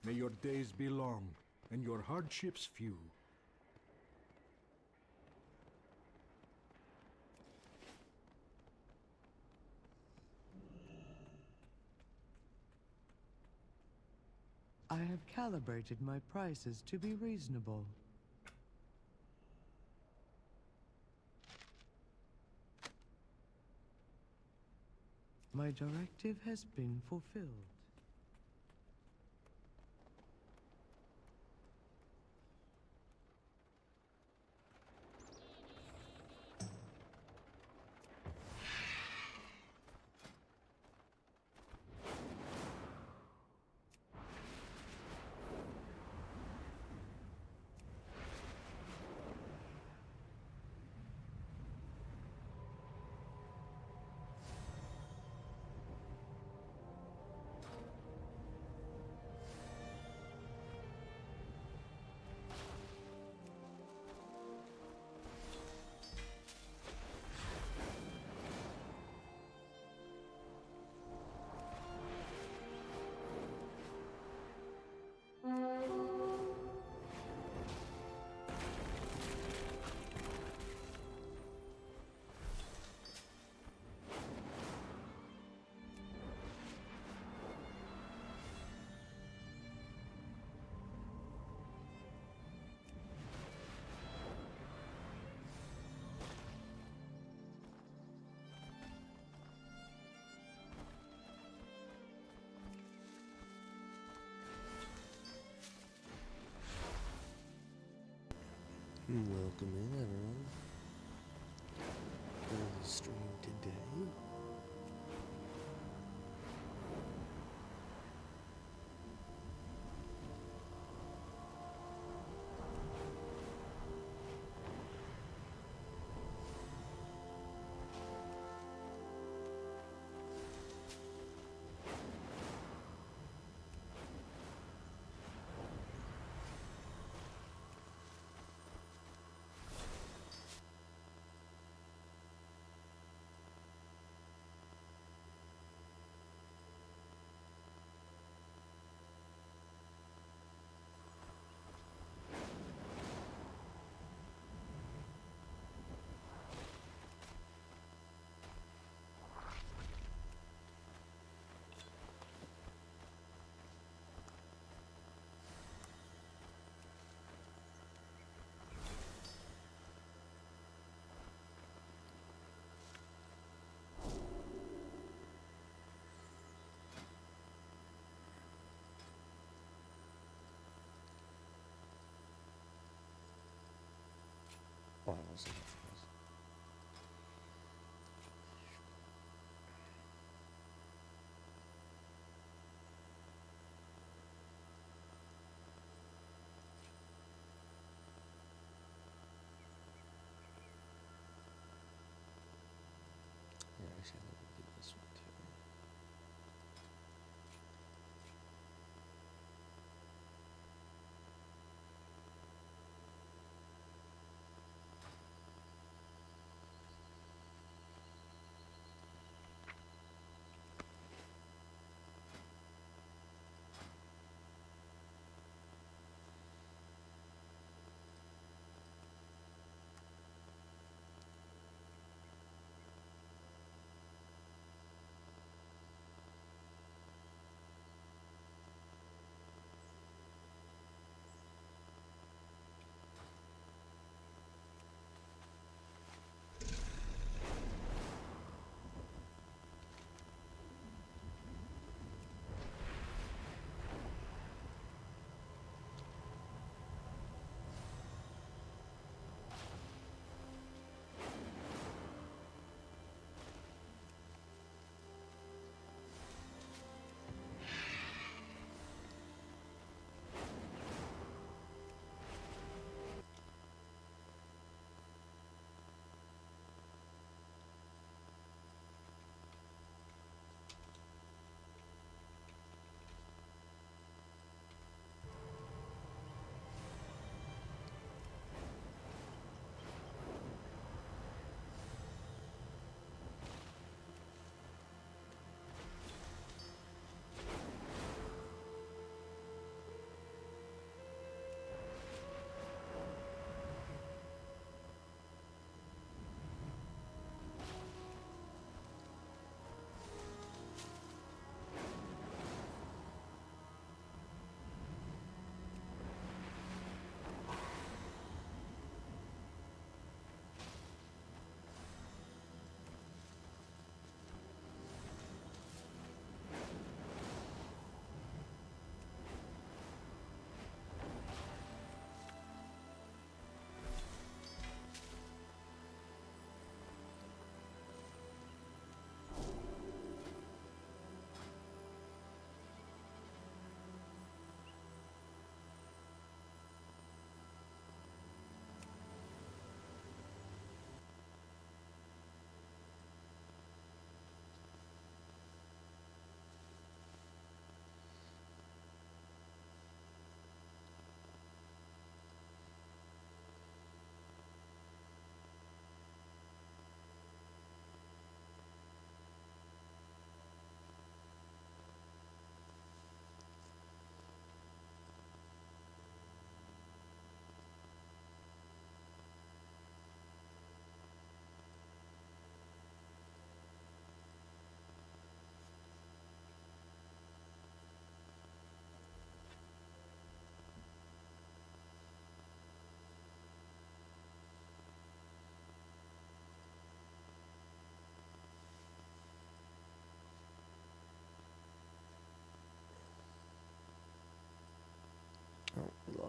May your days be long, and your hardships few. I have calibrated my prices to be reasonable. My directive has been fulfilled. Welcome in, everyone. Early stream today.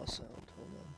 sound. Hold on.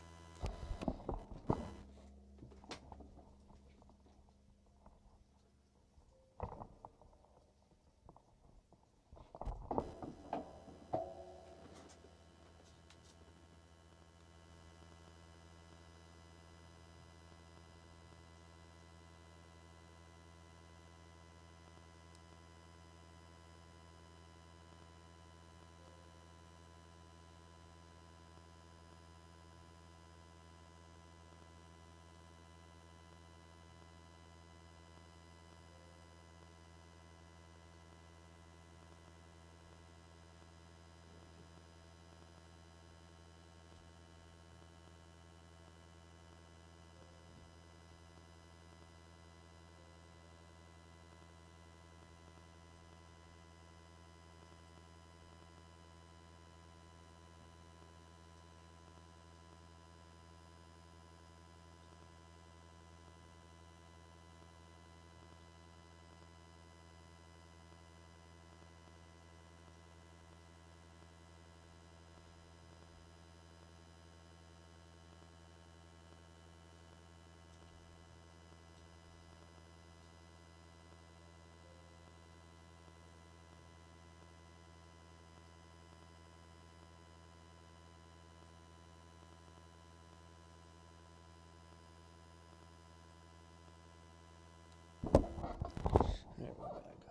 Alright, we're back.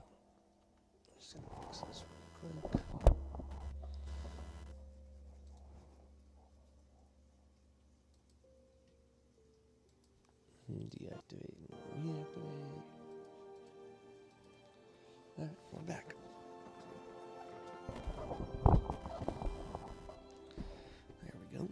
Just gonna fix this really quick. Deactivate and reactivate. Alright, we're back. There we go.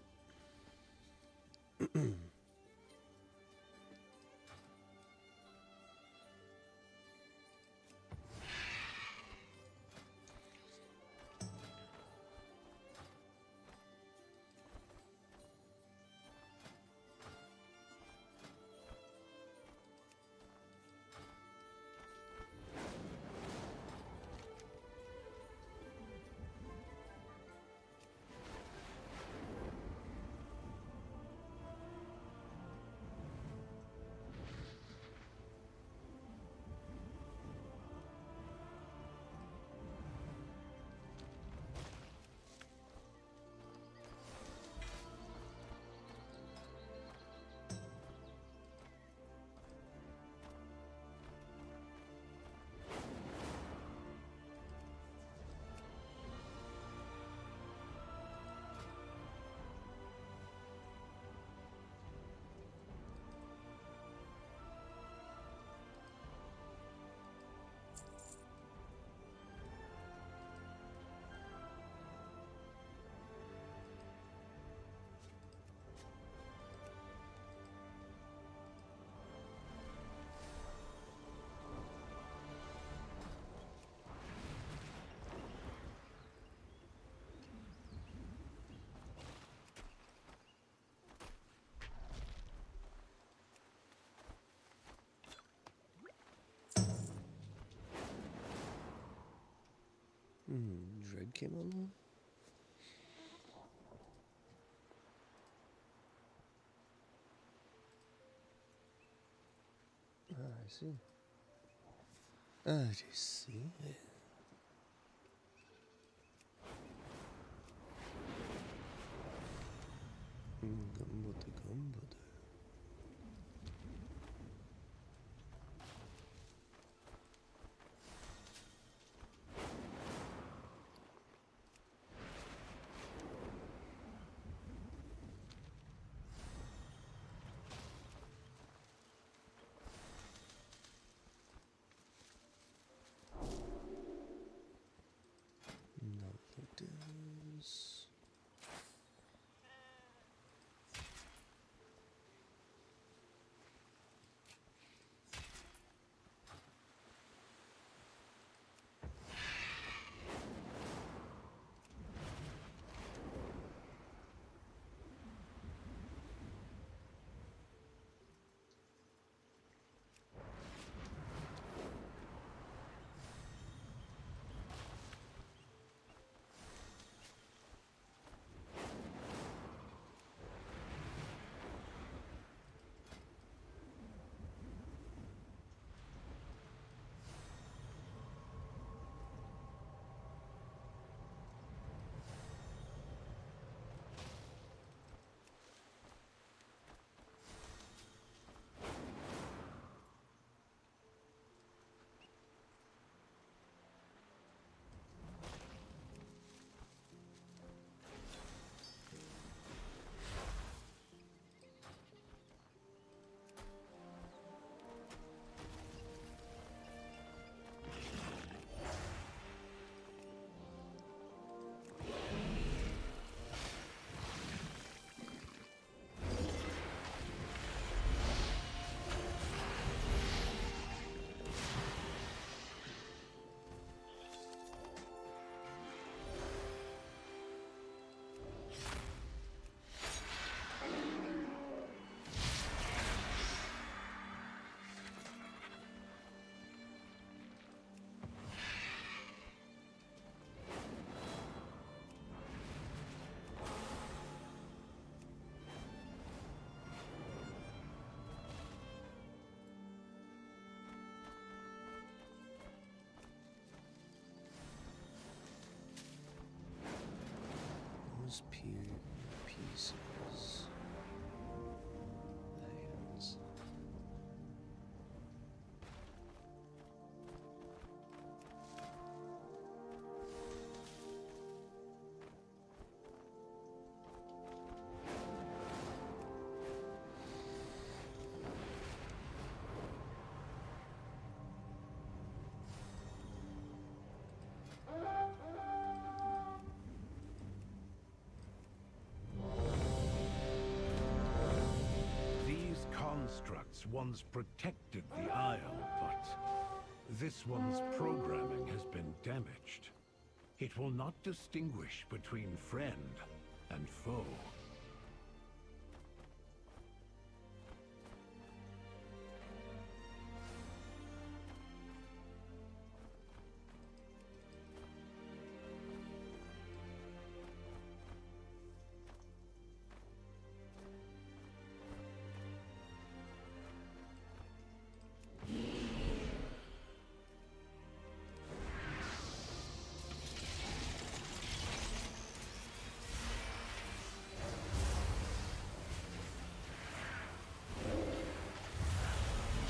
Druid came on. I see. I see. Gambote, gambote. Nothing does. gods once protected the Isle, but this one's programming has been damaged. It will not distinguish between friend and foe.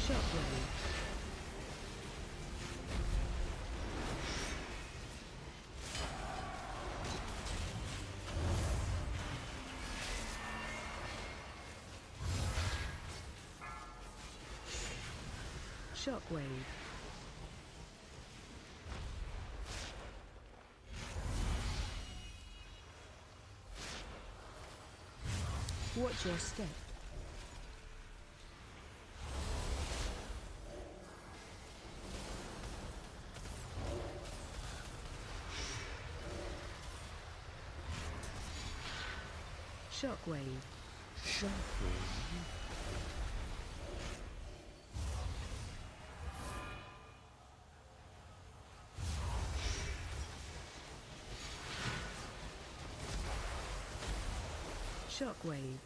Shockwave. Shockwave. Watch your step. Shockwave. Shockwave. Shockwave.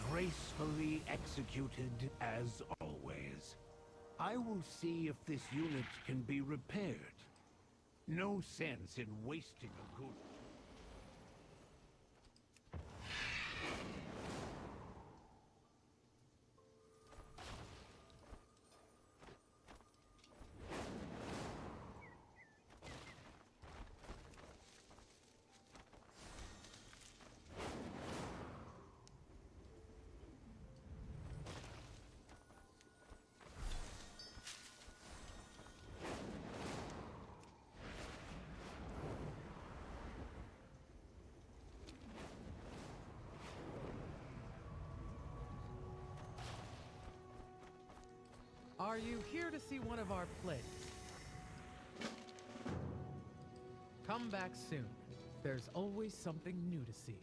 Gracefully executed as always. I will see if this unit can be repaired. No sense in wasting a good... Are you here to see one of our plays? Come back soon. There's always something new to see.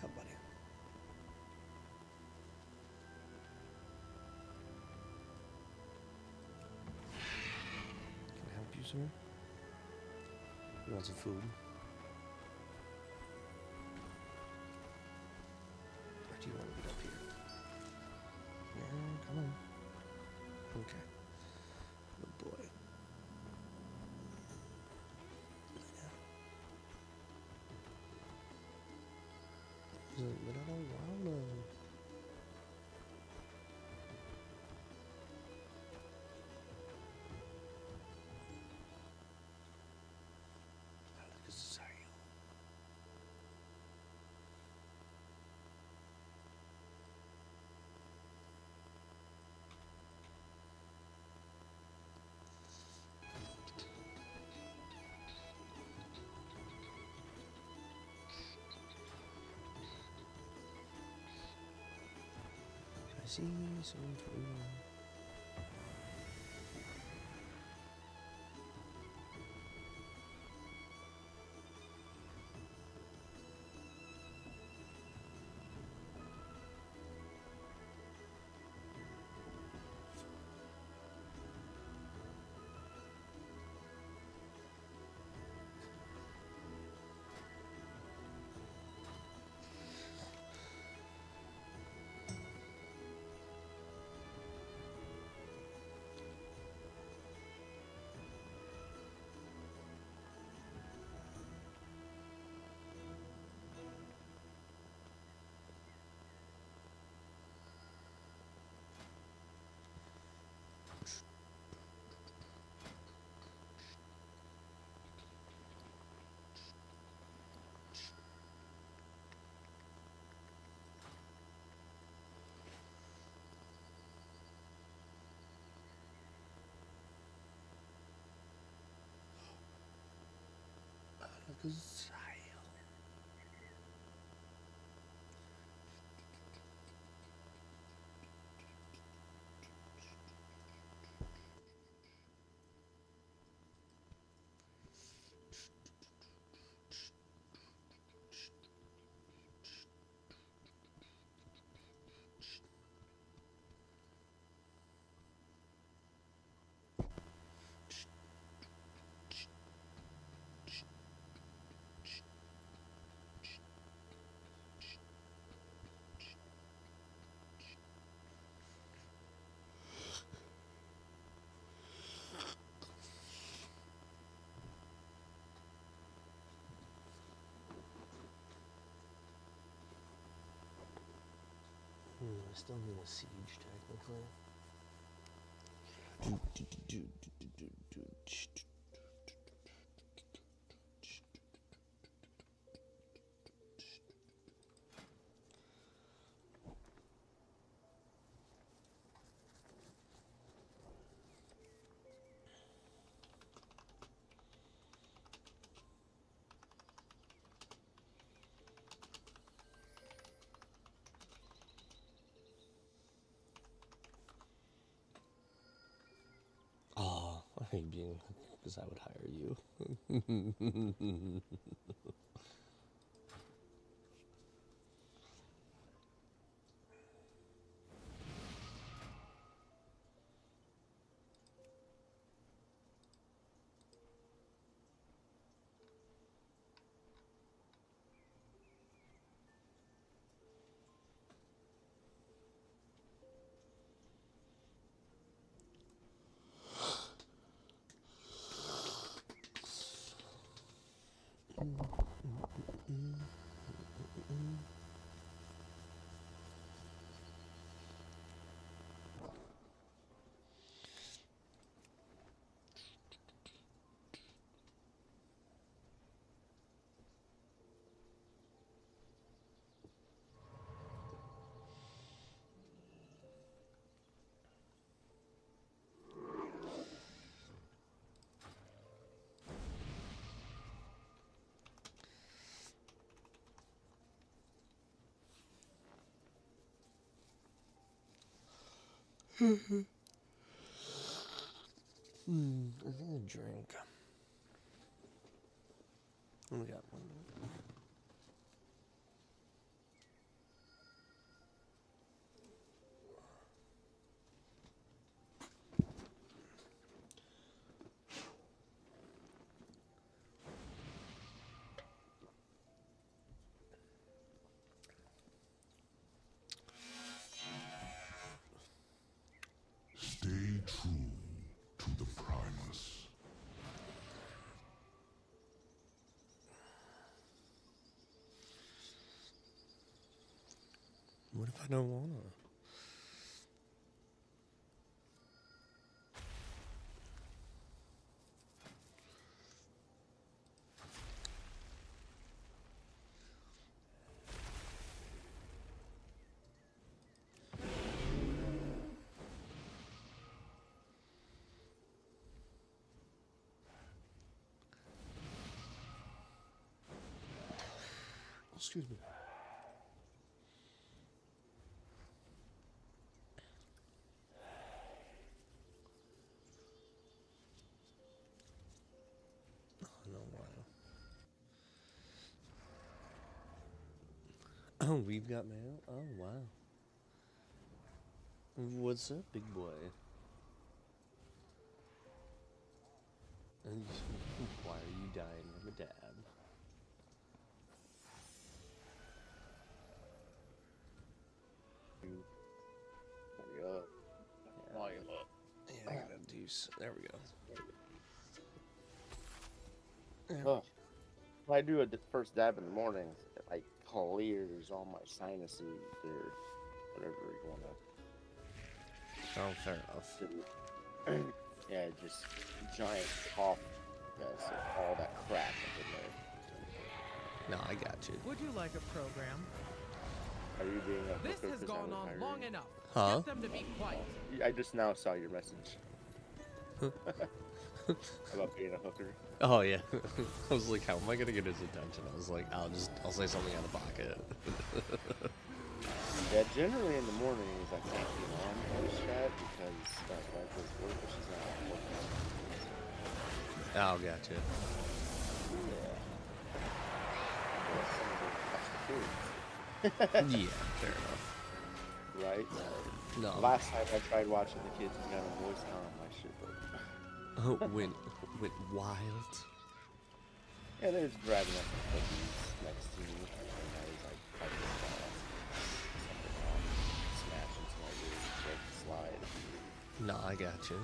How buddy? Can I help you, sir? You want some food? Or do you want to get up here? Yeah, come on. Okay. Good boy. Look at how wild. I see some food. exile. I still need a siege, technically. Oh, I hate being, because I would hire you. I need a drink. We got one. Stay true to the Primus. What if I don't wanna? Excuse me. Oh, no, wow. Oh, we've got mail? Oh, wow. What's up, big boy? And why are you dying of a dab? Hurry up. Volume up. Yeah, I gotta do so. There we go. Ugh. If I do a first dab in the morning, it like clears all my sinuses or whatever you want to Oh, fair enough. do. Yeah, just giant cough fest of all that crap up in there. No, I got you. Would you like a program? Are you being a This hooker has 'cause I gone was on hiring long you? enough. Huh? Get them to be quiet. I just now saw your message. about being a hooker. Oh yeah. I was like, how am I gonna get his attention? I was like, I'll say something out of pocket. Yeah, generally in the mornings I can't be on voice chat because my wife does work, but she's not working. Oh, gotcha. Yeah. Yeah, fair enough. Right? No. Last time I tried watching the kids and got a voice on my shit. Oh, went wild. Yeah, they was grabbing up some cookies next to me, and I was like fighting with something on, smashing some like really broke the slide. No, I gotcha.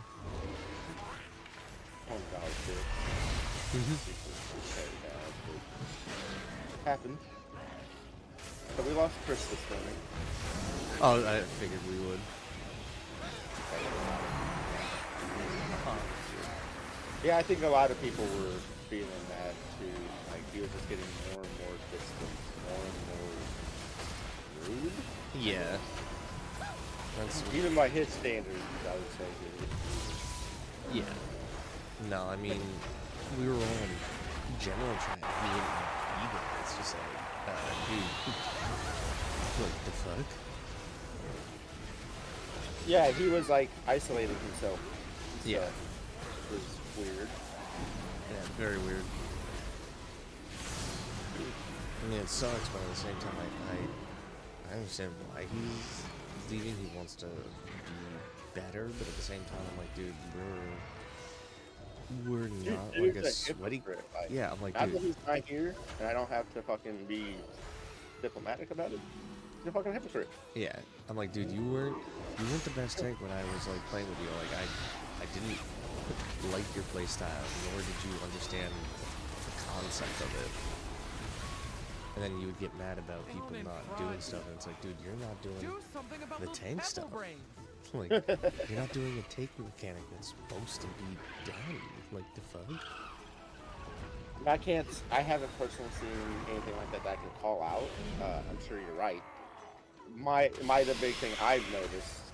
$100 tip. Very bad, but it happened. So we lost Chris this morning. Oh, I figured we would. Yeah, I think a lot of people were feeling that too. Like he was just getting more and more distant, more and more rude. Yeah. That's, Even by his standards, I would say. Dude. yeah. No, I mean, we were all in general trying to be even. It's just like, dude, what the fuck? Yeah, he was like isolating himself. So Yeah. it was weird. Yeah, very weird. I mean, it sucks, but at the same time, I understand why he's leaving. He wants to be better, but at the same time, I'm like, dude, we're not Dude, like a he's sweaty. hypocrite, like, Yeah, I'm like, not that dude. he's not here, and I don't have to fucking be diplomatic about it. He's a fucking hypocrite. Yeah, I'm like, dude, you weren't the best tank when I was like playing with you. Like, I didn't like your playstyle, nor did you understand the concept of it. And then you would get mad about people not doing stuff, and it's like, dude, you're not doing Do something about the those tank pebble stuff. brains. Like, you're not doing a take mechanic that's supposed to be done. Like, the fuck? I haven't personally seen anything like that I can call out. I'm sure you're right. The big thing I've noticed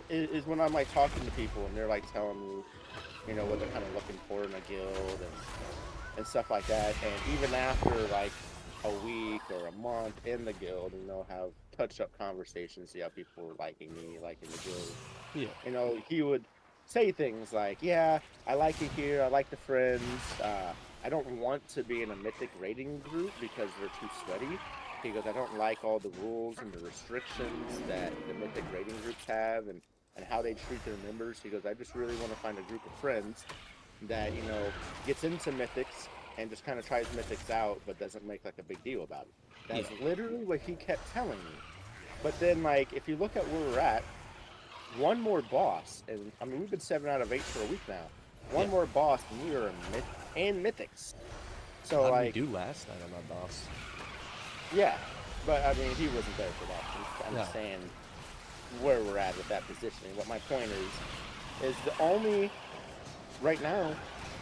is when I'm like talking to people and they're like telling me, you know, what they're kind of looking for in a guild and stuff like that. And even after like a week or a month in the guild, and they'll have touch-up conversations, see how people were liking me, liking the guild. Yeah. You know, he would say things like, yeah, I like it here, I like the friends, I don't want to be in a mythic raiding group because they're too sweaty. He goes, I don't like all the rules and the restrictions that the mythic raiding groups have and how they treat their members. He goes, I just really want to find a group of friends that, you know, gets into mythics and just kind of tries mythics out but doesn't make like a big deal about it. That's literally what he kept telling me. But then, like, if you look at where we're at, one more boss, and I mean, we've been 7 out of 8 for a week now. One more boss, and we are in mythics. So, How did like, we do last night on that boss? yeah, but I mean, he wasn't there for that. I understand where we're at with that positioning. What my point is the only, right now,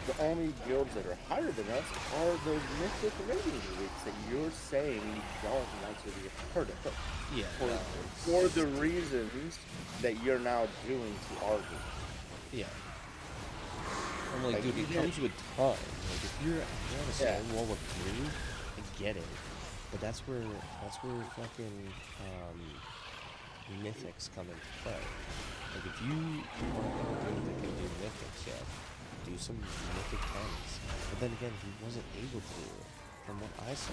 the only guilds that are higher than us are those mythic raiding groups that you're saying you don't want to be heard of. Yeah. For the reasons that you're now doing to argue. Yeah. I'm like, Like, dude, it you comes with time. Like, if you're on a certain wall of 3, I get it. But that's where fucking mythics come into play. Like, if you want to do that can do mythics, yeah, do some mythic 10s. But then again, he wasn't able to. From what I saw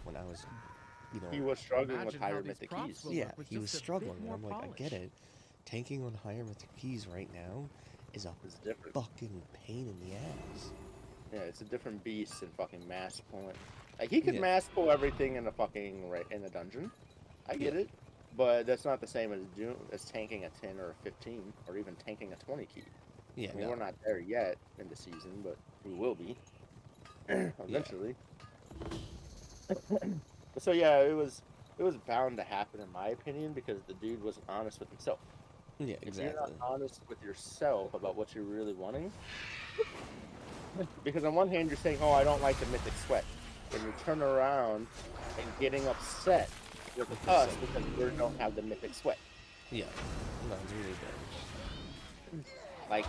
when I was, you know, He was struggling with Imagine how higher these mythic props keys. will yeah, look with he was just a bit struggling. And more I'm like, I get polish. it. Tanking on higher mythic keys right now is a It's different. fucking pain in the ass. Yeah, it's a different beast than fucking mass pulling. Like, he could Yeah. mass pull everything in a fucking in a dungeon. I get it. But that's not the same as tanking a 10 or a 15 or even tanking a 20 key. Yeah, I mean, no. we're not there yet in the season, but we will be eventually. So yeah, it was bound to happen in my opinion because the dude wasn't honest with himself. Yeah, If you're exactly. not honest with yourself about what you're really wanting, because on one hand you're saying, "Oh, I don't like the mythic sweat," then you turn around and getting upset with us because we don't have the mythic sweat. Yeah. No, it's really bad. Like,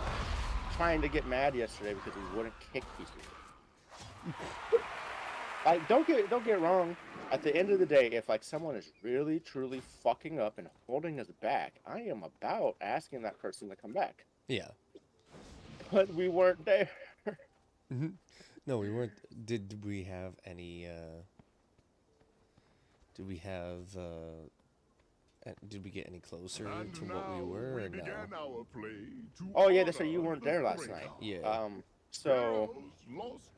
trying to get mad yesterday because we wouldn't kick people. Like, don't get wrong. At the end of the day, if like someone is really truly fucking up and holding us back, I am about asking that person to come back. Yeah. But we weren't there. No, we weren't. Did we have any? Did we have? Did we get any closer to what we were? Or no? Oh yeah, that's right. You weren't there last night. Yeah. So,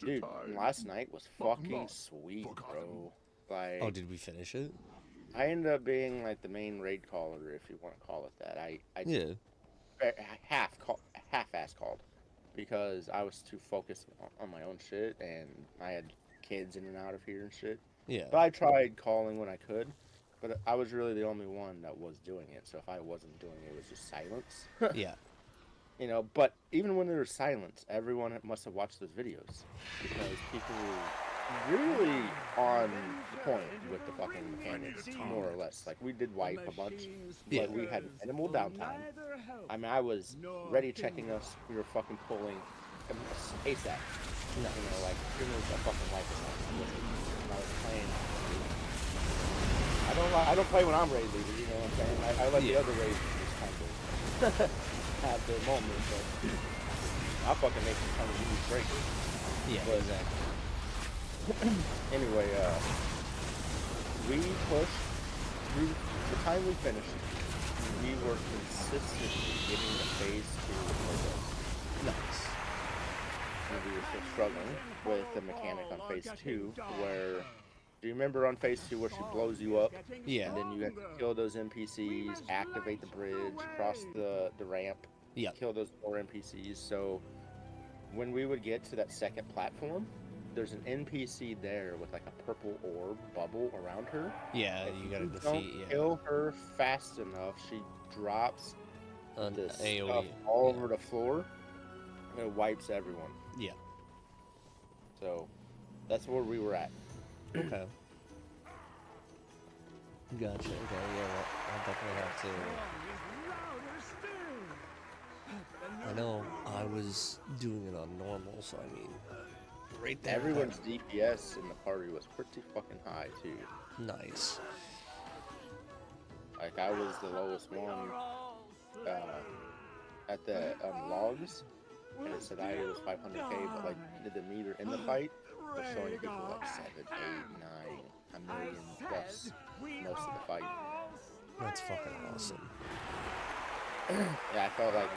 dude, last night was fucking sweet, bro. Like, Oh, did we finish it? I ended up being like the main raid caller, if you want to call it that. I Yeah. half-ass called because I was too focused on my own shit, and I had kids in and out of here and shit. Yeah. But I tried calling when I could, but I was really the only one that was doing it. So if I wasn't doing it, it was just silence. Yeah. You know, but even when there was silence, everyone must have watched those videos because people were really on the point with the fucking mechanics, more or less. Like, we did wipe a bunch, Yeah. but we had minimal downtime. I mean, I was ready checking us. We were fucking pulling ASAP. You know, like, as soon as a fucking wipe was on, and I was playing. I don't play when I'm raid leader, you know what I'm saying? I let the other raid leaders kind of have their moment, but I fucking make some kind of huge break. Yeah. But, Exactly. Anyway, we pushed through the time we finished. We were consistently getting the phase 2 of Nice. and we were still struggling with the mechanic on phase 2, where, do you remember on phase 2 where she blows you up? Yeah. And then you have to kill those NPCs, activate the bridge, cross the ramp, Yeah. kill those 4 NPCs. So when we would get to that second platform, there's an NPC there with like a purple orb bubble around her. Yeah. If You gotta don't defeat. Yeah. kill her fast enough, she drops An this AOE. stuff all over the floor, and it wipes everyone. Yeah. So that's where we were at. Okay. Gotcha. Okay. Yeah. Well, I'll definitely have to. I know I was doing it on normal, so I mean, right there. Everyone's DPS in the party was pretty fucking high too. Nice. Like, I was the lowest one at the logs, and it said I was 500k, but like did the meter in the fight was showing people like 7, 8, 9, a million plus most of the fight. That's fucking awesome. Yeah, I felt like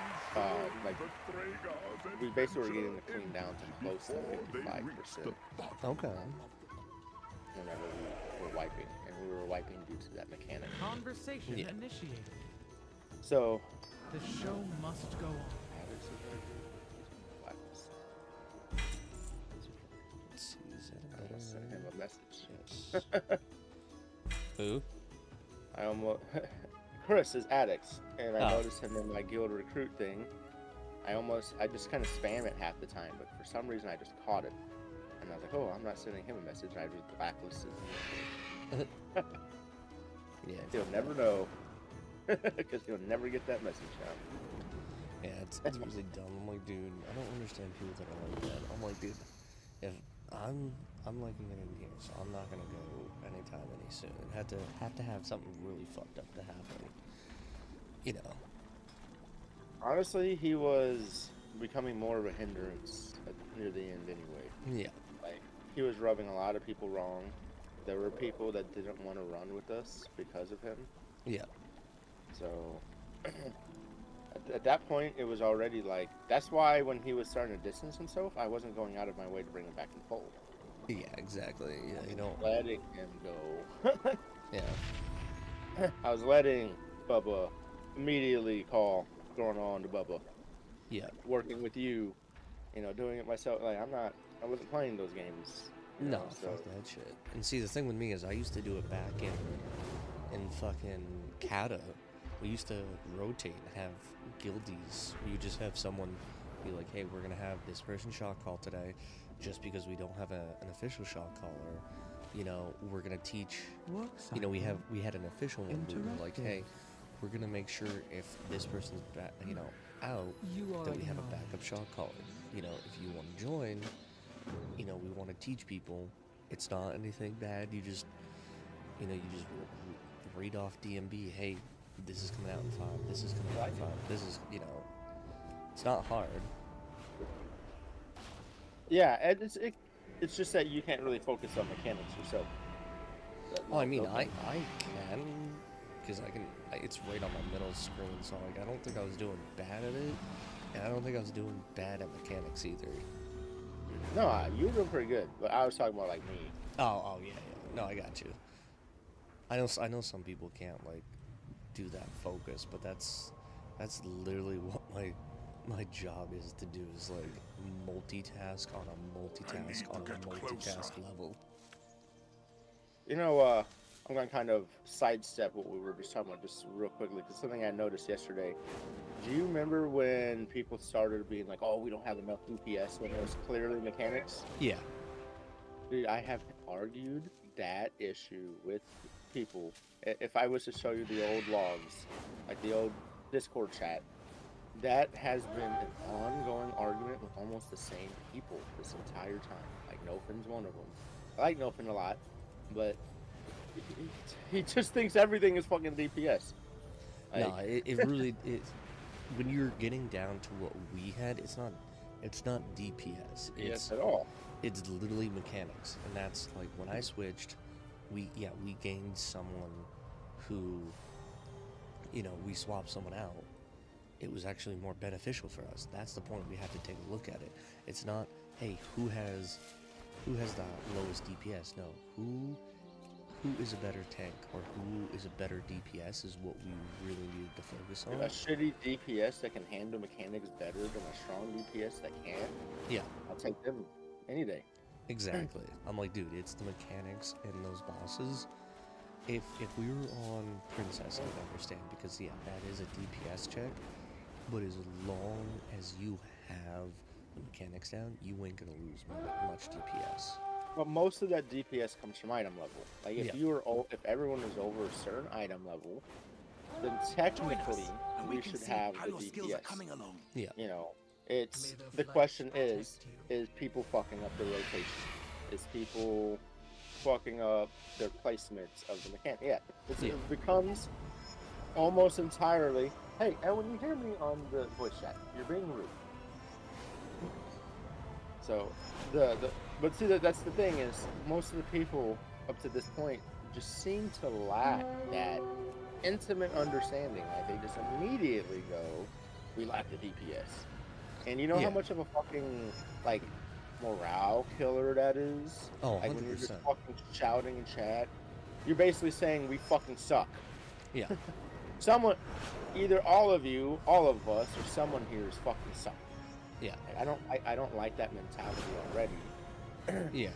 we basically were getting the clean down to close to 55% Okay. whenever we were wiping, and we were wiping due to that mechanic. Conversation Yeah. initiated. So, The show must go on. Let's see. Is that I a better almost sent him way? a message. Yes. Who? I almost Chris is addicts, and I Oh. noticed him in my guild recruit thing. I just kind of spam it half the time, but for some reason I just caught it, and I was like, oh, I'm not sending him a message. And I just blacklisted him. Yeah. He'll never know, because he'll never get that message out. Yeah, it's really dumb. I'm like, dude, I don't understand people that are like that. I'm like, dude, if I'm liking it in here, so I'm not gonna go anytime any soon. Have to have something really fucked up to happen. You know. Honestly, he was becoming more of a hindrance near the end anyway. Yeah. Like, he was rubbing a lot of people wrong. There were people that didn't want to run with us because of him. Yeah. So, at that point, it was already like, that's why when he was starting to distance himself, I wasn't going out of my way to bring him back in the fold. Yeah, exactly. Yeah, you don't. Letting him go. Yeah. I was letting Bubba immediately call, going on to Bubba, Yeah. working with you, you know, doing it myself. Like, I wasn't playing those games. you No, know, so fuck that shit. And see, the thing with me is I used to do it back in fucking Kata. We used to rotate and have guildies. You just have someone be like, hey, we're gonna have this person shot call today, just because we don't have an official shot caller. You know, we're gonna teach. You know, we had an official one. We were like, hey, we're gonna make sure if this person's out, You that we already have a know. backup shot caller. You know, if you want to join, we want to teach people. It's not anything bad. You just read off DMB. Hey, this is coming out in 5. This is coming out in 5. This is, it's not hard. Yeah, and it's just that you can't really focus on mechanics yourself. Oh, I mean, I can, because it's right on my middle screen, so like I don't think I was doing bad at it, and I don't think I was doing bad at mechanics either. No, you were doing pretty good, but I was talking about like me. Oh yeah. No, I got you. I know some people can't like do that focus, but that's literally what my job is to do, is like multitask on a multitask on a multitask level. I'm going to kind of sidestep what we were just talking about just real quickly, because something I noticed yesterday. Do you remember when people started being like, oh, we don't have enough DPS, when it was clearly mechanics? Yeah. Dude, I have argued that issue with people. If I was to show you the old logs, like the old Discord chat, that has been an ongoing argument with almost the same people this entire time. Like, Nofin's one of them. I like Nofin a lot, but he just thinks everything is fucking DPS. Like, No, it really when you're getting down to what we had, it's not DPS. yes, at all. It's literally mechanics, and that's like when I switched, we gained someone who, we swapped someone out. It was actually more beneficial for us. That's the point. We have to take a look at it. It's not, hey, who has the lowest DPS? No, who is a better tank, or who is a better DPS is what we really need to focus on. A shitty DPS that can handle mechanics better than a strong DPS that can't. Yeah, I'll take them any day. exactly. I'm like, dude, it's the mechanics and those bosses. If we were on Princess, I would understand, because yeah, that is a DPS check. But as long as you have the mechanics down, you ain't gonna lose much DPS. But most of that DPS comes from item level. Like if everyone is over a certain item level, then technically we should have the DPS. Yeah. It's the question is people fucking up their rotation? Is people fucking up their placements of the mechanic? Yeah. It becomes almost entirely, hey, and when you hear me on the voice chat, you're being rude. So but see, that's the thing, is most of the people up to this point just seem to lack that intimate understanding. Like, they just immediately go, we lack the DPS. And you know how much of a fucking like morale killer that is? Oh, 100%. Like, when you're just fucking shouting in chat, you're basically saying we fucking suck. Yeah. Someone, either all of you, all of us, or someone here is fucking suck. Yeah. I don't like that mentality already. Yeah.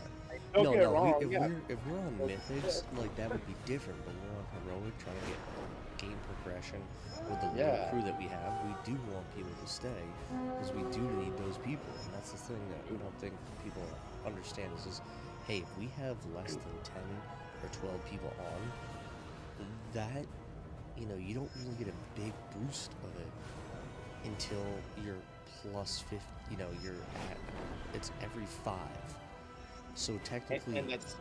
Don't get it wrong. If we're on mythics, like, that would be different, but we're on heroic trying to get game progression with the little crew that we have. We do want people to stay, because we do need those people, and that's the thing that we don't think people understand is hey, if we have less than 10 or 12 people on, that, you don't really get a big boost of it until you're plus 50, you're at, it's every 5. So technically, and that's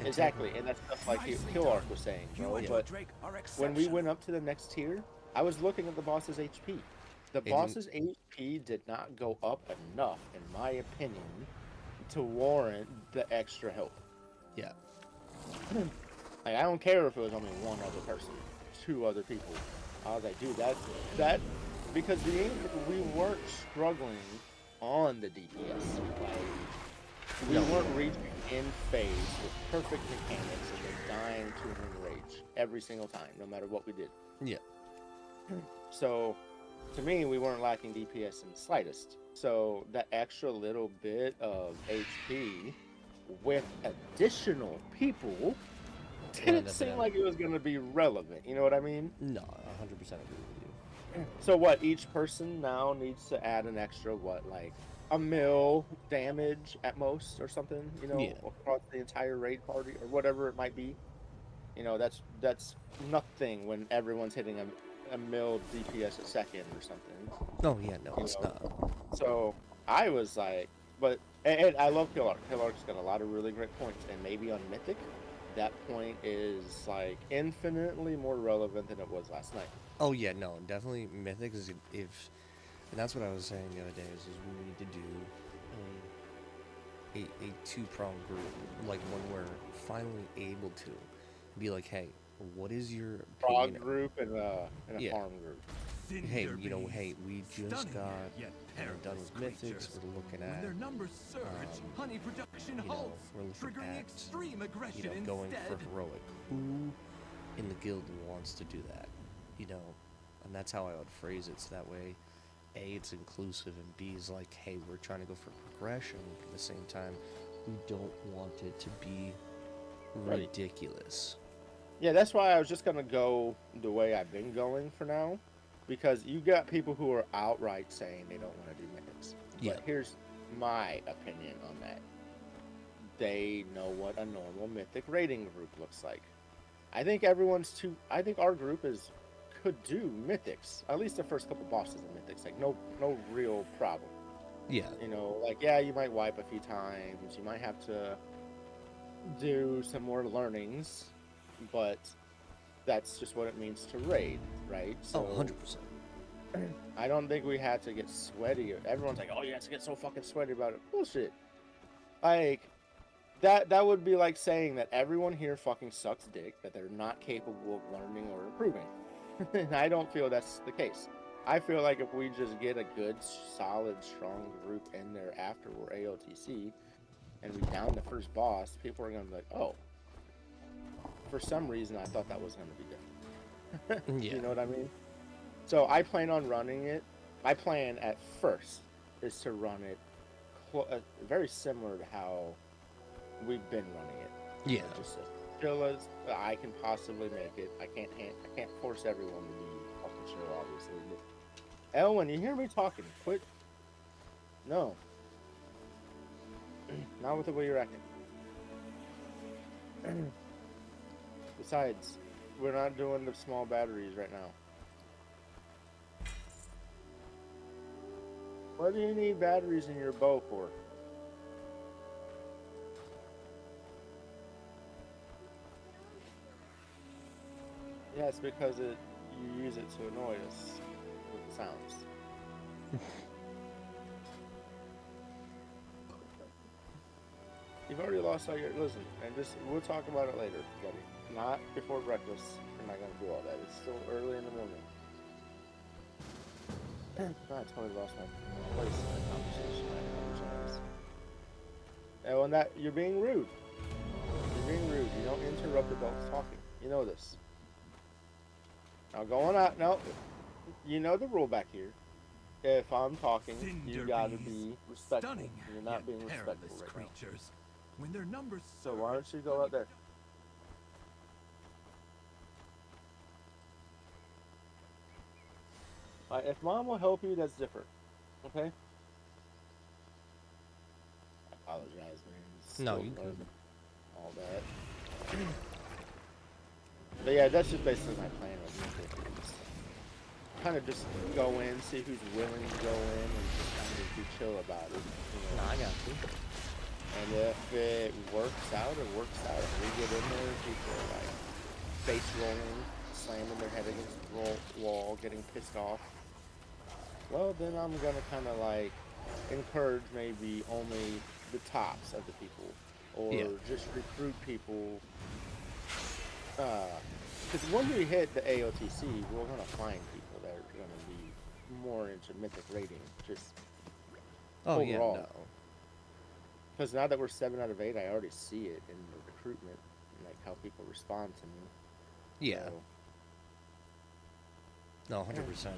exactly, and that's stuff like Killark was saying, bro. But when we went up to the next tier, I was looking at the boss's HP. The boss's HP did not go up enough, in my opinion, to warrant the extra help. Yeah. Like, I don't care if it was only one other person, 2 other people. I was like, dude, that because we weren't struggling on the DPS. Like, we weren't reaching in phase with perfect mechanics and then dying to an enrage every single time, no matter what we did. Yeah. So, to me, we weren't lacking DPS in the slightest. So, that extra little bit of HP with additional people didn't seem like it was going to be relevant. You know what I mean? No, 100% agree with you. So what, each person now needs to add an extra, like a mil damage at most or something, across the entire raid party or whatever it might be. You know, that's nothing when everyone's hitting a mil DPS a second or something. Oh yeah, no, You it's know? not. So I was like, and I love Kill Arc. Kill Arc's got a lot of really great points, and maybe on Mythic, that point is like infinitely more relevant than it was last night. Oh yeah, no, definitely Mythic is if, and that's what I was saying the other day is we need to do a two-pronged group, like when we're finally able to be like, hey, what is your Frog opinion? group and a Yeah. farm group. Hey, you know, hey, we just got done with Mythics. We're looking When at, their numbers surge, honey production you know, halts, we're looking triggering at, extreme aggression you know, going instead. for heroic. Who in the guild wants to do that? You know, and that's how I would phrase it. So that way, A, it's inclusive, and B is like, hey, we're trying to go for progression. But at the same time, we don't want it to be Right. ridiculous. Yeah, that's why I was just gonna go the way I've been going for now, because you got people who are outright saying they don't want to do mythics. Yeah. But here's my opinion on that. They know what a normal mythic rating group looks like. I think I think our group could do mythics. At least the first couple bosses of mythics. Like no real problem. Yeah. You know, like yeah, you might wipe a few times. You might have to do some more learnings, but that's just what it means to raid, right? So Oh, 100%. I don't think we had to get sweaty. Everyone's like, "Oh, you have to get so fucking sweaty about it." Bullshit. Like that would be like saying that everyone here fucking sucks dick, that they're not capable of learning or improving. And I don't feel that's the case. I feel like if we just get a good, solid, strong group in there after we're AOTC and we down the first boss, people are gonna be like, "Oh, for some reason I thought that was gonna be different." Yeah. You know what I mean? So I plan on running it. My plan at first is to run it very similar to how we've been running it. Yeah. Just as chill as I can possibly make it. I can't force everyone to be fucking chill, obviously. But Elwin, you hear me talking? Quit. No. Not with the way you're acting. Besides, we're not doing the small batteries right now. What do you need batteries in your bow for? Yeah, it's because you use it to annoy us with the sounds. You've already lost all your... Listen, and we'll talk about it later, buddy. Not before breakfast. I'm not going to do all that. It's still early in the morning. I totally lost my place in the conversation. I apologize. Oh, and that... You're being rude. You're being rude. You don't interrupt adults talking. You know this. Now going out. No. You know the rule back here. If I'm talking, you gotta be respectful. Stunning, You're not yet being respectful perilous right now. creatures. When their numbers So why don't you go out there? If mom will help you, that's different. Okay? I apologize, man. It's No, still you good. learning all that. But yeah, that's just basically my plan with Mythic. Kind of just go in, see who's willing to go in, and just kind of be chill about it. You know? Nah, I got you. And if it works out, it works out. If we get in there, people are like face rolling, slamming their head against the wall, getting pissed off. Well, then I'm gonna kind of like encourage maybe only the tops of the people, or just recruit people. Because when we hit the AOTC, we're gonna find people that are gonna be more into mythic rating, just Oh, overall. yeah, no. Because now that we're 7 out of 8, I already see it in the recruitment, and like how people respond to me. Yeah. So, No, 100%.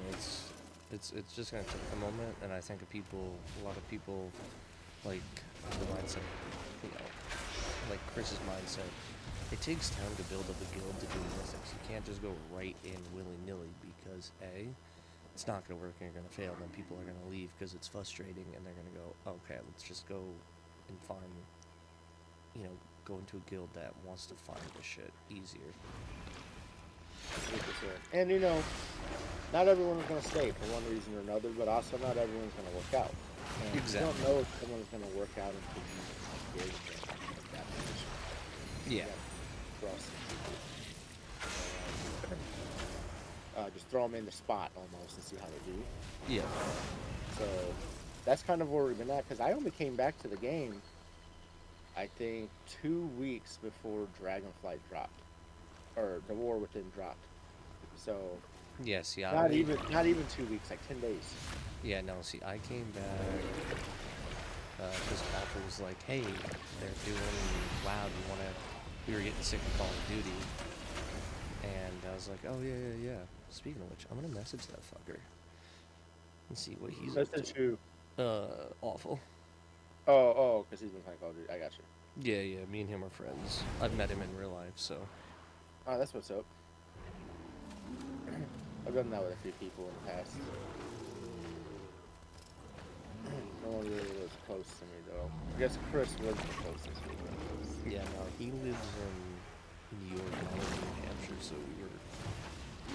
It's just gonna take a moment, and I think a lot of people, like the mindset, you know, like Chris's mindset. It takes time to build up a guild to do mythics. You can't just go right in willy-nilly because A, it's not gonna work and you're gonna fail. Then people are gonna leave because it's frustrating, and they're gonna go, okay, let's just go and find, you know, go into a guild that wants to find this shit easier. 100%. And you know, not everyone's gonna stay for one reason or another, but also not everyone's gonna work out. And Exactly. you don't know if someone's gonna work out until you give them that position. Yeah. Trust people. Just throw them in the spot almost and see how they do. Yeah. So that's kind of where we've been at, because I only came back to the game, I think, 2 weeks before Dragonflight dropped, or the War Within dropped. So Yeah, see, not even 2 weeks, like 10 days. Yeah, no, see, I came back because Alpha was like, hey, they're doing WoW, do you want to... We were getting sick of Call of Duty. And I was like, oh, yeah. Speaking of which, I'm going to message that fucker and see what he's up Message to. who? Awful. Oh, because he's been playing Call of Duty. I got you. Yeah, me and him are friends. I've met him in real life, so... Oh, that's what's up. I've done that with a few people in the past. No one really was close to me, though. I guess Chris was the closest to me. Yeah, no, he lives in New York, and I live in New Hampshire, so we were...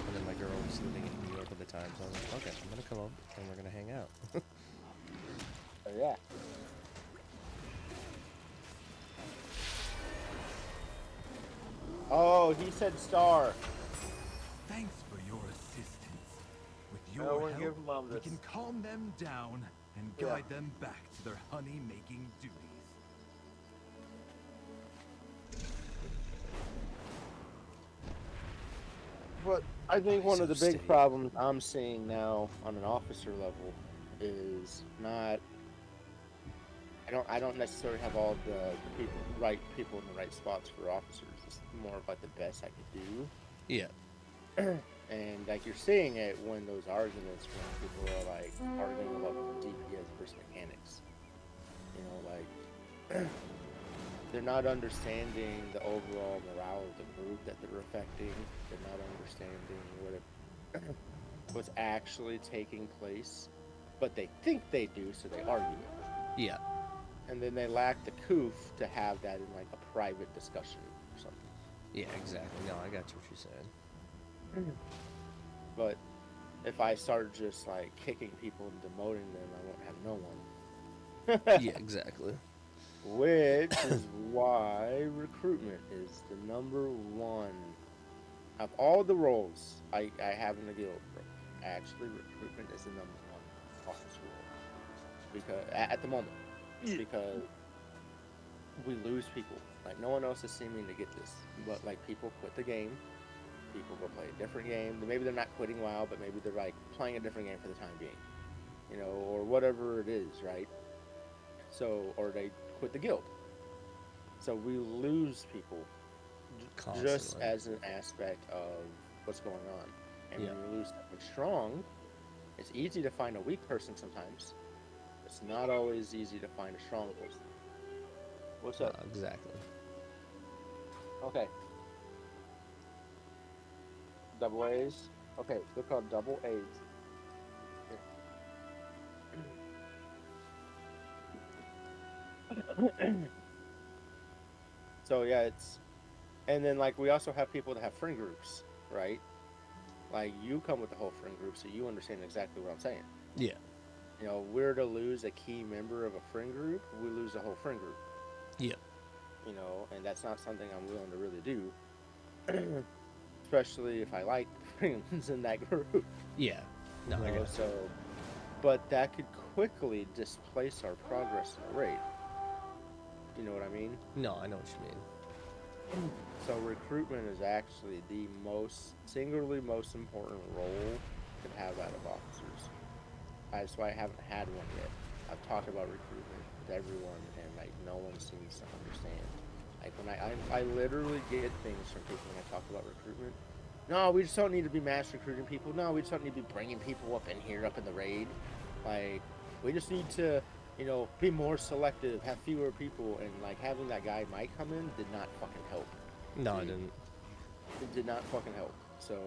And then my girl was living in New York at the time, so I was like, okay, I'm gonna come up, and we're gonna hang out. Oh, yeah. Oh, he said star. Thanks for your assistance. With No your one give help, Mom we this. can calm them down and Yeah. guide them back to their honey-making duties. But I think one of the Rise big of state. problems I'm seeing now on an officer level is not. I don't necessarily have all the right people in the right spots for officers. It's more of like the best I could do. Yeah. And like you're seeing it when those arguments, when people are like arguing about DPS versus mechanics. You know, like they're not understanding the overall morale of the group that they're affecting. They're not understanding what's actually taking place, but they think they do, so they argue it. Yeah. And then they lack the coof to have that in like a private discussion or something. Yeah, exactly. No, I got what you're saying. But if I start just like kicking people and demoting them, I won't have no one. Yeah, exactly. Which is why recruitment is the number one of all the roles I have in the guild. Actually, recruitment is the number one officer role because at the moment, because we lose people. Like no one else is seeming to get this, but like people quit the game. People go play a different game. Maybe they're not quitting WoW, but maybe they're like playing a different game for the time being, you know, or whatever it is, right? So, or they quit the guild. So we lose people just Constantly. as an aspect of what's going on. And Yeah. when you lose someone strong, it's easy to find a weak person sometimes. It's not always easy to find a strong person. What's up? Exactly. Okay. Double A's. Okay, they're called double A's. So yeah, it's, and then like we also have people that have friend groups, right? Like you come with the whole friend group, so you understand exactly what I'm saying. Yeah. You know, we're to lose a key member of a friend group, we lose the whole friend group. Yeah. You know, and that's not something I'm willing to really do. Especially if I like friends in that group. Yeah. No, I You know, got so, but that could quickly displace our progress in the raid. You know what I mean? No, I know what you mean. So recruitment is actually the singularly most important role to have out of officers. That's why I haven't had one yet. I've talked about recruitment with everyone, and like no one seems to understand. Like when I literally get things from people when I talk about recruitment. No, we just don't need to be mass recruiting people. No, we just don't need to be bringing people up in here, up in the raid. Like, we just need to, you know, be more selective, have fewer people, and like having that guy Mike come in did not fucking help. No, I didn't. It did not fucking help. So,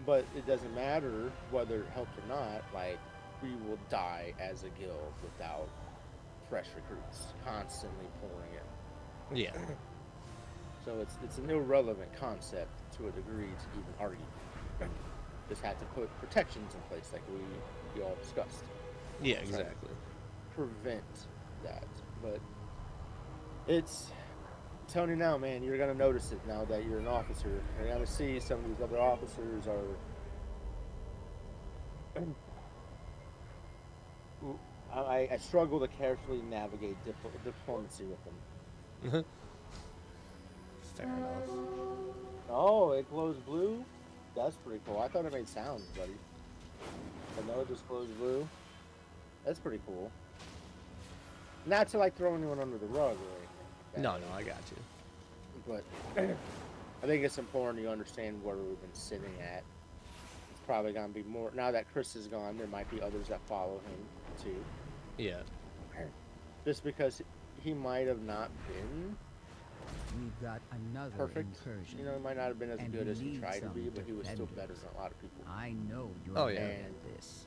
but it doesn't matter whether it helped or not. Like, we will die as a guild without fresh recruits constantly pouring in. Yeah. So it's an irrelevant concept to a degree to even argue. Just had to put protections in place, like we all discussed. Yeah, Try to exactly. prevent that, but it's I'm telling you now, man, you're gonna notice it now that you're an officer. You're gonna see some of these other officers are. I struggle to carefully navigate diplomacy with them. Fair enough. Oh, it glows blue? That's pretty cool. I thought it made sounds, buddy. But no, it just glows blue. That's pretty cool. Not to like throw anyone under the rug or anything like No, that. no, I got you. But I think it's important you understand where we've been sitting at. It's probably gonna be more now that Chris is gone. There might be others that follow him too. Yeah. Just because he might have not been We've got another perfect. incursion. You know, he might not have been as and good we as he need tried to some be, but he was still better defenders. than a lot of people. I know you're Oh, yeah. good at this.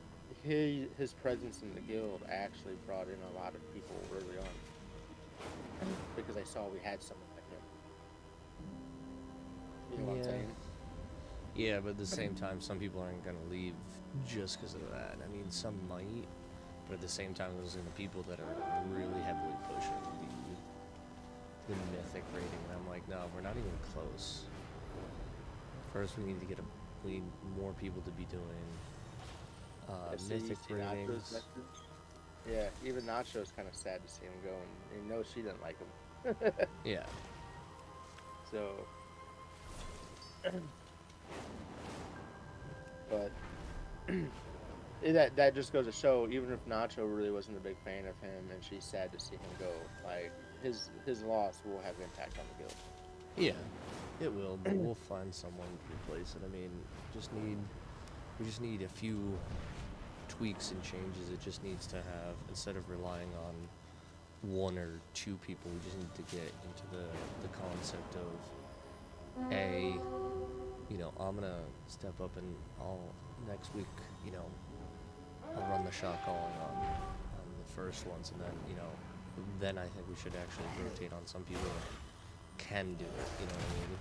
His presence in the guild actually brought in a lot of people early on because I saw we had someone like him. You know what I'm Yeah. saying? Yeah, but at the same time, some people aren't gonna leave just because of that. I mean, some might, but at the same time, there's gonna be people that are really heavily pushing the mythic rating, and I'm like, no, we're not even close. First, we need to we need more people to be doing I see mythic Nacho's ratings. message. Yeah, even Nacho's kind of sad to see him go, and he knows she didn't like him. Yeah, So, but that just goes to show, even if Nacho really wasn't a big fan of him, and she's sad to see him go, like his loss will have impact on the guild. yeah, it will, but we'll find someone to replace it. I mean, we just need a few tweaks and changes. It just needs to have, instead of relying on one or two people, we just need to get into the concept of I'm gonna step up and next week, I'll run the shot calling on the first ones, and then I think we should actually rotate on some people that can do it, you know what I mean?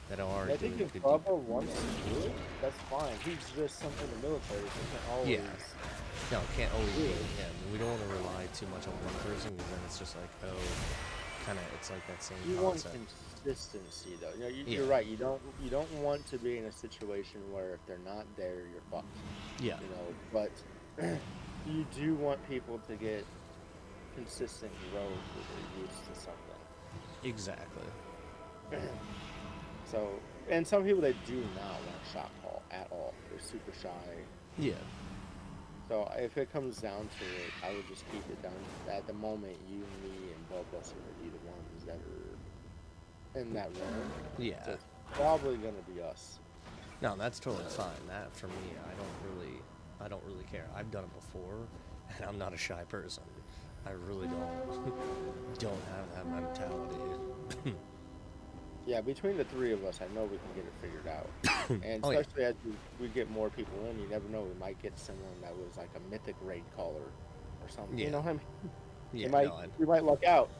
That are I think doing if good Bubba wants to do it, that's fine. He's just something in the military. He can always. Yeah. No, it can't always be him. We don't want to rely too much on one person, because then it's just like, it's like that same You want concept. consistency, though. Yeah. You're right. You don't want to be in a situation where if they're not there, you're fucked. Yeah. But you do want people to get consistent growth when they're used to something. Exactly. So, and some people, they do not want shot call at all. They're super shy. Yeah. So if it comes down to it, I would just keep it down. At the moment, you, me, and Bubba are going to be the ones that are in that room. Yeah. So it's probably going to be us. No, that's totally fine. That, for me, I don't really care. I've done it before, and I'm not a shy person. I really don't have that mentality. Yeah, between the three of us, I know we can get it figured out. And Oh, yeah. especially as we get more people in, you never know. We might get someone that was like a mythic raid caller or something. Yeah. You know what I mean? Yeah, We might luck out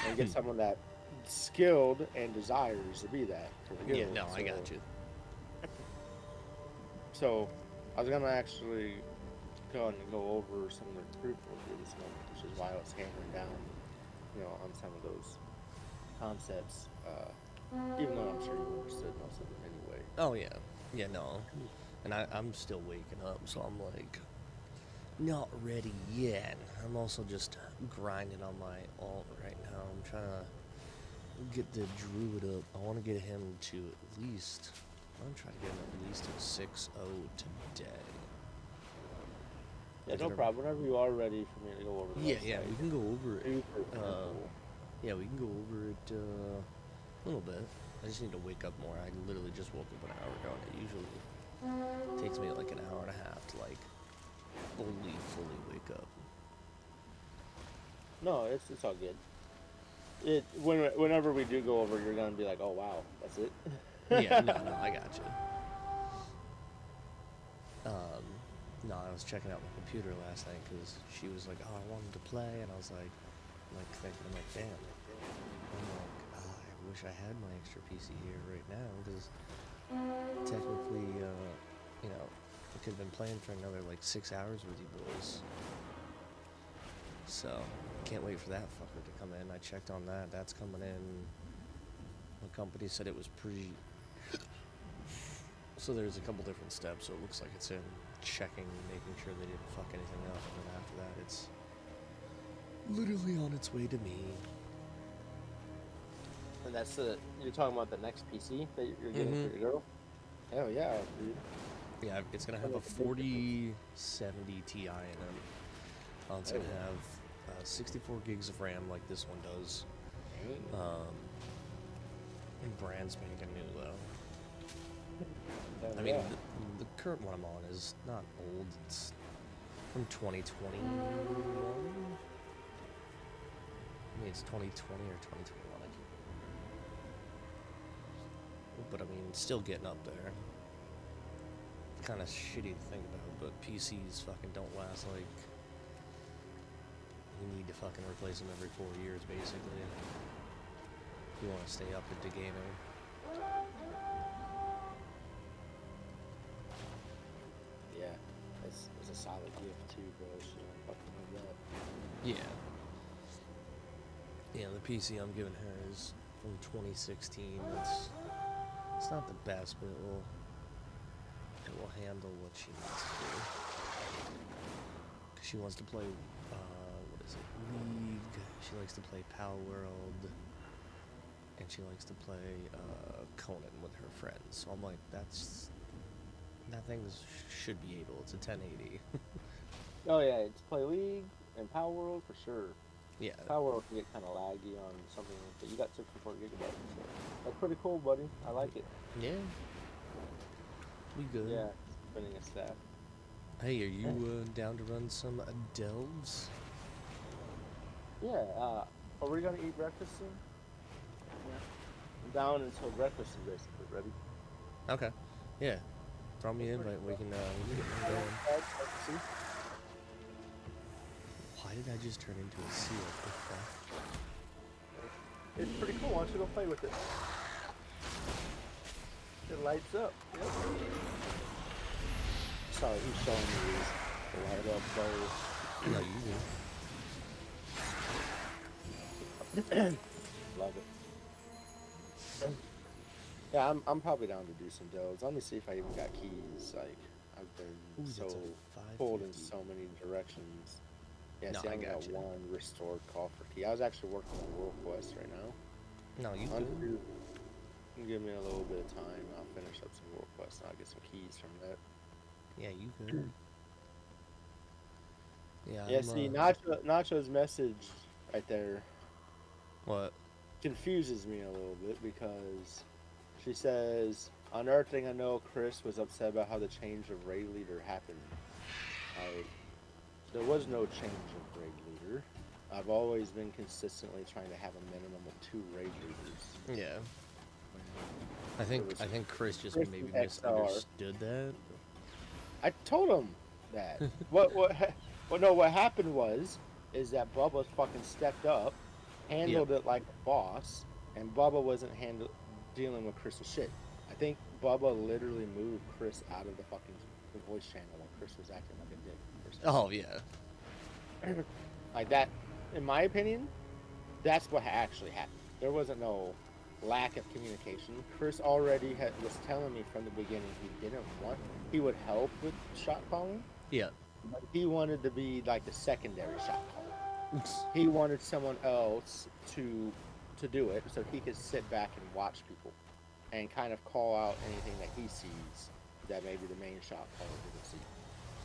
and get someone that skilled and desires to be that for the guild. yeah, no, I got you. So, I was gonna actually go and go over some of the recruit with you this moment, which is why I was hammering down, on some of those concepts. Even though I'm sure you understood most of them anyway. Oh, yeah. Yeah, no. And I'm still waking up, so I'm like, not ready yet. I'm also just grinding on my alt right now. I'm trying to get the Druid up. I want to get him to at least, I'm trying to get him at least to 6-0 today. Yeah, no problem. Whenever you are ready for me to go over the Yeah, we can go over it. Super cool. Yeah, we can go over it a little bit. I just need to wake up more. I literally just woke up an hour ago, and it usually takes me like an hour and a half to like fully wake up. No, it's all good. Whenever we do go over, you're gonna be like, oh wow, that's it. Yeah, no, I got you. No, I was checking out my computer last night because she was like, oh, I wanted to play, and I was like thinking, I'm like, damn, wish I had my extra PC here right now, because technically, you know, I could have been playing for another like 6 hours with you boys. So, can't wait for that fucker to come in. I checked on that. That's coming in. The company said it was pretty. So there's a couple different steps. So it looks like it's in checking, making sure they didn't fuck anything up, and then after that, it's literally on its way to me. And that's you're talking about the next PC that you're getting for your girl? Hell yeah, dude. Yeah, it's gonna have a 4070 Ti in it. It's gonna have 64 gigs of RAM like this one does. And brand spanking new though. I mean, the current one I'm on is not old. It's from 2021. I mean, it's 2020 or 2021. I can't remember. But I mean, it's still getting up there. Kind of shitty to think about, but PCs fucking don't last like. You need to fucking replace them every 4 years, basically. If you want to stay up into gaming. Yeah, it's a solid gift too, bro. So fucking love that. Yeah. Yeah, the PC I'm giving her is from 2016. It's not the best, but it will handle what she needs to do. 'Cause she wants to play, what is it, League. She likes to play Power World, and she likes to play Conan with her friends. So I'm like, that thing should be able. It's a 1080. Oh yeah, to play League and Power World for sure. Yeah. Power World can get kind of laggy on something like that. You got 64 gigabytes, so that's pretty cool, buddy. I like it. Yeah. We good. Yeah, spinning a staff. Hey, are you down to run some delves? Yeah, are we gonna eat breakfast soon? Yeah. I'm down until breakfast is basically ready. Okay. Yeah. Throw me in, but we can get one going. See? Why did I just turn into a seal? What the fuck? It's pretty cool. Why don't you go play with it? It lights up. Yep. Sorry, he's showing me the light up bow. No, you do. Love it. Yeah, I'm probably down to do some delves. Let me see if I even got keys. Like, I've been Ooh, so that's a pulled in 550. so many directions. Yeah, No, see, I I only got gotcha. one restored call for key. I was actually working on World Quest right now. No, you I'll do. do- Give me a little bit of time. I'll finish up some World Quest and I'll get some keys from that. Yeah, you could. Yeah. Yeah, I'm, see, Nacho's message right there What? confuses me a little bit because she says, unearthing, I know Chris was upset about how the change of raid leader happened. There was no change of raid leader. I've always been consistently trying to have a minimum of 2 raid leaders. Yeah. I think Chris just Chris maybe and XR. misunderstood that. I told him that. What happened is that Bubba fucking stepped up, handled it like a boss, and Bubba wasn't dealing with Chris's shit. I think Bubba literally moved Chris out of the fucking voice channel when Chris was acting like a dick. Or something. Oh yeah. Like that, in my opinion, that's what actually happened. There wasn't no lack of communication. Chris already was telling me from the beginning he would help with shot calling, Yeah. but he wanted to be like the secondary shot caller. He wanted someone else to do it so he could sit back and watch people and kind of call out anything that he sees that maybe the main shot caller didn't see.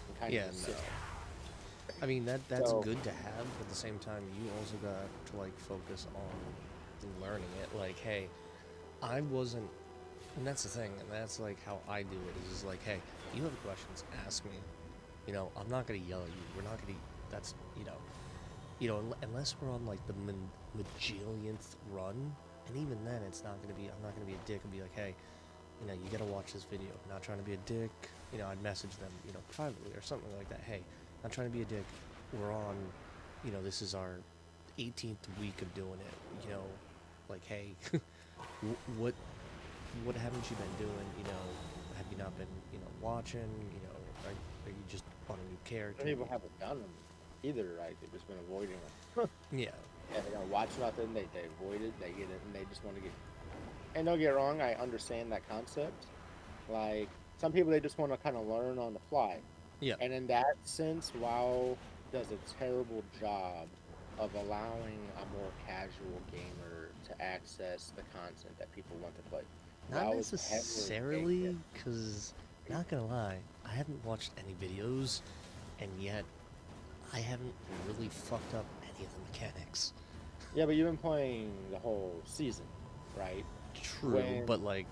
And kind Yeah. of just No. sit. I mean that's So- good to have, but at the same time you also got to like focus on learning it. Like, hey, I wasn't, and that's the thing, and that's like how I do it. Is like, hey, you have questions, ask me. You know, I'm not gonna yell at you. We're not gonna. That's unless we're on like the majillionth run, and even then, it's not gonna be. I'm not gonna be a dick and be like, hey, you know, you gotta watch this video. I'm not trying to be a dick. You know, I'd message them, you know, privately or something like that. Hey, not trying to be a dick. We're on, you know, this is our 18th week of doing it. You know, like, hey, what haven't you been doing? You know, have you not been, you know, watching? You know, are you just on a new character? Some people haven't done them either, right? They've just been avoiding them. Yeah. Yeah, they don't watch nothing. They avoid it. They get it, and they just want to get. And don't get wrong, I understand that concept. Like some people, they just want to kind of learn on the fly. Yeah. And in that sense, WoW does a terrible job of allowing a more casual gamer to access the content that people want to play. Not WoW is heavily necessarily, gated. because, not gonna lie, I haven't watched any videos, and yet I haven't really fucked up any of the mechanics. Yeah, but you've been playing the whole season, right? True, but like,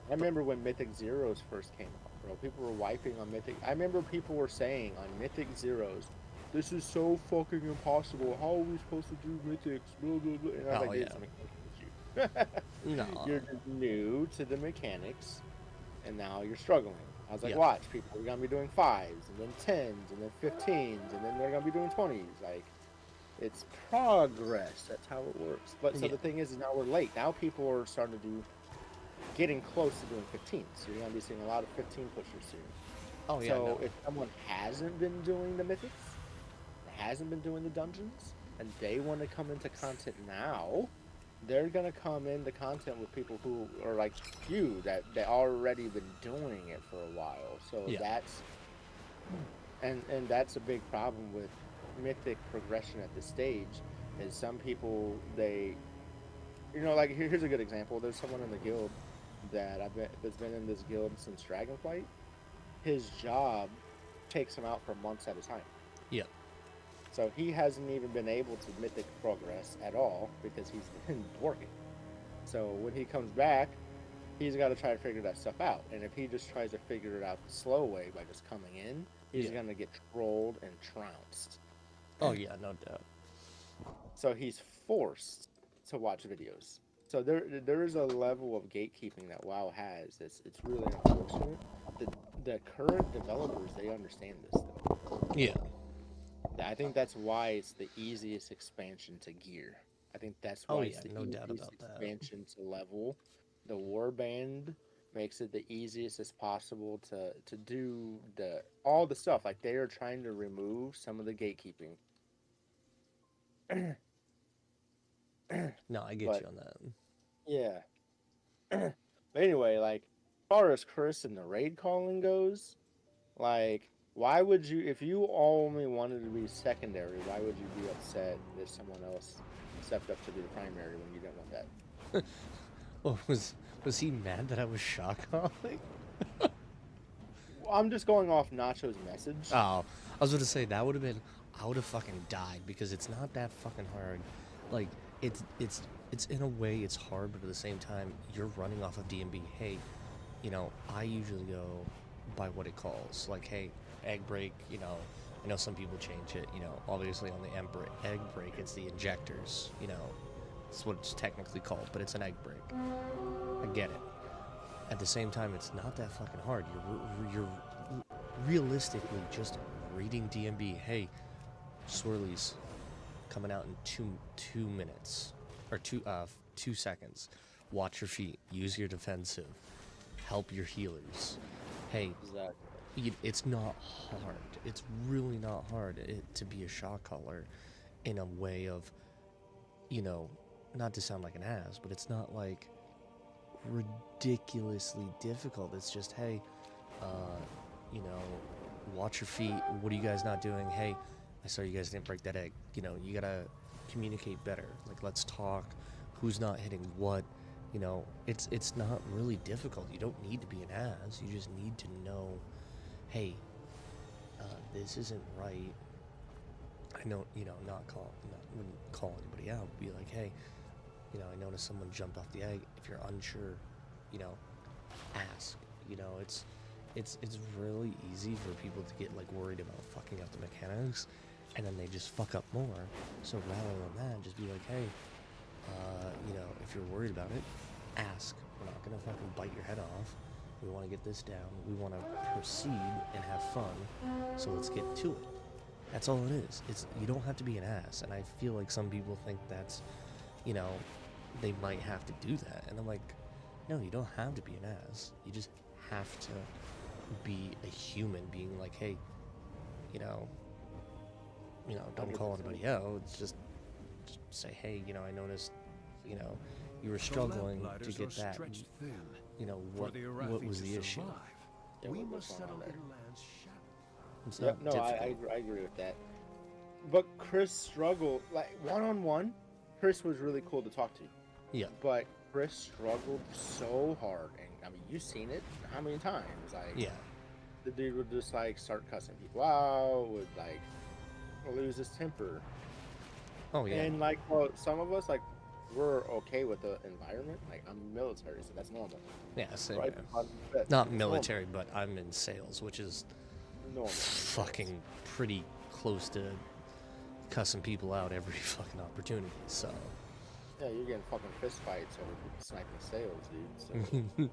I remember when Mythic Zeros first came out, bro. People were wiping on Mythic. I remember people were saying on Mythic Zeros, "This is so fucking impossible. How are we supposed to do Mythics?" Blah blah blah. And I was Oh, like, yeah. "This is you. no. You're just new to the mechanics, and now you're struggling." I was like, Yeah. "Watch, people. We're gonna be doing 5s, and then 10s, and then 15s, and then they're gonna be doing 20s. Like, it's progress. That's how it works." But so Yeah. the thing is now we're late. Now people are starting to do, getting close to doing 15s. So you're gonna be seeing a lot of 15 pushers soon. Oh yeah, So no. if someone hasn't been doing the mythics, hasn't been doing the dungeons, and they want to come into content now, they're gonna come into content with people who are like you that they already been doing it for a while. So Yeah. that's and that's a big problem with mythic progression at this stage. Is some people they, you know, like here's a good example. There's someone in the guild that's been in this guild since Dragonflight. His job takes him out for months at a time. Yep. So he hasn't even been able to mythic progress at all because he's been working. So when he comes back, he's got to try to figure that stuff out. And if he just tries to figure it out the slow way by just coming in, he's Yeah. going to get trolled and trounced. Oh yeah, no doubt. So he's forced to watch videos. So there is a level of gatekeeping that WoW has. It's really unfortunate. The current developers, they understand this though. Yeah. I think that's why it's the easiest expansion to gear. I think that's why Oh, it's yeah, the no doubt easiest about that. expansion to level. The warband makes it the easiest as possible to do all the stuff. Like they are trying to remove some of the gatekeeping. No, I get But- you on that. Yeah. But anyway, like as far as Chris and the raid calling goes, like why would you, if you only wanted to be secondary, why would you be upset if someone else stepped up to be the primary when you didn't want that? Oh, was he mad that I was shock calling? I'm just going off Nacho's message. Oh, I was gonna say that would have been, I would have fucking died because it's not that fucking hard. Like it's in a way it's hard, but at the same time you're running off of DMB. Hey, you know, I usually go by what it calls. Like, hey, egg break. You know, I know some people change it. You know, obviously on the egg break, it's the injectors. You know, that's what it's technically called, but it's an egg break. I get it. At the same time, it's not that fucking hard. You're realistically just reading DMB. Hey, swirlies coming out in two minutes or 2 seconds. Watch your feet. Use your defensive. Help your healers. Hey, Exactly. it's not hard. It's really not hard to be a shot caller in a way of, you know, not to sound like an ass, but it's not like ridiculously difficult. It's just, hey, you know, watch your feet. What are you guys not doing? Hey, I saw you guys didn't break that egg. You know, you gotta communicate better. Like, let's talk. Who's not hitting what? You know, it's not really difficult. You don't need to be an ass. You just need to know, hey, this isn't right. I know, you know, wouldn't call anybody out. Be like, hey, you know, I noticed someone jumped off the egg. If you're unsure, you know, ask. You know, it's really easy for people to get like worried about fucking up the mechanics, and then they just fuck up more. So rather than that, just be like, hey, you know, if you're worried about it, ask. We're not gonna fucking bite your head off. We want to get this down. We want to proceed and have fun. So let's get to it. That's all it is. You don't have to be an ass. And I feel like some people think that's, you know, they might have to do that. And I'm like, no, you don't have to be an ass. You just have to be a human, being like, hey, you know, don't call anybody out. It's just say, hey, I noticed, you were struggling to get that. What was the issue? Yeah, We what's must going settle on there? Irland's shadow. It's Yep, not no, I difficult. agree with that. But Chris struggled, like, one-on-one, Chris was really cool to talk to. Yeah. But Chris struggled so hard, and I mean, you've seen it how many times? Like, Yeah. the dude would just like start cussing people out, would like lose his temper, Oh yeah. and like, well, some of us like we're okay with the environment. Like, I'm military, so that's normal. Yeah. Same. Right? Yeah. That's Not normal. military, but I'm in sales, which is Normal. fucking pretty close to cussing people out every fucking opportunity. So. Yeah, you're getting fucking fist fights over sniping sales, dude. So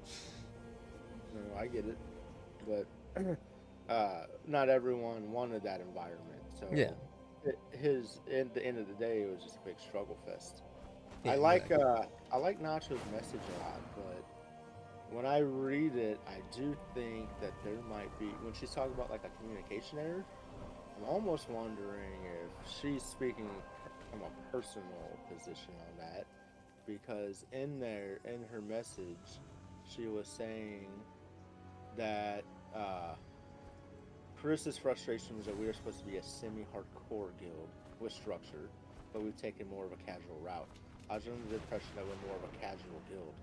no, I get it, but not everyone wanted that environment. So Yeah. At the end of the day, it was just a big struggle fest. Yeah, I like exactly. I like Nacho's message a lot, but when I read it, I do think that there might be, when she's talking about like a communication error, I'm almost wondering if she's speaking from a personal position on that, because in her message, she was saying that Chris's frustration was that we were supposed to be a semi-hardcore guild with structure, but we've taken more of a casual route. I was under the impression that we're more of a casual guild.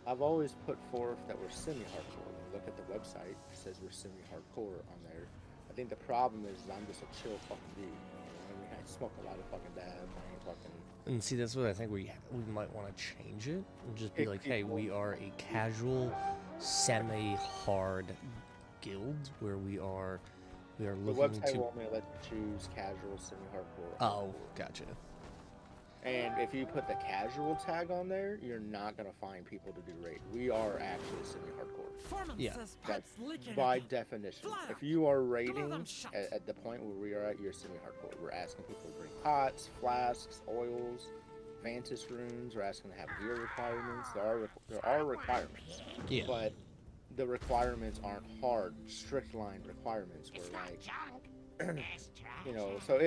I've always put forth that we're semi-hardcore. When you look at the website, it says we're semi-hardcore on there. I think the problem is I'm just a chill fucking dude. I mean, I smoke a lot of fucking dab. I ain't fucking... And see, that's what I think we might want to change it and just be Pick like, hey, people. we are a casual, semi-hard guild where we are The looking website to. will only let you choose casual, semi-hardcore. Oh, gotcha. And if you put the casual tag on there, you're not gonna find people to do raid. We are actually semi-hardcore. Yeah. That's by definition. If you are raiding at the point where we are at, you're semi-hardcore. We're asking people to bring pots, flasks, oils, Vantis runes. We're asking to have gear requirements. There are requirements, Yeah. but the requirements aren't hard, strict line requirements. Where like, so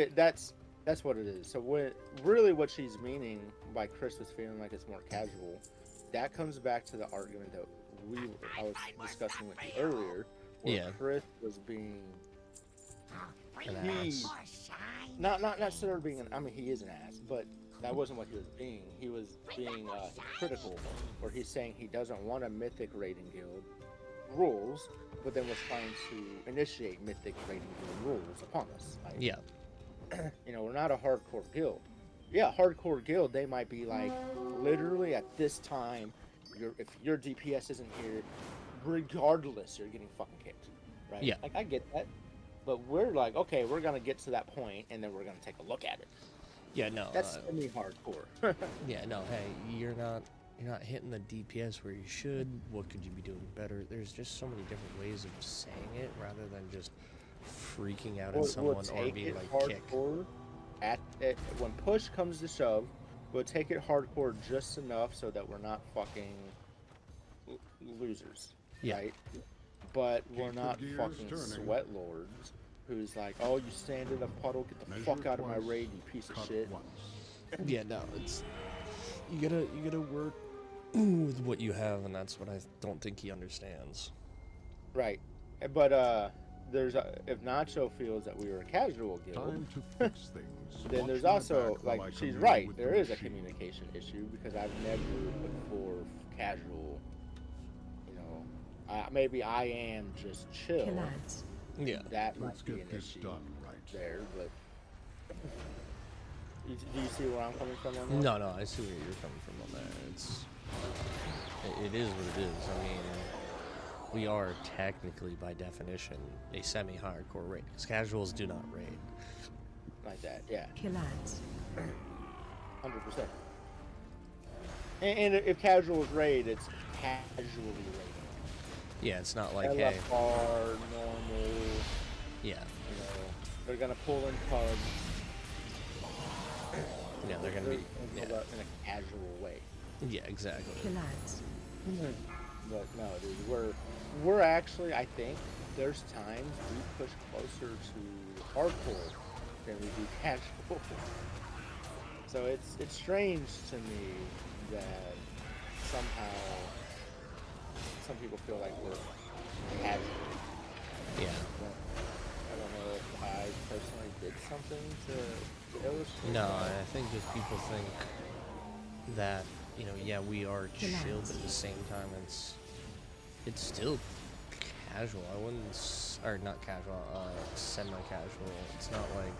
that's what it is. So what she's meaning by Chris was feeling like it's more casual, that comes back to the argument that I was discussing with you earlier, where Yeah. Chris was being An he ass. not necessarily being I mean, he is an ass, but that wasn't what he was being. He was being critical, where he's saying he doesn't want a mythic raiding guild rules, but then was trying to initiate mythic raiding guild rules upon us. Like, Yeah. we're not a hardcore guild. Yeah, hardcore guild, they might be like, literally at this time, if your DPS isn't here, regardless, you're getting fucking kicked, right? Yeah. Like, I get that, but we're like, okay, we're gonna get to that point, and then we're gonna take a look at it. Yeah. No. That's semi-hardcore. Yeah. No. Hey, you're not hitting the DPS where you should. What could you be doing better? There's just so many different ways of saying it rather than just freaking out at someone or being like kick. When push comes to shove, we'll take it hardcore just enough so that we're not fucking losers, Yeah. right? But we're Keep the not gears fucking turning. sweat lords who's like, oh, you stand in a puddle, get the Measure fuck out of my twice, raid, you piece of cut shit. once. Yeah. No. It's you gotta work with what you have, and that's what I don't think he understands. Right, but if Nacho feels that we were a casual guild, Time to fix things. then Watch there's my also back while I like she's commune right. with There the is a machine. communication issue because I've never put forth casual. Maybe I am just chill. Killads. Yeah. That Let's might be get an this issue done right. there, but do you see where I'm coming from on that? No, I see where you're coming from on that. It is what it is. I mean, we are technically, by definition, a semi-hardcore raid, because casuals do not raid. Like that, yeah, Killads. 100%. And if casuals raid, it's casually raiding. Yeah, it's not like, hey, LFR, normal. yeah, They're gonna pull in pubs. they're gonna be, They're gonna go yeah, out in a casual way. Yeah, exactly. Killads. But no, dude, we're actually, I think there's times we push closer to hardcore than we do casual. So it's strange to me that somehow some people feel like we're casual. Yeah. I don't know if I personally did something to illustrate. No, that. I think just people think that, you know, yeah, we are chill, but at the same time, it's still casual. I wouldn't, or not casual, semi-casual. It's not like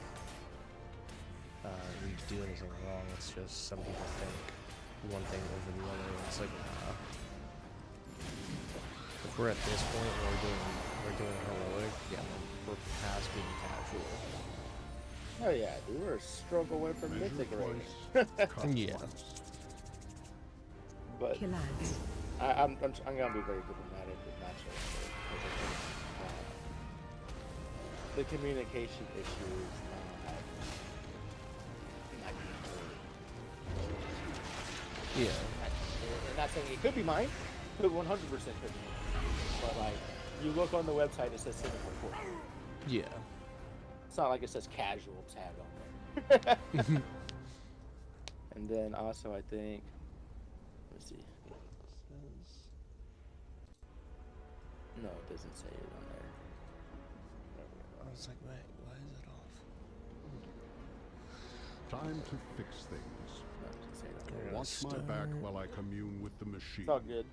we do anything wrong. It's just some people think one thing over the other. And it's like, if we're at this point and we're doing heroic, yeah, we're past being casual. Oh yeah, dude, we're a stroke away from Measure mythic rating. twice, cut Yeah. once. But Killads. I'm gonna be very diplomatic with matchups. Because I think the communication issue is not good. Yeah. And not saying it could be mine, but 100% could be mine. But like, you look on the website, it says cynical court. Yeah. It's not like it says casual tag on there. And then also, I think, let me see. No, it doesn't say it on there. I was like, wait, why is it off? Time to fix things. No, it doesn't say it on there. Yeah. Watch my back while I commune with the machine. It's all good.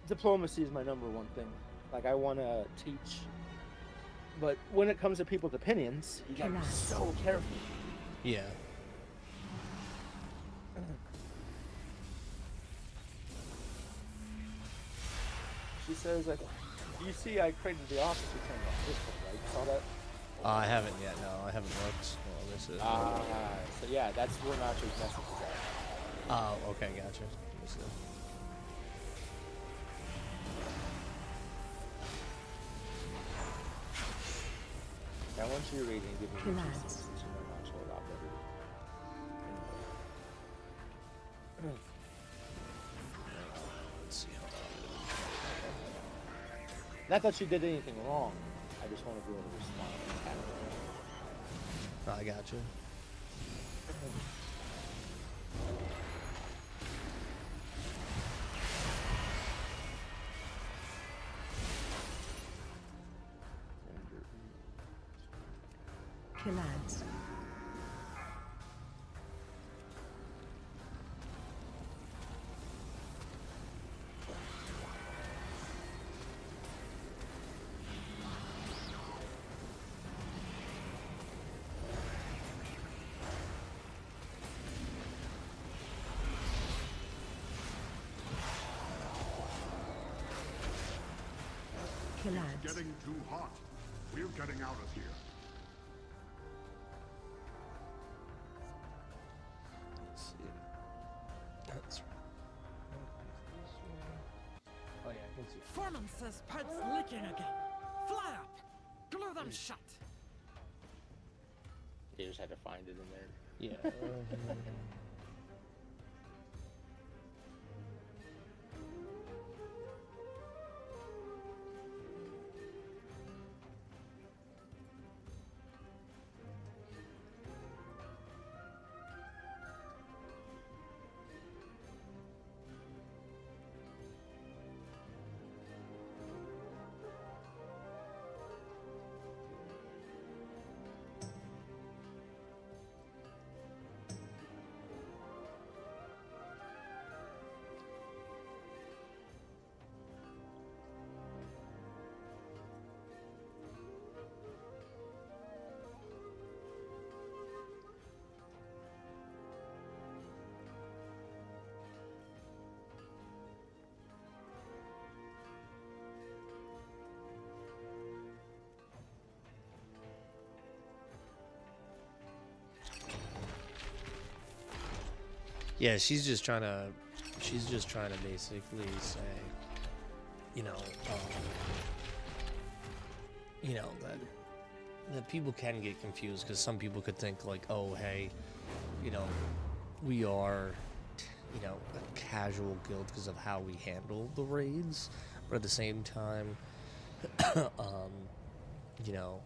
Diplomacy is my number one thing. Like, I want to teach, but when it comes to people's opinions, you gotta be so careful. Yeah. She says, you see, I created the office you turned off this one, right? You saw that? I haven't yet. No, I haven't looked. Well, this is. So yeah, that's where Nacho's message is at. Oh, okay, gotcha. Let me see. Now, once you're reading, give me your Killads. since you know Nacho a lot better. Anyway. Let's see. Hold Not that she did anything wrong. I just want to be able to respond. on. I gotcha. Killads. Killads. Getting too hot. We're getting out of here. Let's see. That's right. Oh yeah, I can see. Foreman says pipe's leaking again. Fly up! Glue them shut! You just had to find it in there. Yeah. Yeah, she's just trying to basically say, you know, that people can get confused because some people could think like, oh, hey, you know, we are you know, a casual guild because of how we handle the raids, but at the same time, you know,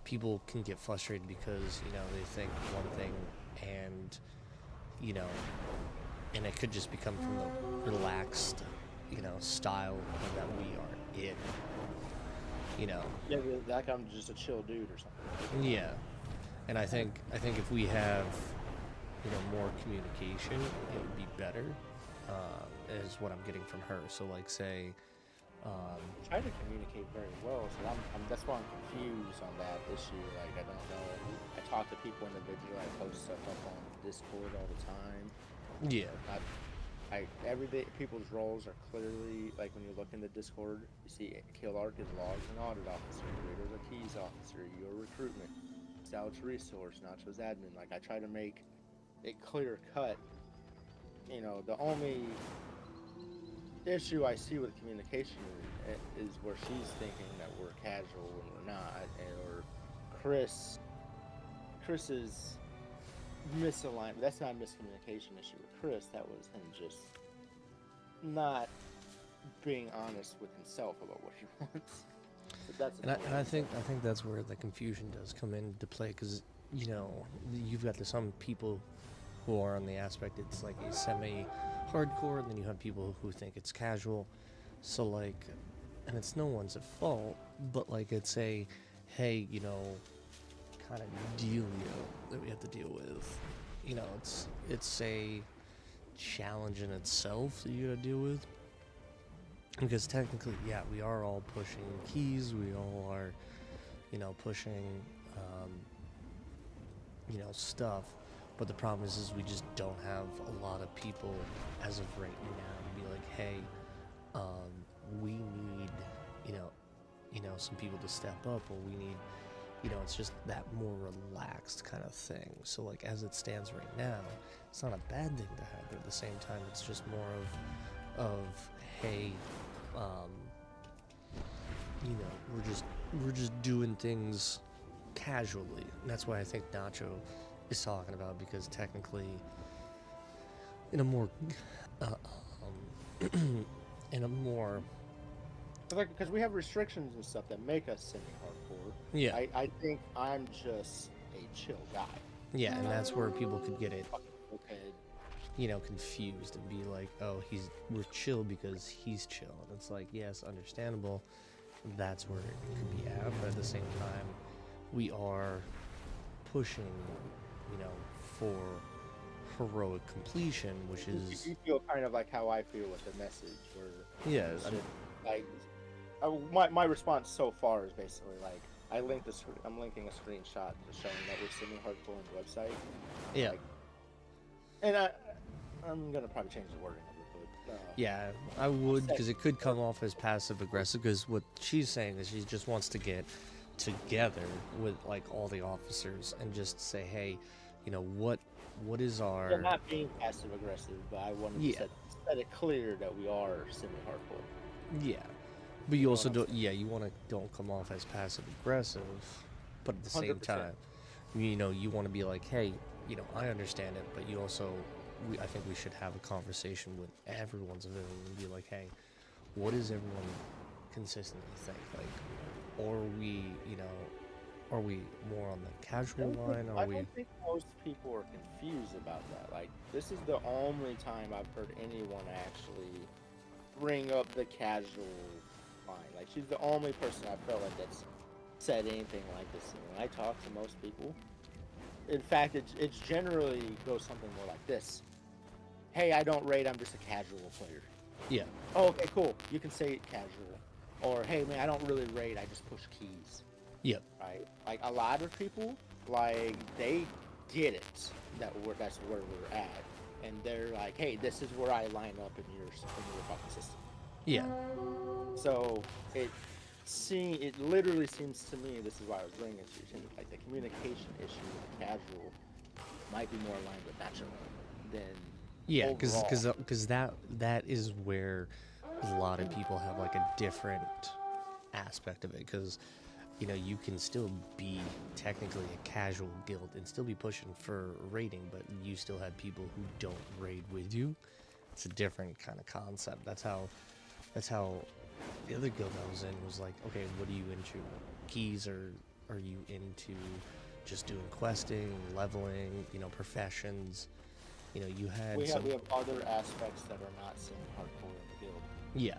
people can get frustrated because, you know, they think one thing and, you know, and it could just become from the relaxed, you know, style that we are in, you know. Yeah, like I'm just a chill dude or something. Yeah, and I think if we have, you know, more communication, it would be better. Is what I'm getting from her. So like, say, I try to communicate very well, so that's why I'm confused on that issue. Like, I don't know. I talk to people individually. I post stuff up on Discord all the time. yeah, Every day, people's roles are clearly, like, when you look in the Discord, you see Kill Arc is logs and audit officer, Raiders a keys officer, your recruitment, Stouch resource, Nacho's admin. Like, I try to make it clear cut. You know, the only issue I see with communication is where she's thinking that we're casual and we're not, or Chris's misalignment. That's not a miscommunication issue with Chris. That was him just not being honest with himself about what he wants. So that's and I think that's where the confusion does come into play, because, you know, you've got some people who are on the aspect it's like a semi-hardcore, and then you have people who think it's casual. So like, and it's no one's at fault, but like, it's a, hey, you know, kind of dealio that we have to deal with. You know, it's a challenge in itself that you gotta deal with, because technically, yeah, we are all pushing keys, we all are, you know, pushing you know, stuff, but the problem is we just don't have a lot of people as of right now to be like, hey, we need, you know, some people to step up, or we need, you know, it's just that more relaxed kind of thing. So like, as it stands right now, it's not a bad thing to have, but at the same time, it's just more of hey, you know, we're just doing things casually. And that's why I think Nacho is talking about, because technically, in a more in a more, like, because we have restrictions and stuff that make us semi-hardcore. yeah, I think I'm just a chill guy. yeah, and that's where people could get it, Okay. you know, confused and be like, oh, we're chill because he's chill. And it's like, yes, understandable, that's where it could be at, but at the same time, we are pushing, you know, for heroic completion, which is, You feel kind of like how I feel with the message, where yeah, like my response so far is basically like I'm linking a screenshot to showing that we're semi-hardcore on the website. yeah, Like, and I'm gonna probably change the wording of it, but yeah, I would, because it could come off as passive aggressive, because what she's saying is she just wants to get together with like all the officers and just say, hey, you know, what is our, they're not being passive aggressive, but I wanted to set it clear that we are semi-hardcore. yeah, but you also don't, yeah, you don't come off as passive aggressive, but at the same 100%. time, you know, you want to be like, hey, you know, I understand it, but you also, I think we should have a conversation with everyone's ability and be like, hey, what does everyone consistently think? Like, or we, you know, are we more on the casual line? I don't think most people are confused about that. Like, this is the only time I've heard anyone actually bring up the casual line. Like, she's the only person I felt like that's said anything like this. And when I talk to most people, in fact, it's generally goes something more like this. Hey, I don't raid, I'm just a casual player. Yeah. Oh, okay, cool. You can say casual. Or, hey, man, I don't really raid, I just push keys. Yep. Right? Like, a lot of people, like, they get it that's where we're at. And they're like, hey, this is where I line up in your fucking system. Yeah. So, it literally seems to me, this is why I was bringing it to you, like, the communication issue with the casual might be more aligned with natural than Yeah, overall. because that is where a lot of people have like a different aspect of it, because, you know, you can still be technically a casual guild and still be pushing for raiding, but you still have people who don't raid with you, it's a different kind of concept. That's how the other guild I was in was like, okay, what are you into? Keys, or are you into just doing questing, leveling, you know, professions? You know, you had We some. have other aspects that are not semi-hardcore in the guild. Yeah.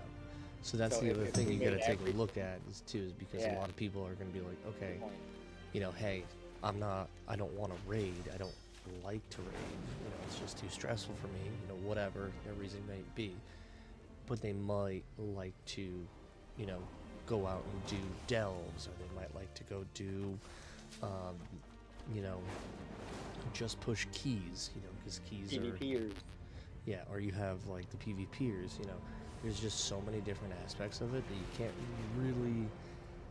So that's So the if- other if thing we you got to made take every- a look at is because a Yeah. lot of people are going to be like, okay, Good point. you know, hey, I don't want to raid. I don't like to raid. You know, it's just too stressful for me. You know, whatever their reason may be. But they might like to, you know, go out and do delves, or they might like to go do, you know, just push keys. You know, because keys are. PvPers. Yeah, or you have like the PvPers, you know. There's just so many different aspects of it that you can't really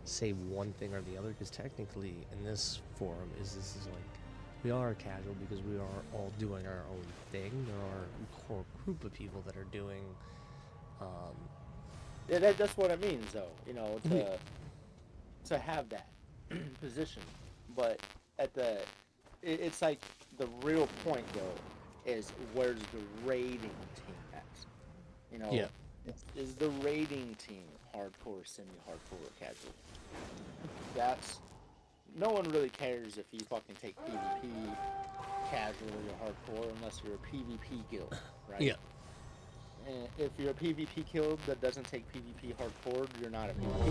say one thing or the other, because technically in this forum this is like, we are casual because we are all doing our own thing. There are a core group of people that are doing Yeah, that's what it means, though. You know, to have that position, but it's like the real point though is, where's the raiding team at? You know, Yeah. is the raiding team hardcore, semi-hardcore, or casual? That's no one really cares if you fucking take PvP casual or hardcore unless you're a PvP guild, right? Yeah. And if you're a PvP guild that doesn't take PvP hardcore, you're not a PvP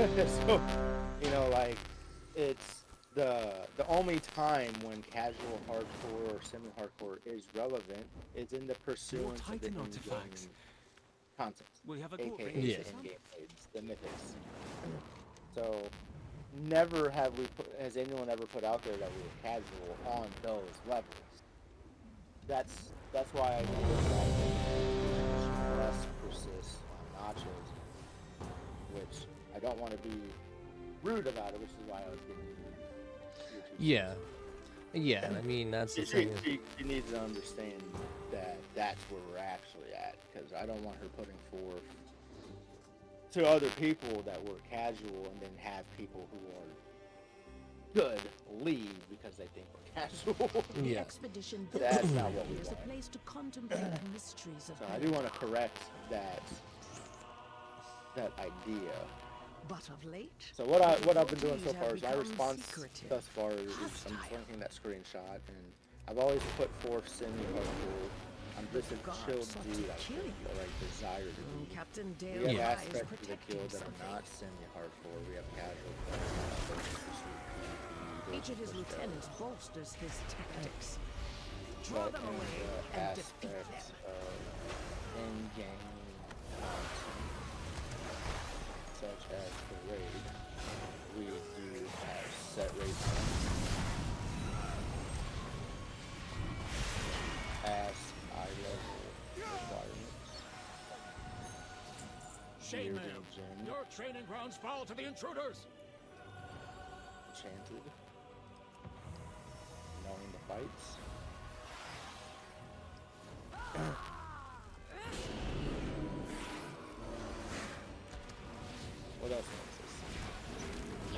guild. So, you know, like, it's the only time when casual hardcore or semi-hardcore is relevant is in the pursuance of the Titan in-game artifacts. content, We have a aka group. the Yeah. in-game raids, the mythics. So, never has anyone ever put out there that we were casual on those levels. That's why I think it's like stress persists on nachos, which I don't want to be rude about it, which is why I was giving you. Yeah. Yeah, and I mean that's the thing. She needs to understand that that's where we're actually at, because I don't want her putting forth to other people that we're casual and then have people who are good leave because they think we're casual. The Yeah. expedition That's not what we is a want. place to contemplate the mysteries of So I do want to correct that idea. But of late, So what I've been devotees doing so have far is my become response secretive, thus far is I'm just hostile. linking that screenshot, and I've always put forth semi-hardcore. I'm just a God chill sought dude. to I kill think, you. or I desire to be. Captain We Dale have Yeah. is aspects of the protecting guild that are something. not semi-hardcore. We have casual players, those who pursue PvP, Each of his those who push lieutenants delves. bolsters his tactics. Draw But them in away the and defeat aspects them. of in-game content, such as the raid, we do have set raid points, past eye level requirements, Shame, geared ma'am. in gym, Your training grounds fall to the intruders. enchanted, knowing the fights. What else is this?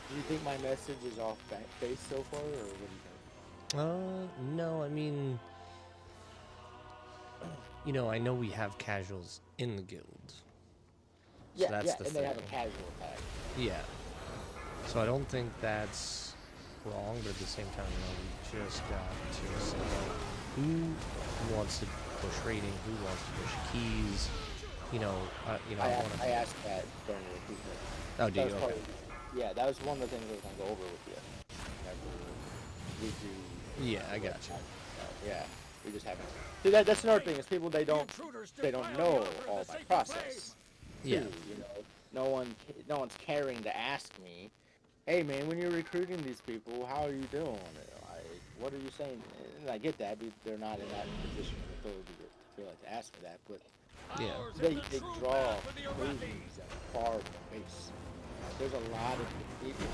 Do you think my message is off base so far, or what do you think? No, I mean, you know, I know we have casuals in the guild. So Yeah, that's yeah, the and thing. they have a casual tag. Yeah. So I don't think that's wrong, but at the same time, you know, we just got to say, like, who wants to push rating, who wants to push keys, you know, I want to. I asked that during the recruitment. Oh, do That you? was part Okay. of- yeah, that was one of the things I was gonna go over with you. Whenever we do. Yeah, I got you. Yeah, we just haven't. See, that's another thing is people they don't know all my process. Yeah. Too, you know, no one's caring to ask me, hey man, when you're recruiting these people, how are you doing? Like, what are you saying? And I get that, but they're not in that position of authority to feel like to ask me that, but Yeah. they draw conclusions that are far from base. there's a lot of.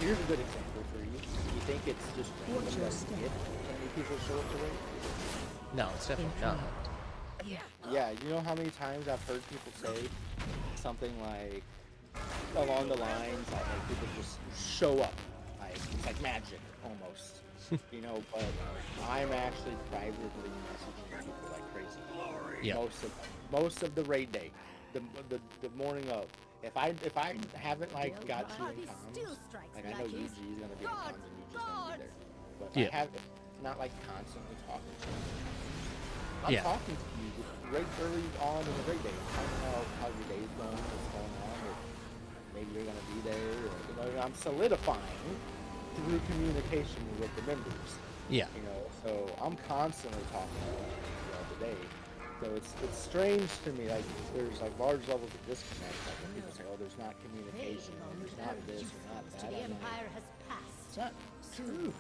Here's a good example for you. You think it's just random that you get many people show up to raid? No, it's definitely not. Yeah. Yeah, you know how many times I've heard people say something like along the lines like people just show up, like it's like magic almost, you know. But I'm actually privately messaging people like crazy. Yeah. Most of the raid day, the morning of. If I haven't like got you in comms, like I know UG is gonna be in comms and UG's gonna be there. But if I have not like constantly talking to you. I'm talking to you right early on in the raid day. I'm finding out how your day's going, what's going on, or maybe you're gonna be there. Or, you know, I'm solidifying through communication with the members. Yeah. You know, so I'm constantly talking to them throughout the day. So it's strange to me, like there's like large levels of disconnect. Like when people say, "Oh, there's not communication, or there's not this or not that." The I'm Empire like, has passed. it's not Soon, true.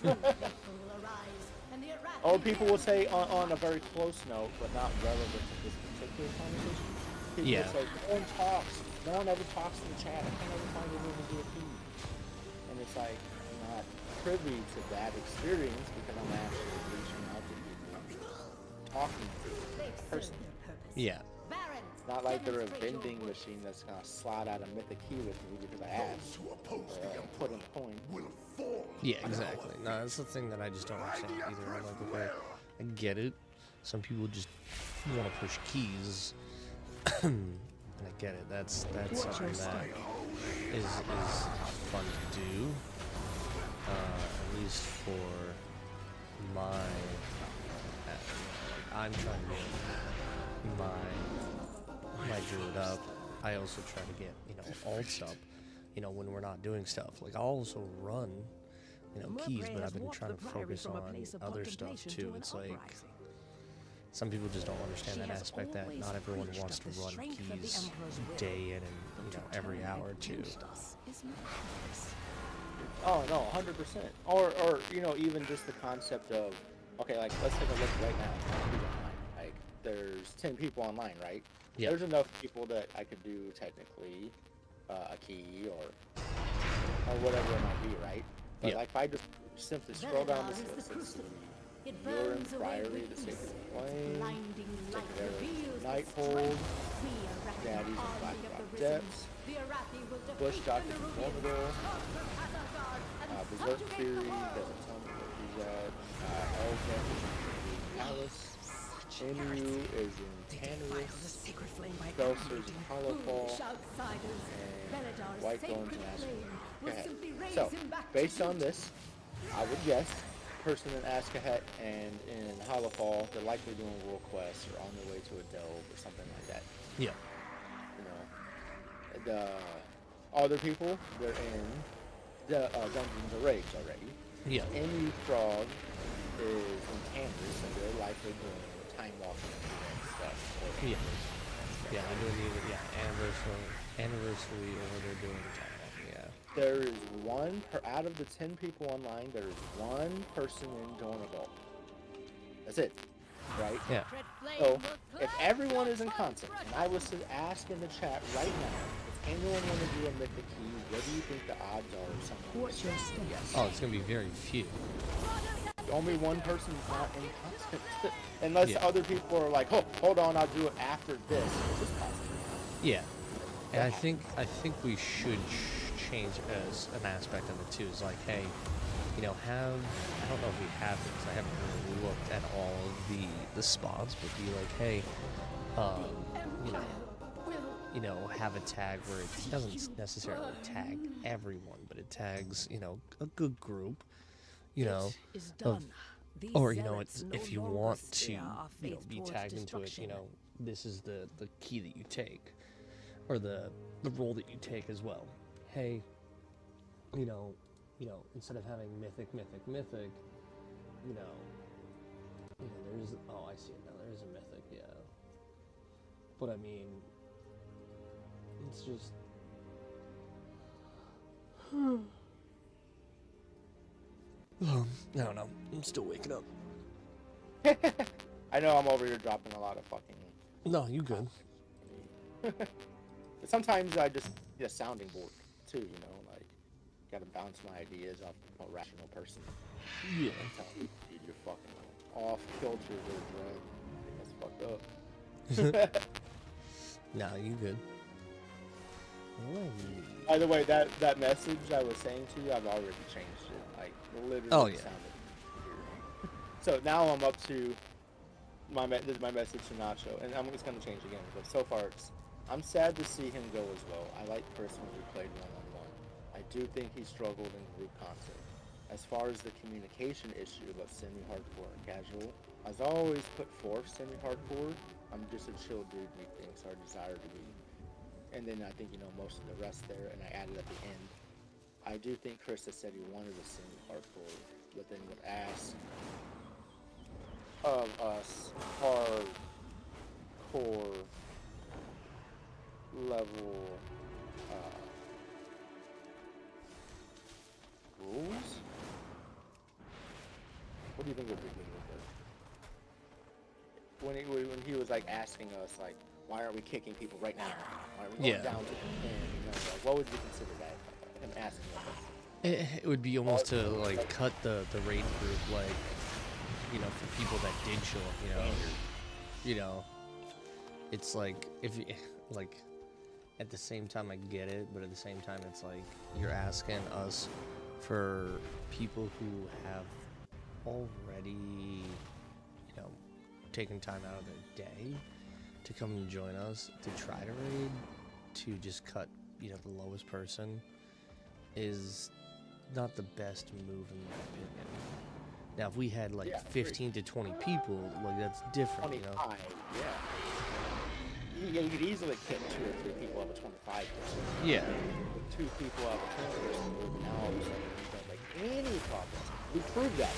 the true people will arise, and the Iraqi Or people will say on a very close note, but not relevant to this particular conversation. People will say, "No one talks. No one ever talks in the chat. I can't ever find anyone to do a team." And it's like I'm not privy to that experience because I'm actually reaching out to people, talking to them personally. Yeah. Not like they're a vending machine that's gonna slide out a mythic key with me because I asked or put in a coin. Yeah, exactly. No, that's the thing that I just don't understand either. I'm like, okay, I get it. Some people just want to push keys, and I get it. That's something that is fun to do. At least for my, I'm trying to get my druid up. I also try to get, you know, alts up, you know, when we're not doing stuff. Like, I'll also run, you know, keys, but I've been trying to focus on other stuff too. It's like, some people just don't understand that aspect, that not everyone wants to run keys day in and, you know, every hour or two. Oh, no, 100%. Or, you know, even just the concept of, okay, like, let's take a look right now. Who's online? Like, there's 10 people online, right? Yeah. There's enough people that I could do, technically, a key or whatever it might be, right? But, like, if I just simply scroll down this list, let's see. You're in Priory, the Sacred Flame, Secondary Nighthold, Daddy's in Black Rock Depths, Bush Doctor Vulnerable, Berserk Fury, doesn't tell me where he's at, Elgeth is in Palace, Inu is in Tannerus, Belser's in Hollowfall, and Whitebone's in Askahut. Okay, so, based on this, I would guess person in Askahut and in Hollowfall, they're likely doing world quests or on their way to a delve or something like that. Yeah. You know, the other people, they're in the Dungeons or Raids already. Yeah. Any frog is in Tannerus, and they're likely doing time walking and stuff. Or Yeah. Yeah, I do need it. Yeah, anniversary, or they're doing time walking. Yeah. There is one out of the 10 people online. There is one person in Dornagol. That's it, right? Yeah. So if everyone is in content, and I was to ask in the chat right now, if anyone want to do a mythic key, what do you think the odds are of someone? What's your stance? Yes. Oh, it's gonna be very few. Only one person is not in constant, unless other people are like, "Oh, hold on, I'll do it after this." It's just possible. Yeah. And I think we should change as an aspect of it too. Is like, hey, you know, I don't know if we have it, 'cause I haven't really looked at all of the spots, but be like, hey, you know, have a tag where it doesn't necessarily tag everyone, but it tags, you know, a good group, you know, or, you know, if you want to, you know, be tagged into it, you know, this is the key that you take, or the role that you take as well. Hey, you know, instead of having mythic, you know, there's, oh, I see it now, there's a mythic, yeah. But I mean, it's just, I don't know, I'm still waking up. I know I'm over here dropping a lot of fucking. No, you good. Sometimes I just need a sounding board too, you know, like, gotta bounce my ideas off a rational person. Yeah. Tell me, dude, you're fucking off kilter there, Druid. That's fucked up. Nah, you good. What do I need? By the way, that message I was saying to you, I've already changed it. Like, literally Oh, yeah. sounded weird. So now I'm up to this is my message to Nacho, and it's gonna change again. But so far, I'm sad to see him go as well. I like Chris when we played one-on-one. I do think he struggled in group content. As far as the communication issue about semi-hardcore and casual, I was always put forth semi-hardcore. I'm just a chill dude, methinks our desire to be. And then I think, you know, most of the rest there, and I added at the end. I do think Chris has said he wanted a semi-hardcore, but then would ask of us hardcore level rules? What do you think would be good with it? When he was like asking us like, why aren't we kicking people right now? Why are we going down to the end? You know, like, what would you consider that? Him asking us. It would be almost to like cut the raid group, like, you know, for people that did show up, you know, it's like, if you, like, at the same time I get it, but at the same time it's like, you're asking us for people who have already, you know, taken time out of their day to come and join us to try to raid, to just cut, you know, the lowest person is not the best move in my opinion. Now, if we had like 15 to 20 people, like that's different, you know. 25, yeah. You could easily kick 2 or 3 people out of 25. Yeah. 2 people out of 10 person move, now all of a sudden you don't make any progress. We proved that.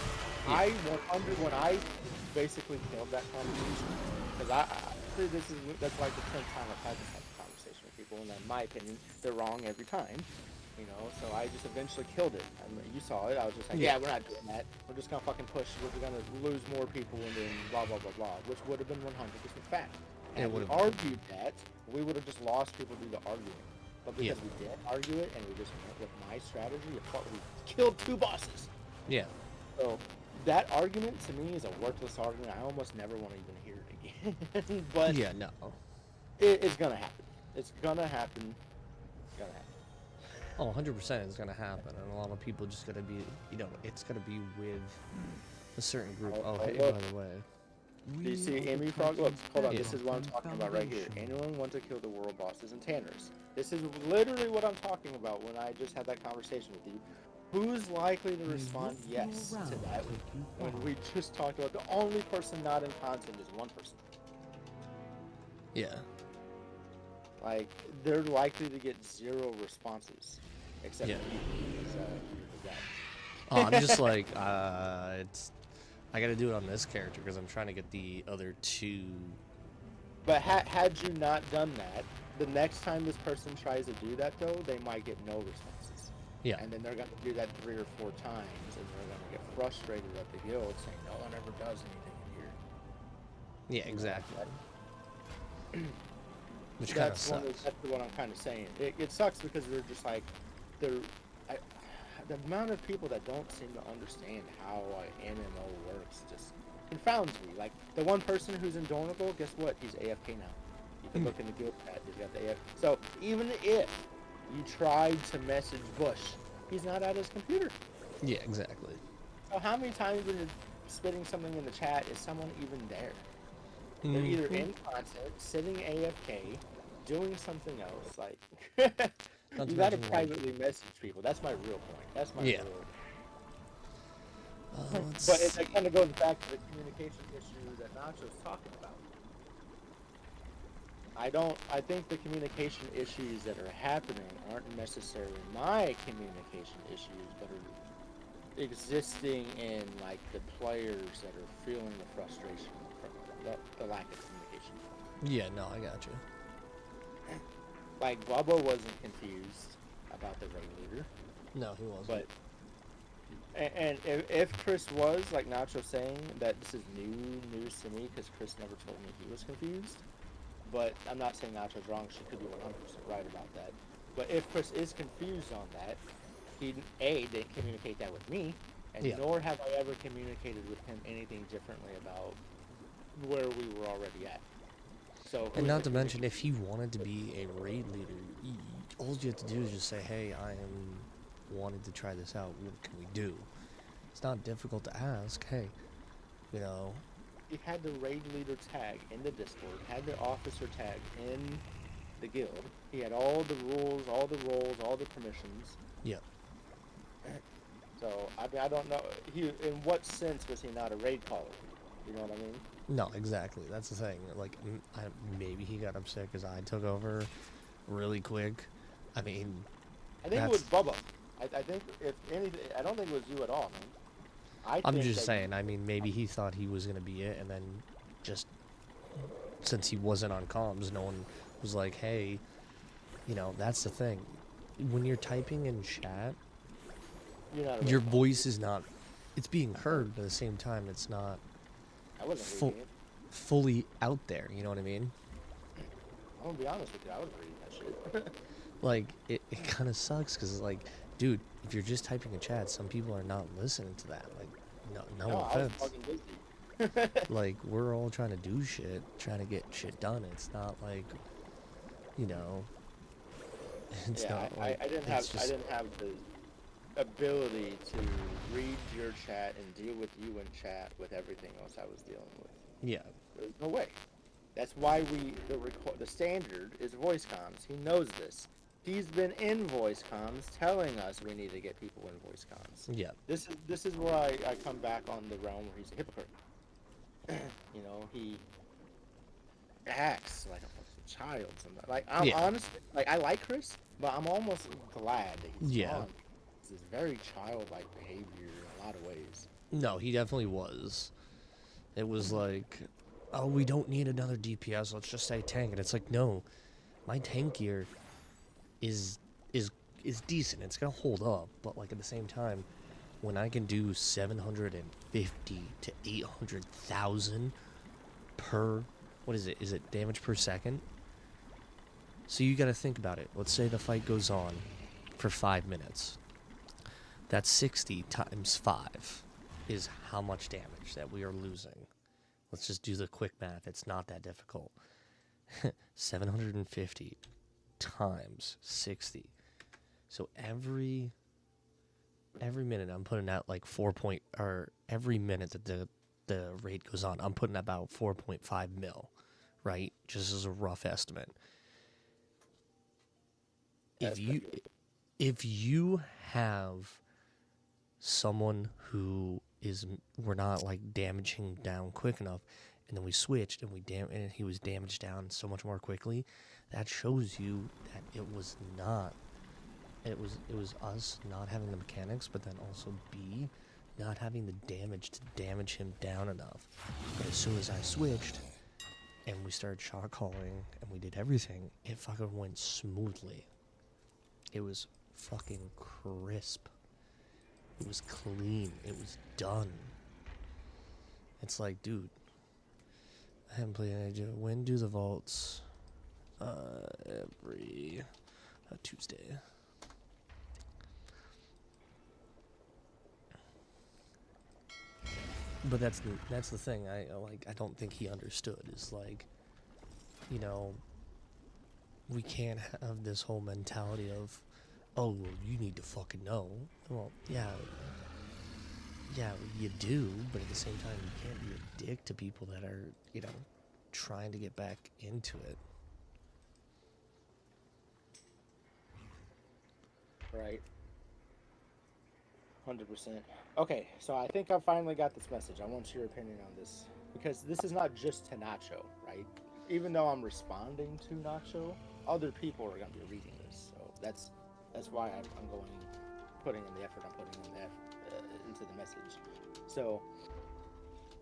Yeah. When I basically killed that conversation, because that's like the 10th time I've had this type of conversation with people, and in my opinion, they're wrong every time. You know, so I just eventually killed it. I mean, you saw it. I was just like, yeah, we're not doing that. We're just gonna fucking push. We're gonna lose more people, and then blah blah blah blah, which would have been 100% fact. And we argued that, we would have just lost people due to arguing. But because we did argue it, and we just went with my strategy, we killed 2 bosses. Yeah. So that argument to me is a worthless argument. I almost never want to even hear it again. But yeah, no, it's gonna happen. It's gonna happen. It's gonna happen. Oh, 100% is gonna happen, and a lot of people just gotta be, you know, it's gonna be with a certain group. Oh, hey, by the way. Do you see Amy Frog? Look, hold on. This is what I'm talking about right here. Anyone want to kill the world bosses and tanners? This is literally what I'm talking about when I just had that conversation with you. Who's likely to respond yes to that when we just talked about the only person not in content is 1 person? Yeah. Like, they're likely to get 0 responses. Except for you. Oh, I'm just like, I gotta do it on this character because I'm trying to get the other 2. But had you not done that, the next time this person tries to do that, though, they might get no responses. Yeah. And then they're going to do that 3 or 4 times, and they're going to get frustrated at the guild, saying, no one ever does anything in here. Yeah, exactly. Which kind of sucks. That's what I'm kind of saying. It sucks because they're just like, the amount of people that don't seem to understand how an MMO works just confounds me. Like, the one person who's in Dornigal, guess what? He's AFK now. You can look in the guild chat. He's got the AFK. So, even if you tried to message Bush, he's not at his computer. Yeah, exactly. So how many times when you're spitting something in the chat is someone even there? They're either in content, sitting AFK, doing something else. Like, you gotta privately message people. That's my real point. That's my real point. But it kind of goes back to the communication issue that Nacho's talking about. I think the communication issues that are happening aren't necessarily my communication issues, but are existing in, like, the players that are feeling the frustration from the lack of communication. Yeah, no, I got you. Like, Bubba wasn't confused about the raid leader. No, he wasn't. But and if Chris was, like Nacho saying, that this is news to me, because Chris never told me he was confused. But I'm not saying Nacho's wrong. She could be 100% right about that. But if Chris is confused on that, he didn't communicate that with me, and Yeah. nor have I ever communicated with him anything differently about where we were already at. So, And not to mention, if he wanted to be a raid leader, all you have to do is just say, "Hey, I am wanting to try this out. What can we do?" It's not difficult to ask. Hey, you know. he had the raid leader tag in the Discord, had the officer tag in the guild. He had all the rules, all the roles, all the permissions. Yeah. So I mean, I don't know. In what sense was he not a raid caller? You know what I mean? No, exactly. That's the thing. Like, maybe he got upset because I took over really quick. I mean, I think it was Bubba. I think if anything, I don't think it was you at all, man. I'm just saying. I mean, maybe he thought he was gonna be it, and then just since he wasn't on comms, no one was like, "Hey," you know. That's the thing. When you're typing in chat, your voice is not. It's being heard, but at the same time, it's not. I wasn't reading it. Fully out there, you know what I mean? I'm gonna be honest with you, I wasn't reading that shit. Like, it kind of sucks, because, like, dude, if you're just typing in chat, some people are not listening to that. Like, no offense. I was fucking busy. Like, we're all trying to do shit, trying to get shit done. It's not like, you know, it's yeah, not like, I didn't have the ability to read your chat and deal with you in chat with everything else I was dealing with. Yeah. There's no way. That's why the standard is voice comms. He knows this. He's been in voice comms telling us we need to get people in voice comms. Yeah. This is where I come back on the realm where he's a hypocrite. You know, he acts like a fucking child sometimes. Like, I'm honestly, like, I like Chris, but I'm almost glad that he's gone. This is very childlike behavior in a lot of ways. No, he definitely was. It was like, oh, we don't need another DPS, let's just say tank. And it's like, no, my tank gear is decent. It's gonna hold up, but like at the same time, when I can do 750 to 800,000 per, what is it? Is it damage per second? So you got to think about it. Let's say the fight goes on for 5 minutes. That's 60 times 5 is how much damage that we are losing. Let's just do the quick math. It's not that difficult. 750 times 60. So every minute I'm putting out like every minute that the raid goes on, I'm putting about 4.5 mil, right? Just as a rough estimate. If you have someone who we're not like damaging down quick enough, and then we switched and and he was damaged down so much more quickly, that shows you that it was us not having the mechanics, but then also B, not having the damage to damage him down enough. But as soon as I switched and we started shot calling and we did everything, it fucking went smoothly. It was fucking crisp. It was clean. It was done. It's like, dude, I haven't played any. When do the vaults? Every Tuesday. But that's the thing. I don't think he understood. Is like, you know, we can't have this whole mentality of, oh, well, you need to fucking know. Well, yeah, you do, but at the same time, you can't be a dick to people that are, you know, trying to get back into it. Right. 100%. Okay, so I think I finally got this message. I want your opinion on this, because this is not just to Nacho, right? Even though I'm responding to Nacho, other people are going to be reading this. So that's why I'm putting in the effort I'm putting in into the message. So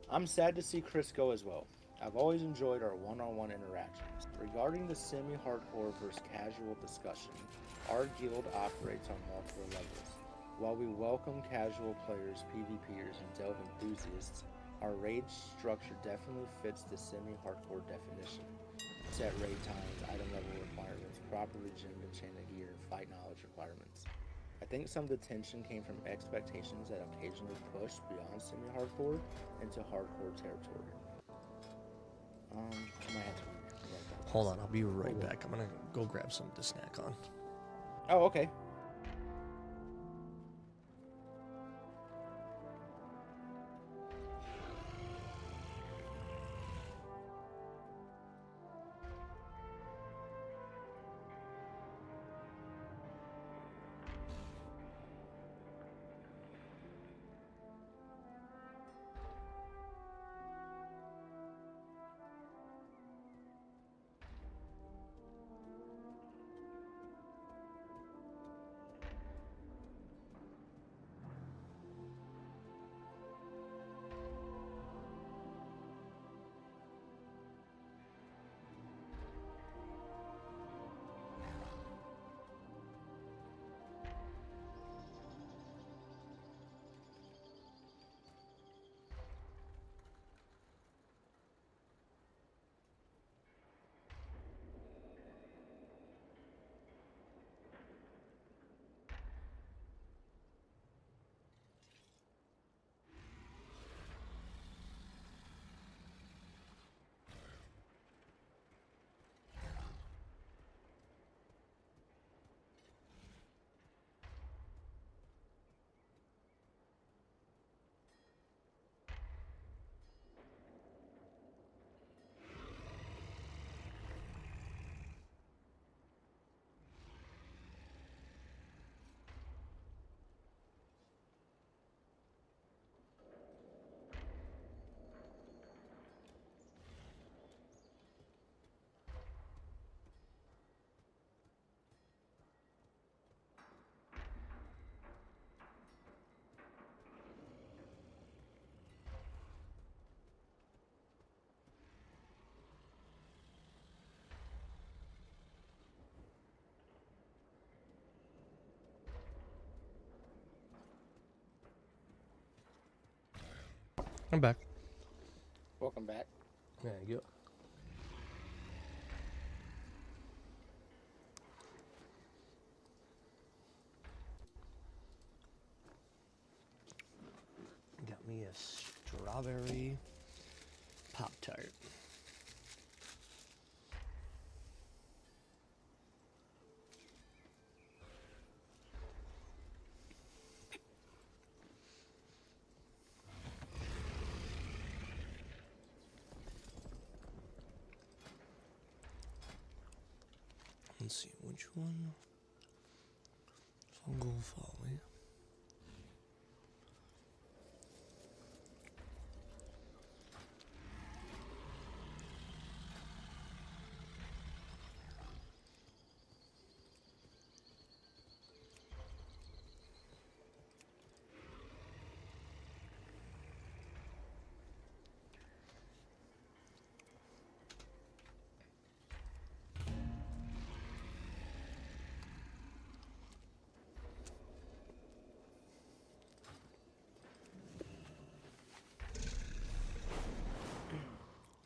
I'm sad to see Chris go as well. I've always enjoyed our one-on-one interactions. Regarding the semi-hardcore versus casual discussion, our guild operates on multiple levels. While we welcome casual players, PvPers, and delve enthusiasts, our raid structure definitely fits the semi-hardcore definition. Set raid times, item level requirements, properly gemmed enchanted gear, and fight knowledge requirements. I think some of the tension came from expectations that occasionally pushed beyond semi-hardcore into hardcore territory. I might have to write that Hold down. on, I'll be right back. I'm gonna go grab something to snack on. Oh, okay. I'm back. Welcome back. There you go. Got me a strawberry Pop-Tart. Let's see, which one? Fungal Folly.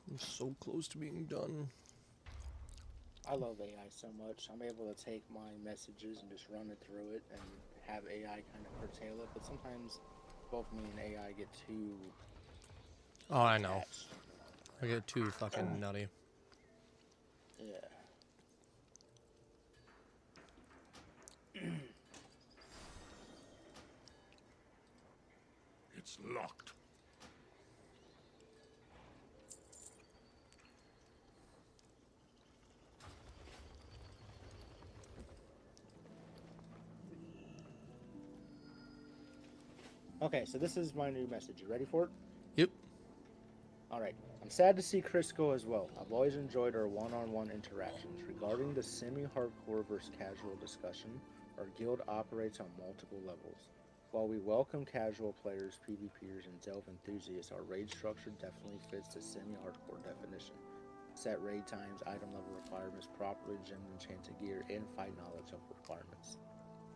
I'm so close to being done. I love AI so much. I'm able to take my messages and just run it through it and have AI kind of curtail it. But sometimes both me and AI get too Oh, I know. attached. I get too fucking nutty. Yeah. It's locked. Okay, so this is my new message. You ready for it? Yep. Alright. I'm sad to see Chris go as well. I've always enjoyed our one-on-one interactions. Regarding the semi-hardcore versus casual discussion, our guild operates on multiple levels. While we welcome casual players, PvPers, and Delve enthusiasts, our raid structure definitely fits the semi-hardcore definition. Set raid times, item level requirements, properly gemmed enchanted gear, and fight knowledge level requirements.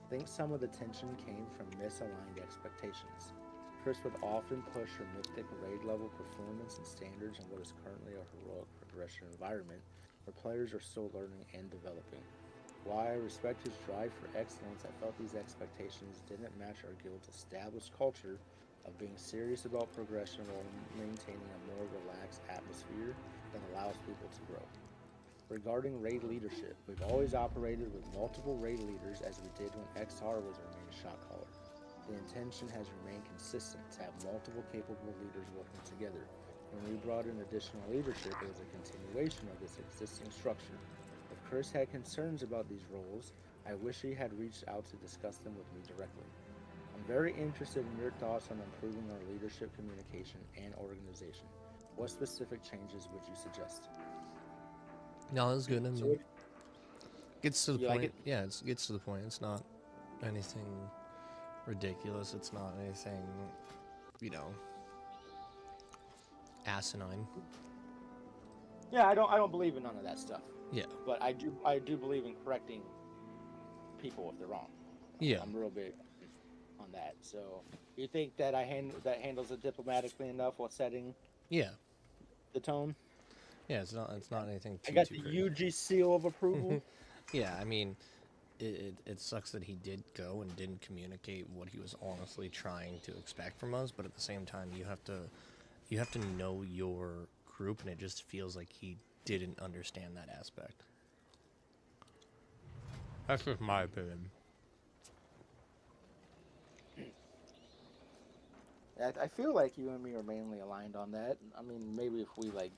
I think some of the tension came from misaligned expectations. Chris would often push her mythic raid level performance and standards in what is currently a heroic progression environment where players are still learning and developing. While I respect his drive for excellence, I felt these expectations didn't match our guild's established culture of being serious about progression while maintaining a more relaxed atmosphere that allows people to grow. Regarding raid leadership, we've always operated with multiple raid leaders as we did when XR was our main shot caller. The intention has remained consistent to have multiple capable leaders working together. When we brought in additional leadership, it was a continuation of this existing structure. If Chris had concerns about these roles, I wish he had reached out to discuss them with me directly. I'm very interested in your thoughts on improving our leadership communication and organization. What specific changes would you suggest? No, that's good. I mean, So gets to the you point. like it? Yeah, it gets to the point. It's not anything ridiculous. It's not anything, you know, asinine. Yeah, I don't believe in none of that stuff. Yeah. But I do believe in correcting people if they're wrong. Yeah. I'm real big on that. So you think that handles it diplomatically enough while setting Yeah. the tone? Yeah. It's not anything too. I got too the crazy. UG seal of approval. Yeah. I mean, it sucks that he did go and didn't communicate what he was honestly trying to expect from us. But at the same time, you have to know your group, and it just feels like he didn't understand that aspect. That's just my opinion. I feel like you and me are mainly aligned on that. I mean, maybe if we like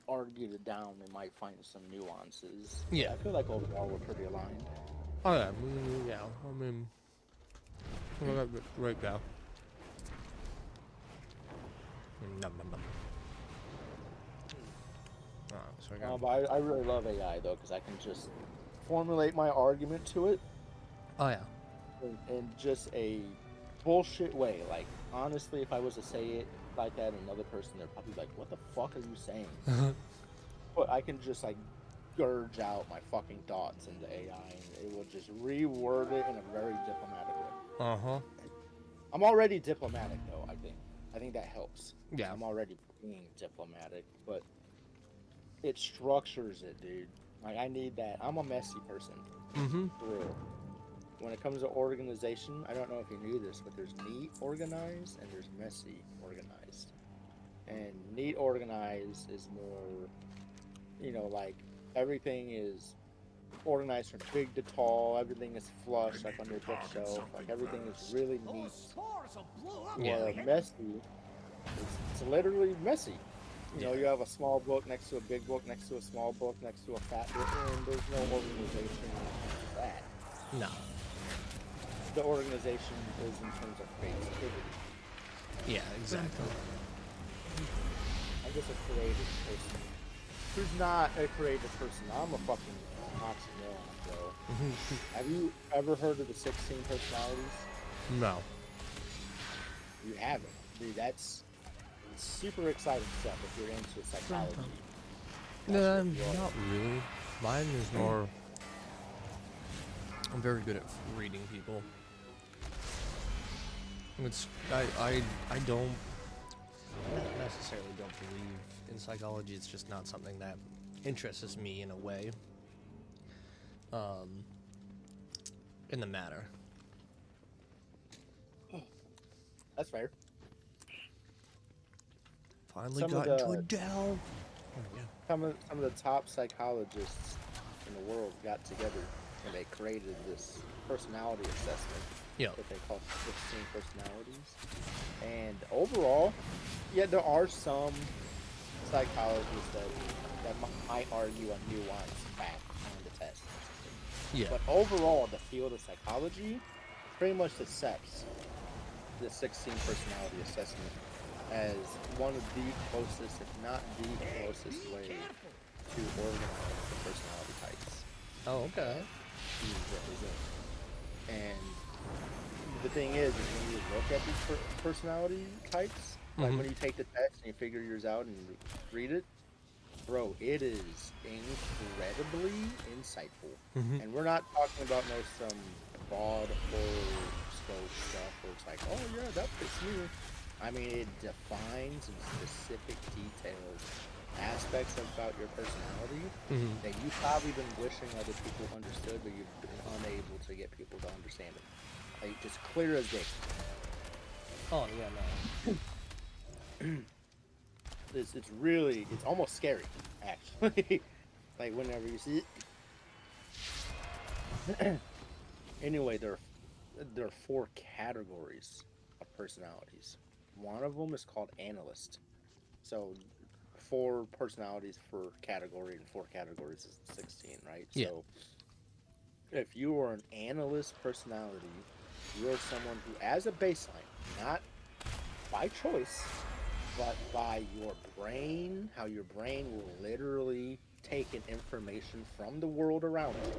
argued it down, we might find some nuances. Yeah. I feel like overall we're pretty aligned. Oh yeah, yeah. I mean, right now. Nom, nom, nom. So I got. But I really love AI though, because I can just formulate my argument to it Oh yeah. in just a bullshit way. Like, honestly, if I was to say it like that, another person, they're probably like, "What the fuck are you saying?" But I can just like gurge out my fucking thoughts into AI, and it will just reword it in a very diplomatic way. Uh-huh. I'm already diplomatic though. I think that helps. Yeah. I'm already being diplomatic, but it structures it, dude. Like, I need that. I'm a messy person. Mm-hmm. For real. When it comes to organization, I don't know if you knew this, but there's neat organized and there's messy organized. And neat organized is more, you know, like everything is organized from big to tall, everything is flush, like on your bookshelf, like everything is really neat. Yeah. Where messy, it's literally messy. You know, you have a small book next to a big book, next to a small book, next to a fat book, and there's no organization for that. No. The organization is in terms of creativity. Yeah, exactly. I'm just a creative person. Who's not a creative person? I'm a fucking oxymoron, bro. Have you ever heard of the 16 personalities? No. You haven't. Dude, that's super exciting stuff if you're into psychology. No, not really. Mine is more. I'm very good at reading people. I don't necessarily don't believe in psychology. It's just not something that interests me in a way. In the matter. That's fair. Finally Some of got into the- a delve. Some of the top psychologists in the world got together and they created this personality assessment Yeah. that they call 16 personalities. And overall, yeah, there are some psychologists that might argue a nuanced fact on the test. Yeah. But overall, the field of psychology pretty much accepts the 16 personality assessment as one of the closest, if not the closest way to organize the personality types Oh, okay. you represent. And the thing is when you look at these personality types, like when you take the test and you figure yours out and you read it, bro, it is incredibly insightful. And we're not talking about some broad horoscope stuff where it's like, oh yeah, that fits me. I mean, it defines in specific details aspects about your personality Mm-hmm. that you've probably been wishing other people understood, but you've been unable to get people to understand it. Like, just clear as day. Oh yeah, no. It's really, it's almost scary, actually. Like, whenever you see it. Anyway, there are 4 categories of personalities. One of them is called analyst. So 4 personalities per category, and 4 categories is 16, right? Yeah. So if you are an analyst personality, you are someone who, as a baseline, not by choice, but by your brain, how your brain will literally take in information from the world around you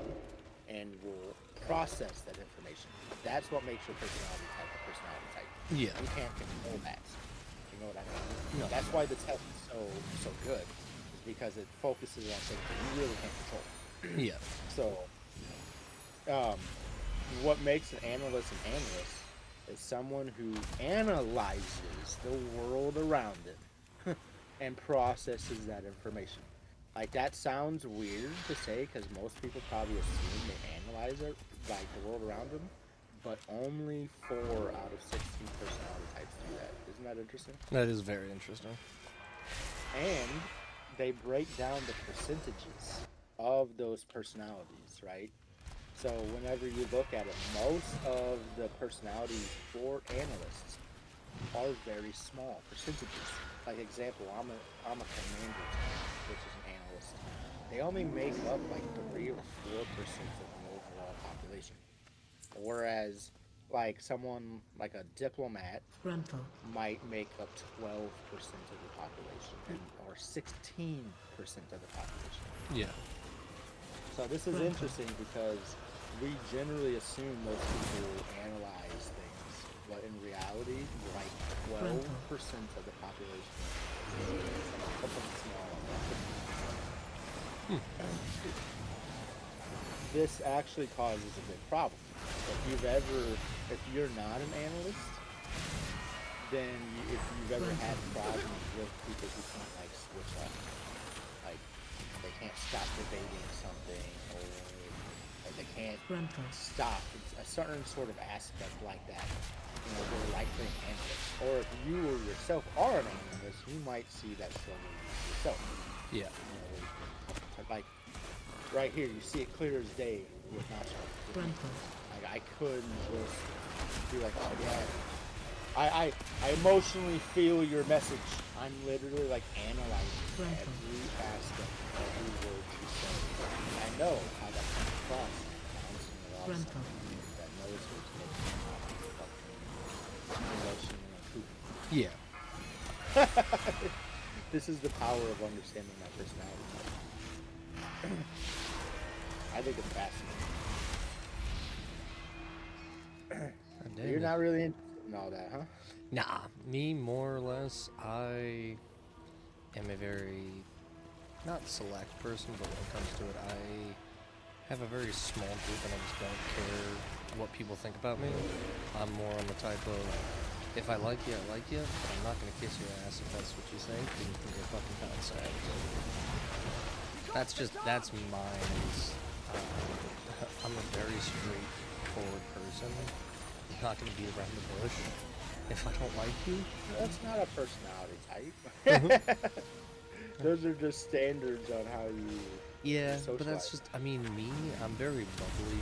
and will process that information. That's what makes your personality type a personality type. Yeah. You can't control that. You know what I mean? No. That's why the test is so good, is because it focuses on things that you really can't control. Yeah. So, what makes an analyst is someone who analyzes the world around it and processes that information. Like, that sounds weird to say because most people probably assume they analyze it, like the world around them, but only 4 out of 16 personality types do that. Isn't that interesting? That is very interesting. And they break down the percentages of those personalities, right? So whenever you look at it, most of the personalities for analysts are very small percentages. Like, example, I'm a commander type, which is an analyst. They only make up like 3 or 4% of the overall population. Whereas, like, someone like a diplomat might make up 12% of the population, or 16% of the population. Yeah. So this is interesting because we generally assume most people analyze things, but in reality, like 12% of the population is something small. This actually causes a big problem. If you're not an analyst, then if you've ever had problems with people who can't like switch up, like they can't stop debating something, or they can't stop a certain sort of aspect like that, they're likely an analyst. Or if you yourself are an analyst, you might see that struggle yourself. Yeah. Like, right here, you see it clear as day with Nacho. Like, I couldn't just be like, oh yeah, I emotionally feel your message. I'm literally like analyzing every aspect, every word you say. I know how that comes across. I'm bouncing it off something that knows what's making emotionally and Yeah. This is the power of understanding my personality. I think it's fascinating. You're not really interested in all that, huh? Nah, me more or less, I am a very, not select person, but when it comes to it, I have a very small group and I just don't care what people think about me. I'm more on the type of, if I like you, I like you, but I'm not going to kiss your ass if that's what you think, then you can get fucking pound sad. That's mine. I'm a very straightforward person. I'm not going to beat around the bush. If I don't like you, that's not a personality type. Those are just standards on how you. Yeah, socialize. but that's just. I mean, me. I'm very bubbly,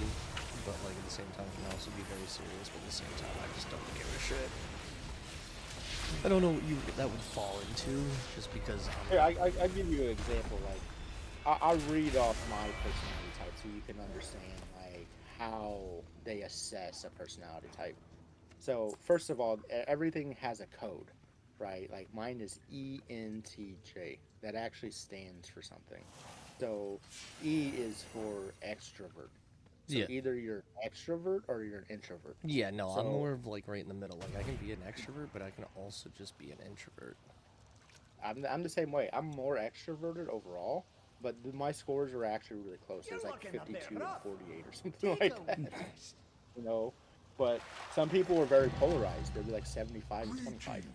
but like at the same time, can also be very serious. But at the same time, I just don't give a shit. I don't know what that would fall into, just because. Here, I give you an example. Like, I read off my personality type so you can understand like how they assess a personality type. So first of all, everything has a code, right? Like mine is ENTJ. That actually stands for something. So E is for extrovert. So either you're an extrovert or you're an introvert. Yeah, no, I'm more of like right in the middle. Like I can be an extrovert, but I can also just be an introvert. I'm the same way. I'm more extroverted overall, but my scores are actually really close. It's like 52 and 48 or something like that. But some people were very polarized. They'd be like 75 and 25.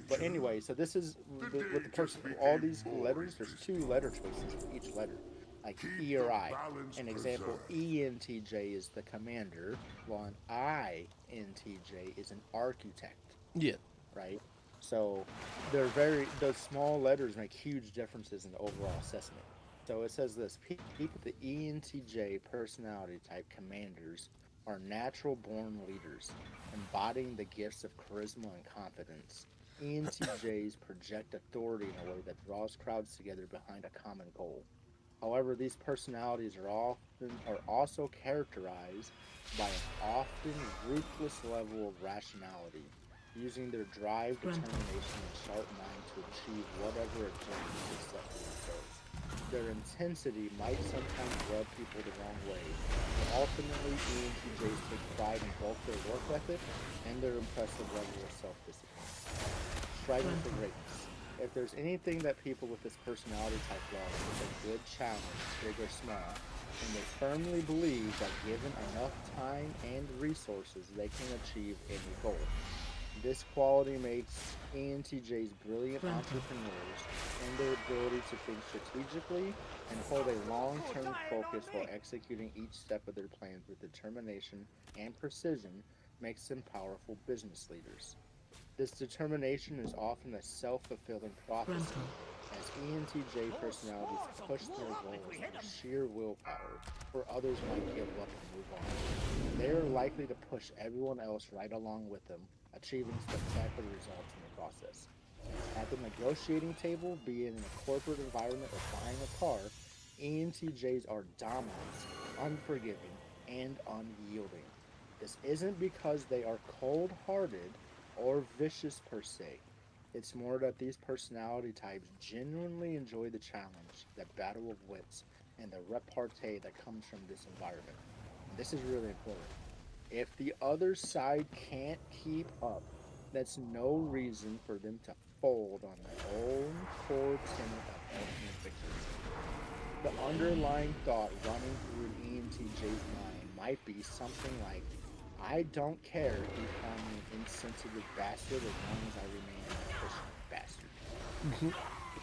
But anyway, so this is with the person. All these letters, there's 2 letter choices for each letter, like E or I. An example: ENTJ is the commander, while an INTJ is an architect. Yeah. Right. So those small letters make huge differences in the overall assessment. So it says this: people with the ENTJ personality type commanders are natural born leaders, embodying the gifts of charisma and confidence. ENTJs project authority in a way that draws crowds together behind a common goal. However, these personalities are also characterized by an often ruthless level of rationality, using their drive, determination, and sharp mind to achieve whatever objectives they set for themselves. Their intensity might sometimes rub people the wrong way, but ultimately ENTJs take pride in both their work ethic and their impressive level of self-discipline. Striving for greatness. If there's anything that people with this personality type love, it's a good challenge, big or small, and they firmly believe that given enough time and resources, they can achieve any goal. This quality makes ENTJs brilliant entrepreneurs and their ability to think strategically and hold a long-term focus while executing each step of their plans with determination and precision makes them powerful business leaders. This determination is often a self-fulfilling prophecy, as ENTJ personalities push their goals with sheer willpower, where others might give up and move on. They are likely to push everyone else right along with them, achieving spectacular results in the process. At the negotiating table, be it in a corporate environment or buying a car, ENTJs are dominant, unforgiving, and unyielding. This isn't because they are cold-hearted or vicious per se. It's more that these personality types genuinely enjoy the challenge, the battle of wits, and the repartee that comes from this environment. And this is really important. If the other side can't keep up, that's no reason for them to fold on their own core tenet of ultimate victory. The underlying thought running through an ENTJ's mind might be something like, I don't care if you call me an insensitive bastard as long as I remain an efficient bastard.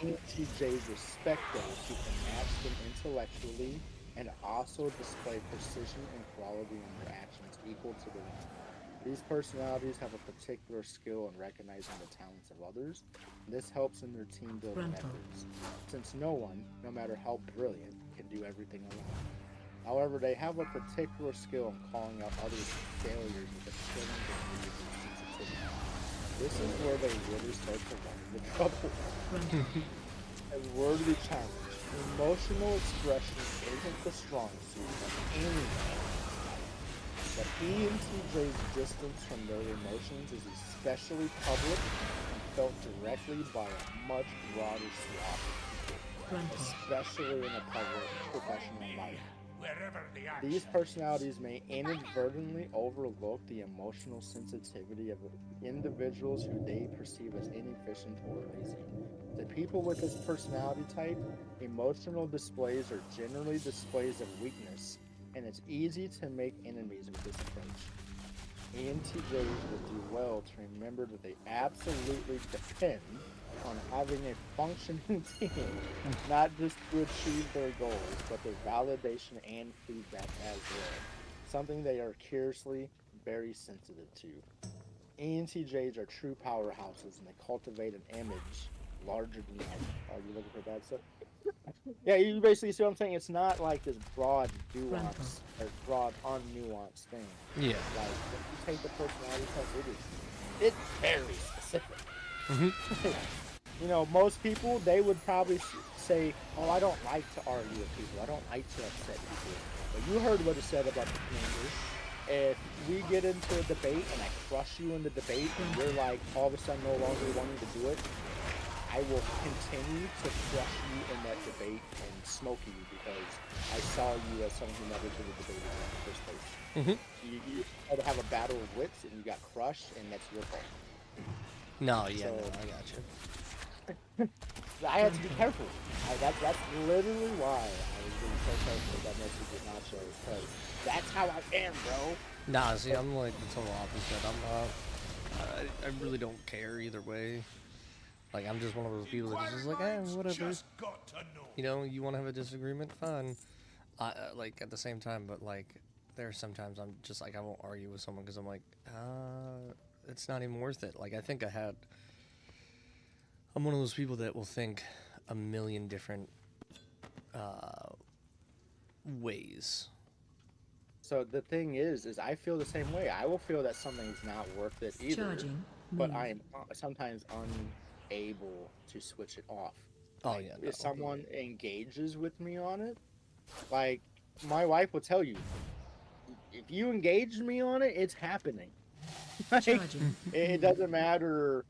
ENTJs respect those who can match them intellectually and also display precision and quality in their actions equal to their own. These personalities have a particular skill in recognizing the talents of others. This helps in their team building efforts, since no one, no matter how brilliant, can do everything alone. However, they have a particular skill in calling out others' failures with a chilling degree of sensitivity. This is where they really start to run into trouble. And word of the challenge, emotional expression isn't the strong suit of any man. But ENTJ's distance from their emotions is especially public and felt directly by a much broader swath of people, especially in a public professional environment. These personalities may inadvertently overlook the emotional sensitivity of individuals who they perceive as inefficient or lazy. To people with this personality type, emotional displays are generally displays of weakness, and it's easy to make enemies with this approach. ENTJs will do well to remember that they absolutely depend on having a functioning team, not just to achieve their goals, but their validation and feedback as well, something they are curiously very sensitive to. ENTJs are true powerhouses, and they cultivate an image larger than life. Are you looking for bad stuff? Yeah, you basically see what I'm saying. It's not like this broad nuance or broad unnuanced thing. Yeah. Like if you take the personality test, it's very specific. You know, most people, they would probably say, oh, I don't like to argue with people. I don't like to upset people. But you heard what it said about the commanders. If we get into a debate and I crush you in the debate and you're like all of a sudden no longer wanting to do it, I will continue to crush you in that debate and smoke you because I saw you as someone who never did a debate in the first place. You had to have a battle of wits and you got crushed, and that's your fault. No, yeah, so, no, I got you. I had to be careful. That's literally why I was being so careful with that message with nachos, because that's how I am, bro. Nah, see, I'm like the total opposite. I really don't care either way. Like, I'm just one of those people that's just like, whatever. You know, you want to have a disagreement? Fine. Like, at the same time, but like, there are sometimes I'm just like, I won't argue with someone because I'm like, it's not even worth it. Like, I'm one of those people that will think a million different ways. So the thing is I feel the same way. I will feel that something's not worth it either, Charging. but I am sometimes unable to switch it off. Oh, yeah, no. If someone engages with me on it, like my wife will tell you, if you engage me on it, it's happening. Like, Charging. it doesn't matter,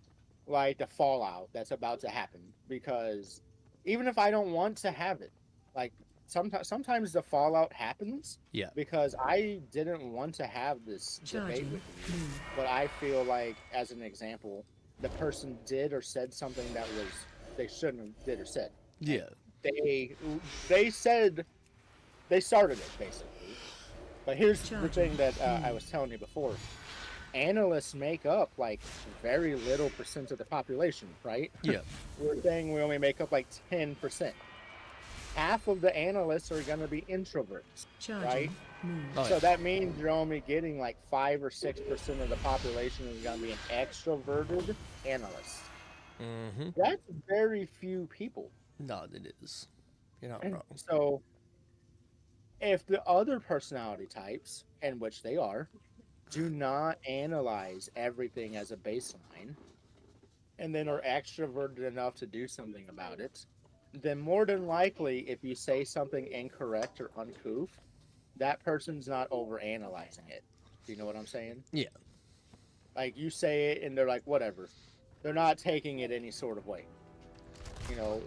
like the fallout that's about to happen, because even if I don't want to have it, like sometimes the fallout happens Yeah. because I didn't want to have this debate Charging. with you, but I feel like, as an example, the person did or said something that was they shouldn't have did or said. Yeah. They said they started it basically. But here's the thing that I was telling you before. Analysts make up like very little percent of the population, right? Yeah. We're saying we only make up like 10%. Half of the analysts are going to be introverts, right? Oh, So yeah. that means you're only getting like 5 or 6% of the population is going to be an extroverted analyst. Mm-hmm. That's very few people. No, it is. You're not wrong. So if the other personality types, in which they are, do not analyze everything as a baseline, and then are extroverted enough to do something about it, then more than likely, if you say something incorrect or uncouth, that person's not over analyzing it. Do you know what I'm saying? Yeah. Like, you say it and they're like, whatever. They're not taking it any sort of way. You know,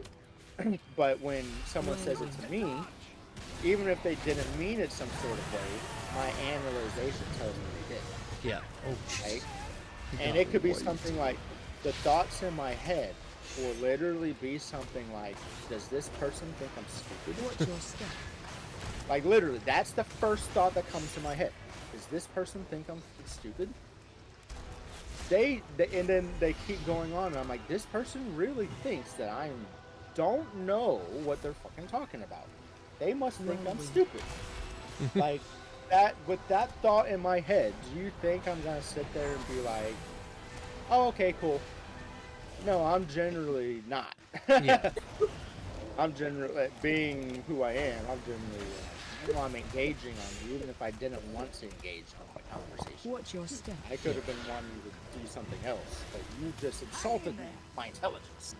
but when someone says it to me, even if they didn't mean it some sort of way, my analyzation tells me they did. Yeah. Oh, Right? And it could be something like, the thoughts in my head will literally be something like, does this person think I'm stupid? Watch your step. Like, literally, that's the first thought that comes to my head. Does this person think I'm stupid? And then they keep going on, and I'm like, this person really thinks that I don't know what they're fucking talking about. They must think I'm stupid. Like, that, with that thought in my head, do you think I'm gonna sit there and be like, oh, okay, cool. No, I'm generally not. Yeah. I'm generally, being who I am, I'm engaging on you, even if I didn't want to engage on the conversation. Watch your step. I could have been wanting to do something else, but you just insulted my intelligence.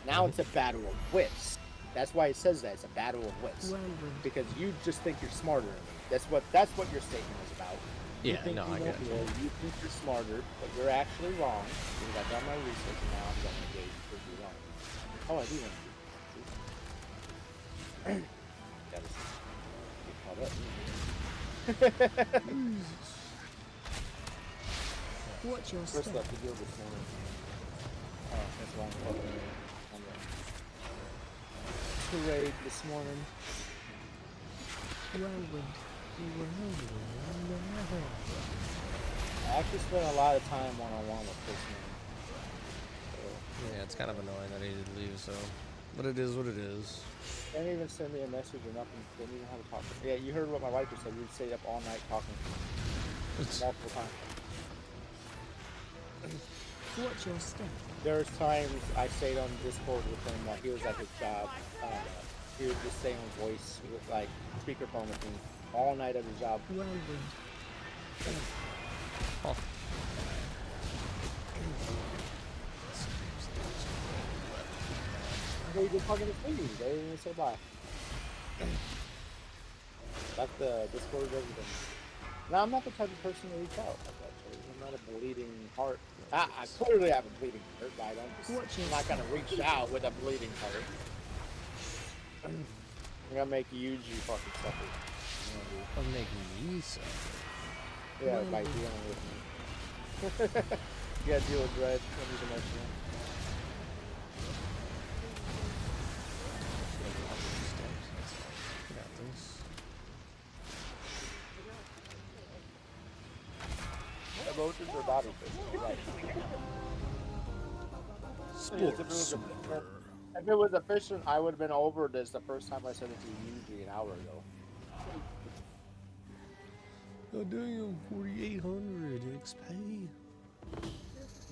Now it's a battle of wits. That's why it says that, it's a battle of wits. Whirlwind. Because you just think you're smarter than me. That's what your statement is about. You Yeah, think no, you I know get more, you. you think you're smarter, but you're actually wrong. Because I've done my research and now I'm going to engage with you wrong. Oh, I do want to. Gotta get caught up. Watch your First step. left the guild this morning. Oh, that's why I'm calling on the parade this morning. Whirlwind. I actually spent a lot of time one-on-one with this man. Yeah, it's kind of annoying that he did leave, so. But it is what it is. Didn't even send me a message or nothing. Didn't even have a talk. Yeah, you heard what my wife just said. We'd stay up all night talking. Multiple times. Watch your step. There's times I stayed on Discord with him while he was at his job. He would just stay on voice with like speakerphone with me all night at his job. Whirlwind. Oh. They just talking to me. They didn't even say bye. That's the Discord everything. Now I'm not the type of person to reach out like that. I'm not a bleeding heart. I clearly have a bleeding heart, but I don't just, I'm not gonna reach out with a bleeding heart. I'm gonna make you fucking suffer. I'm making me suffer. Yeah, by dealing with me. You gotta deal with dread when he's emotional. Got this. roaches or not efficient. Right. Sports. If it was efficient, I would have been over this the first time I said it to Yuji an hour ago. Oh damn, 4,800 XP.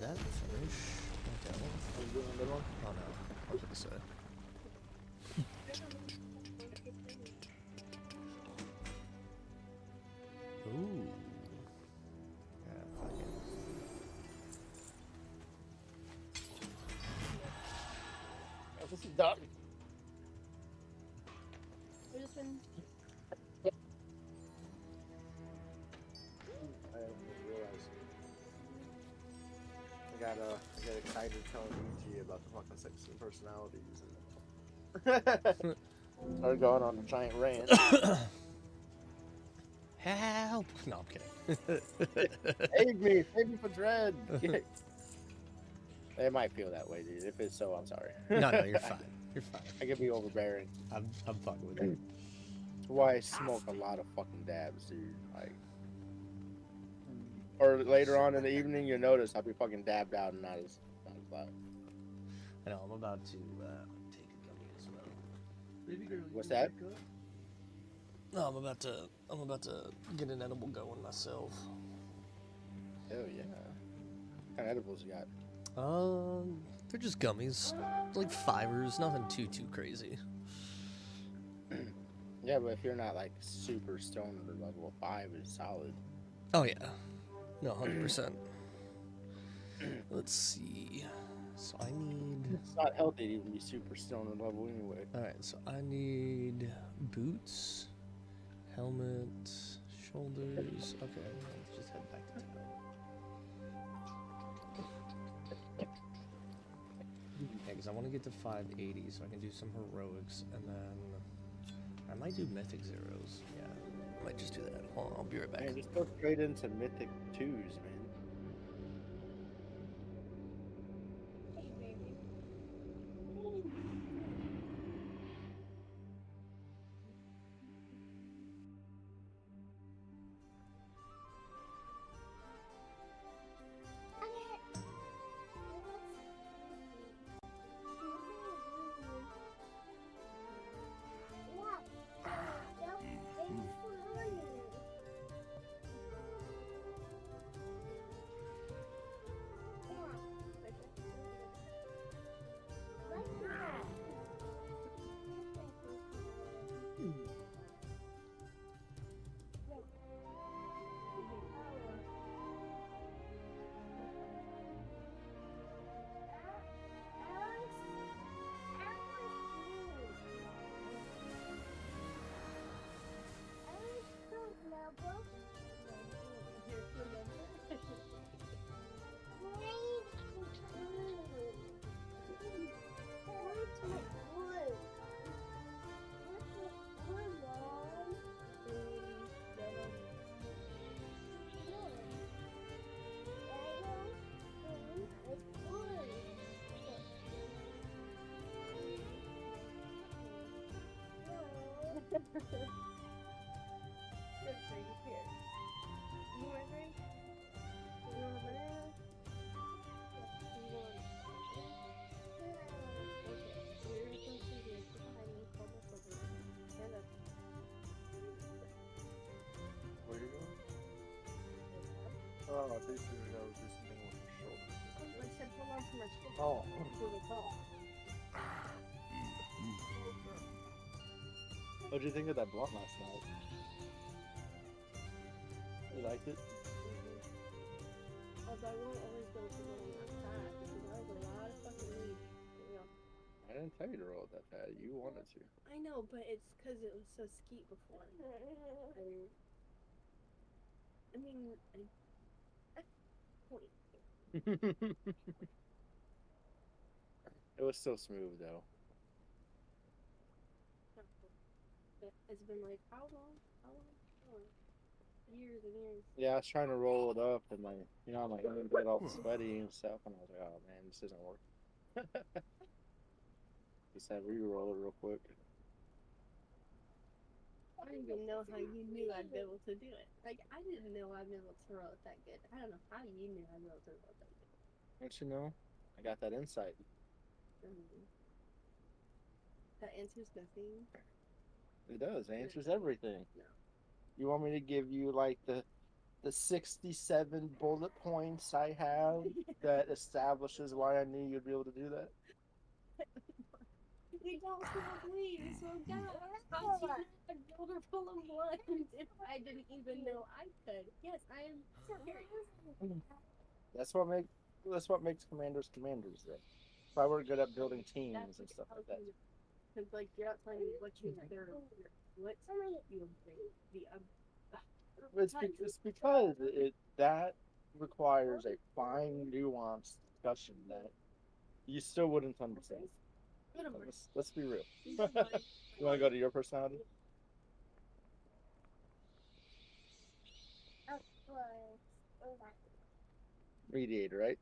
That finish? Okay. Are you doing a good one? Oh no, I was gonna say. Ooh. Yeah, fuck it. Oh, this is done. We're just been I didn't realize. I got excited telling Yuji about the fucking 16 personalities and started going on a giant rant. Help! No, I'm kidding. Save me for Dread. They might feel that way, dude. If it's so, I'm sorry. No, you're fine. You're fine. I can be overbearing. I'm fucking with you. Why I smoke a lot of fucking dabs, dude. Like, or later on in the evening, you'll notice I'll be fucking dabbed out and not as loud. I know, I'm about to take a gummy as well. Baby girl, What's that? No, I'm about to get an edible going myself. Hell yeah. What kind of edibles you got? They're just gummies, like fivers, nothing too crazy. Yeah, but if you're not like super stoned or level 5 is solid. Oh yeah, no, 100%. Let's see. So I need. It's not healthy to even be super stoned or level anyway. All right, so I need boots, helmet, shoulders. Okay, let's just head back to town. Yeah, because I want to get to 580 so I can do some heroics, and then I might do mythic zeros. Yeah, I might just do that. Hold on, I'll be right back. Man, just go straight into mythic 2s, man. Where you going? Oh, I think you were going to do something with your shoulder. Oh. What'd you think of that blunt last night? You liked it? I didn't tell you to roll it that bad. You wanted to. I know, but it's because it was so skeet before. I mean, It was still smooth though. it's been like how long? Years and years. Yeah, I was trying to roll it up and like, you know, I'm like, I'm get all sweaty and stuff, and I was like, oh man, this isn't working. Just had re-roll it real quick. I don't even know how you knew I'd be able to do it. Like, I didn't know I'd be able to roll it that good. I don't know how you knew I'd be able to roll it that good. Don't you know? I got that insight. Mm. That answers nothing. It does. It answers everything. No. You want me to give you like the 67 bullet points I have that establishes why I knew you'd be able to do that? We don't smoke weed, so God, how'd you know I'd build her full of blinds if I didn't even know I could? Yes, I am serious. That's what makes commanders commanders. Then, if I were good at building teams and stuff like that. Because like you're not telling me what you what you bring the It's because that requires a fine, nuanced discussion that you still wouldn't understand. Let's be real. You want to go to your personality? Mediator, right?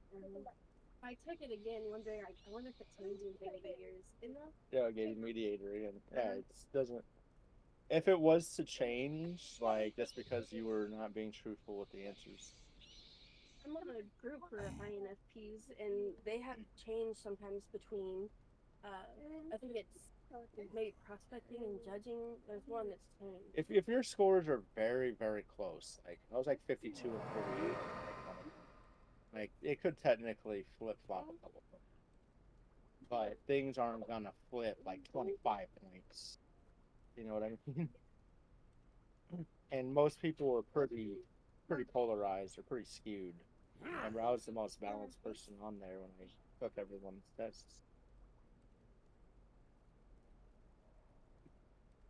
I took it again, wondering like I wonder if it changes over the years. Enough? Yeah, I gave you mediator again. Yeah, it doesn't. If it was to change, like that's because you were not being truthful with the answers. I'm on a group for INFPs, and they have changed sometimes between. I think it's maybe prospecting and judging. There's one that's changed. If your scores are very very close, like I was like 52 and 48, like it could technically flip flop a couple of them, but things aren't gonna flip like 25 points. You know what I mean? And most people are pretty polarized or pretty skewed. Remember, I was the most balanced person on there when I took everyone's tests.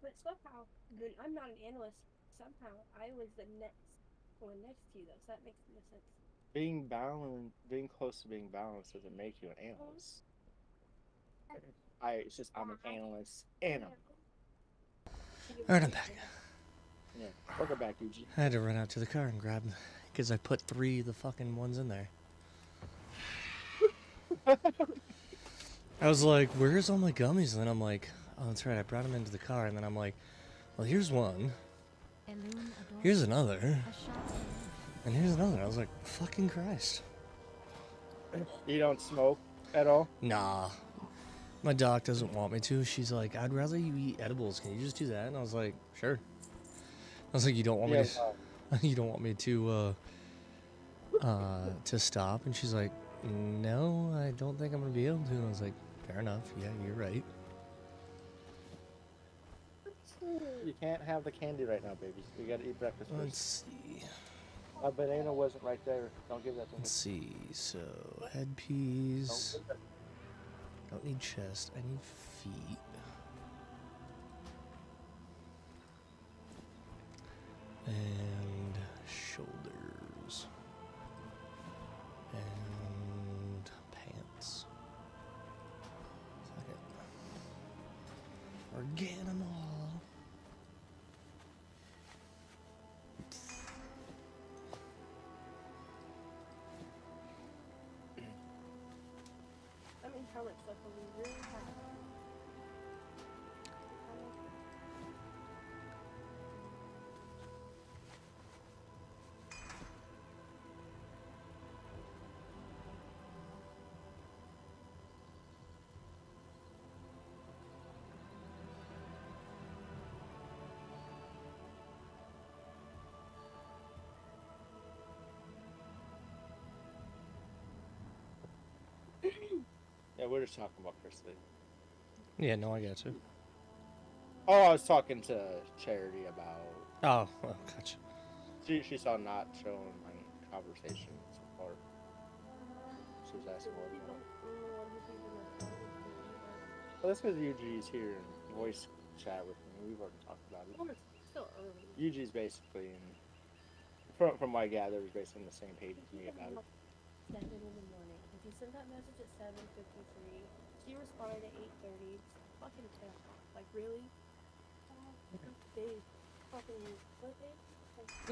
But somehow, then I'm not an analyst. Somehow, I was the next one next to you, though. So that makes no sense. Being balanced, being close to being balanced doesn't make you an analyst. It's just I'm an analyst and Alright, I'm back. yeah. Welcome back, Yuji. I had to run out to the car and grab them because I put 3 of the fucking ones in there. I was like, where's all my gummies? And then I'm like, oh, that's right, I brought them into the car. And then I'm like, well, here's one. Here's another. And here's another. I was like, fucking Christ. You don't smoke at all? Nah. My doc doesn't want me to. She's like, I'd rather you eat edibles. Can you just do that? And I was like, sure. I was like, you don't want me to you don't want me to stop? And she's like, no, I don't think I'm gonna be able to. And I was like, fair enough. Yeah, you're right. You can't have the candy right now, baby. You gotta eat breakfast first. Let's see. My banana wasn't right there. Don't give that to me. Let's see. So, headpiece. Don't need chest. I need feet. And shoulders. And pants. Second. Organimal. I mean, how much stuff will we really have? Yeah, we're just talking about Christy. Yeah, no, I got you. Oh, I was talking to Charity about. Oh, well, gotcha. She saw not showing my conversations part. She was asking what we want. Well, that's because Yuji's here and voice chat with me. We've already talked about it. Well, it's still early. Yuji's basically in. From what I gather, is basically on the same page as me about it. 7 in the morning. If you sent that message at 7:53, she responded at 8:30. Fucking 10 o'clock. Like, really? They fucking what day?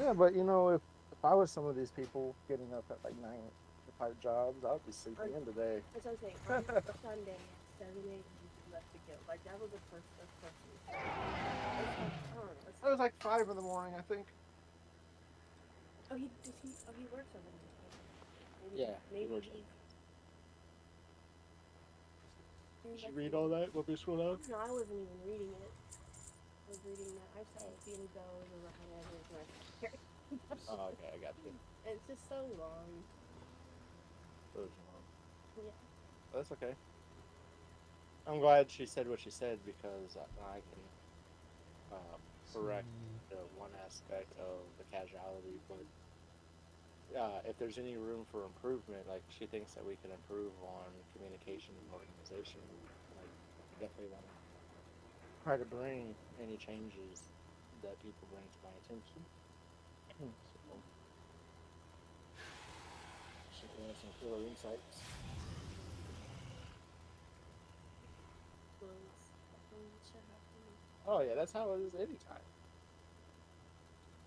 Yeah, but you know, if I was some of these people getting up at like 9 to 5 jobs, I would be sleeping in today. That's what I'm saying. On Sunday at 7 a.m. left the guild. Like that was the first person. It's like, I don't know. It was like 5 in the morning, I think. Oh, he works over there. Maybe, Yeah, he maybe works he. Did you read all that? What we scroll down? No, I wasn't even reading it. I was reading that. I saw seeing those or whatever. Oh, okay, I got you. It's just so long. Yeah. That's okay. I'm glad she said what she said because I can correct the one aspect of the casualty, but if there's any room for improvement, like she thinks that we can improve on communication and organization, like definitely want to try to bring any changes that people bring to my attention. So, she has some killer insights. Oh yeah, that's how it is anytime.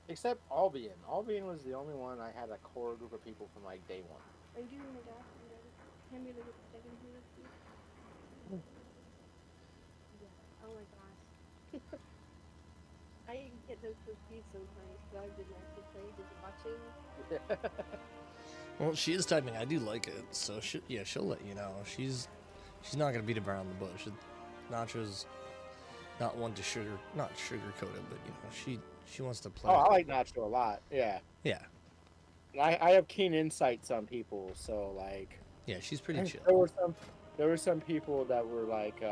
Except Albion. Albion was the only one I had a core group of people from like day one. Are you doing the gap? Hand me the second here, please. Yeah. Oh my gosh. I get those confused sometimes because I didn't actually play, just watching. Well, she is typing. I do like it, so she'll let you know. She's not gonna beat around the bush. Nacho's not one to not sugarcoat it, but you know she wants to play. Oh, I like Nacho a lot. Yeah. Yeah. I have keen insights on people, so like. Yeah, she's pretty chill. There were some people that were like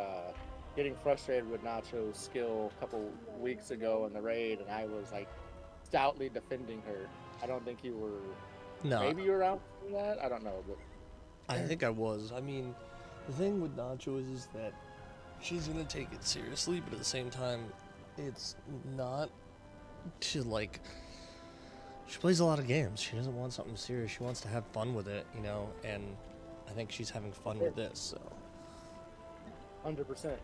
getting frustrated with Nacho's skill a couple weeks ago in the raid, and I was like stoutly defending her. I don't think you were. No. Maybe you were out for that. I don't know, but I think I was. I mean, the thing with Nacho is that she's gonna take it seriously, but at the same time, it's not to like. She plays a lot of games. She doesn't want something serious. She wants to have fun with it, you know. And I think she's having fun with this. So. 100%.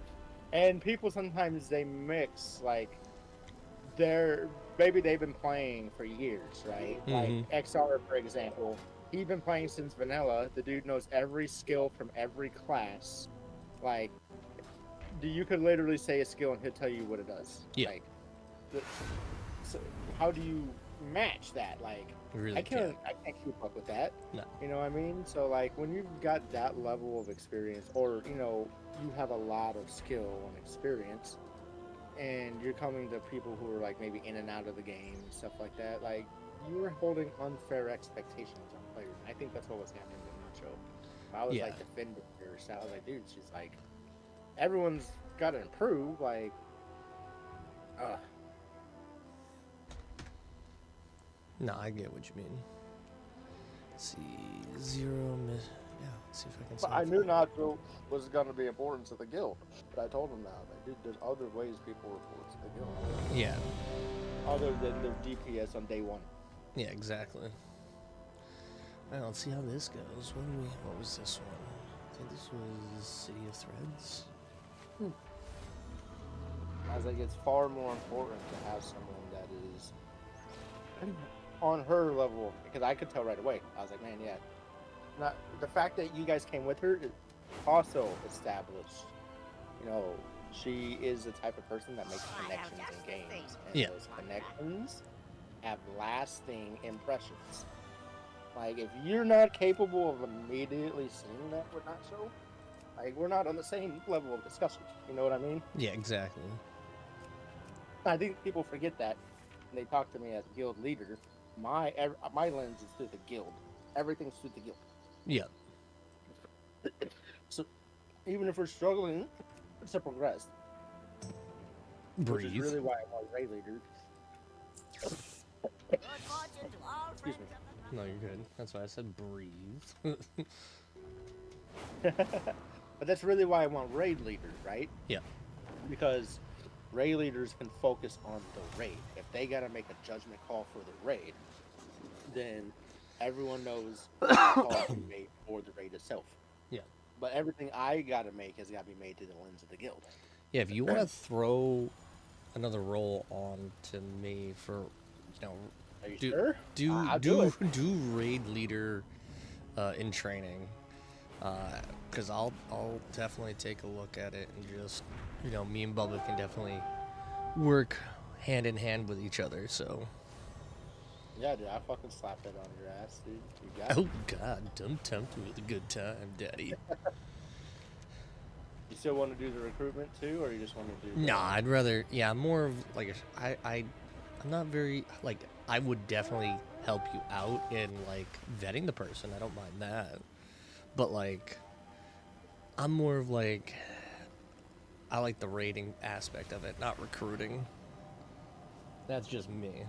And people sometimes they mix like maybe they've been playing for years, right? Mm-hmm. Like XR, for example, he's been playing since vanilla. The dude knows every skill from every class. Like, you could literally say a skill and he'll tell you what it does. Yeah. Like, so how do you match that? Like, Really I can't keep up with that. No. You know what I mean? So like when you've got that level of experience, or you know, you have a lot of skill and experience, and you're coming to people who are like maybe in and out of the game and stuff like that, like you're holding unfair expectations on players. And I think that's what was happening with Nacho. I was like defending her, so I was like, dude, she's like, everyone's got to improve. Like, No, I get what you mean. Let's see, yeah, let's see if I can. But I knew Nacho was going to be important to the guild, but I told him now that dude, there's other ways people report to the guild. Yeah. Other than their DPS on day one. Yeah, exactly. Alright, let's see how this goes. What was this one? I think this was City of Threads. I was like, it's far more important to have someone that is on her level, because I could tell right away. I was like, man, yeah. Not the fact that you guys came with her is also established. You know, she is the type of person that makes connections in games, and those connections have lasting impressions. Like, if you're not capable of immediately seeing that with Nacho, like, we're not on the same level of discussion. You know what I mean? Yeah, exactly. I think people forget that when they talk to me as guild leader. My lens is through the guild. Everything's through the guild. Yeah. So even if we're struggling to progress, Breathe. which is really why I'm a raid leader. Excuse me. No, you're good. That's why I said breathe. But that's really why I want raid leaders, right? Yeah. Because raid leaders can focus on the raid. If they gotta make a judgment call for the raid, then everyone knows the call to be made for the raid itself. Yeah. But everything I gotta make has gotta be made through the lens of the guild. Yeah, if you want to throw another role on to me for, you know, Are you sure? do raid leader in training. Because I'll definitely take a look at it and just, you know, me and Bubba can definitely work hand in hand with each other. So. Yeah, dude, I fucking slap it on your ass, dude. You got it. Oh God, don't tempt me with a good time, Daddy. You still want to do the recruitment too, or you just want to do? Nah, I'd rather. Yeah, I'm more of like I'm not very like. I would definitely help you out in like vetting the person. I don't mind that, but like, I'm more of like. I like the rating aspect of it, not recruiting. That's just me.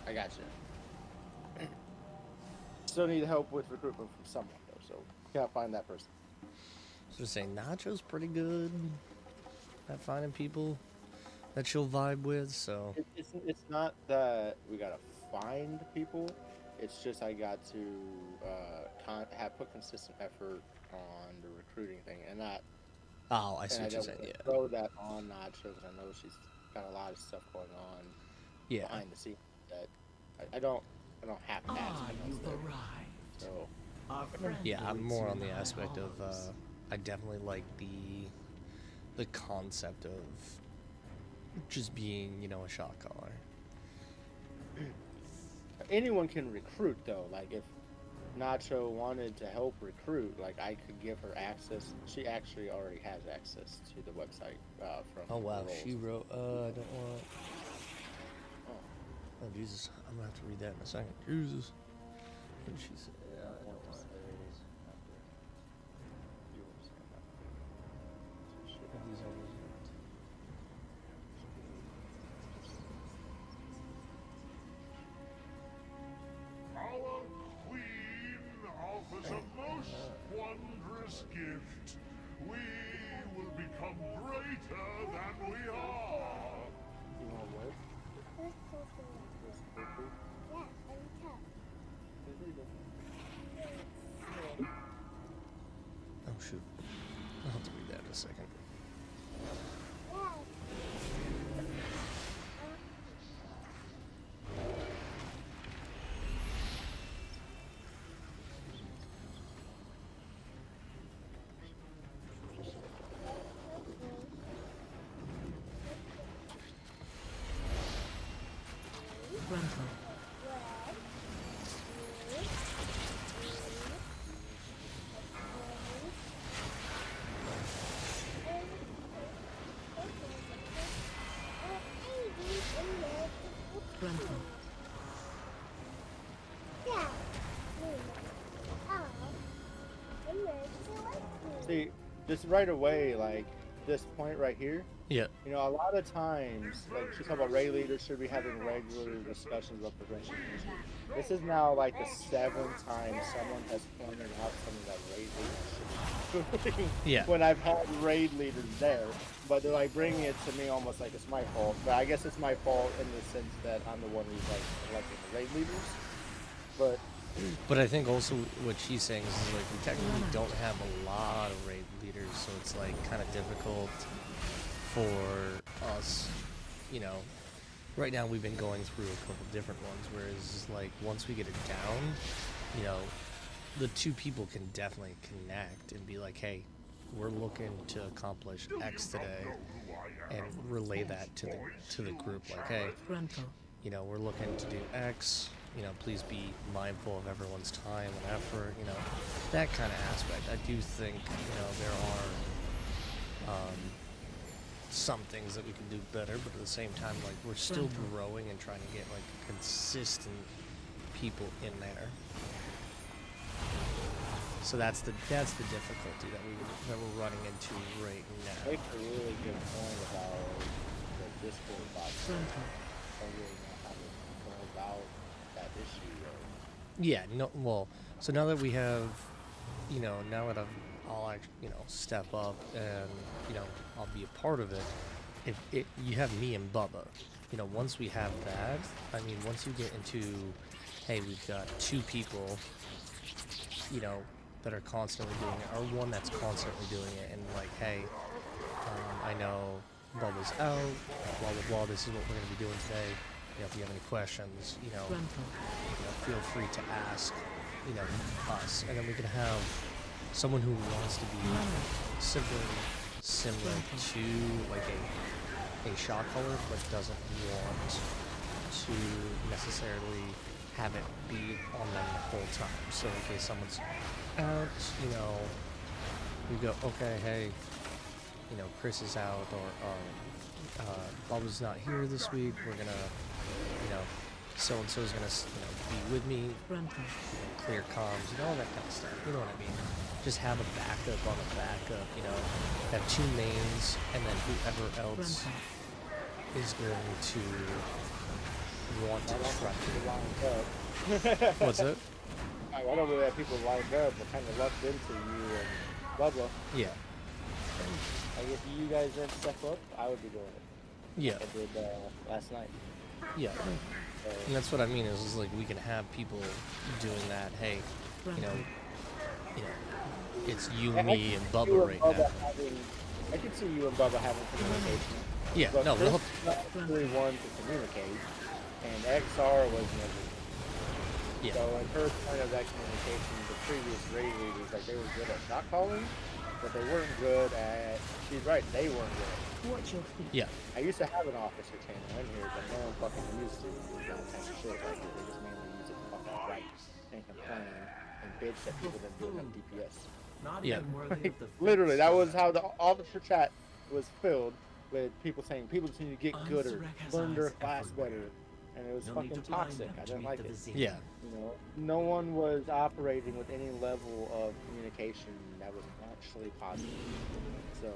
I got you. Still need help with recruitment from someone though, so can't find that person. Just saying, Nacho's pretty good at finding people that she'll vibe with. So It's not that we gotta find people. It's just I got to put consistent effort on the recruiting thing, and not. oh, I see And what I you're don't saying. wanna Yeah, throw that on Nacho because I know she's got a lot of stuff going on yeah. behind the scenes that I don't have to ask. You've there. arrived. So Our friend Yeah, I'm waits more you on in the high aspect of halls. I definitely like the concept of just being, you know, a shot caller. anyone can recruit though. Like if Nacho wanted to help recruit, like I could give her access. She actually already has access to the website from. Oh wow, the roles. she wrote. I don't want. Oh Jesus, I'm gonna have to read that in a second. Jesus. What did she say? I don't want. These are Our queen offers a most wondrous gift. We will become greater than we are. You want what? Oh shoot. I'll have to read that in a second. Rental. Rental. See, just right away, like this point right here. Yeah. You know, a lot of times, like she's talking about raid leaders should be having regular discussions about prevention. This is now like the 7th time someone has pointed out something that raid leaders should be doing. Yeah. When I've had raid leaders there, but they're like bringing it to me almost like it's my fault. But I guess it's my fault in the sense that I'm the one who's like electing the raid leaders. But I think also what she's saying is like we technically don't have a lot of raid leaders, so it's like kind of difficult for us, you know. Right now we've been going through a couple different ones, whereas like once we get it down, you know, the two people can definitely connect and be like, hey, we're looking to accomplish X today, and relay that to the group, like, hey, Rental. you know, we're looking to do X, you know, please be mindful of everyone's time and effort, you know, that kind of aspect. I do think, you know, there are some things that we can do better, but at the same time, like, we're still growing and trying to get, like, consistent people in there. So that's the difficulty that we're running into right now. make a really good point about the Discord box. I don't really know how to go about that issue. Yeah, no, well, so now that we have, you know, now that I'll actually, you know, step up and, you know, I'll be a part of it, you have me and Bubba. You know, once we have that, I mean, once you get into, hey, we've got 2 people, you know, that are constantly doing it, or one that's constantly doing it, and like, hey, I know Bubba's out, blah, blah, blah, this is what we're going to be doing today. You know, if you have any questions, you know, feel free to ask. you know, us, and then we can have someone who wants to be similar to like a shot caller, but doesn't want to necessarily have it be on them the whole time. So in case someone's out, you know, we go, okay, hey, you know, Chris is out, or Bubba's not here this week. We're gonna, you know, so-and-so is gonna, you know, be with me, you know, clear comms, you know, all that kind of stuff. You know what I mean? Just have a backup on a backup, you know, have 2 mains, and then whoever else is going to want to try. What's it? I don't really have people lined up, but kind of lucked into you and Bubba. Yeah. Like if you guys didn't step up, I would be doing it. Yeah. Like I did last night. Yeah. And that's what I mean is like we can have people doing that. Hey, you know, it's you, me, and Bubba right now. I could see you and Bubba having communication. Yeah, but no, Chris we'll... was not really one to communicate, and XR was never. Yeah. So in her point of that communication, the previous raid leaders, like they were good at shot calling, but they weren't good at. She's right, they weren't good. Watch your feet. Yeah. I used to have an officer channel in here, but no one fucking used to do that type of shit. Like they just mainly use it to fucking write and complain and bitch that people didn't do enough DPS. Not Yeah. even worthy of the Literally, that was how the officer chat was filled with people saying people just need to get gooder, learn their class better, and it was fucking toxic. I didn't like it. Yeah. You know, no one was operating with any level of communication that was actually positive. So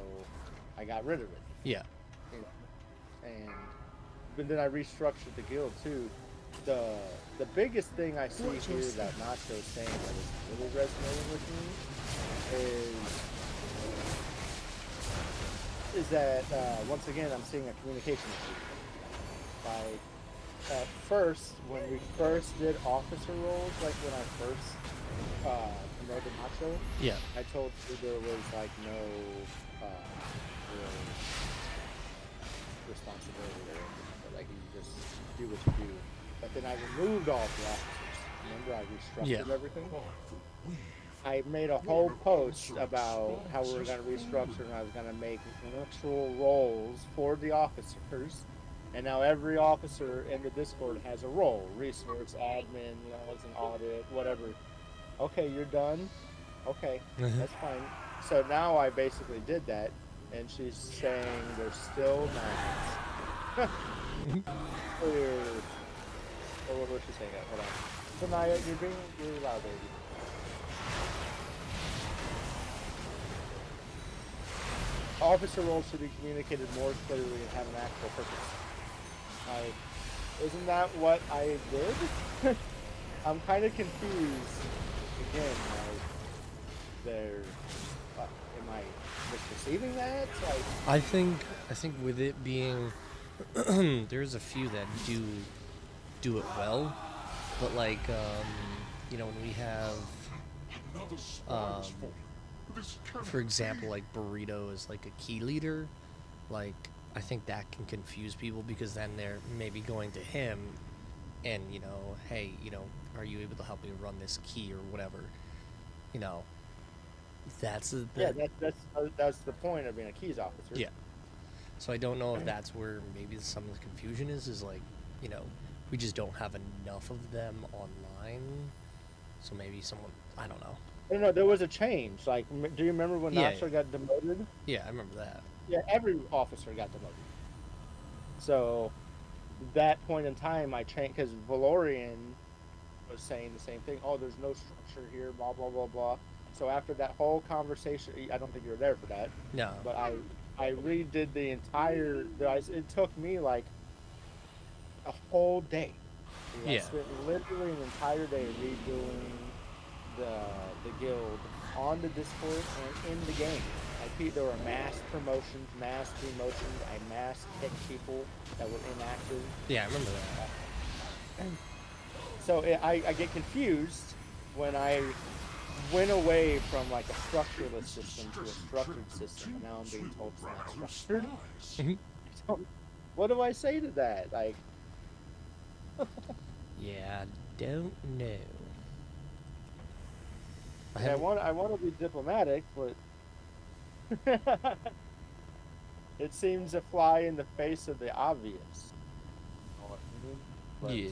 I got rid of it. Yeah. You know, and but then I restructured the guild too. The biggest thing I see here that Nacho's saying that is really resonating with me is that once again I'm seeing a communication issue. Like at first, when we first did officer roles, like when I first promoted Nacho, Yeah. I told you there was like no real responsibility or anything, but like you just do what you do. But then I removed all the officers. Remember, I restructured everything. I made a whole post about how we were going to restructure, and I was going to make actual roles for the officers. And now every officer in the Discord has a role: resource, admin, you know, as an audit, whatever. Okay, you're done. Okay, that's fine. So now I basically did that, and she's saying there's still nines. Clear. Or what was she saying? Hold on. So Naya, you're being really loud, baby. Officer roles should be communicated more clearly and have an actual purpose. Isn't that what I did? I'm kind of confused. Again, am I misperceiving that? Like, I think with it being there's a few that do it well, but like you know, when we have for example, like Burrito is like a key leader, like I think that can confuse people because then they're maybe going to him and, you know, hey, you know, are you able to help me run this key or whatever, you know. That's the point of being a keys officer. Yeah. So I don't know if that's where maybe some of the confusion is like, you know, we just don't have enough of them online. So maybe someone, I don't know. I don't know, there was a change. Like, do you remember when Nacho got demoted? Yeah, I remember that. Yeah, every officer got demoted. So, that point in time, I changed, because Valorian was saying the same thing. Oh, there's no structure here, blah, blah, blah, blah. So after that whole conversation, I don't think you were there for that. No. But I redid the entire, it took me like a whole day. I spent literally an entire day redoing the guild on the Discord and in the game. There were mass promotions, mass demotions. I mass kicked people that were inactive. Yeah, I remember that. So I get confused when I went away from like a structureless system to a structured system, and now I'm being told it's not structured. So, what do I say to that? Like, yeah, don't know. I I haven't- want to be diplomatic, but it seems to fly in the face of the obvious. You know what I mean? But Yeah.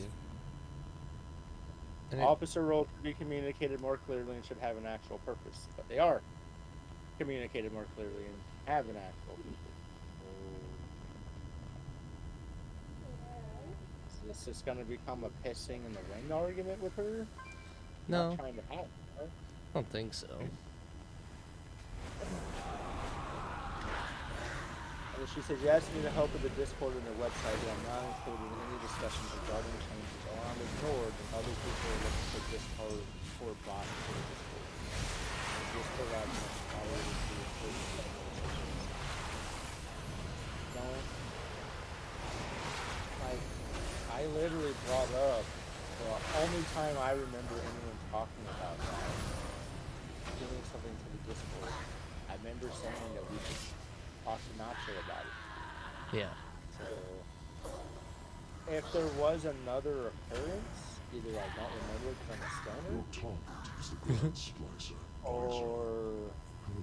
And officer roles should be communicated more clearly and should have an actual purpose. But they are communicated more clearly and have an actual purpose. Is this just going to become a pissing in the ring argument with her? no, Not trying to have her. I don't think so. And she says, you asked me to help with the Discord on their website, but I'm not included in any discussions regarding changes, or I'm ignored when other people are looking for Discord or bots for the Discord. And Discord admin is required to include don't. Like, I literally brought up the only time I remember anyone talking about that, doing something to the Discord. I remember saying that we should talk to Nacho about it. Yeah. So, if there was another occurrence, either I don't remember because I'm a stoner, or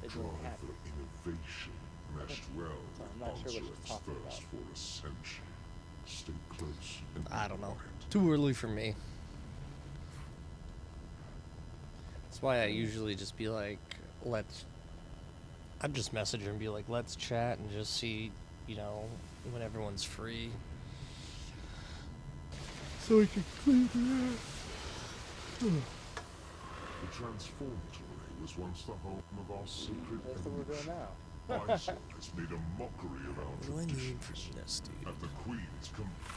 it didn't happen. Innovation meshed well So I'm not sure what she's talking thirst about. for ascension. Stay close and I don't know. quiet. Too early for me. That's why I usually just be like, I'd just message her and be like, let's chat and just see, you know, when everyone's free. So we can clean it up. The transformatory was once the home of our sacred That's what we're doing now. Isaac has made a mockery of our What do I need traditions, from this, dude? and the Queen's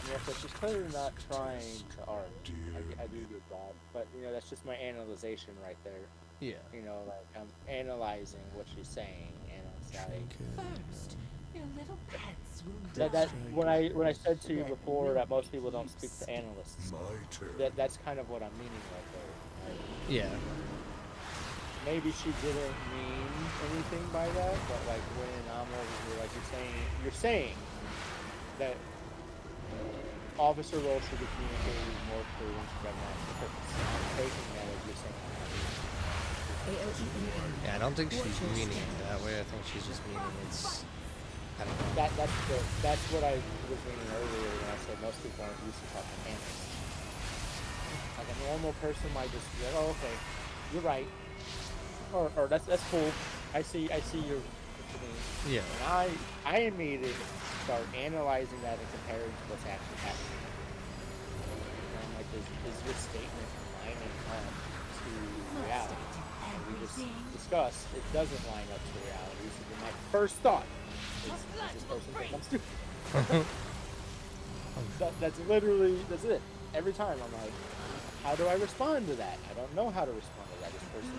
Yeah, so she's clearly not trying to argue. Dear I do get that. But, you know, that's just my analyzation right there. Yeah. You know, like, I'm analyzing what she's saying, and it's like... First, your little pets will That when I said to you before that most people don't speak to analysts, my turn. that's kind of what I'm meaning right there. Right? Yeah. Maybe she didn't mean anything by that, but like when I'm over here, like you're saying that officer roles should be communicated more clearly and spread out the purpose. I'm taking that as you're saying. Yeah, I don't think she's meaning it that way. I think she's just meaning it's... I don't know. That's what I was meaning earlier when I said most people aren't used to talking analysts. Like a normal person might just be like, oh, okay, you're right. Or that's cool. I see your what you mean. Yeah. And I immediately start analyzing that and comparing to what's actually happening. And I'm like, is your statement lining up to reality? And we just discussed it doesn't line up to reality. So then my first thought is this person think I'm stupid. That's it. Every time I'm like, how do I respond to that? I don't know how to respond to that. This person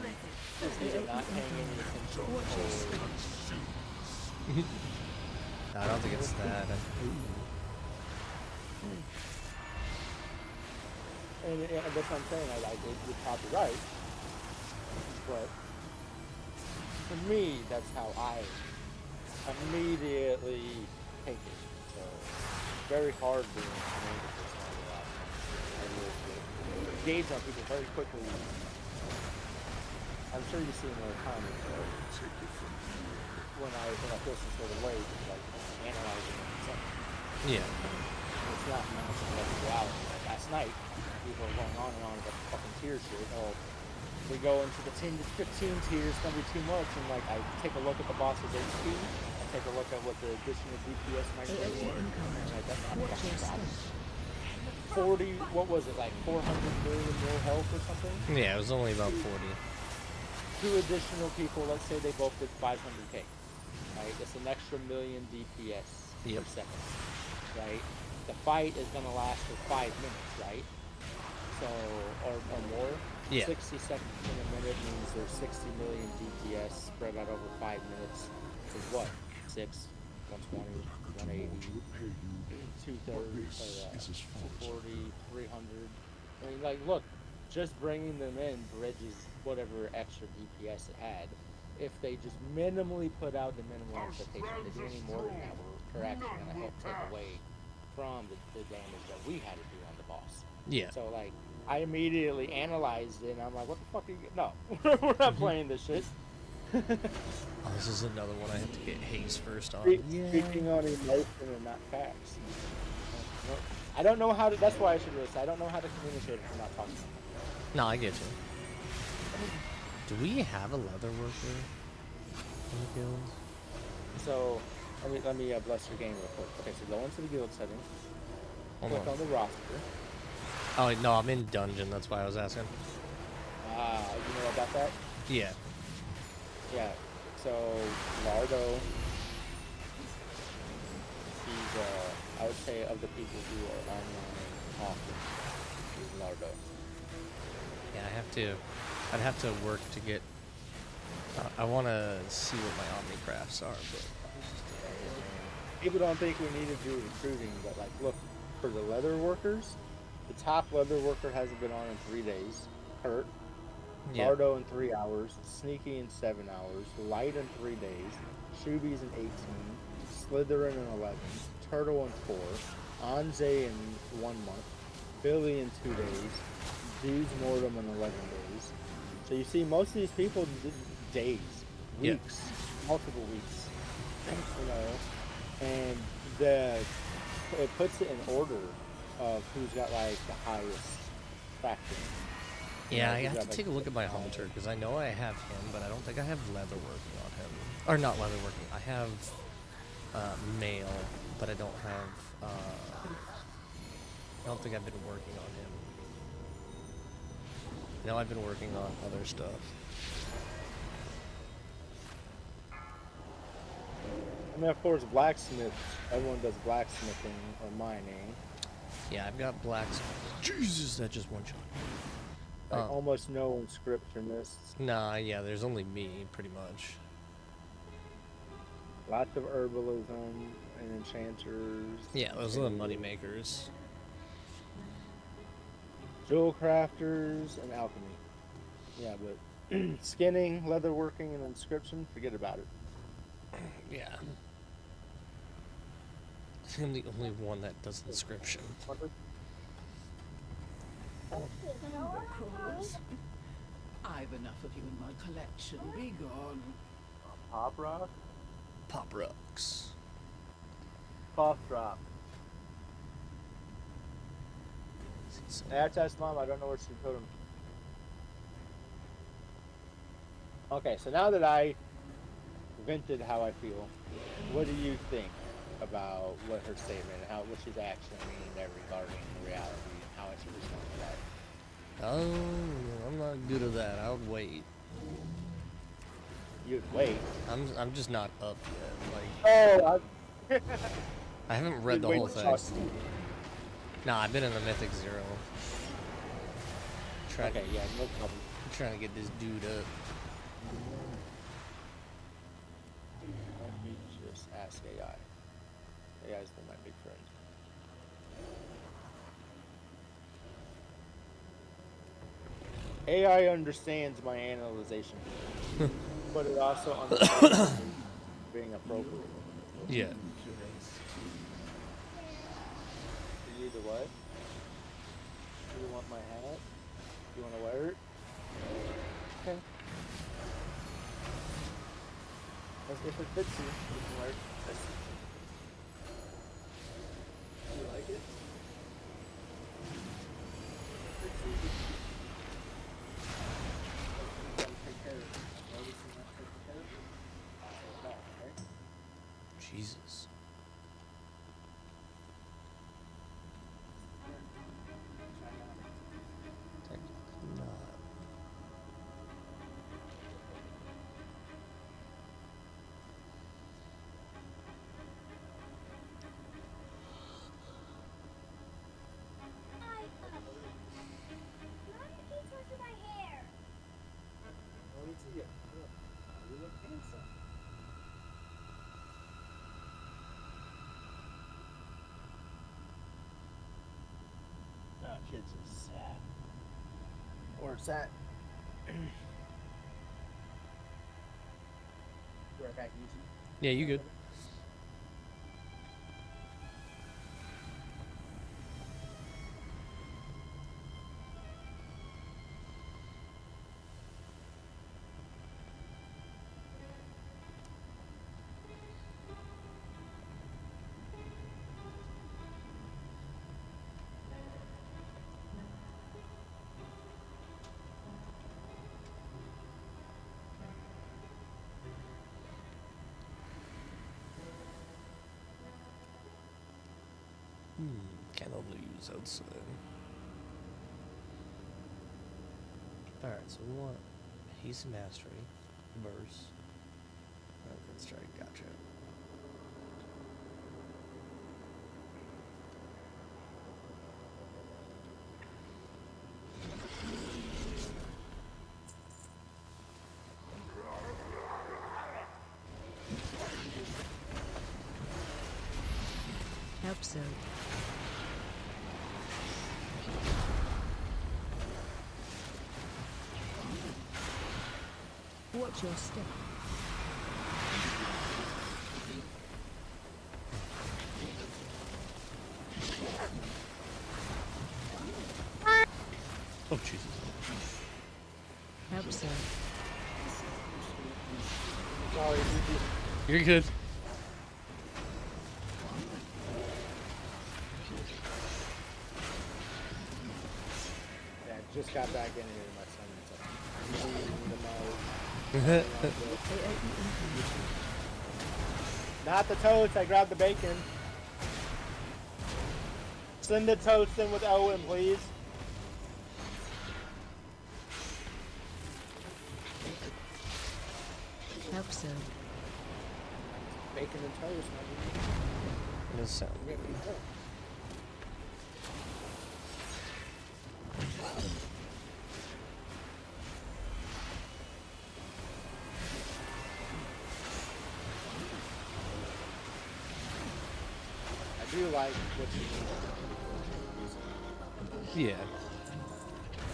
is either not paying any attention or... I don't think it's that. And that's what I'm saying. You're probably right. But for me, that's how I immediately take it. So it's very hard being a native person a lot. I will gauge on people very quickly. I'm sure you see in the comments when I feel some sort of way, like analyzing something. Yeah. It's not announcing that reality. Like last night, people were going on and on about the fucking tier shit. Oh, we go into the 10 to 15 tiers, it's gonna be too much. And like, I take a look at the boss's HP, I take a look at what the additional DPS might be, and like, that's not a fucking problem. 40, what was it, like 400 million more health or something? Yeah, it was only about 40. 2 additional people, let's say they both did 500k. Right? It's an extra million DPS per second. Right? The fight is gonna last for 5 minutes, right? So, or more. Yeah. 60 seconds in a minute means there's 60 million DPS spread out over 5 minutes. Is what? 6, 120, 180, 230, 240, 300. I mean, like, look, just bringing them in bridges whatever extra DPS it had. If they just minimally put out the minimal expectation, if they do any more than that, we're actually going to help take away from the damage that we had to do on the boss. Yeah. So, like, I immediately analyzed it, and I'm like, what the fuck are you... No, we're not playing this shit. Oh, this is another one I have to get haste first on. Speaking on emotion and not facts. I don't know how to... That's why I should listen. I don't know how to communicate if I'm not talking. No, I get you. Do we have a leather worker in the guild? So, let me bless your game real quick. Okay, so go into the guild settings. Hold Click on the roster. Oh, no, I'm in dungeon. That's why I was asking. You know about that? Yeah. Yeah. So, Lardo, he's, I would say, of the people who are online often, he's Lardo. Yeah, I'd have to work to get, I want to see what my Omnicrafts are, but. People don't think we need to do recruiting, but like, look, for the leather workers, the top leather worker hasn't been on in 3 days. Kurt. Yeah. Bardo in 3 hours. Sneaky in 7 hours. Light in 3 days. Shuby's in 18. Slytherin in 11. Turtle in 4. Anze in 1 month. Billy in 2 days. Zeus Mortem in 11 days. So you see, most of these people did days, weeks, multiple weeks. You know, and it puts it in order of who's got like the highest factor. Yeah, I have to take a look at my hunter because I know I have him, but I don't think I have leather working on him. Or not leather working. I have mail, but I don't have. I don't think I've been working on him. No, I've been working on other stuff. I mean, of course, blacksmith. Everyone does blacksmithing or mining. Yeah, I've got blacksmith. Jesus, that just one shot. Like almost no inscriptionists. Nah, yeah, there's only me, pretty much. Lots of herbalism and enchanters. Yeah, those are the money makers. Jewel crafters and alchemy. Yeah, but skinning, leatherworking, and inscription, forget about it. Yeah. I'm the only one that does inscription. I've enough of you in my collection. Be gone. Pop rock? Pop rocks. Cough drop. I asked Mom, I don't know where she put him. Okay, so now that I vented how I feel, what do you think about what her statement, what she's actually meaning there regarding reality and how I should respond to that? Oh, I'm not good at that. I would wait. You'd wait. I'm just not up yet. Like. Oh, I haven't read the whole thing. Nah, I've been in the Mythic Zero. Okay, yeah, no problem. I'm trying to get this dude up. Let me just ask AI. AI's been my big friend. AI understands my analyzation, but it also understands being appropriate. Yeah. You need the what? Do you want my hat? Do you want to wear it? Okay. If it fits you, you can wear it. Do you like it? Fits you. Take care of it. Everything not taken care of? No, okay? Jesus. Kids is sad. Or it's that. Right back, easy. Yeah, you good. I'll use outside. Alright, so we want Haste and Mastery, Verse, Good Strike, gotcha. Help so. Watch your step. Oh, Jesus. Help so. Sorry, You're good. yeah, just got back in here, my son. Not the toast, I grabbed the bacon. Send the toast in with Owen, please. Help so. Bacon and toast, man. It does sound good. I do like what you Yeah.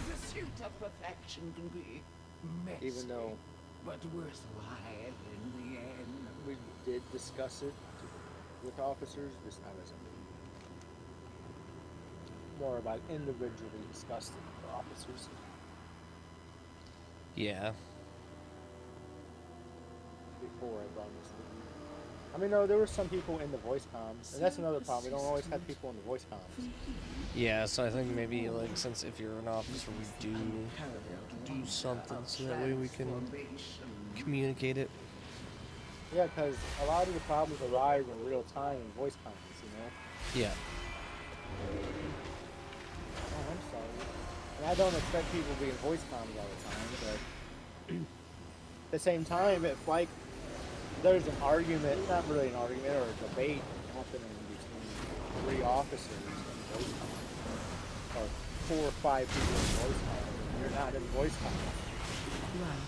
Pursuit of perfection can be messy, even though but worthwhile in the end. we did discuss it with officers, this time isn't more about individually discussed it with officers. Yeah. Before I brought this in. I mean, no, there were some people in the voice comms, and that's another problem. We don't always have people in the voice comms. Yeah, so I think maybe, like, since if you're an officer, we do something so that way we can communicate it. Yeah, because a lot of the problems arise in real time in voice comms, you know? Yeah. Oh, I'm sorry. And I don't expect people to be in voice comms all the time, but at the same time, if, like, there's an argument, not really an argument, or a debate happening between 3 officers in voice comms, or 4 or 5 people in voice comms, and you're not in voice comms. Right.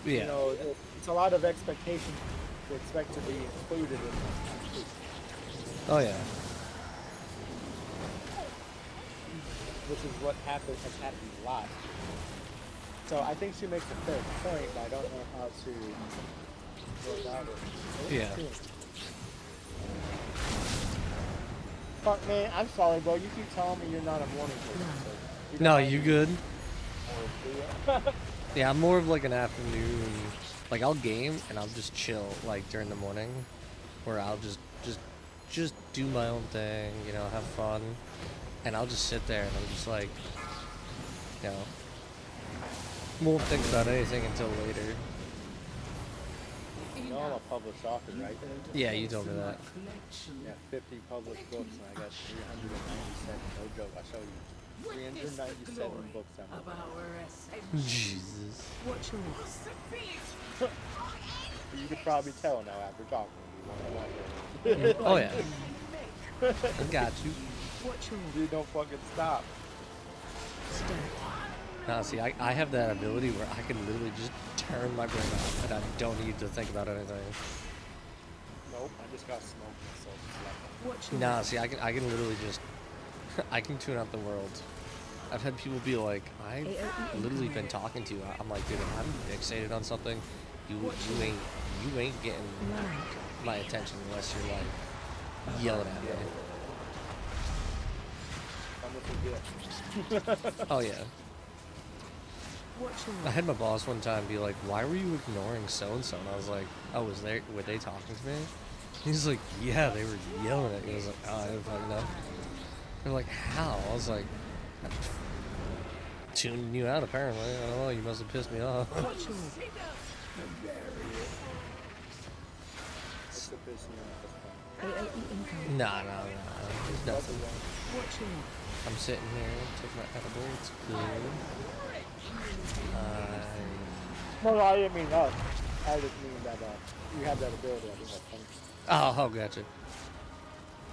Yeah. You know, it's a lot of expectation to expect to be included in that. Oh, yeah. Which is what has happened a lot. So I think she makes a fair point, but I don't know how to go about it. Yeah. Fuck, man, I'm sorry, bro. You keep telling me you're not a morning person. So No, you good? Or Yeah, I'm more of like an afternoon. Like, I'll game and I'll just chill, like, during the morning. Where I'll just do my own thing, you know, have fun. And I'll just sit there and I'm just like, you know, won't think about anything until later. you know I'm a published author, right? Yeah, you told me that. Yeah, 50 published books, and I got 397. No joke, I show you. 397 books I'm Of Jesus. Watch your You could probably tell now after talking to you. Oh, yeah. I got you. watch your Dude, don't fucking stop. step. Now, see, I have that ability where I can literally just turn my brain off and I don't need to think about anything. Nope, I just got smoked myself. Watch your Nah, see, I can literally just, I can tune out the world. I've had people be like, I've literally been talking to you. I'm like, dude, I'm fixated on something. You ain't getting my attention unless you're like yelling at me. I'm with you. Oh yeah. watch your I had my boss one time be like, why were you ignoring so and so? And I was like, oh, were they talking to me? He's like, yeah, they were yelling at me. I was like, oh, I didn't fucking know. They're like, how? I was like, I'm tuning you out apparently. I don't know, you must have pissed me off. watch your What's the campus, and then that's fine. AAE incoming. Nah, there's nothing. Watch your left. I'm sitting here, took my edible, it's good. No, I didn't mean us. I just mean that you have that ability. I think that's funny. Oh, gotcha.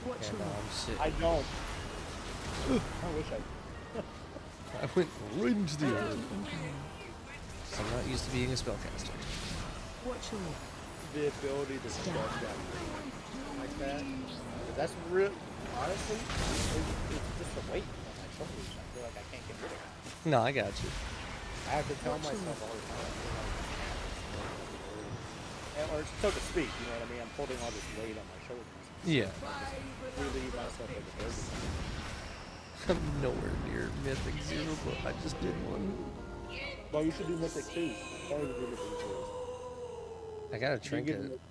Watch And your left. I'm sitting. I don't. I wish I. I went right into the AAE earth. incoming. So I'm not used to being a spellcaster. Watch your left. The ability to Stab. step that like that. That's real. Honestly, it's just a weight on my shoulders. I feel like I can't get rid of it. No, I got you. I have to tell myself all the time. Or so to speak, you know what I mean? I'm holding all this weight on my shoulders. Yeah. Relieve myself of the burden. I'm nowhere near Mythic Zero, but I just did one. Well, you should do Mythic 2. Probably do Mythic 2. I got a You get trinket. Mythic-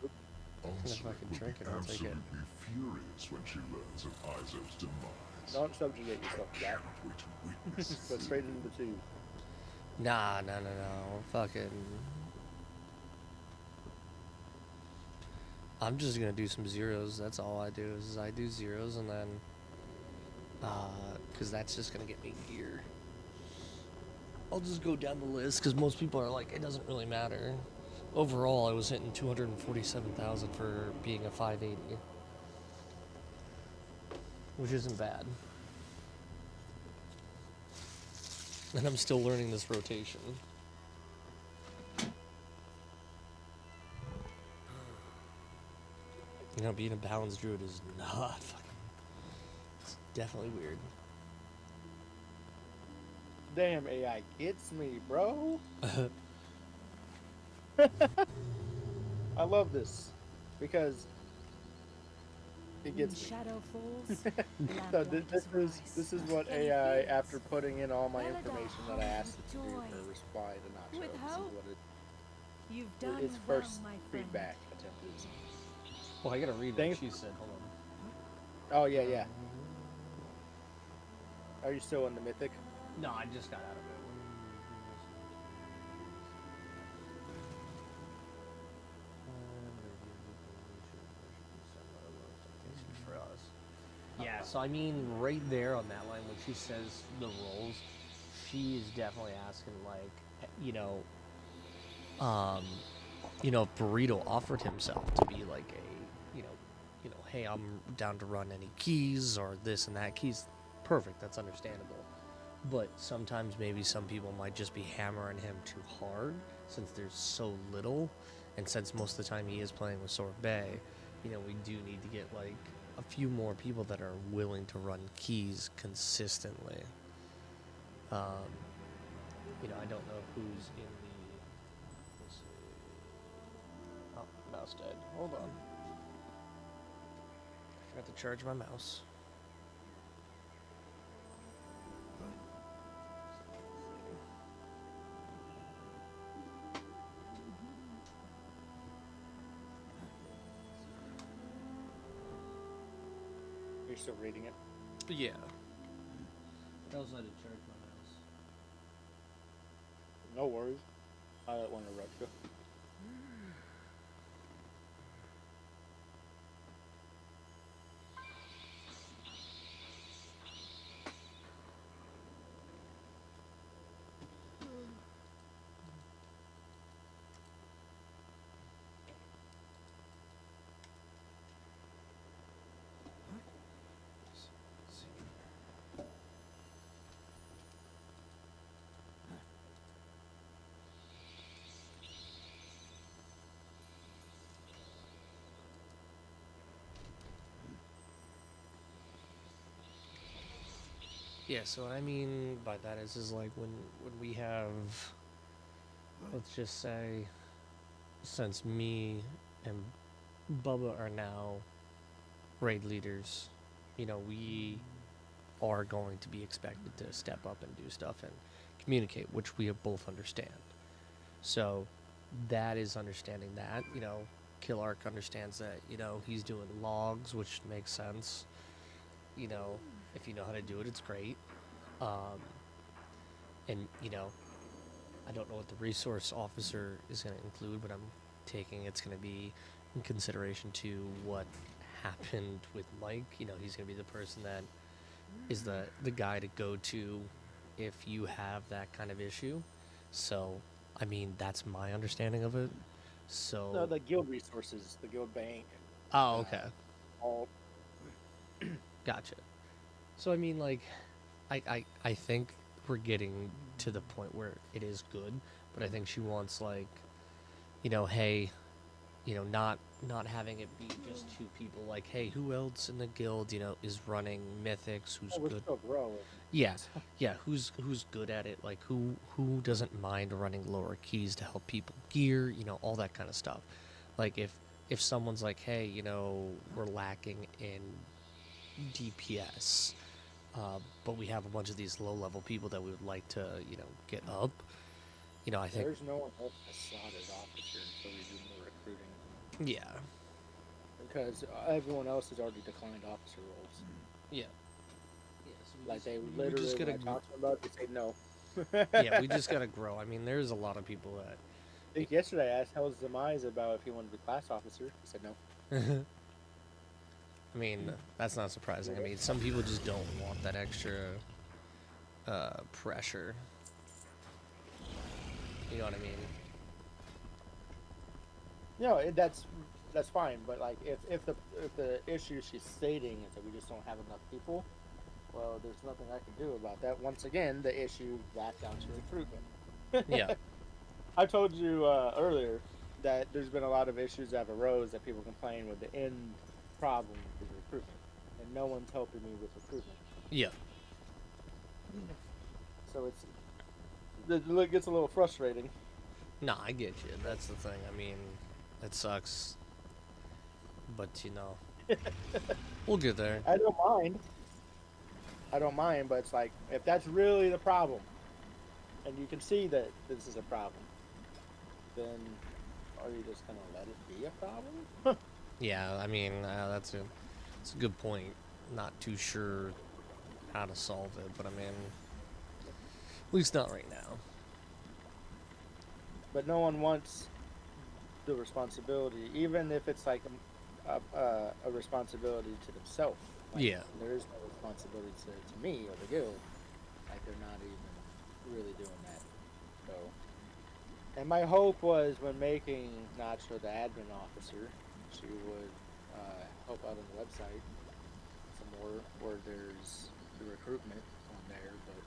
If I can drink it, I'll take it. Absolutely furious when she learns of Izo's demise. Don't subjugate yourself to that. Wait to witness. Go straight into the 2. Nah. Fucking. I'm just gonna do some zeros. That's all I do is I do zeros and then, cause that's just gonna get me gear. I'll just go down the list because most people are like, it doesn't really matter. Overall, I was hitting 247,000 for being a 580, which isn't bad. And I'm still learning this rotation. You know, being a balanced druid is not fucking. It's definitely weird. Damn, AI gets me, bro. I love this because it gets me. Shadow falls. So this is what AI, after putting in all my information that I asked it to do for reply to not show. With This is hope. what You've done its well, first my friend. feedback attempt is. Well, I gotta read Thanks. what she said. Hold on. Oh yeah. Are you still in the mythic? No, I just got out of it. For us. Yeah, so I mean, right there on that line, when she says the roles, she is definitely asking, like, if Burrito offered himself to be like hey, I'm down to run any keys or this and that keys, perfect, that's understandable. But sometimes maybe some people might just be hammering him too hard since there's so little, and since most of the time he is playing with Sorbet, we do need to get like a few more people that are willing to run keys consistently. I don't know who's in the. Let's see. Oh, mouse died. Hold on. I forgot to charge my mouse. You're still reading it? Yeah. I also had to charge my mouse. No worries. I don't want to interrupt you. Yeah, so what I mean by that is like when we have, let's just say, since me and Bubba are now raid leaders, we are going to be expected to step up and do stuff and communicate, which we both understand. So that is understanding that, Kill Arc understands that, he's doing logs, which makes sense. If you know how to do it, it's great. And, I don't know what the resource officer is going to include, but I'm taking it's going to be in consideration to what happened with Mike. You know, he's gonna be the person that is the guy to go to if you have that kind of issue. So, I mean, that's my understanding of it. So, No, the guild resources, the guild bank, oh, okay, all. gotcha. So, I mean, like, I think we're getting to the point where it is good, but I think she wants, like, you know, hey, you know, not having it be just two people. Like, hey, who else in the guild, you know, is running mythics? Who's Oh, we're good? still growing. Yeah, yeah. Who's good at it? Like, who doesn't mind running lower keys to help people gear? You know, all that kind of stuff. Like, if someone's like, hey, you know, we're lacking in DPS, but we have a bunch of these low level people that we would like to, you know, get up. You know, I think. There's no one else that's slotted officer until we do more recruiting. Yeah. Because everyone else has already declined officer roles. Yeah. Like they we literally, just when I gotta talk to them about it, they say no. yeah, we just gotta grow. I mean, there's a lot of people that. I think yesterday I asked how's Demise about if he wanted to be class officer. He said no. I mean, that's not surprising. I mean, some people just don't want that extra pressure. You know what I mean? No, that's fine. But like, if the issue she's stating is that we just don't have enough people, well, there's nothing I can do about that. Once again, the issue back down to recruitment. Yeah. I told you earlier that there's been a lot of issues that have arose that people complain with. The end problem is recruitment, and no one's helping me with recruitment. Yeah. So it gets a little frustrating. Nah, I get you. That's the thing. I mean, it sucks. But, you know, we'll get there. I don't mind, but it's like, if that's really the problem, and you can see that this is a problem, then are you just going to let it be a problem? Yeah, I mean, that's a good point. Not too sure how to solve it, but I mean, at least not right now. But no one wants the responsibility, even if it's like a responsibility to themselves. Like, yeah. There is no responsibility to me or the guild. Like, they're not even really doing that. So, and my hope was when making Nacho the admin officer, she would help out on the website some more, where there's the recruitment on there. But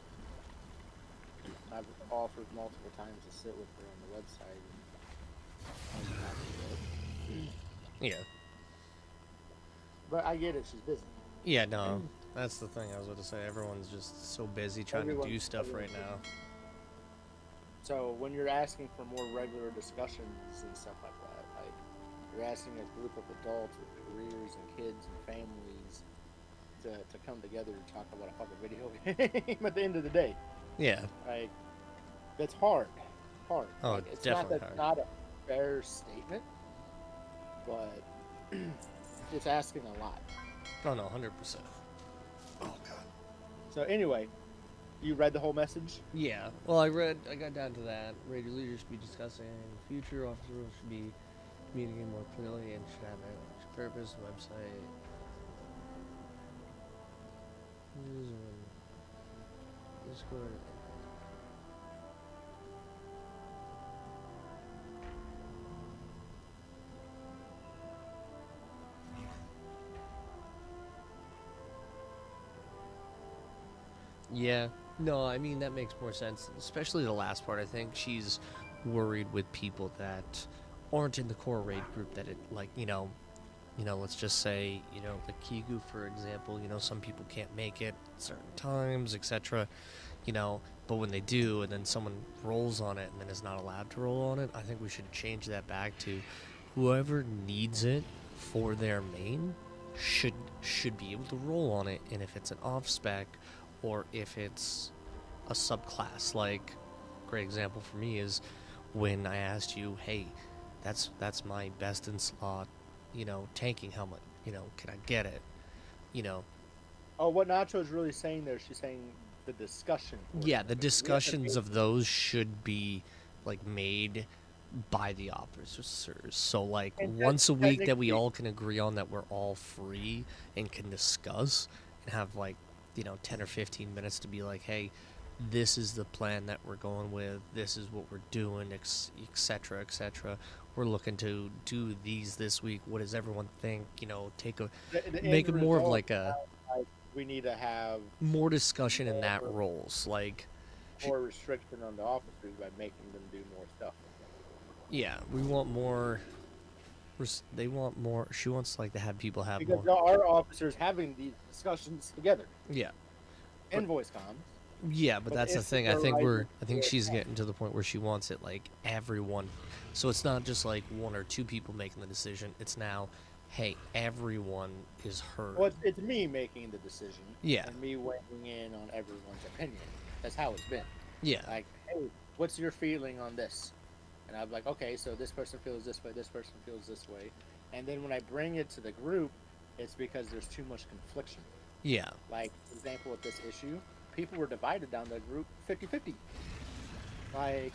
I've offered multiple times to sit with her on the website. And Yeah. but I get it, she's busy. Yeah, no, that's the thing I was about to say. Everyone's just so busy trying to do stuff right now. So when you're asking for more regular discussions and stuff like that, like you're asking a group of adults with careers and kids and families to come together and talk about a fucking video game at the end of the day. Yeah. Like, that's hard. Hard. Oh, like, it's definitely not, that's hard. not a fair statement, but it's asking a lot. Oh, no, 100%. Oh, God. So anyway, you read the whole message? Yeah. Well, I got down to that. Raider leaders should be discussing future officers should be communicating more clearly and should have a purpose, website. Discord. Yeah, no, I mean, that makes more sense, especially the last part. I think she's worried with people that aren't in the core raid group that it, like, let's just say, the Kigu, for example, some people can't make it at certain times, etc., but when they do, and then someone rolls on it and then is not allowed to roll on it, I think we should change that back to whoever needs it for their main should be able to roll on it, and if it's an off-spec, or if it's a subclass. Like, great example for me is when I asked you, hey, that's my best in slot, tanking helmet, can I get it? Oh, what Nacho's really saying there, she's saying the discussion. Yeah, the discussions of those should be, like, made by the officers. So like And once a week that we technically- all can agree on that we're all free and can discuss and have like, 10 or 15 minutes to be like, hey, this is the plan that we're going with. This is what we're doing, etc., etc. We're looking to do these this week. What does everyone think? Take a the make it end more of result like a is, like, we need to have more discussion in that more- roles. Like, more restriction on the officers by making them do more stuff. yeah, we want more. They want more. She wants like to have people have Because more. there are officers having these discussions together Yeah, in voice comms. yeah, but But that's the it's thing. the I think right she's yeah. getting to the point where she wants it like everyone. So it's not just like one or two people making the decision. It's now, hey, everyone is heard. Well, it's me making the decision. Yeah. And me weighing in on everyone's opinion. That's how it's been. Yeah. Like, hey, what's your feeling on this? And I'm like, okay, so this person feels this way, this person feels this way. And then when I bring it to the group, it's because there's too much confliction. Yeah. Like, for example, with this issue, people were divided down the group 50-50. Like,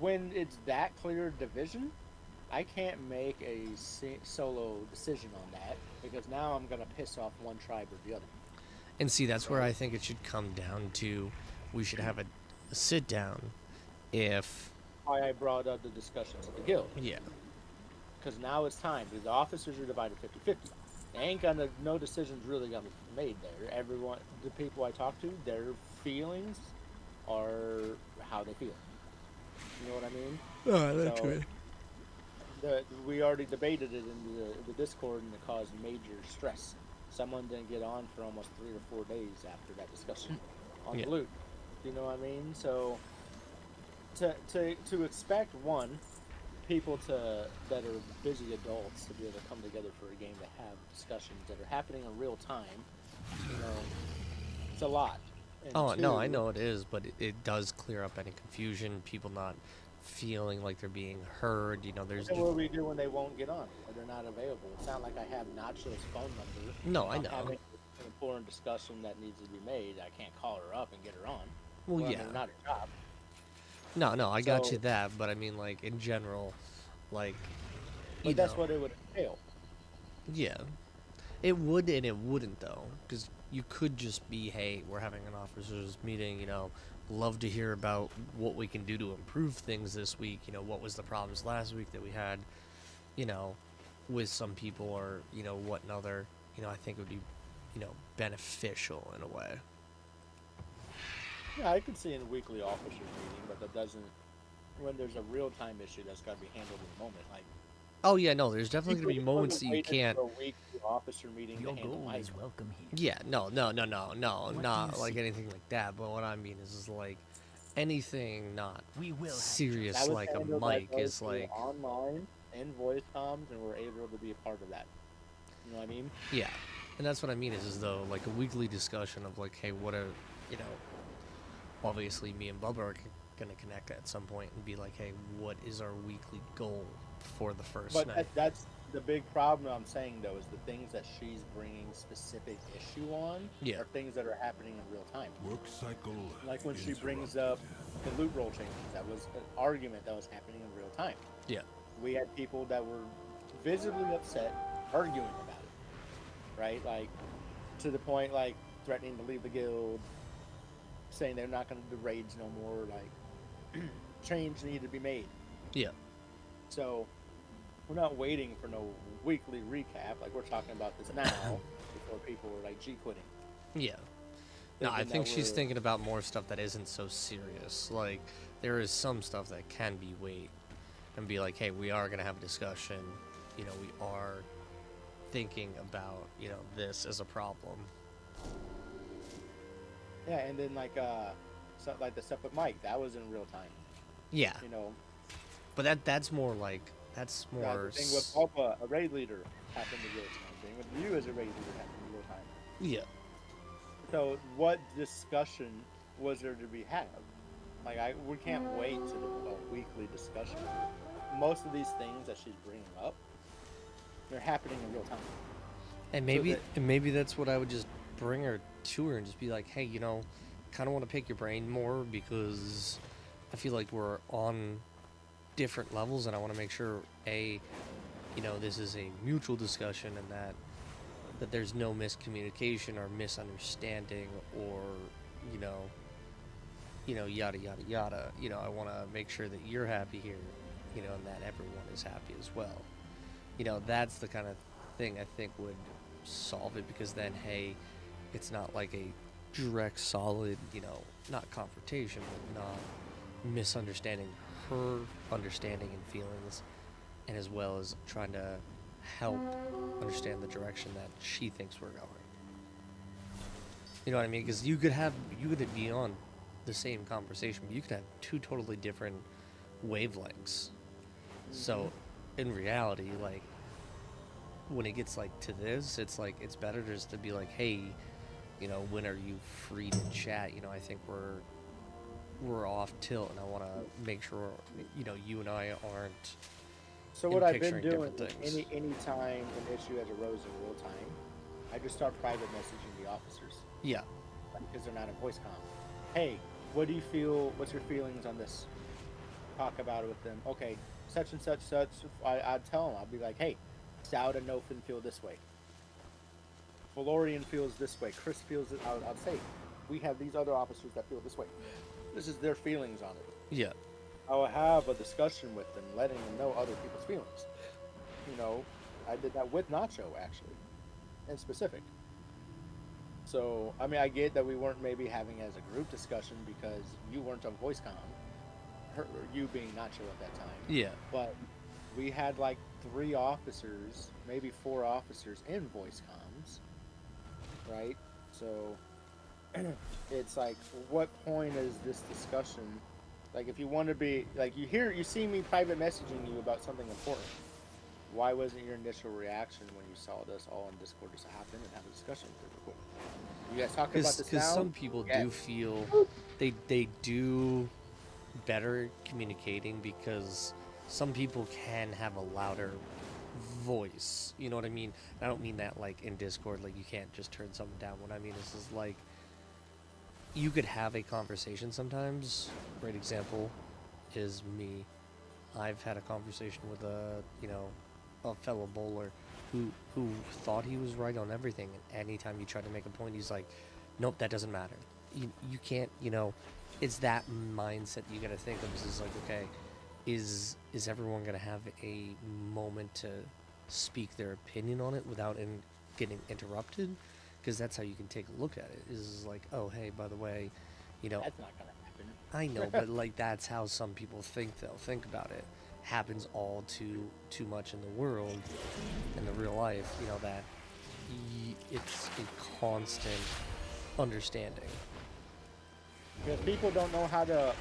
when it's that clear division, I can't make a solo decision on that because now I'm going to piss off one tribe or the other. And see, that's where I think it should come down to. We should have a sit down. If Why I brought up the discussions of the guild. yeah, Because now it's time. Because the officers are divided 50-50. They ain't gonna, no decisions really gonna be made there. Everyone, the people I talk to, their feelings are how they feel. You know what I mean? oh, that's So, right. we already debated it in the Discord, and it caused major stress. Someone didn't get on for almost 3 or 4 days after that discussion on Yeah. the loot. You know what I mean? So to expect people that are busy adults to be able to come together for a game to have discussions that are happening in real time, it's a lot. And Oh no, I two, know it is, but it does clear up any confusion. People not feeling like they're being heard. There's What will we do when they won't get on or they're not available? It's not like I have Nacho's phone number. No, I I'm know. having an important discussion that needs to be made. I can't call her up and get her on. Well, I yeah. mean, not her job. No, I got So- you that, but I mean, like in general, like But that's what it would entail. Yeah, it would and it wouldn't though, because you could just be, hey, we're having an officers meeting. Love to hear about what we can do to improve things this week. What was the problems last week that we had, with some people or what another. I think it would be, beneficial in a way. Yeah, I could see in a weekly officers meeting, but that doesn't. When there's a real time issue that's got to be handled in the moment, like. Oh yeah, no, there's definitely gonna be moments that you waited can't. for a weekly officer meeting to Your handle goal my is welcome here. Yeah, no, What do not you like see? anything like that. But what I mean is like anything not We will have serious That was like a handled by mic those is who like were online in voice comms and were able to be a part of that. You know what I mean? yeah, and that's what I mean is though like a weekly discussion of like, hey, what are obviously me and Bubba are gonna connect at some point and be like, hey, what is our weekly goal for the first But night? that's the big problem I'm saying though is the things that she's bringing specific issue on Yeah. are things that are happening in real time. Work cycle. Like when she brings up the loot roll changes, that was an argument that was happening in real time. Yeah. We had people that were visibly upset, arguing about it, right? Like to the point like threatening to leave the guild, saying they're not going to do raids no more. Like change needed to be made. Yeah. So we're not waiting for no weekly recap. Like we're talking about this now before people were like G quitting. Yeah. No, I Thinking think that she's we're- thinking about more stuff that isn't so serious. Like, there is some stuff that can be weight and be like, hey, we are going to have a discussion. We are thinking about, this as a problem. Yeah, and then like like the stuff with Mike, that was in real time. Yeah. You know, But that's more like, that's yeah, more. the thing with Papa, a raid leader, happened in real time. The thing with you as a raid leader happened in real time. Yeah. So what discussion was there to be had? Like we can't wait to do a weekly discussion. Most of these things that she's bringing up, they're happening in real time. And maybe that's what I would just bring her to her and just be like, hey, kind of want to pick your brain more because I feel like we're on different levels, and I want to make sure this is a mutual discussion, and that there's no miscommunication or misunderstanding, or yada yada yada. I want to make sure that you're happy here, and that everyone is happy as well. That's the kind of thing I think would solve it, because then, hey, it's not like a direct, solid, not confrontation, but not misunderstanding her understanding and feelings, and as well as trying to help understand the direction that she thinks we're going. You know what I mean? Because you could be on the same conversation, but you could have two totally different wavelengths. So, in reality, like, when it gets like to this, it's like it's better just to be like, hey, when are you free to chat? I think we're off tilt, and I want to make sure you and I aren't. So in what I've been picturing doing, different things. any time an issue has arose in real time, I just start private messaging the officers. Yeah. Because they're not in voice comm. Hey, what do you feel? What's your feelings on this? Talk about it with them. Okay, such and such. I'd tell them. I'll be like, hey, Stout and Nofin feel this way. Valorian feels this way. Chris feels it. I'll say, we have these other officers that feel this way. This is their feelings on it. Yeah. I'll have a discussion with them, letting them know other people's feelings. I did that with Nacho, actually, in specific. So, I mean, I get that we weren't maybe having as a group discussion because you weren't on voice comm, you being Nacho at that time. Yeah. But we had like 3 officers, maybe 4 officers in voice comms, right? So, it's like, what point is this discussion? Like, if you want to be, like, you see me private messaging you about something important. Why wasn't your initial reaction when you saw this all in Discord just happen and have a discussion with it? You guys talking about this now? Because some people do feel they do better communicating, because some people can have a louder voice. You know what I mean? I don't mean that like in Discord, like you can't just turn someone down. What I mean is like, you could have a conversation sometimes. Great example is me. I've had a conversation with a fellow bowler who thought he was right on everything, and anytime you try to make a point, he's like, nope, that doesn't matter. You can't, it's that mindset you gotta think of. Is like, okay, is everyone gonna have a moment to speak their opinion on it without getting interrupted? Because that's how you can take a look at it. Is like, oh, hey, by the way, That's not gonna happen. I know, but like that's how some people think. They'll think about it. Happens all too much in the world, in the real life. That it's a constant understanding. Because people don't know how to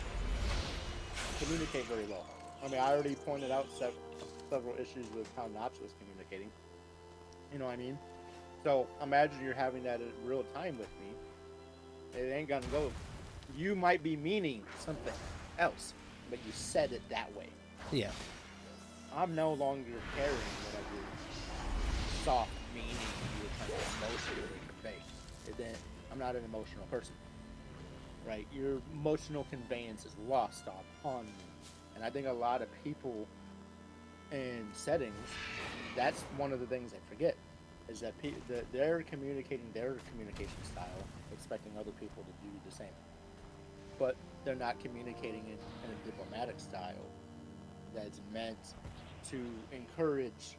communicate very well. I mean, I already pointed out several issues with how Nacho was communicating. You know what I mean? So imagine you're having that in real time with me. It ain't gonna go. You might be meaning something else, but you said it that way. Yeah. I'm no longer caring whatever soft meaning you were trying to emotionally convey. I'm not an emotional person, right? Your emotional conveyance is lost upon me. And I think a lot of people in settings, that's one of the things they forget. Is that they're communicating their communication style, expecting other people to do the same. But they're not communicating in a diplomatic style that's meant to encourage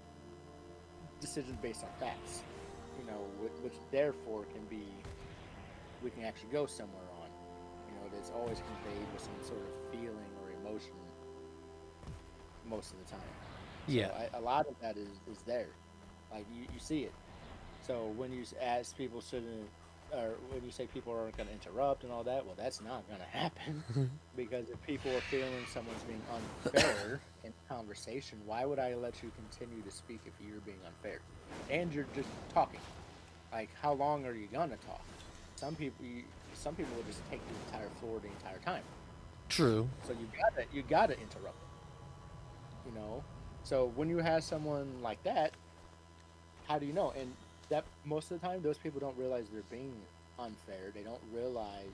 decisions based on facts, which therefore we can actually go somewhere on, that's always conveyed with some sort of feeling or emotion most of the time. Yeah. So a lot of that is there. Like, you see it. So when you ask people shouldn't, or when you say people aren't going to interrupt and all that, well, that's not going to happen. Because if people are feeling someone's being unfair in conversation, why would I let you continue to speak if you're being unfair? And you're just talking. Like, how long are you going to talk? Some people will just take the entire floor the entire time. True. So you gotta interrupt them. So when you have someone like that, how do you know? And that most of the time, those people don't realize they're being unfair. They don't realize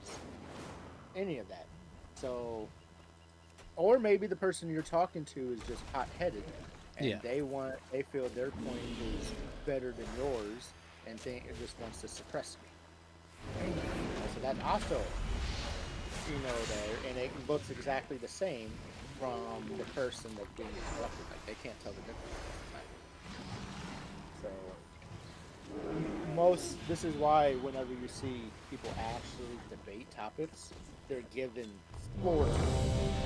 any of that. So or maybe the person you're talking to is just hot-headed, and Yeah. they feel their point is better than yours, and it just wants to suppress me. So that's also, there, and it looks exactly the same from the person that's being interrupted. Like they can't tell the difference. So this is why whenever you see people actually debate topics, they're given 40.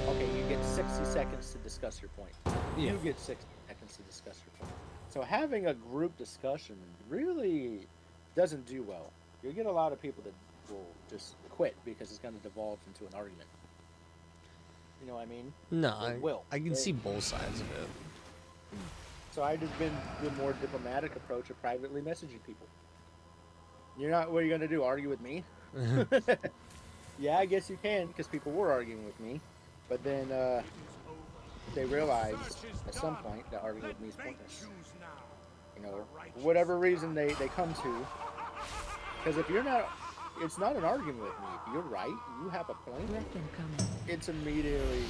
Okay, you get 60 seconds to discuss your point. Yeah. You get 60 seconds to discuss your point. So having a group discussion really doesn't do well. You'll get a lot of people that will just quit because it's going to devolve into an argument. You know what I mean? No, I can see both sides of it. So I just been the more diplomatic approach of privately messaging people. You're not. What are you going to do? Argue with me? Yeah, I guess you can, because people were arguing with me, but then they realized at some point that arguing with me is pointless. For whatever reason they come to. Because if you're not, it's not an argument with me. If you're right, you have a point. It's immediately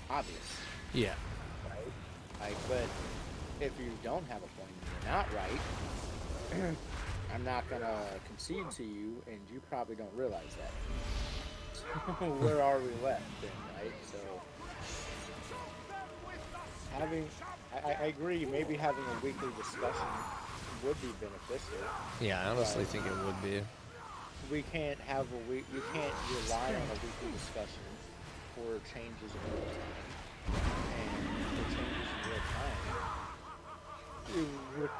obvious. Yeah. Right? But if you don't have a point and you're not right, I'm not gonna concede to you, and you probably don't realize that. So where are we left then, right? So I agree, maybe having a weekly discussion would be beneficial. Yeah, I honestly think it would be. We can't have you can't rely on a weekly discussion for changes in real time. And for changes in real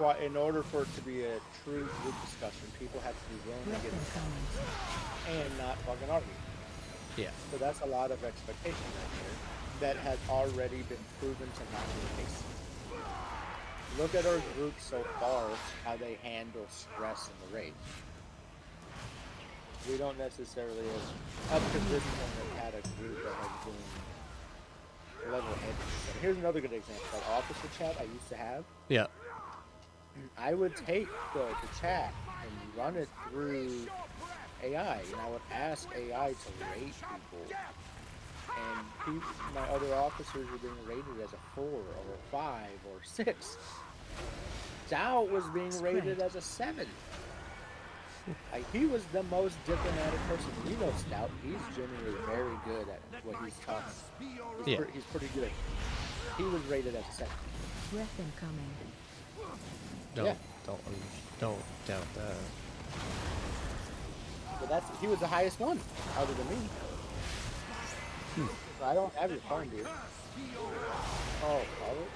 time, in order for it to be a true group discussion, people have to be willing to get in and not fucking argue. Yeah. So that's a lot of expectation right there that has already been proven to not be the case. Look at our group so far, how they handle stress and the rage. We don't necessarily, up to this point, have had a group that has been level-headed. Here's another good example. That officer chat I used to have. Yeah. I would take the chat and run it through AI, and I would ask AI to rate people. And my other officers were being rated as a 4 or a 5 or 6. Stout was being rated as a 7. He was the most diplomatic person. You know Stout, he's generally very good at what he's talking. He's pretty good. He was rated as a 7. Breath incoming. Don't doubt that. But he was the highest one, other than me. So I don't have your phone, dude. Oh, probably.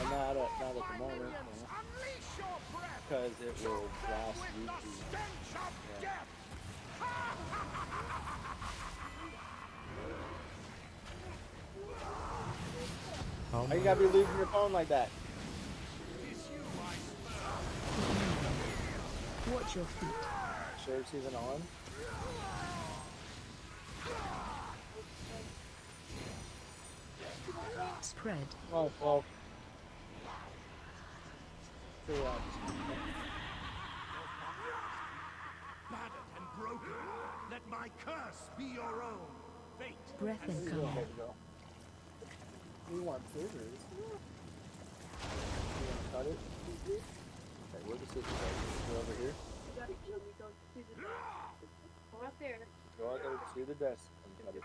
Not at the moment, because it will blast YouTube. Yeah. Why you gotta be leaving your phone like that? Watch your feet. Sure it's even on? Spread. Oh, well. Battered and broken, let my curse be your own fate. Breath incoming. We want scissors. You want to cut it? Okay, where's the scissors? Go over here. Go up there. Go out there to the desk and cut it.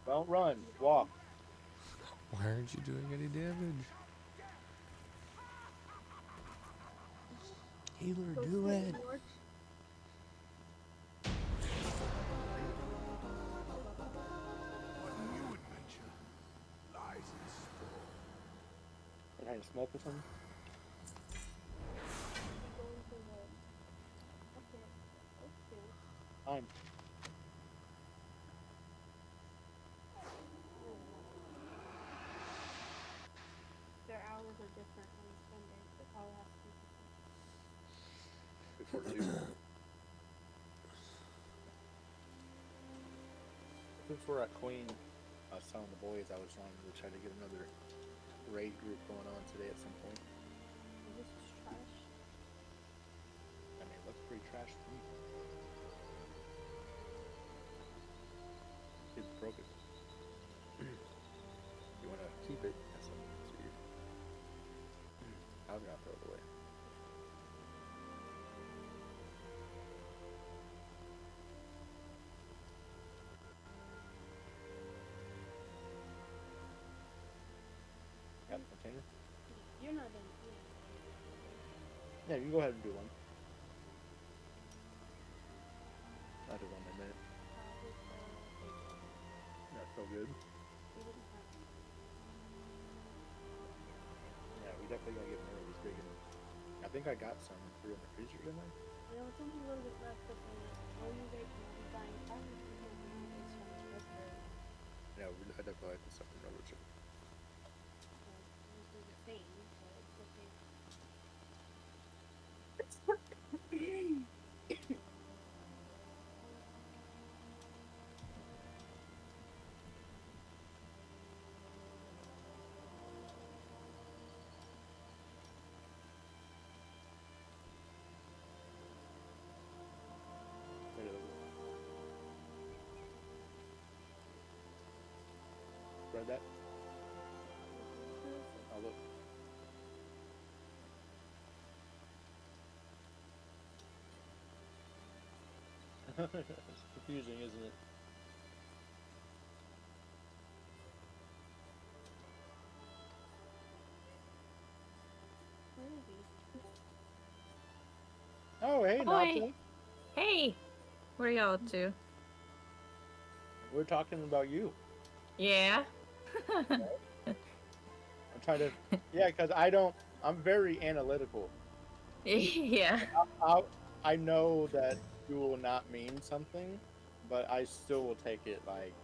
Don't run. Walk. Why aren't you doing any damage? Healer, do it. What new adventure lies in store? Can I smoke or something? Fine. Their hours are different on Sunday, but all has to be Before 2. Since we're at Queen, I was telling the boys I was wanting to try to get another raid group going on today at some point. This is trash. I mean, it looks pretty trash to me. Kids broke it. I'm gonna throw it away. Got the container? You're not done. Yeah, you can go ahead and do one. I'll do one in a minute. That's so good. Yeah, we definitely gotta get more of these big. I think I got some through in the freezer, didn't I? You know, it's only a little bit left, but when you guys can be fine. I was Yeah, I definitely like the something over to. the same, so it's okay. Read that? Oh, look. It's confusing, isn't it? Oh, hey, Nata. Hey, where y'all up to? We're talking about you. Yeah. I'm trying to, yeah, because I'm very analytical. Yeah. I know that you will not mean something, but I still will take it like,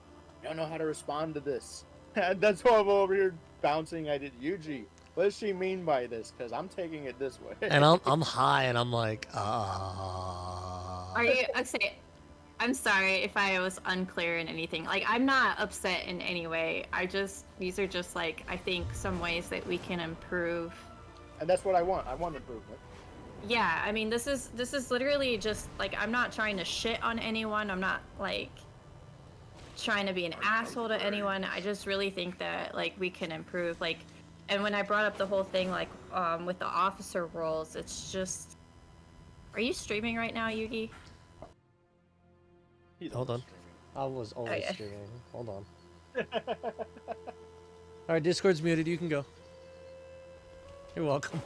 I don't know how to respond to this. And that's why I'm over here bouncing at it, Yuji. What does she mean by this? Because I'm taking it this way. And I'm high, and I'm like, Are you okay? I'm sorry if I was unclear in anything. Like, I'm not upset in any way. These are just like, I think some ways that we can improve. And that's what I want. I want improvement. Yeah, I mean, this is literally just like, I'm not trying to shit on anyone. I'm not like trying to be an asshole to anyone. I just really think that like we can improve. Like, and when I brought up the whole thing like with the officer roles, it's just. Are you streaming right now, Yugi? hold on. I was always Okay. streaming. Hold on. All right, Discord's muted. You can go. You're welcome.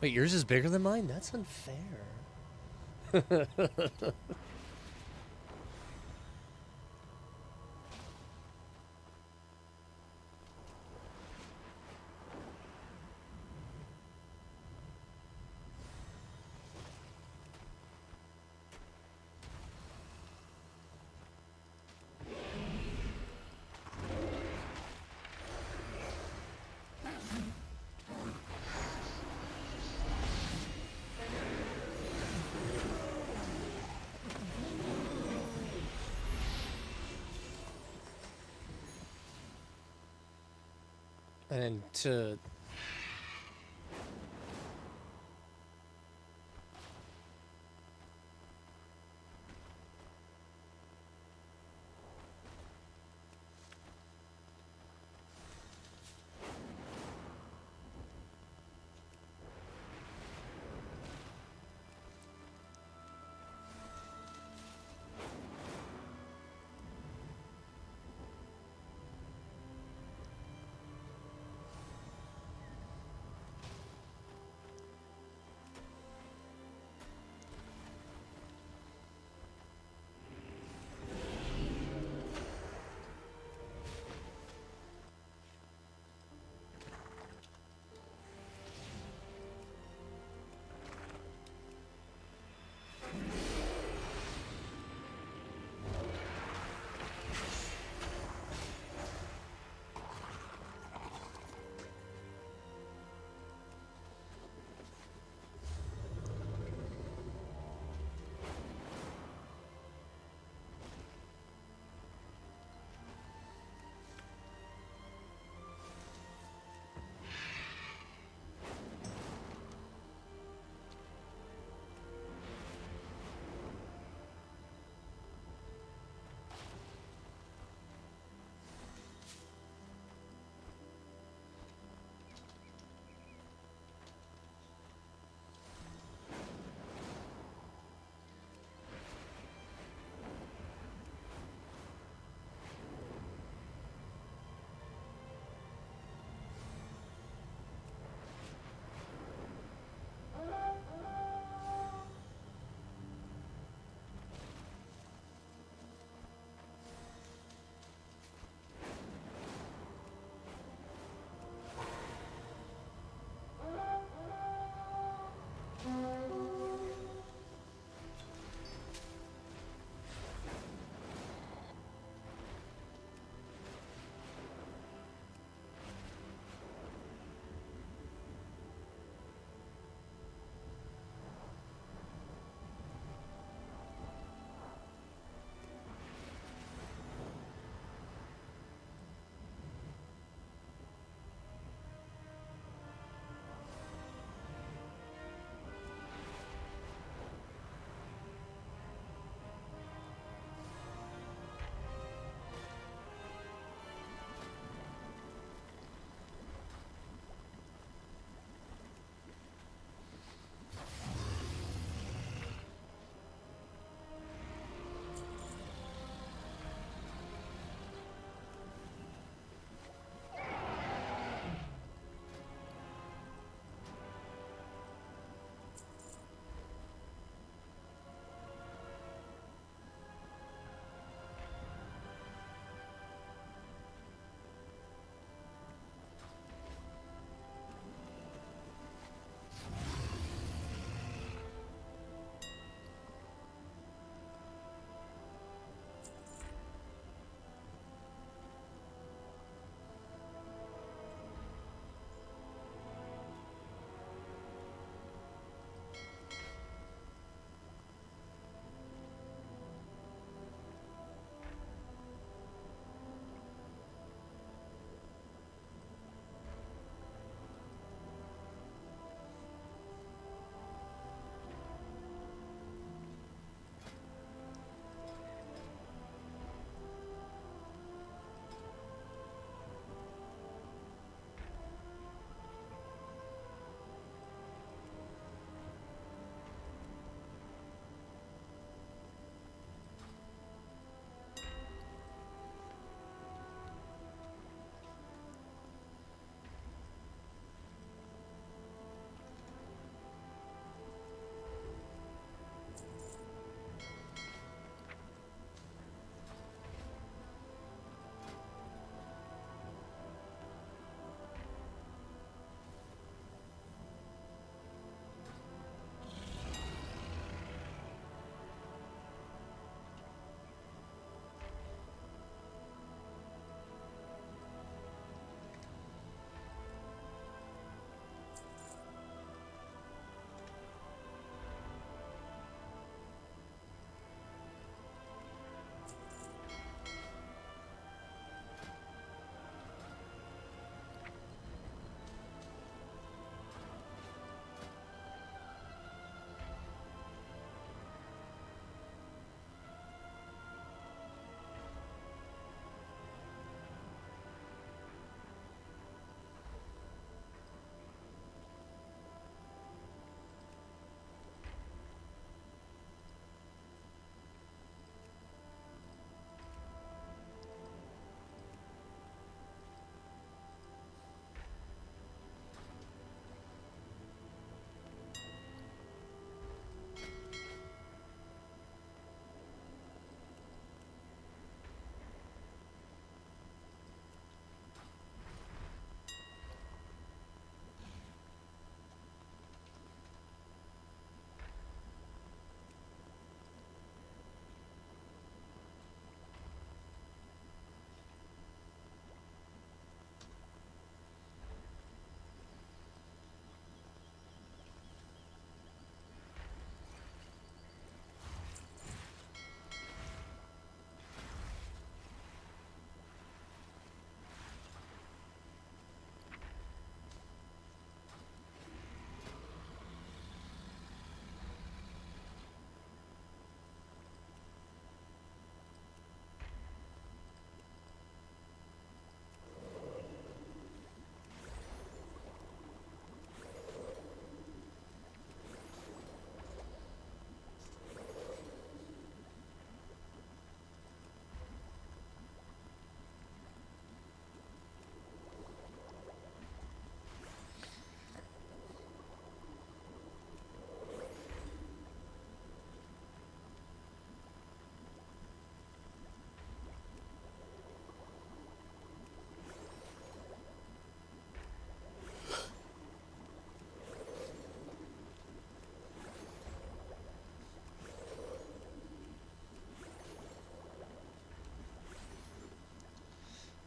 Wait, yours is bigger than mine? That's unfair. And to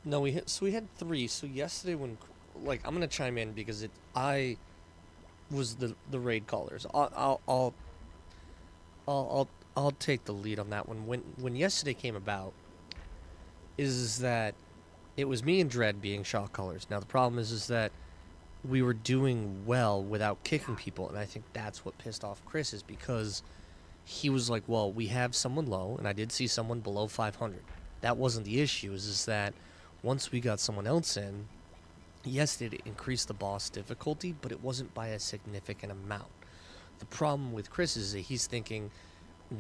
No, we had 3. So yesterday when, like, I'm gonna chime in because I was the raid callers. I'll take the lead on that one. When yesterday came about, is that it was me and Dread being shot callers. Now the problem is that we were doing well without kicking people, and I think that's what pissed off Chris, is because he was like, well, we have someone low, and I did see someone below 500. That wasn't the issue, is that once we got someone else in, yes, it increased the boss difficulty, but it wasn't by a significant amount. The problem with Chris is that he's thinking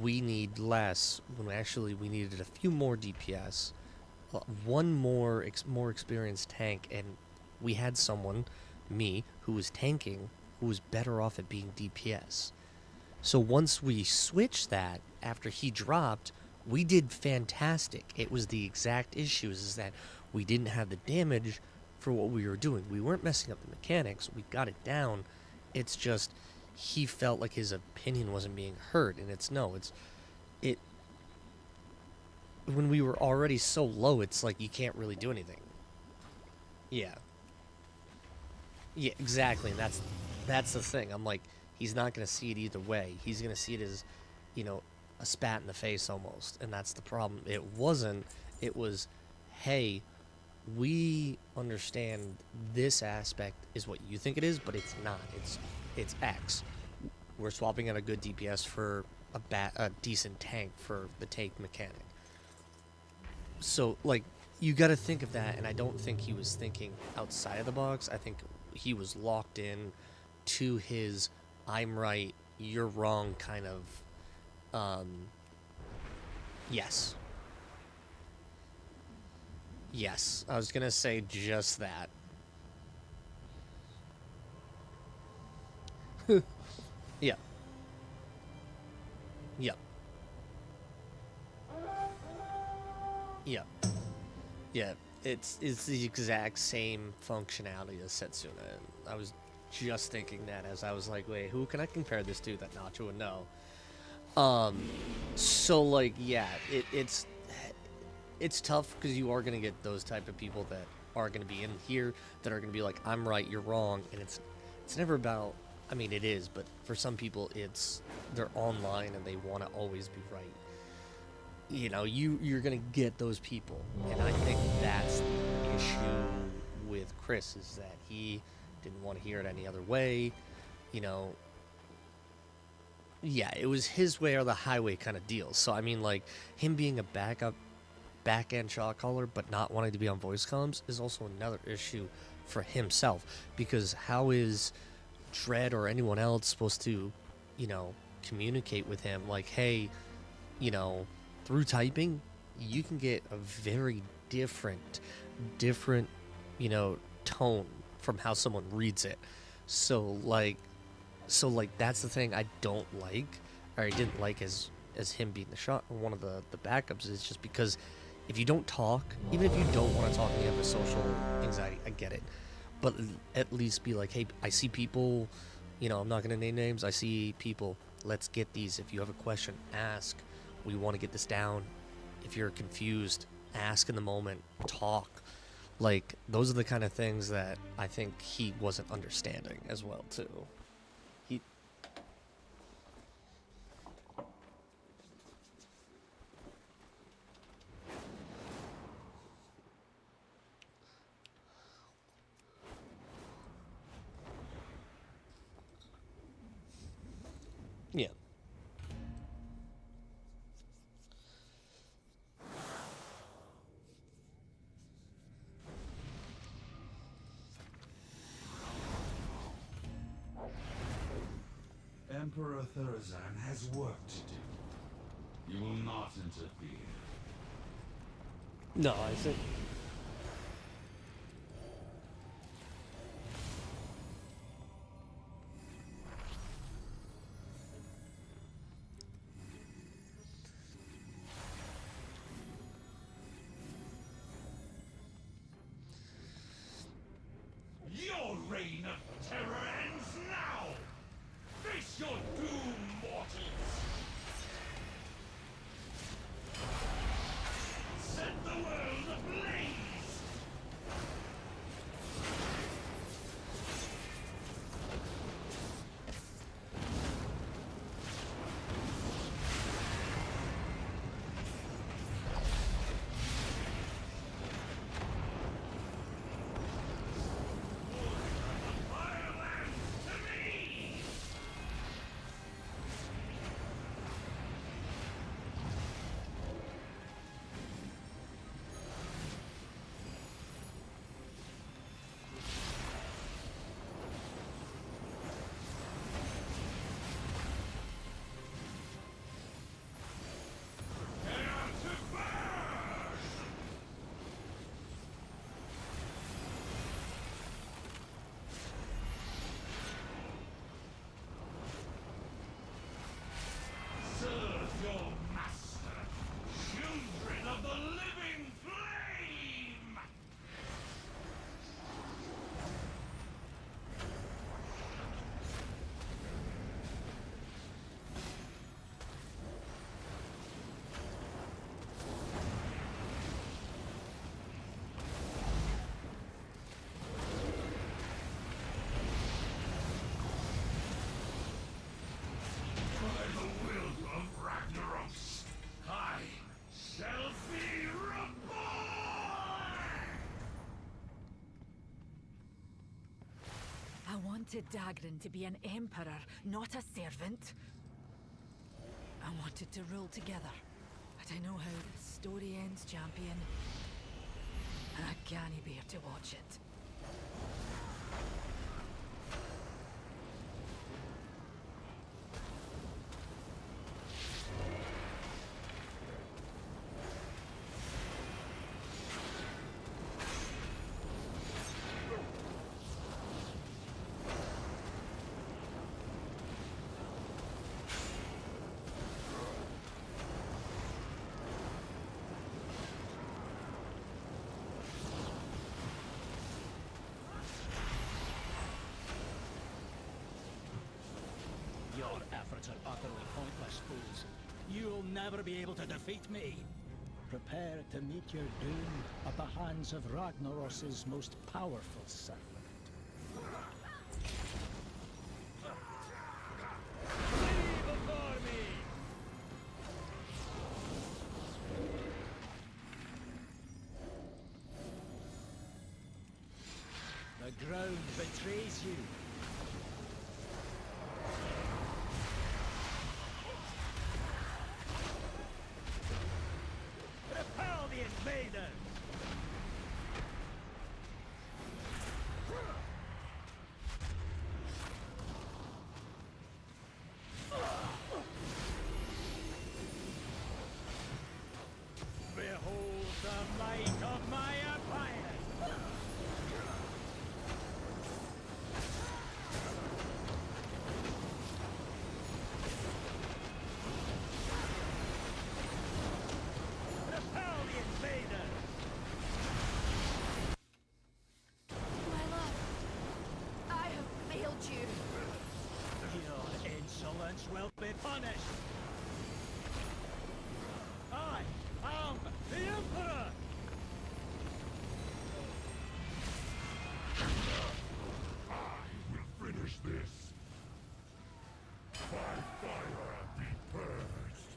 we need less, when actually we needed a few more DPS, one more experienced tank, and we had someone, me, who was tanking, who was better off at being DPS. So once we switched that, after he dropped, we did fantastic. It was the exact issue, is that we didn't have the damage for what we were doing. We weren't messing up the mechanics. We got it down. It's just he felt like his opinion wasn't being heard, and when we were already so low, it's like you can't really do anything. Yeah, exactly. And that's the thing. I'm like, he's not gonna see it either way. He's gonna see it as, a spat in the face almost, and that's the problem. It wasn't. It was, hey, we understand this aspect is what you think it is, but it's not. It's X. We're swapping out a good DPS for a decent tank for the tank mechanic. So, like, you got to think of that, and I don't think he was thinking outside of the box. I think he was locked in to his "I'm right, you're wrong" kind of. Yes. Yes, I was gonna say just that. Yeah. Yep. Yep. Yeah, it's the exact same functionality as Setsuna. And I was just thinking that as I was like, wait, who can I compare this to that Nacho would know? So, like, yeah, it's tough because you are going to get those type of people that are going to be in here that are going to be like, I'm right, you're wrong. And it's never about, I mean, it is, but for some people, they're online and they want to always be right. You're going to get those people. And I think that's the issue with Chris, is that he didn't want to hear it any other way. Yeah, it was his way or the highway kind of deal. So, I mean, like, him being a back-end shot caller but not wanting to be on voice comms is also another issue for himself. Because how is Dread or anyone else supposed to, communicate with him? Like, hey, through typing, you can get a very different, tone from how someone reads it. So that's the thing I don't like, or I didn't like as him being the shot, or one of the backups, is just because if you don't talk, even if you don't want to talk and you have a social anxiety, I get it. But at least be like, hey, I see people, I'm not going to name names, I see people, let's get these. If you have a question, ask. We want to get this down. If you're confused, ask in the moment, talk. Like, those are the kind of things that I think he wasn't understanding as well, too. Yeah. Emperor Thurzan has work to do. You will not interfere. No, I think... Your reign of terror ends now! Face your doom, mortals! Set the world ablaze! I wanted Dagran to be an emperor, not a servant. I wanted to rule together. But I know how the story ends, champion. And I can't bear to watch it. Your efforts are utterly pointless, fools. You'll never be able to defeat me. Prepare to meet your doom at the hands of Ragnaros's most powerful servant. Flee before me! The ground betrays you. Repel the invaders! Behold the might of my empire! Repel the invaders! My love, I have failed you. Your insolence will be punished! I am the Emperor! I will finish this. By fire be purged.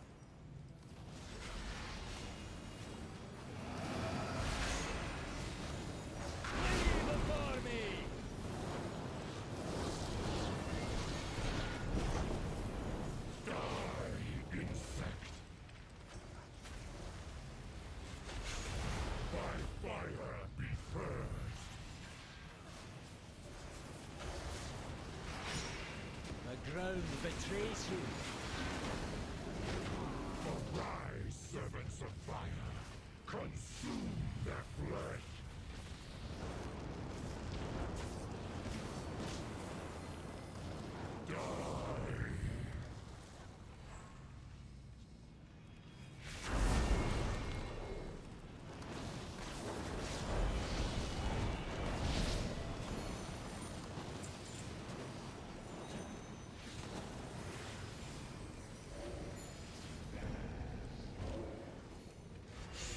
Flee before me! Die, insect. By fire be purged. The ground betrays you. Arise, servants of fire. Consume their flesh. Die.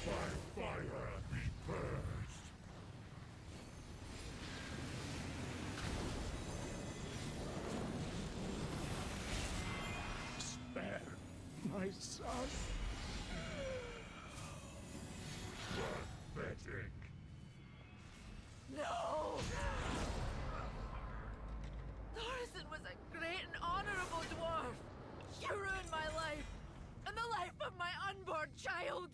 By fire be purged. Spare my son. Pathetic. No! Thorson was a great and honorable dwarf. You ruined my life, and the life of my unborn child.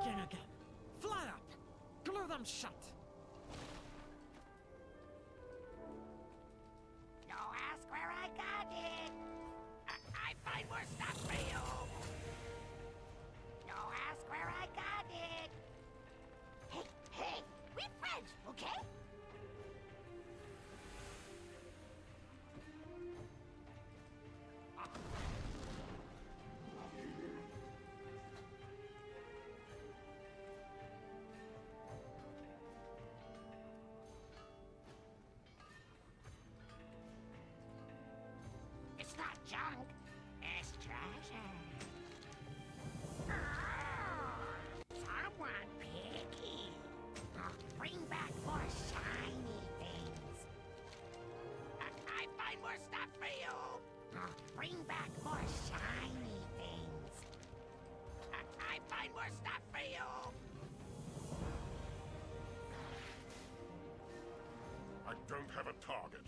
working again. Fly up! Glue them shut! Don't ask where I got it. I find more stuff for you. Don't ask where I got it. Hey, we're friends, okay? It's not junk, it's treasure. Someone picky. Bring back more shiny things. I find more stuff for you. Bring back more shiny things. I find more stuff for you. I don't have a target.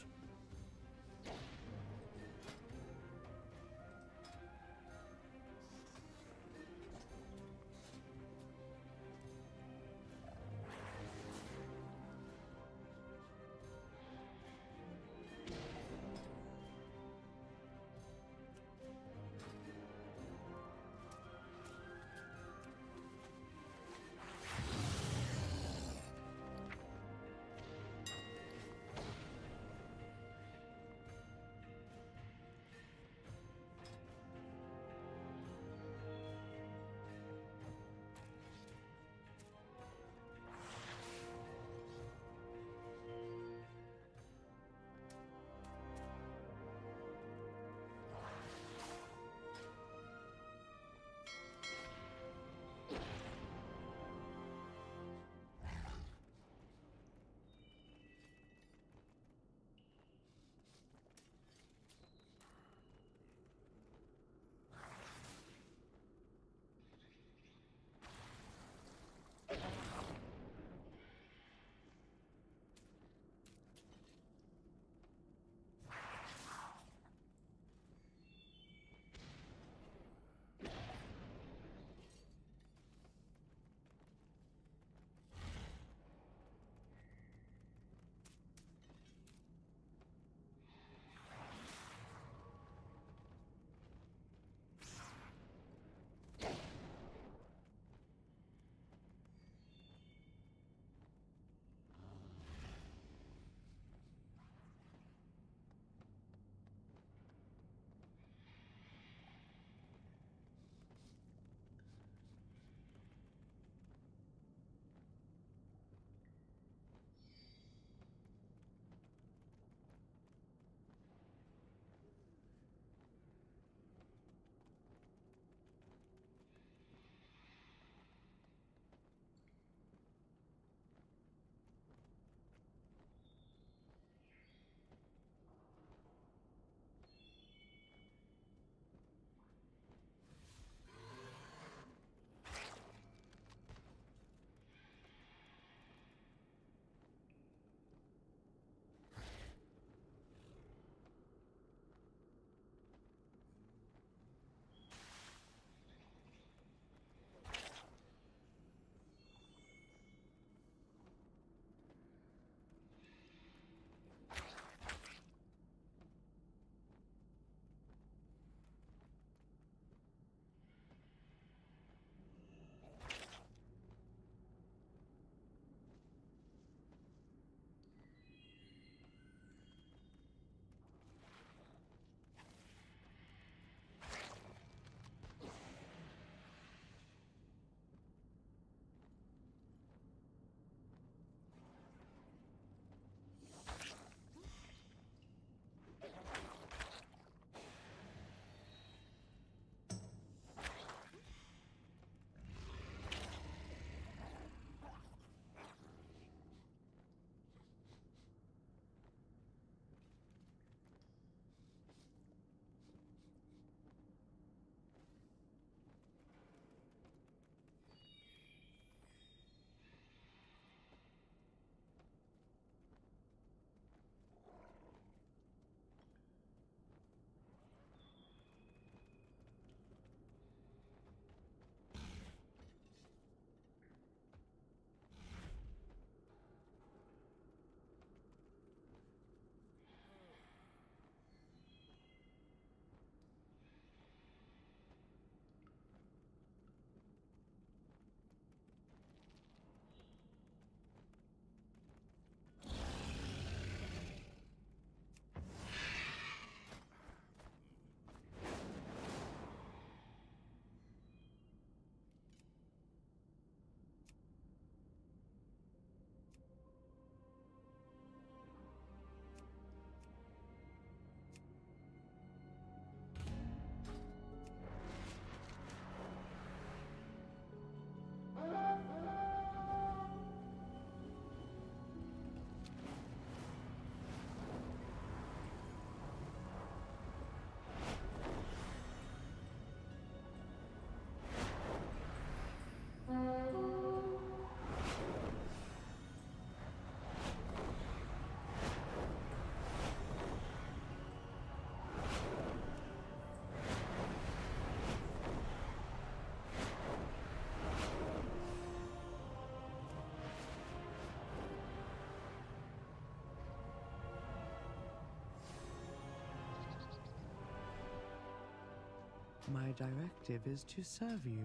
My directive is to serve you.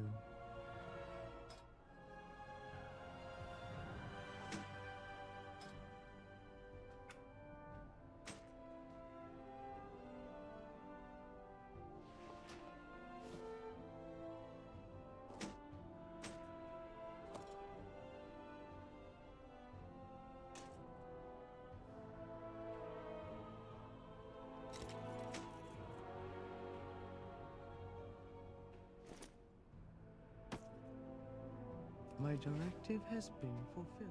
My directive has been fulfilled.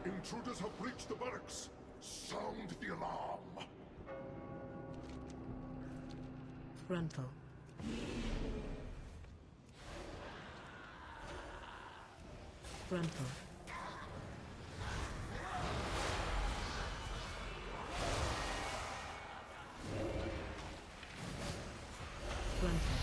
Intruders have breached the barracks. Sound the alarm. Frontal. Frontal. Frontal.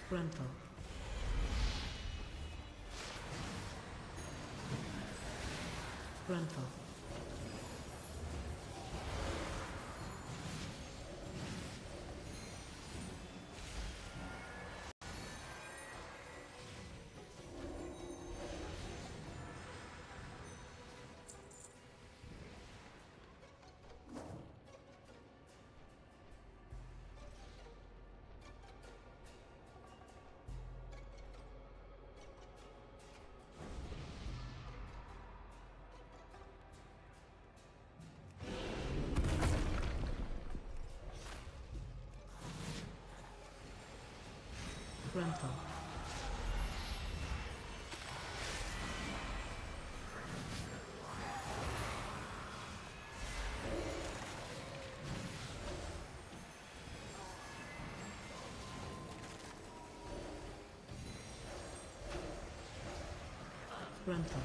Frontal. Frontal. Frontal. Frontal.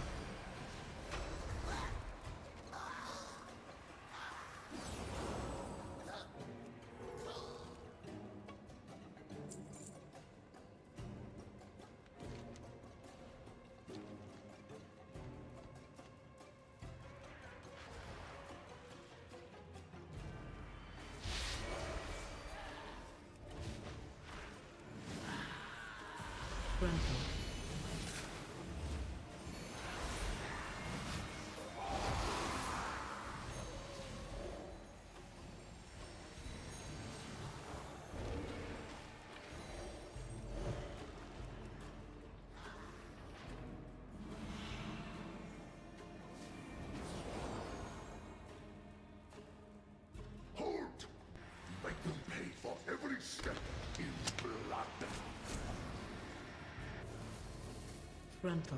Frontal. Hold! Make them pay for every step in blood. Frontal.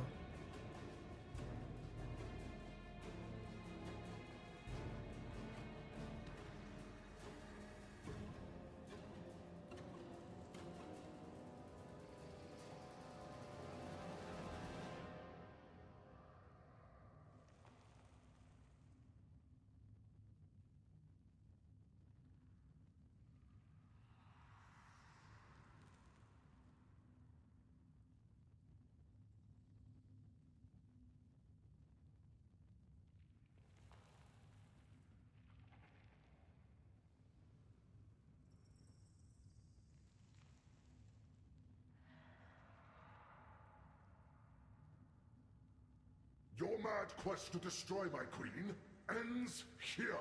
Your mad quest to destroy my queen ends here.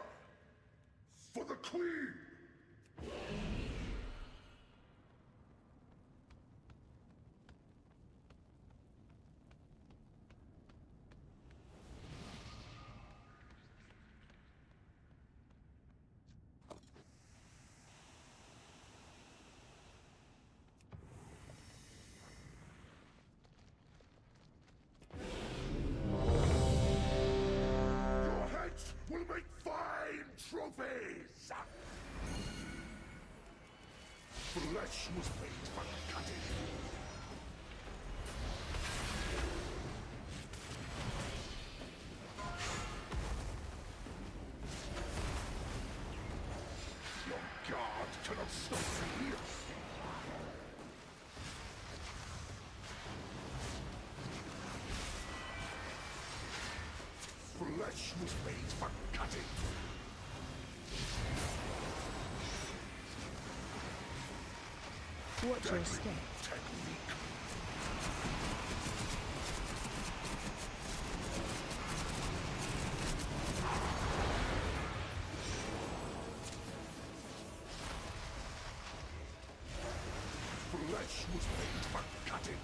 For the queen! Your heads will make fine trophies! Flesh was made for cutting. Your guard cannot stop me. Flesh was made for cutting. Watch your step. Technique. Flesh was made for cutting.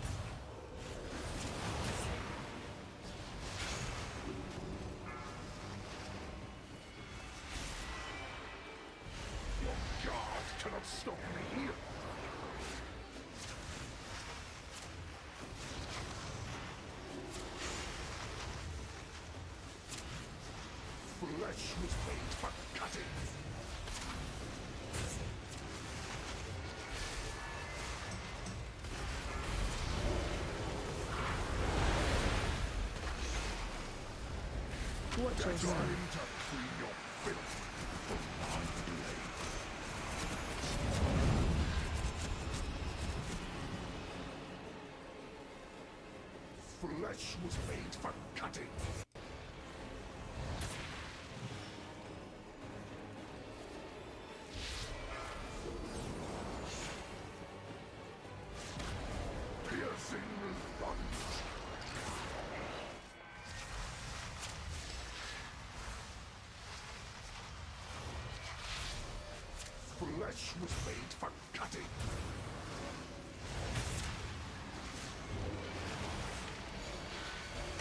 Your guard cannot stop me. Flesh was made for cutting. Watch your step. Time to clean your filth from my blade. Flesh was made for cutting. Piercing lunge. Flesh was made for cutting.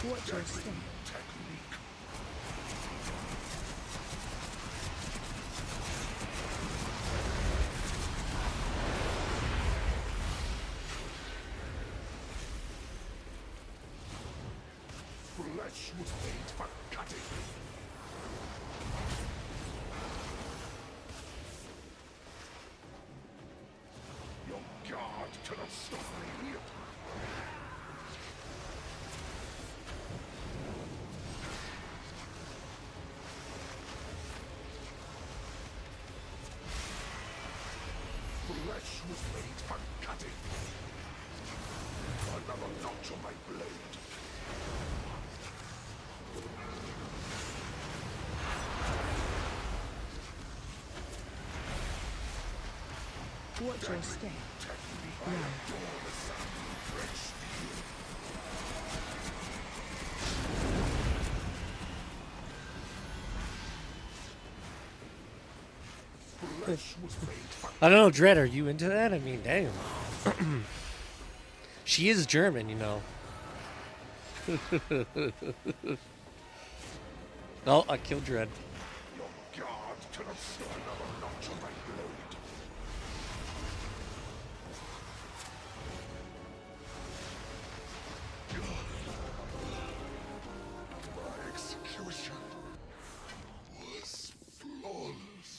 Watch your step. Technique. Flesh was made for cutting. Your guard cannot stop me. Flesh was made for cutting. Another notch on my blade. Watch your step. I adore the sound of fresh steel. Flesh was made for I don't know, Dread, are you into that? I mean, damn. She is German, you know. Oh, I killed Dread. your guard cannot stop another notch on my blade. My execution was flawless.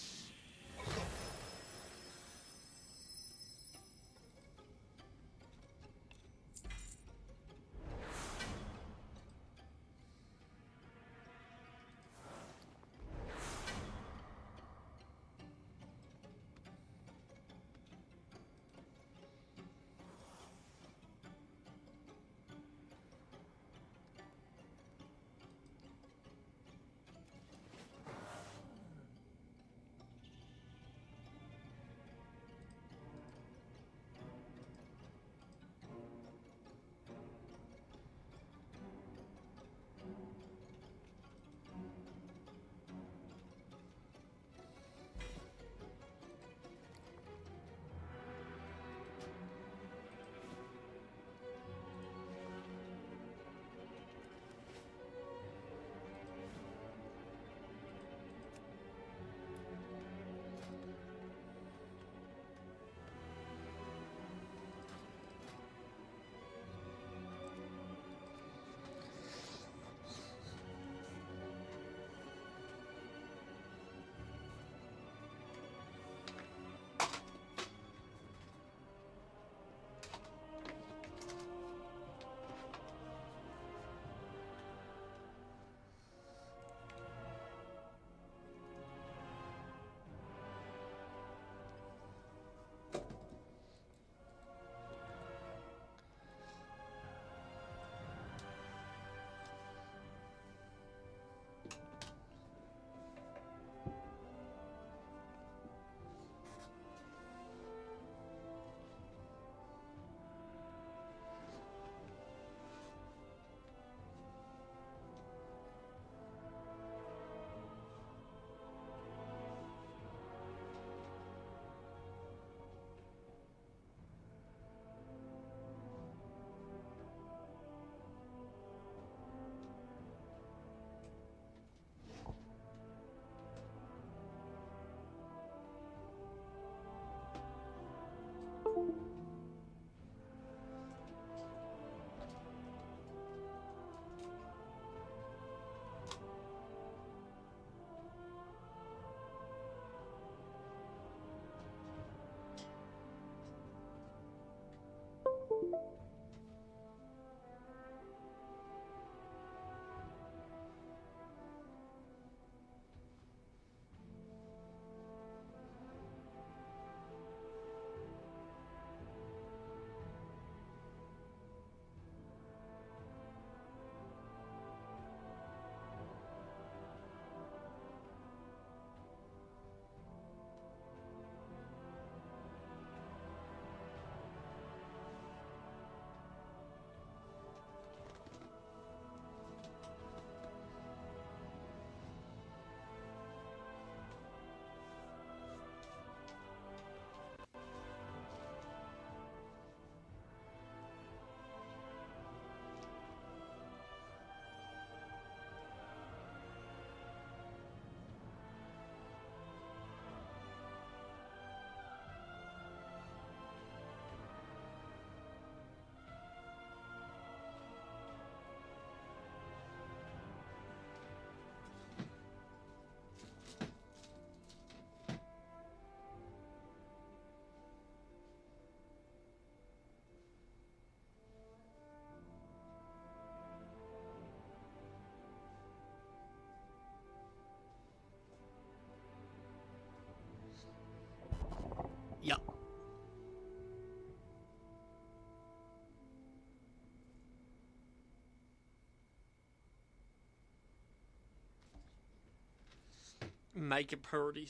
Make it pretty.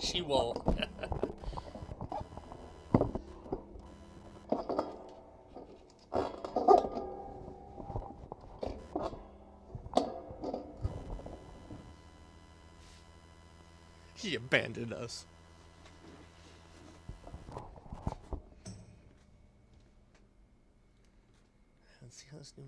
She won't. He abandoned us. Let's see how this new.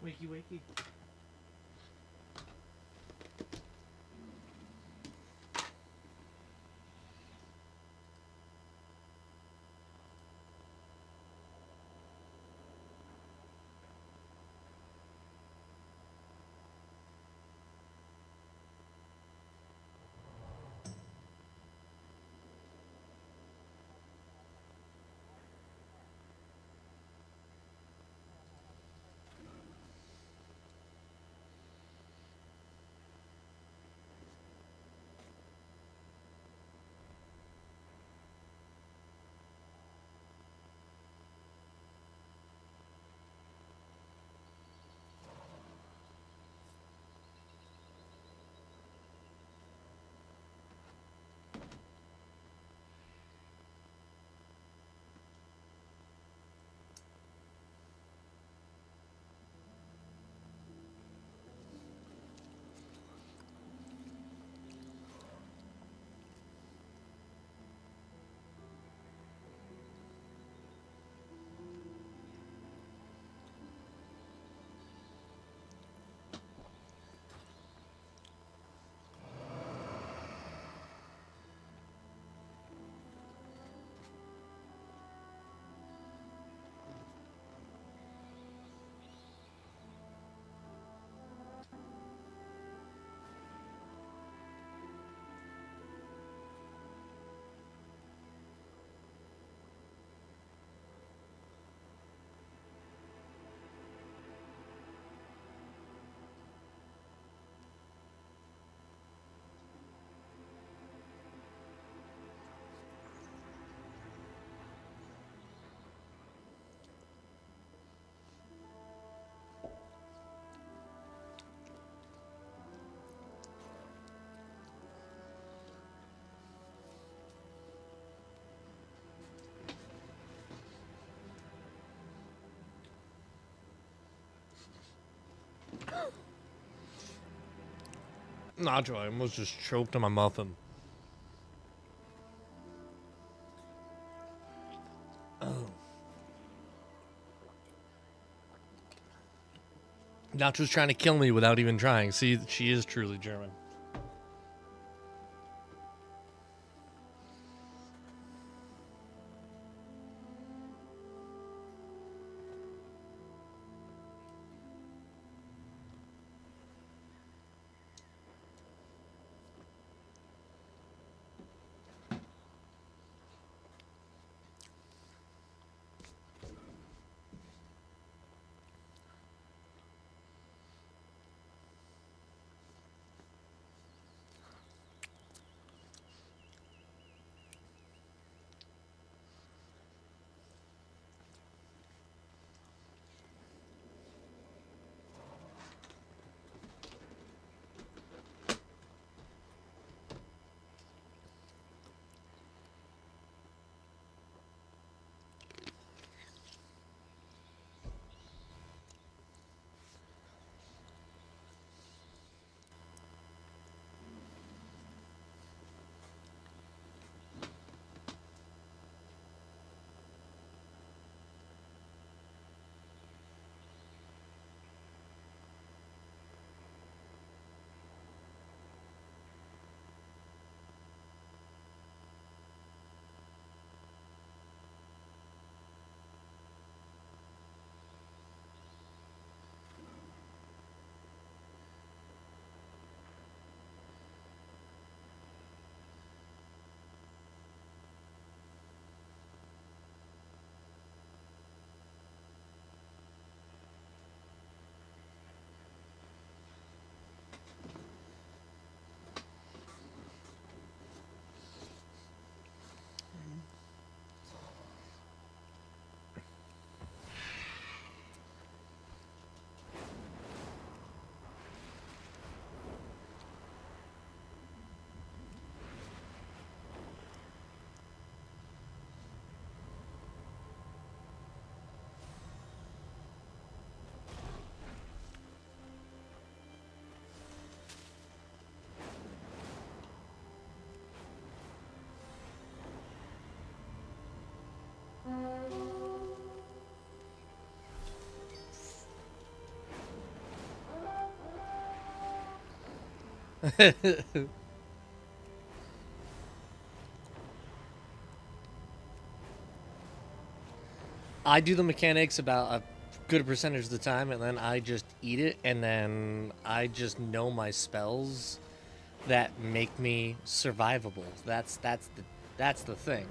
Wakey, wakey. Nacho, I almost just choked on my muffin. Oh. Nacho's trying to kill me without even trying. See, she is truly German. I do the mechanics about a good percentage of the time, and then I just eat it, and then I just know my spells that make me survivable. That's the thing.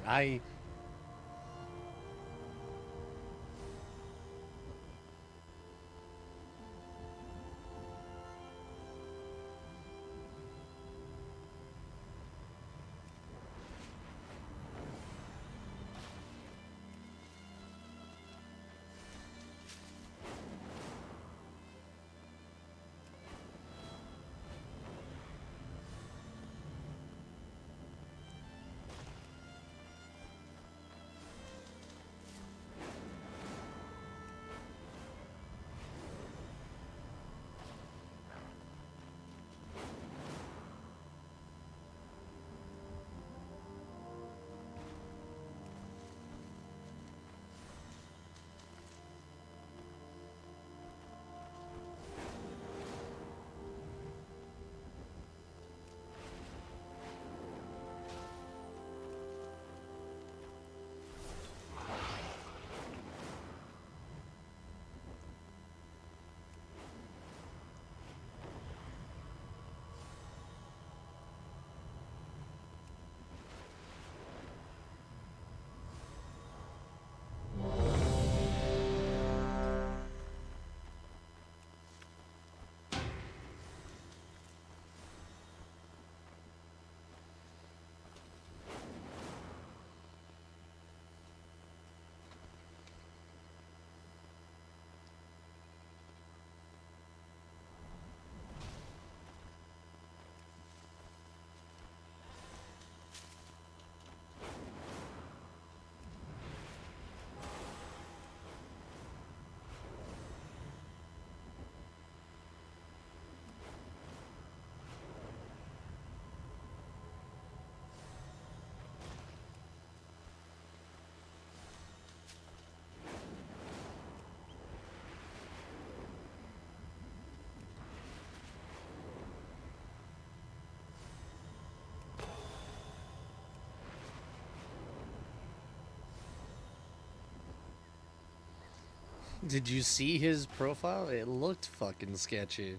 Did you see his profile? It looked fucking sketchy.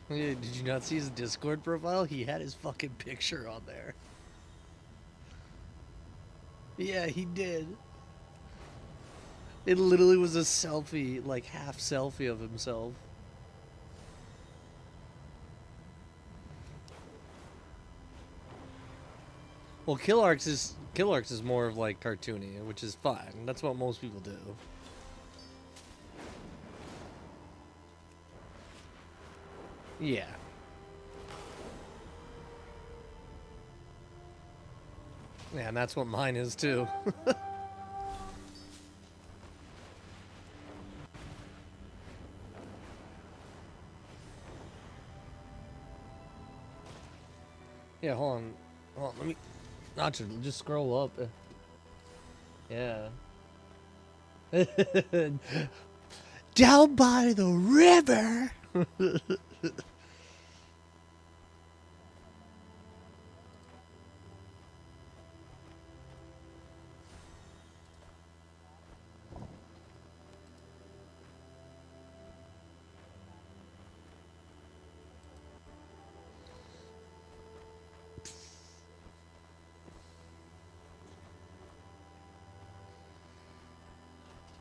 Yeah, did you not see his Discord profile? He had his fucking picture on there. Yeah, he did. It literally was a selfie, like half selfie of himself. Well, Kill Arcs is more of like cartoony, which is fine. That's what most people do. Yeah. Yeah, and that's what mine is too. Yeah, hold on. Hold on, let me... Nacho, just scroll up. Yeah. Down by the river!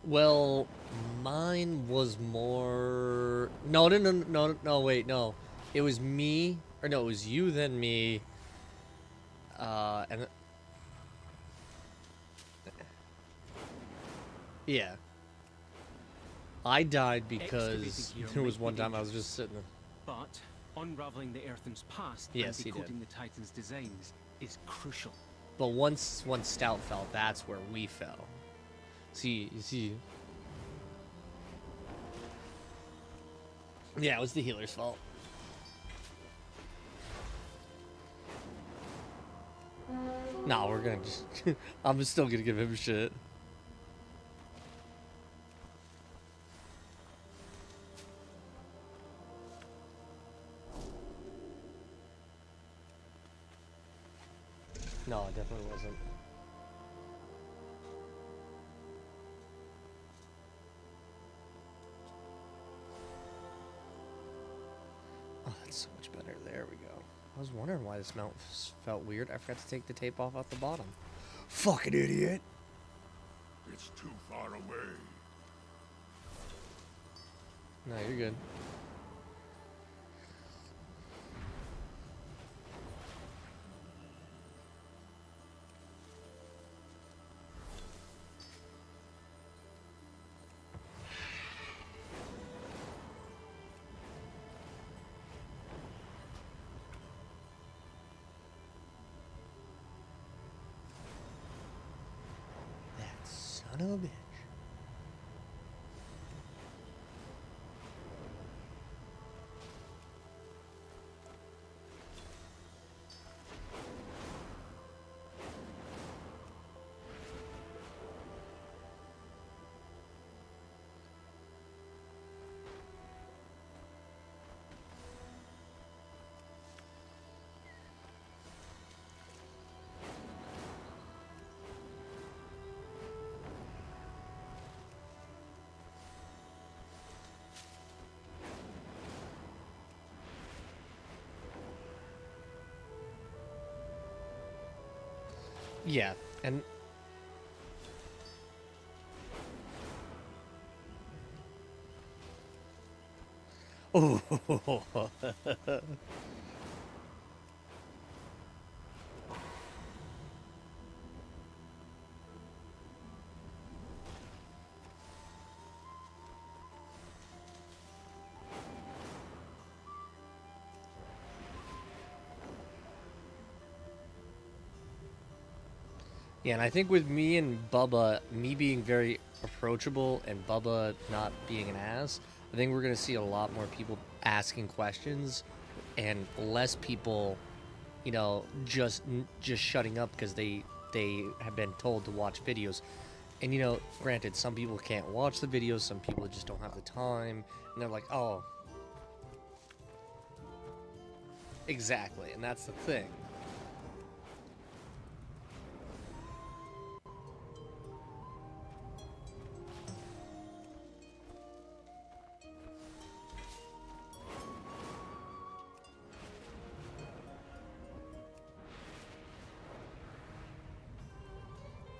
Well, mine was more... No, wait, no. It was me, or no, it was you, then me, and... Yeah. I died because there was one time I was just sitting there. But unraveling the Earthen's past Yes, and he did. decoding the Titan's designs is crucial. But once Stout fell, that's where we fell. See, you see... Yeah, it was the healer's fault. Nah, we're gonna just... I'm still gonna give him shit. No, it definitely wasn't. Oh, that's so much better. There we go. I was wondering why this mount felt weird. I forgot to take the tape off at the bottom. Fucking idiot. It's too far away. No, you're good. Son of a bitch. Yeah, and oh, yeah, and I think with me and Bubba, me being very approachable and Bubba not being an ass, I think we're going to see a lot more people asking questions and less people, you know, just shutting up because they have been told to watch videos. And, you know, granted, some people can't watch the videos, some people just don't have the time, and they're like, oh. Exactly, and that's the thing.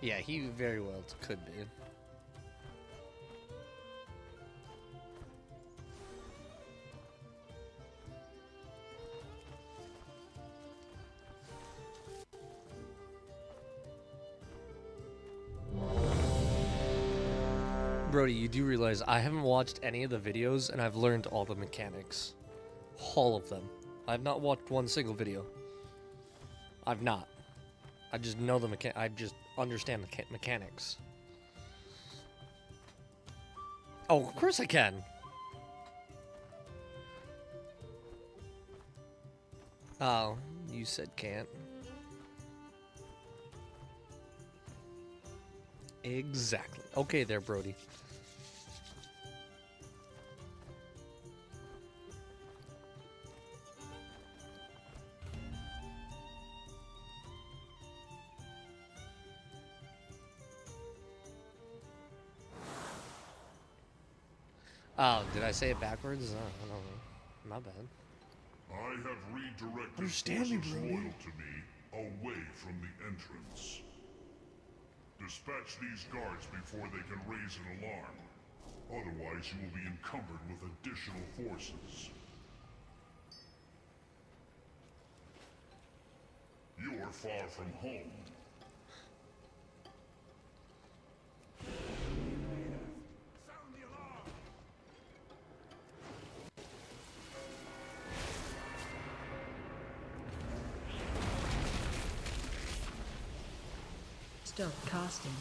Yeah, he very well could be. Brody, you do realize I haven't watched any of the videos and I've learned all the mechanics. All of them. I've not watched one single video. I've not. I just know the I just understand the mechanics. Oh, of course I can. Oh, you said can't. Exactly. Okay there, Brody. Oh, did I say it backwards? I don't know. My bad. I have redirected Understand me, forces Brody. loyal to me away from the entrance. Dispatch these guards before they can raise an alarm. Otherwise, you will be encumbered with additional forces. You are far from home. Sound the alarm! Stop casting.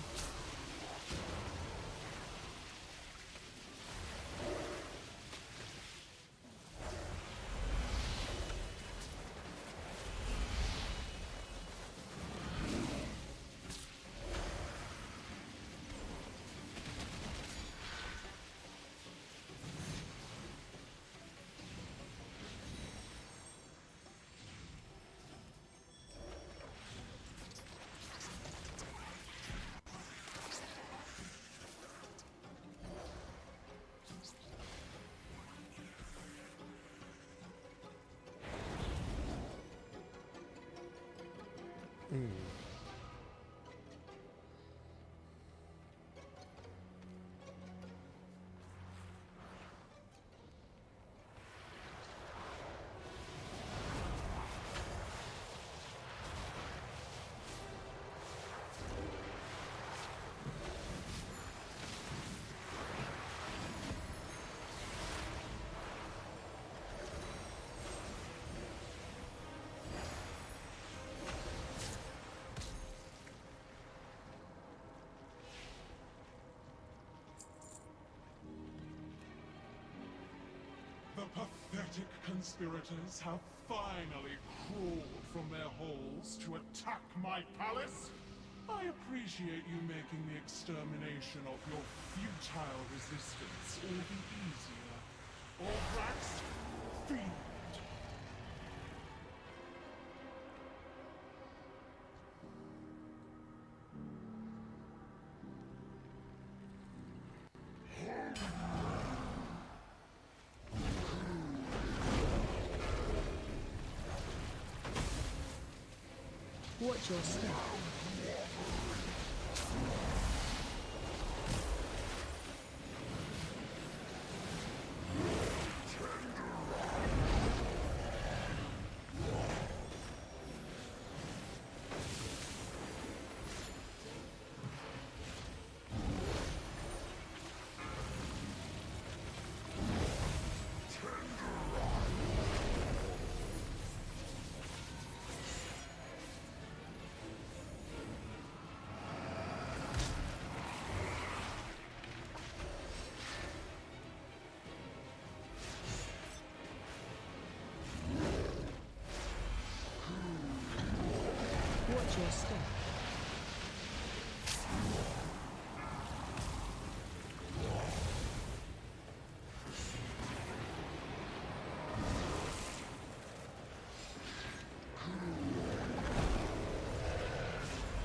The pathetic conspirators have finally crawled from their holes to attack my palace. I appreciate you making the extermination of your futile resistance all the easier. Orbrax, feed. Watch your step. Watch your step.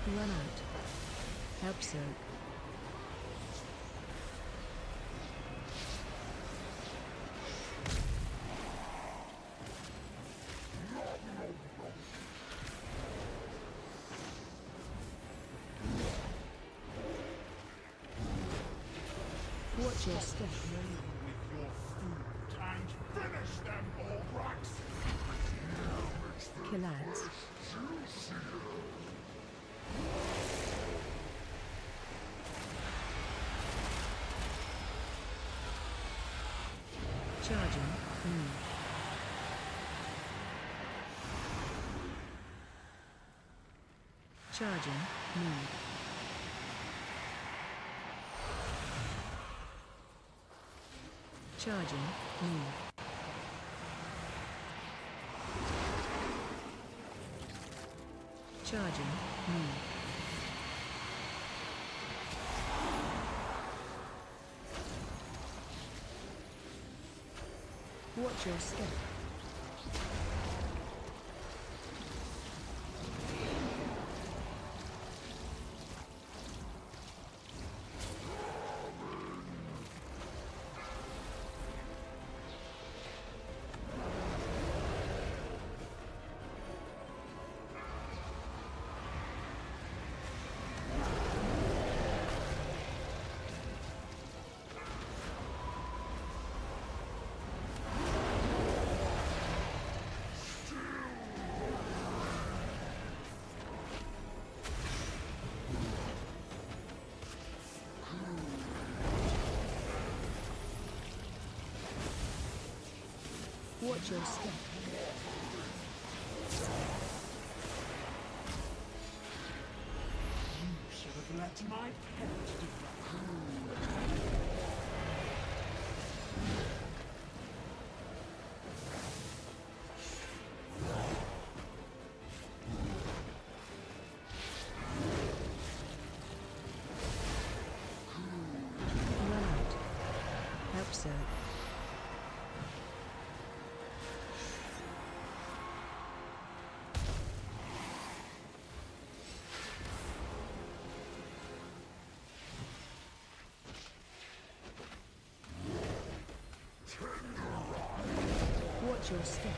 Run out. Help Sir. your step? With your food and finish them, Albrax! Kill ads. Charging. Move. Charging. Move. Charging. Move. Charging. Move. Watch your step. Watch your step. You should have let my pet do Run out. Help, sir. Watch your step.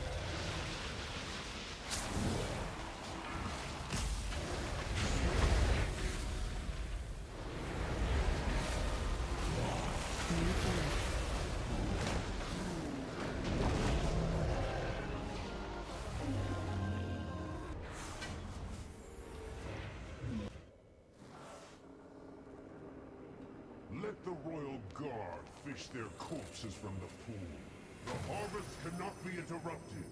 Move left. Let the Royal Guard fish their corpses from the pool. The harvest cannot be interrupted.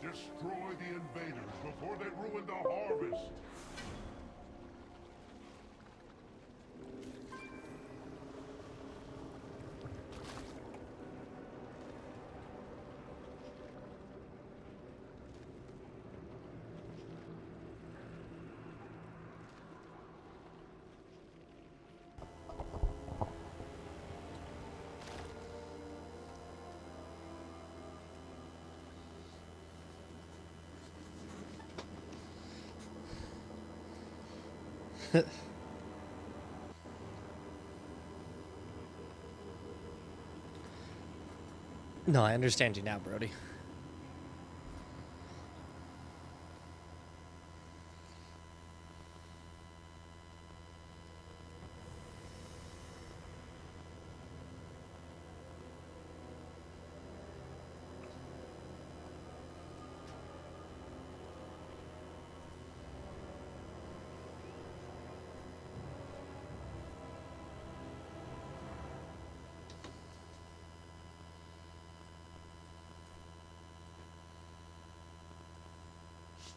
Destroy the invaders before they ruin the harvest! No, I understand you now, Brody.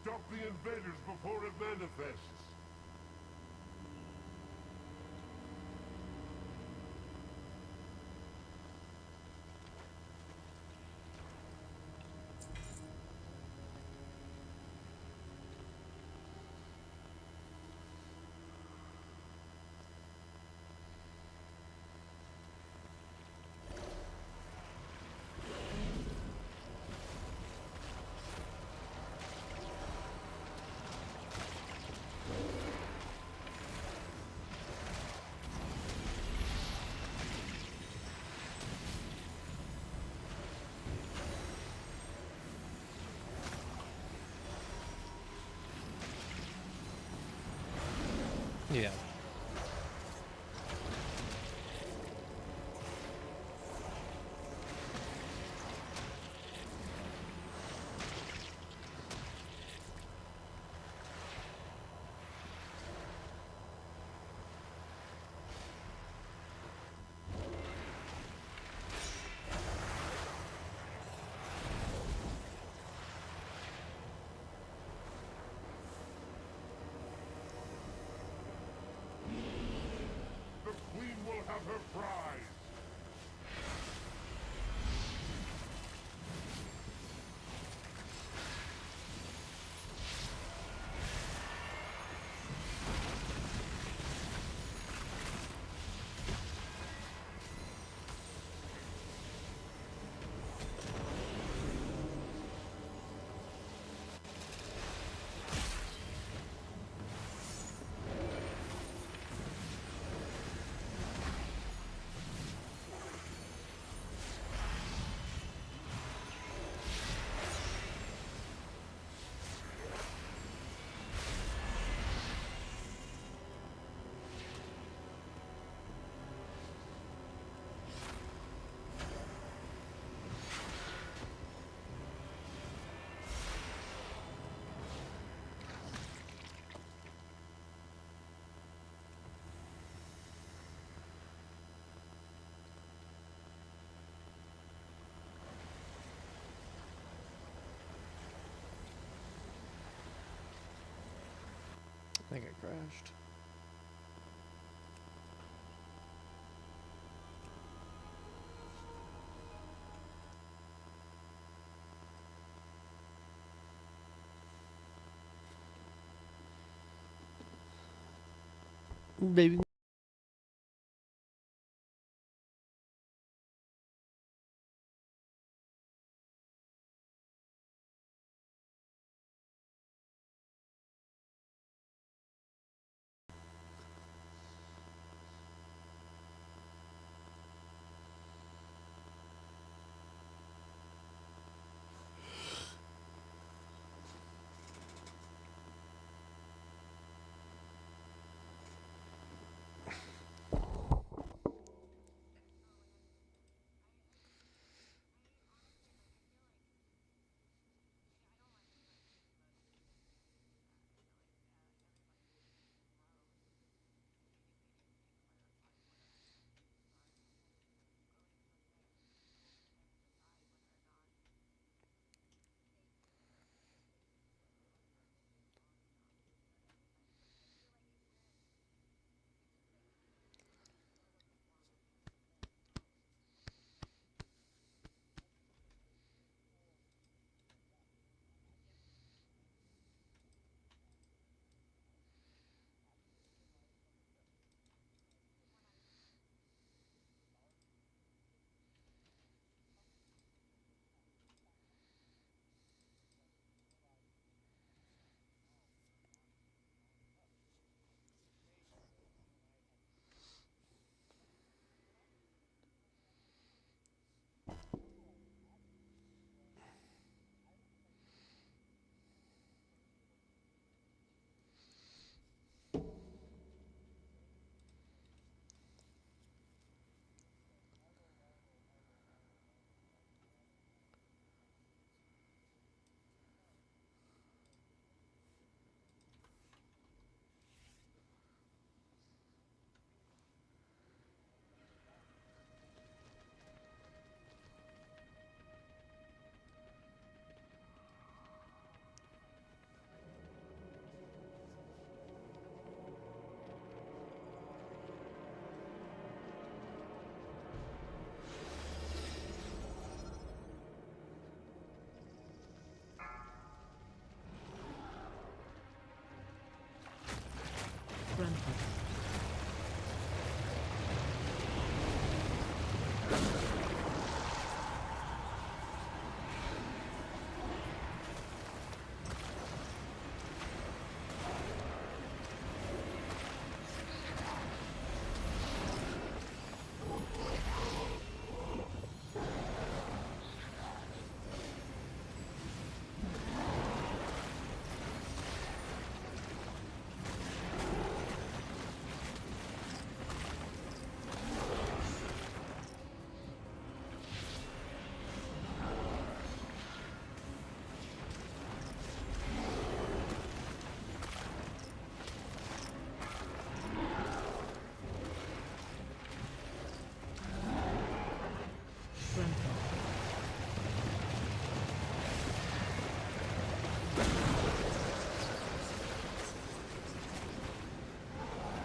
Stop the invaders before it manifests! Yeah. The queen will have her prize! I think I crashed. Baby.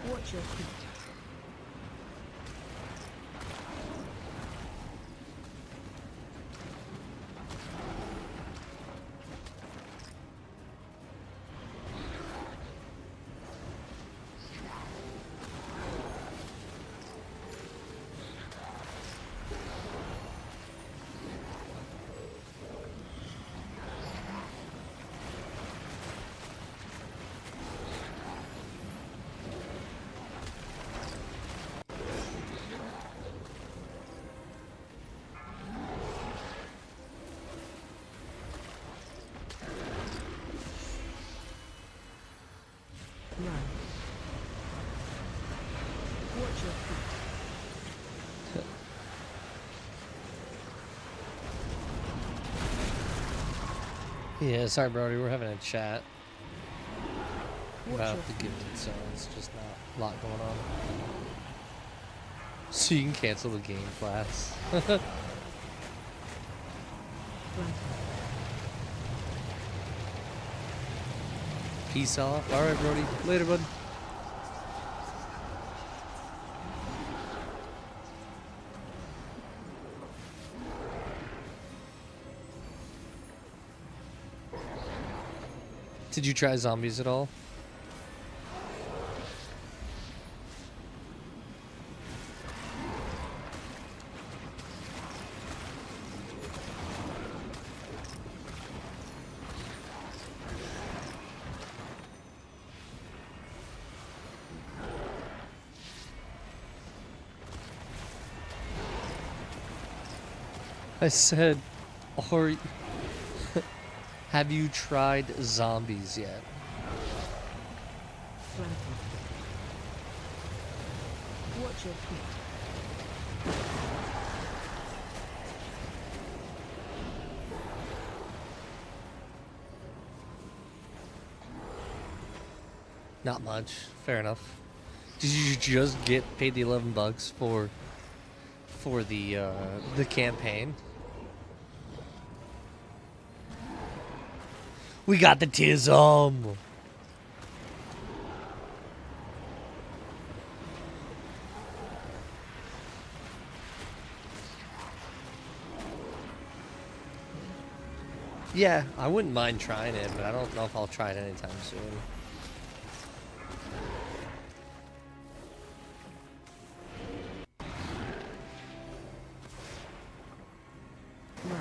Watch your feet. Run. Watch your feet. Yeah, sorry, Brody. We're having a chat Watch about your the feet. gifted zones. Just not a lot going on. So you can cancel the game class. Run. Peace off. All right, Brody. Later, bud. Did you try zombies at all? I said, or have you tried zombies yet? Run. Watch your feet. Not much. Fair enough. Did you just get paid the $11 for the campaign? We got the tism. Yeah, I wouldn't mind trying it, but I don't know if I'll try it anytime soon. Run.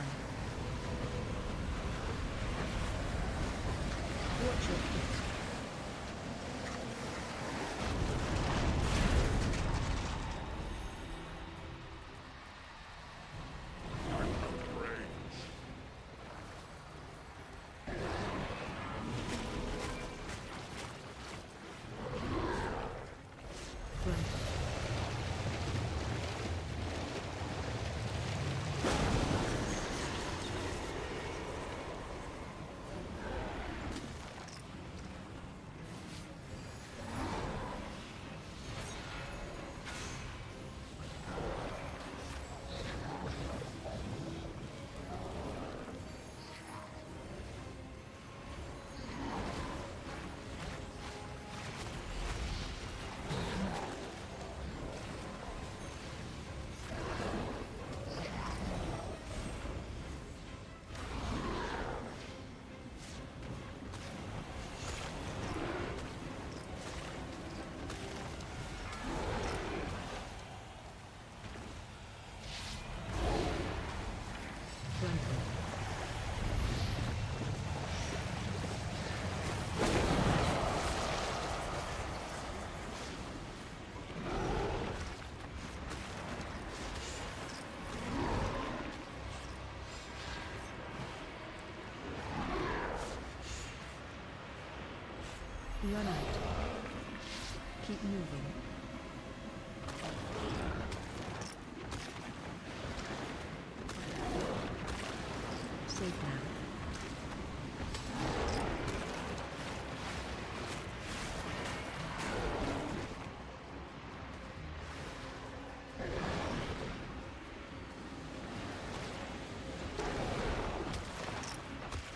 Watch your feet. Run. Run. Run out. Keep moving. Safe now.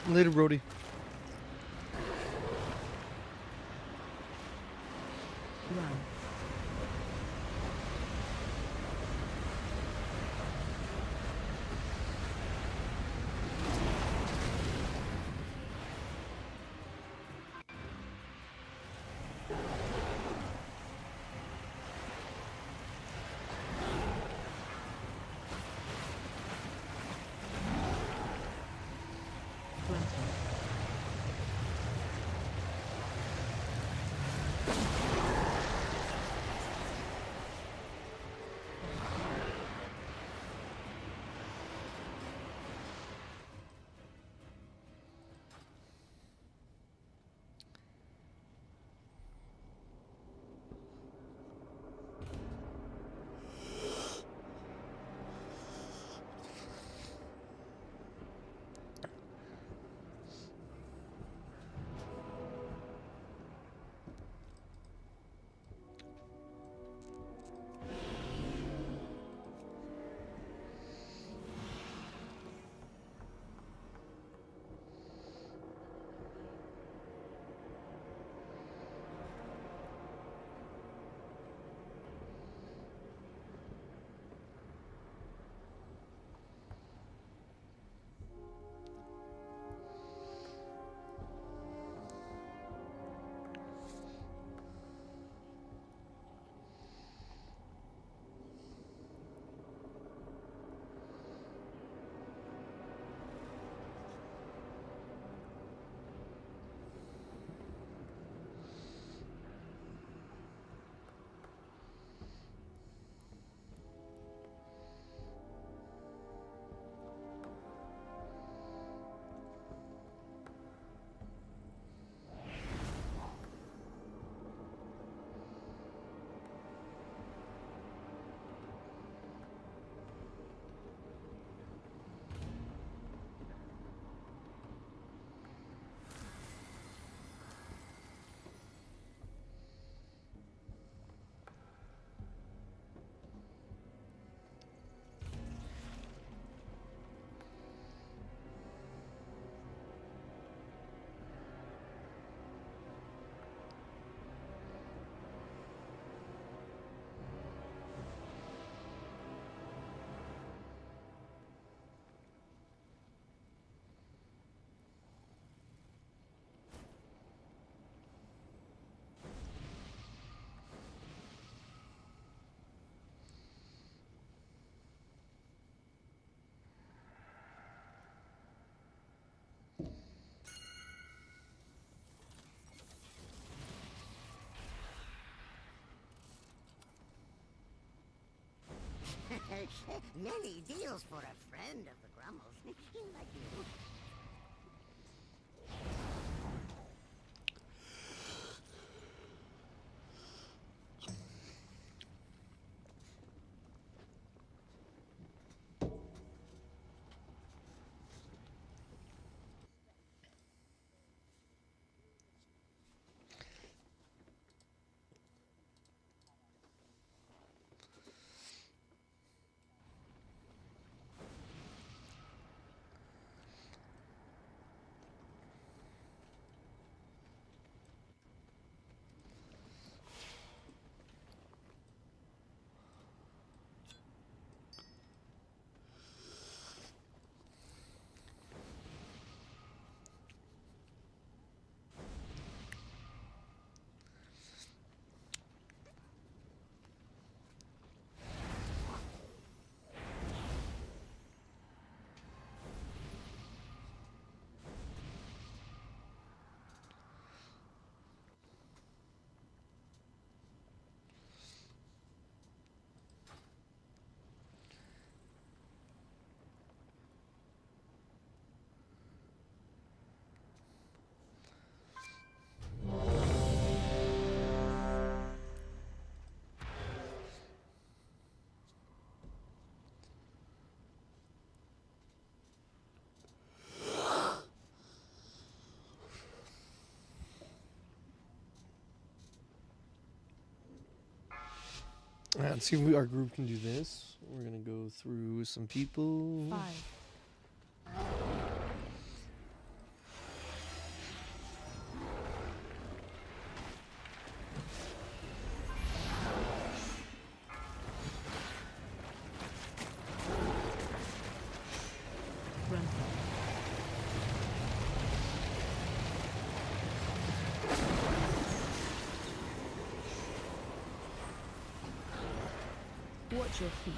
Later, Brody. Run. Many deals for a friend of the Grummles. Like you. Alright, let's see if our group can do this. We're gonna go through some people. 5. Watch your feet.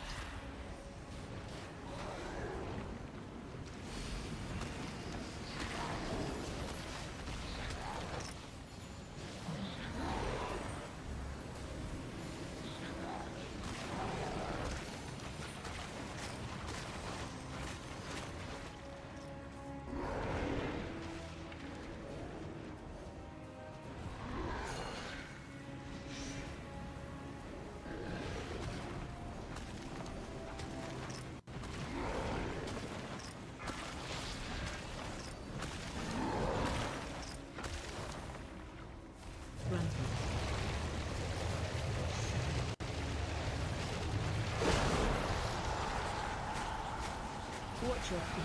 Watch your feet.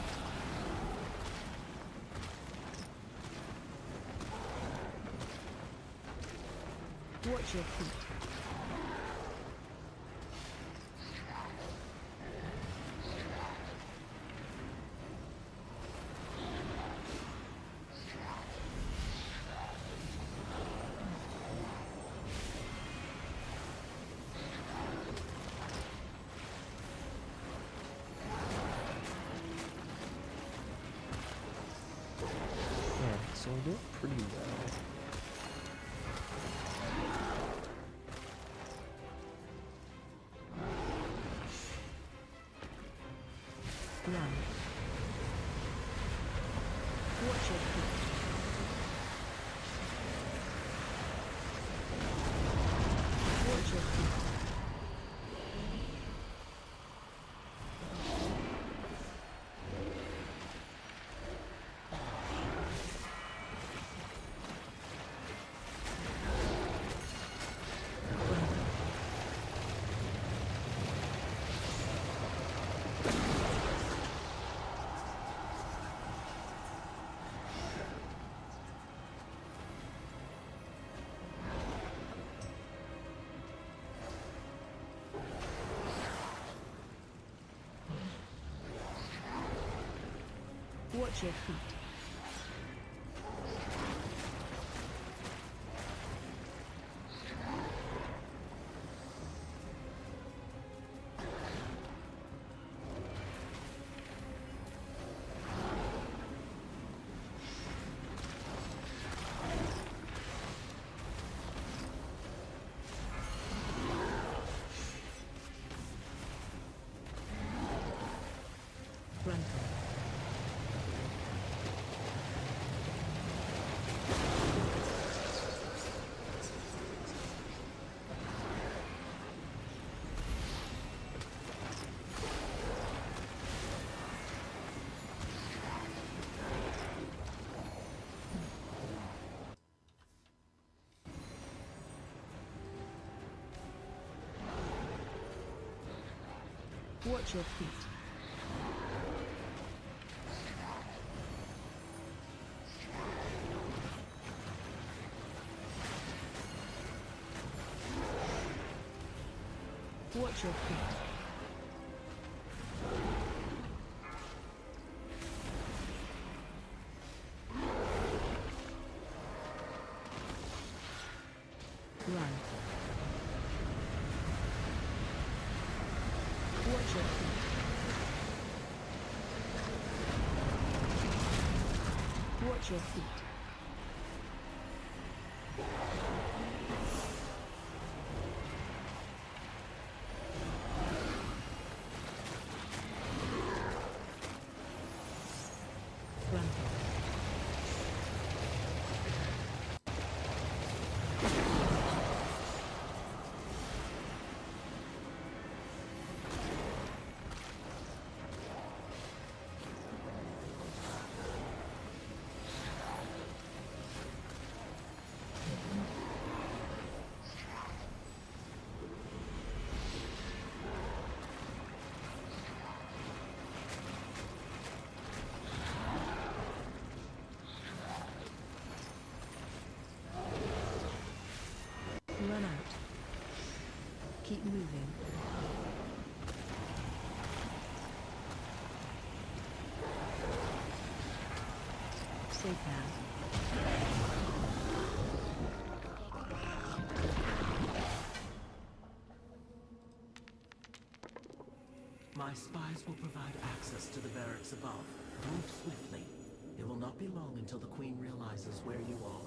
Watch your feet. So we're doing pretty well. Run. Watch your feet. Watch your feet. Watch your feet. Run. Watch your feet. Watch your feet. Run. Watch your feet. Watch your feet. Run. Run out. Keep moving. Safe now. My spies will provide access to the barracks above. Move swiftly. It will not be long until the Queen realizes where you are.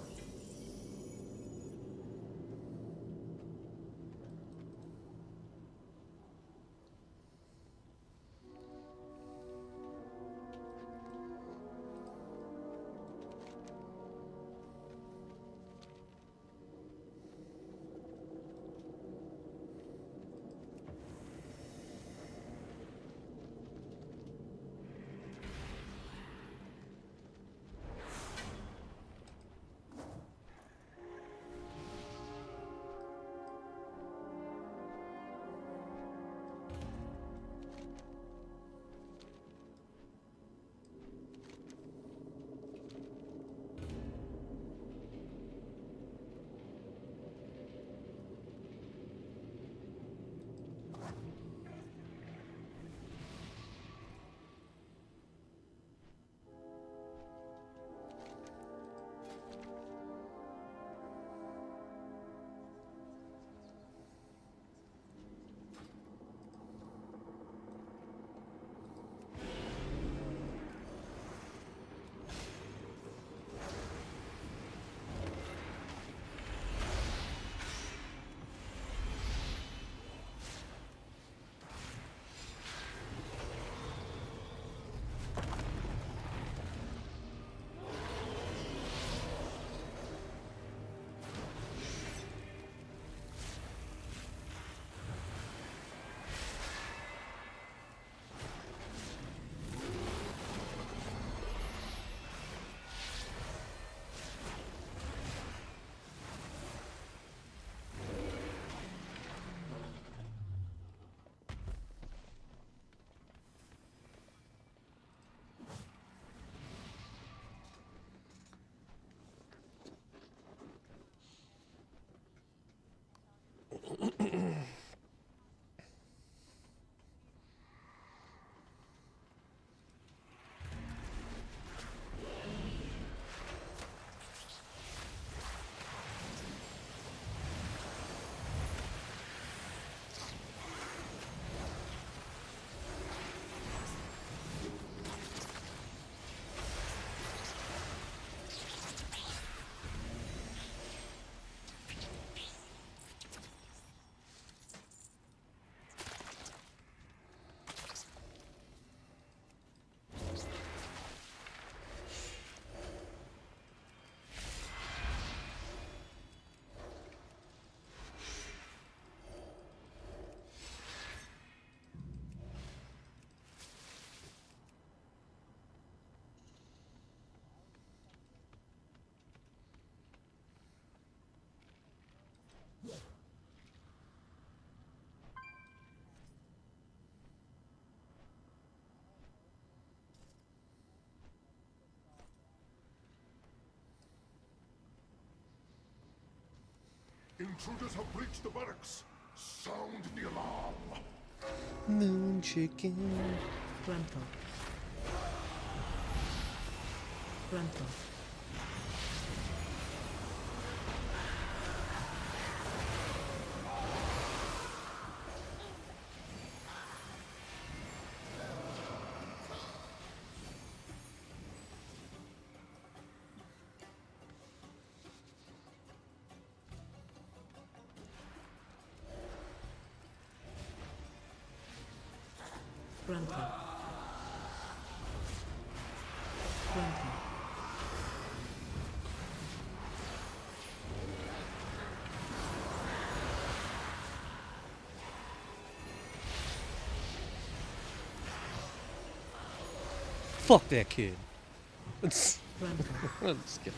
Intruders have breached the barracks. Sound the alarm. Moon chicken. Gruntle. Gruntle. Gruntle. Gruntle. Fuck that kid. I'm just kidding.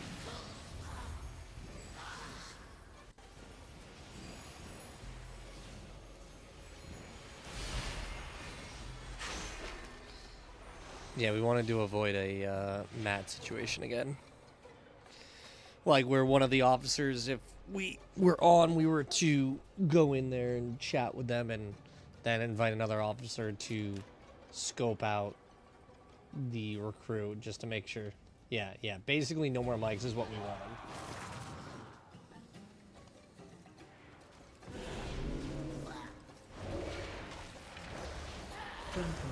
Yeah, we wanted to avoid a Matt situation again. Like where one of the officers, if we were to go in there and chat with them and then invite another officer to scope out the recruit just to make sure. Yeah, basically no more mics is what we wanted. Gruntle.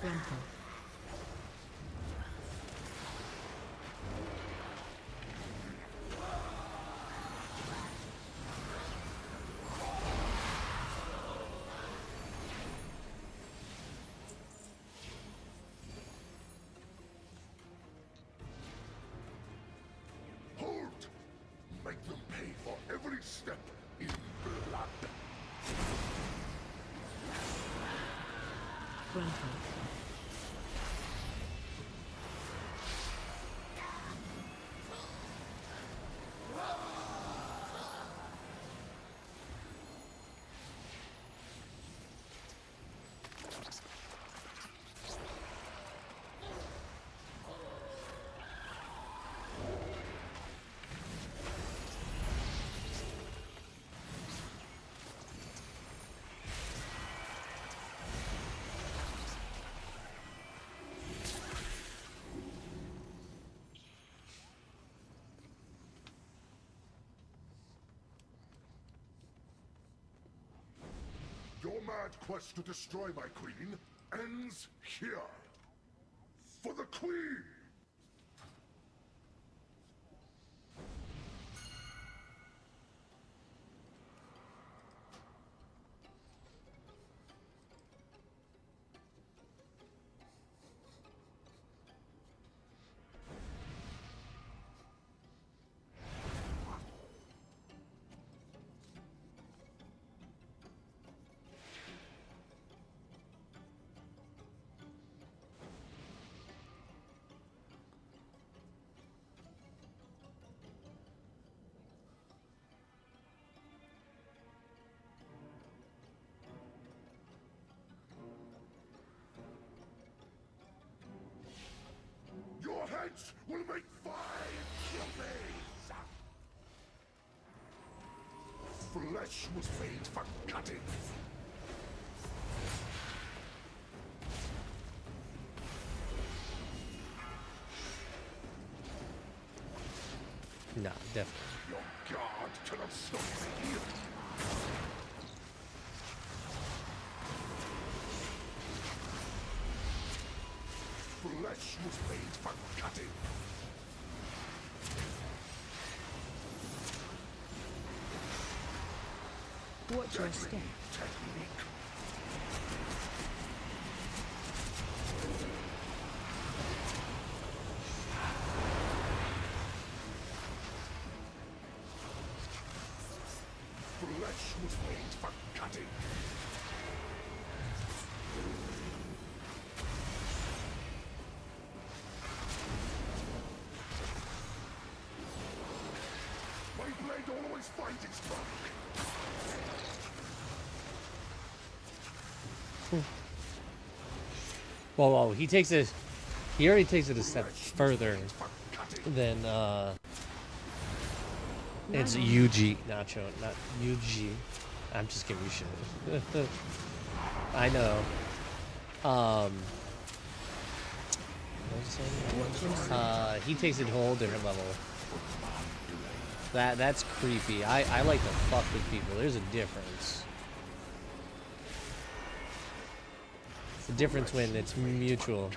Gruntle. Hold! Make them pay for every step in blood. Gruntle. Your mad quest to destroy my queen ends here. For the queen! Your heads will make 5 killings! Flesh was made for cutting. Nah, definitely. Your guard cannot stop me. Flesh was made for cutting. Watch your step. Technique. Flesh was made for cutting. My blade always finds its mark. Well, he takes it. He already takes it a step further than it's UG Nacho, not UG. I'm just giving you shit. I know. He takes it to a whole different level. That's creepy. I like to fuck with people. There's a difference. It's a difference when it's mutual.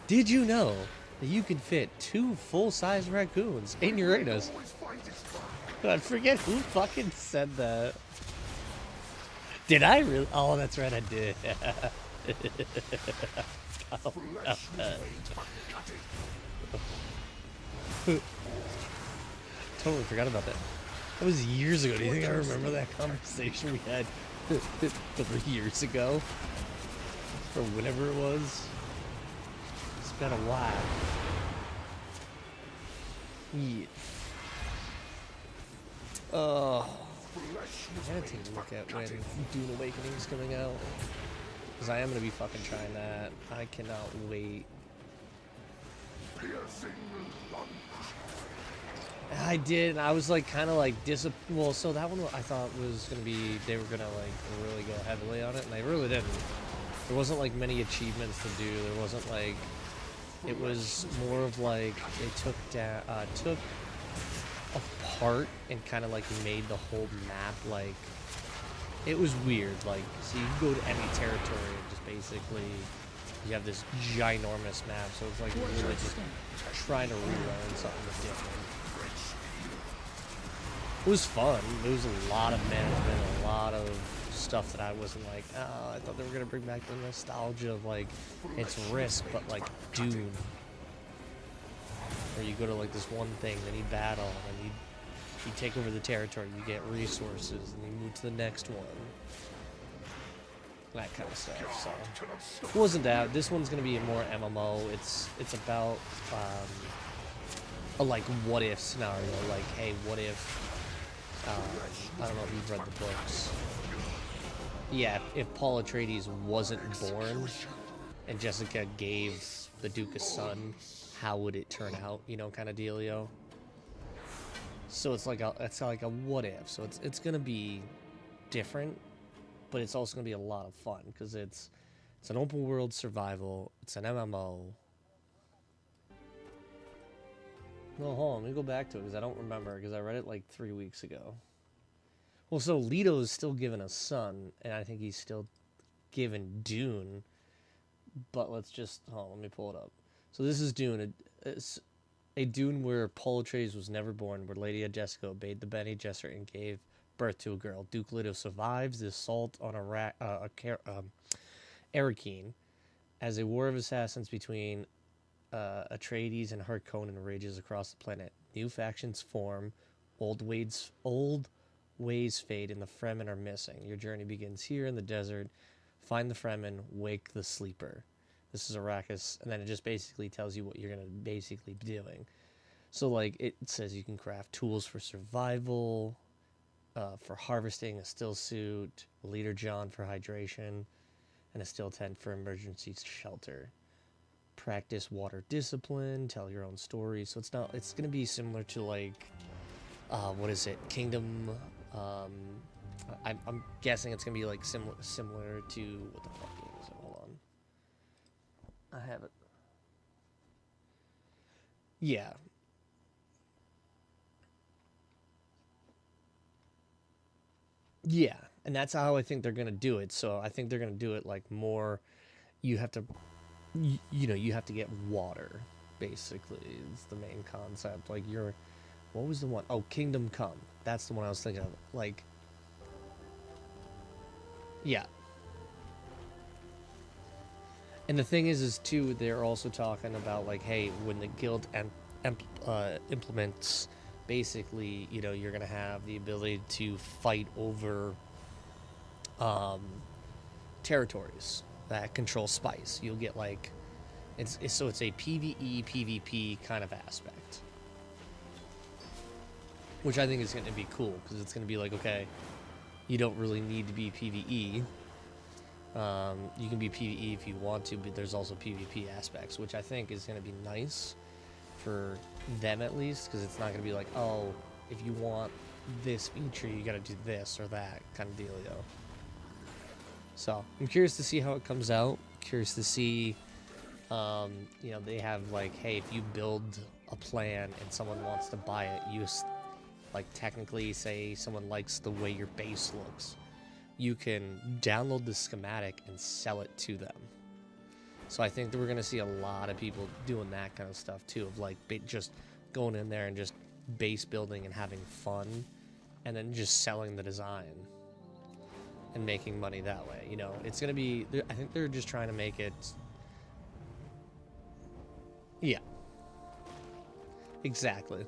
Did you know that you can fit 2 full-size raccoons in your arenas? I forget who fucking said that. Did I really? Oh, that's right, I did. Totally forgot about that. That was years ago. Do you think I remember that conversation we had 3 years ago? Or whenever it was? It's been a while. Yeah. Oh. I gotta take a look at when Dune Awakening's coming out. Because I am gonna be fucking trying that. I cannot wait. I did, and I was like kind of like well, so that one I thought was gonna be, they were gonna like really go heavily on it, and they really didn't. There wasn't like many achievements to do. There wasn't like, it was more of like they took apart and kind of like made the whole map like, it was weird. Like, so you can go to any territory and just basically you have this ginormous map, so it's like really just trying to relearn something different. It was fun. It was a lot of management, a lot of stuff that I wasn't like, oh, I thought they were gonna bring back the nostalgia of like, it's Risk, but like Dune. Where you go to like this one thing, then you battle, and you take over the territory, you get resources, and you move to the next one. That kind of stuff. So it wasn't that. This one's gonna be a more MMO. It's about a like what if scenario. Like, hey, what if I don't know if you've read the books. Yeah, if Paul Atreides wasn't born and Jessica gave the Duke a son, how would it turn out? You know, kind of dealio. So it's like a what if. So it's gonna be different, but it's also gonna be a lot of fun because it's an open world survival. It's an MMO. No, hold on, let me go back to it because I don't remember, because I read it like 3 weeks ago. Well, so Leto is still given a son, and I think he's still given Dune. But let's just, hold on, let me pull it up. So this is Dune, a Dune where Paul Atreides was never born, where Lady Jessica obeyed the Bene Gesserit and gave birth to a girl. Duke Leto survives the assault on Arrakeen as a war of assassins between Atreides and Harkonnen rages across the planet. New factions form, old ways fade, and the Fremen are missing. Your journey begins here in the desert. Find the Fremen, wake the sleeper. This is Arrakis, and then it just basically tells you what you're going to basically be doing. So, like, it says you can craft tools for survival, for harvesting, a still suit, a leader John for hydration, and a still tent for emergency shelter. Practice water discipline, tell your own story. So it's going to be similar to like, what is it? Kingdom. I'm guessing it's going to be like similar to, what the fuck game is it? Hold on. I have it. Yeah. Yeah. And that's how I think they're going to do it. So I think they're going to do it like more, you have to, you have to get water, basically, is the main concept. Like, what was the one? Oh, Kingdom Come. That's the one I was thinking of. Like, yeah. And the thing is too, they're also talking about, like, hey, when the guild implements, basically, you're going to have the ability to fight over territories that control spice. You'll get like, it's a PvE PvP kind of aspect, which I think is going to be cool, because it's going to be like, okay, you don't really need to be PvE. You can be PvE if you want to, but there's also PvP aspects, which I think is going to be nice for them, at least, because it's not going to be like, oh, if you want this feature, you got to do this or that kind of dealio. So I'm curious to see how it comes out. Curious to see, they have like, hey, if you build a plan and someone wants to buy it, you like technically say someone likes the way your base looks, you can download the schematic and sell it to them. So I think that we're gonna see a lot of people doing that kind of stuff too, of like just going in there and just base building and having fun, and then just selling the design and making money that way. It's gonna be, I think they're just trying to make it, yeah, exactly,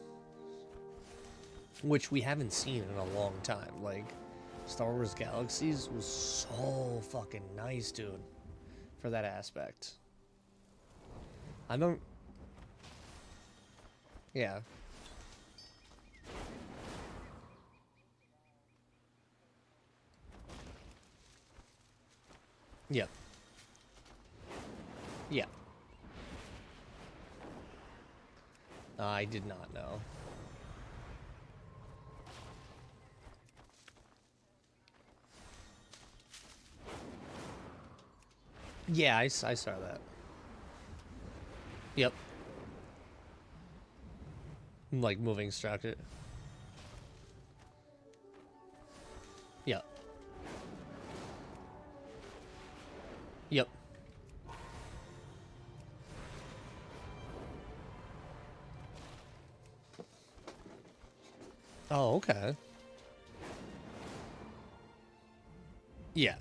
which we haven't seen in a long time. Like, Star Wars Galaxies was so fucking nice, dude, for that aspect. Yeah. Yep. Yeah. I did not know. Yeah, I saw that. Yep. Like moving structure. Yep. Yep. Oh, okay. Yeah.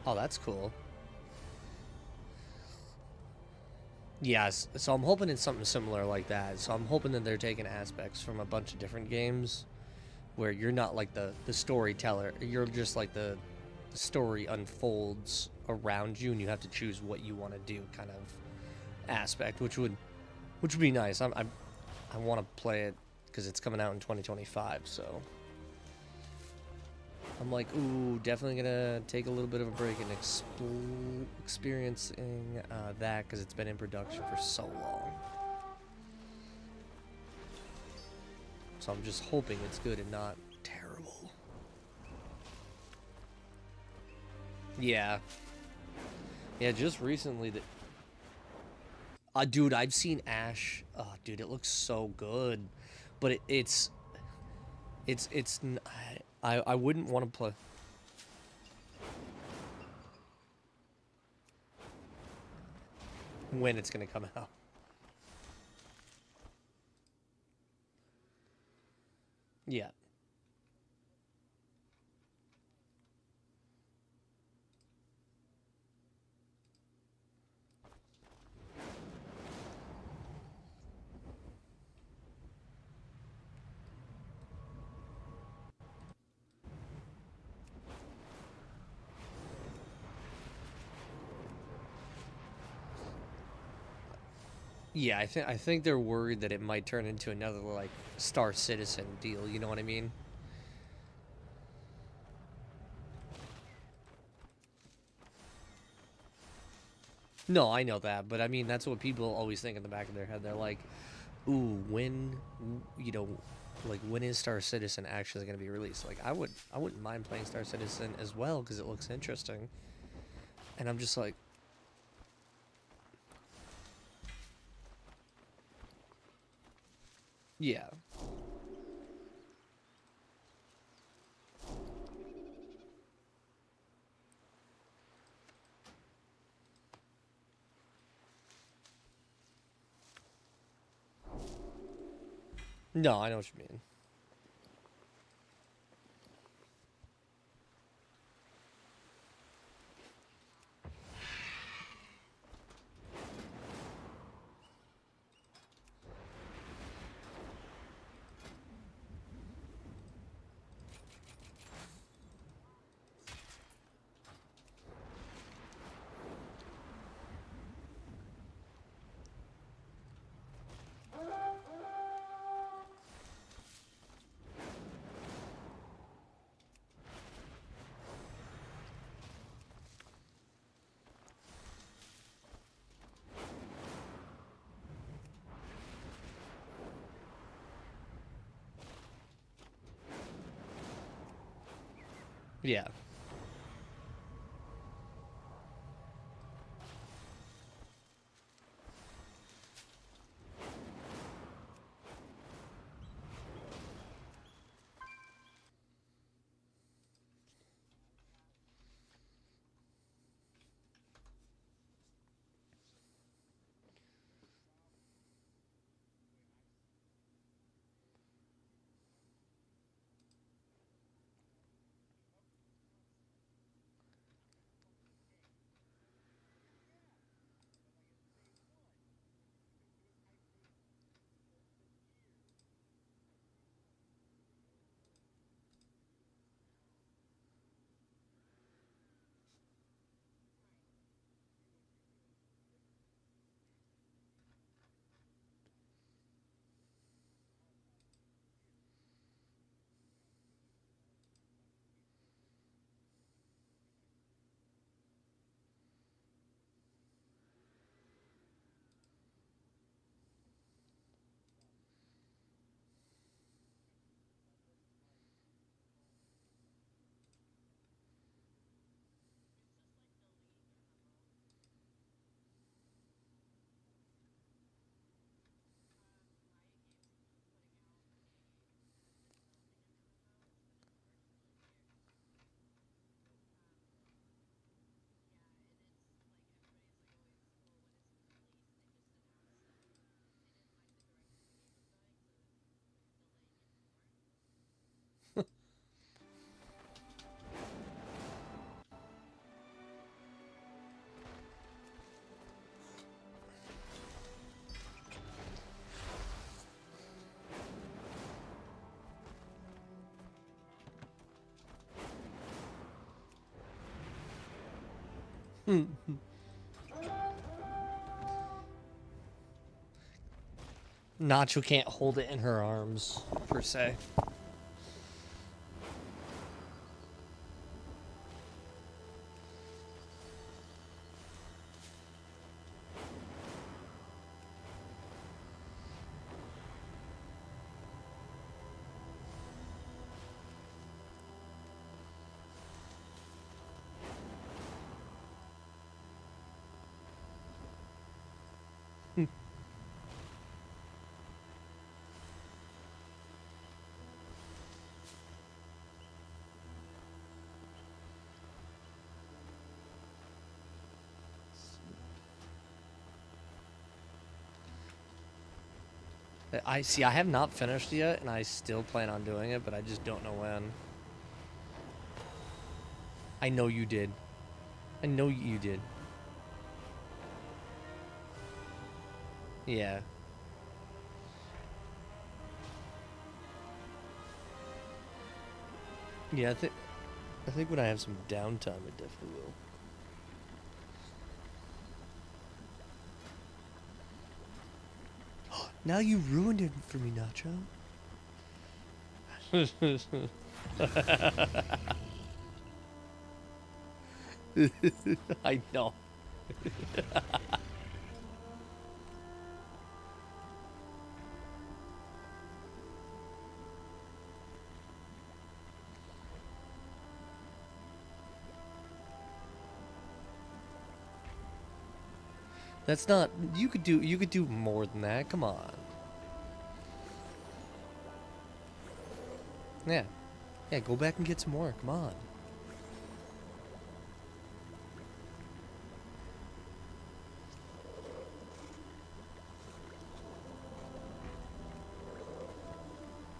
Oh, that's cool. Yes, so I'm hoping it's something similar like that. So I'm hoping that they're taking aspects from a bunch of different games where you're not like the storyteller. You're just like the story unfolds around you and you have to choose what you want to do kind of aspect, which would be nice. I want to play it because it's coming out in 2025, so I'm like, ooh, definitely gonna take a little bit of a break and experiencing that because it's been in production for so long. So I'm just hoping it's good and not terrible. Yeah. Yeah, just recently that. Dude, I've seen Ash. Dude, it looks so good, but it's. I wouldn't want to play. When it's gonna come out. Yeah. Yeah, I think they're worried that it might turn into another like Star Citizen deal, you know what I mean? No, I know that, but I mean that's what people always think in the back of their head. They're like, "Ooh, when like when is Star Citizen actually going to be released?" Like I wouldn't mind playing Star Citizen as well cuz it looks interesting. And I'm just like, yeah. No, I know what you mean. Yeah. Nacho can't hold it in her arms, per se. I see. I have not finished yet, and I still plan on doing it, but I just don't know when. I know you did. I know you did. Yeah. Yeah, I think when I have some downtime, I definitely will. Now you ruined it for me, Nacho. I know. That's not. You could do more than that. Come on. Yeah. Yeah, go back and get some more. Come on.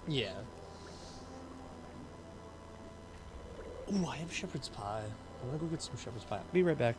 Yeah. Ooh, I have shepherd's pie. I'm gonna go get some shepherd's pie. Be right back.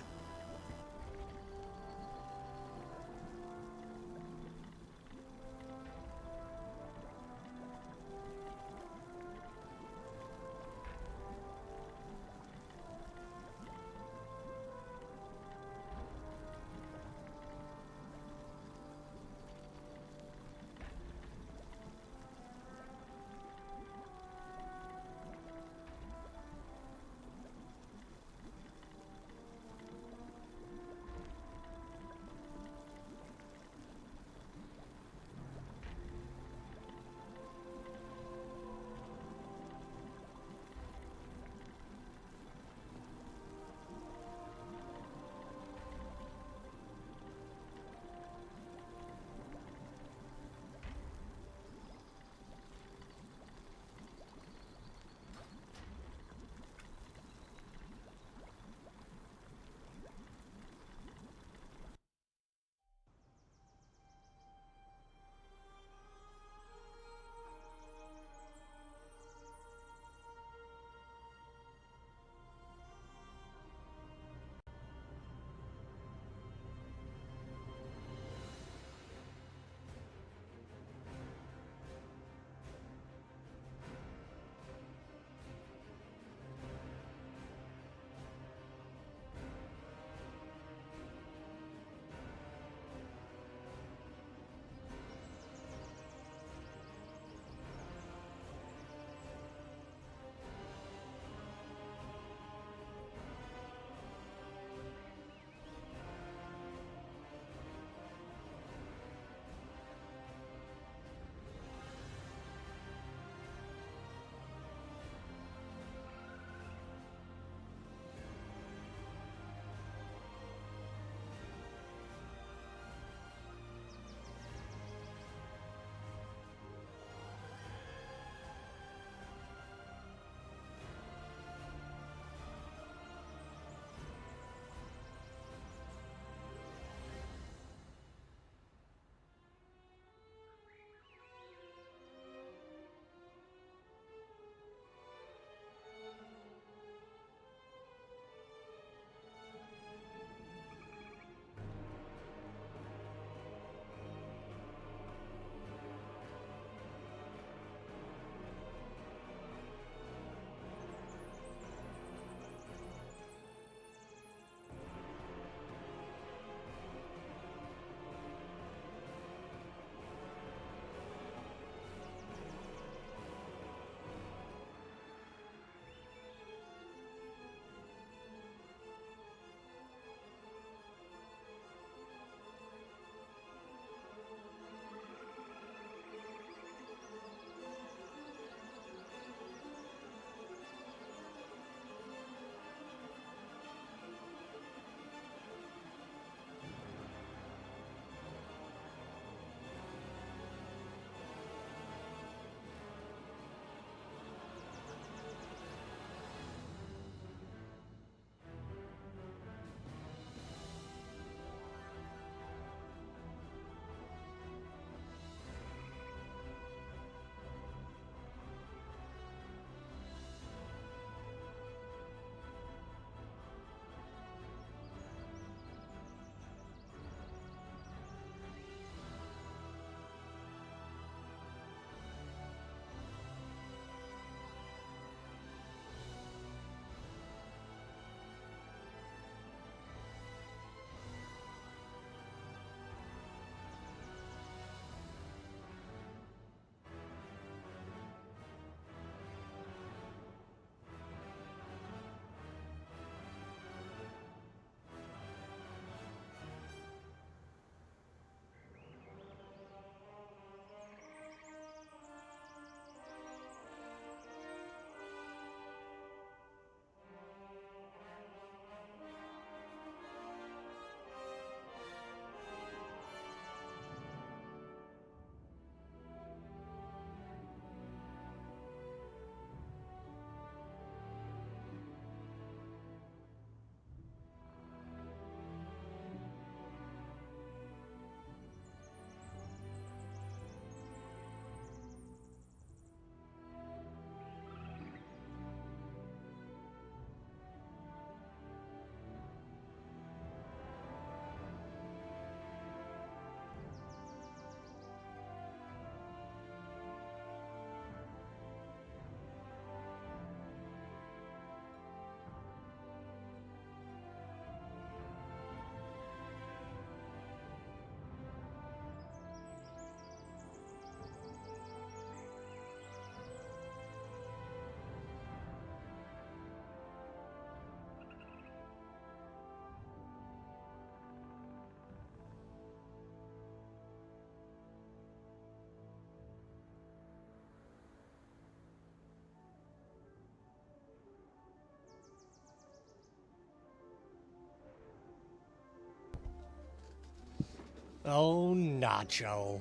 Oh, Nacho.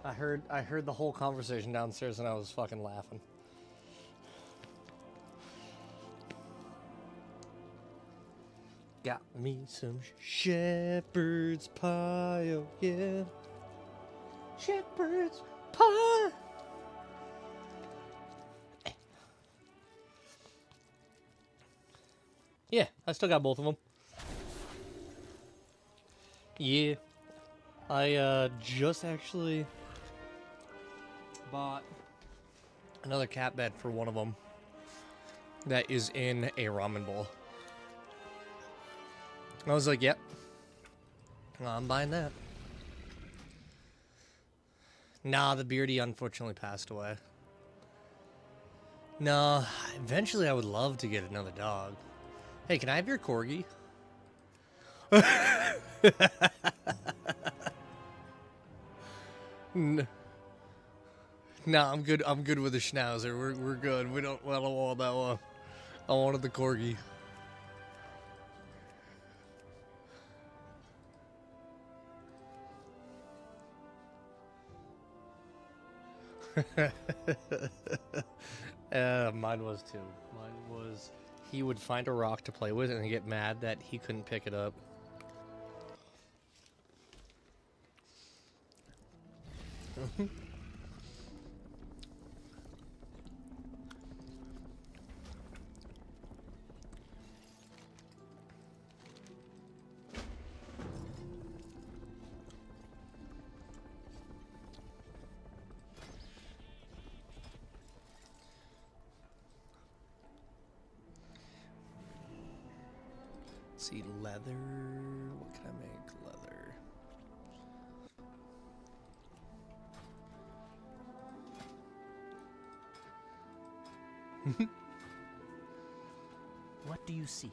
I heard the whole conversation downstairs and I was fucking laughing. Got me some shepherd's pie, oh yeah. Shepherd's pie. Yeah, I still got both of them. Yeah. I just actually bought another cat bed for one of them that is in a ramen bowl. I was like, yep, I'm buying that. Nah, the beardy unfortunately passed away. No, eventually I would love to get another dog. Hey, can I have your corgi? No, I'm good. I'm good with the schnauzer. We're good. I don't want that one. I wanted the corgi. Mine was too. Mine was he would find a rock to play with and get mad that he couldn't pick it up. See, leather. What can I make? Leather. What do you seek?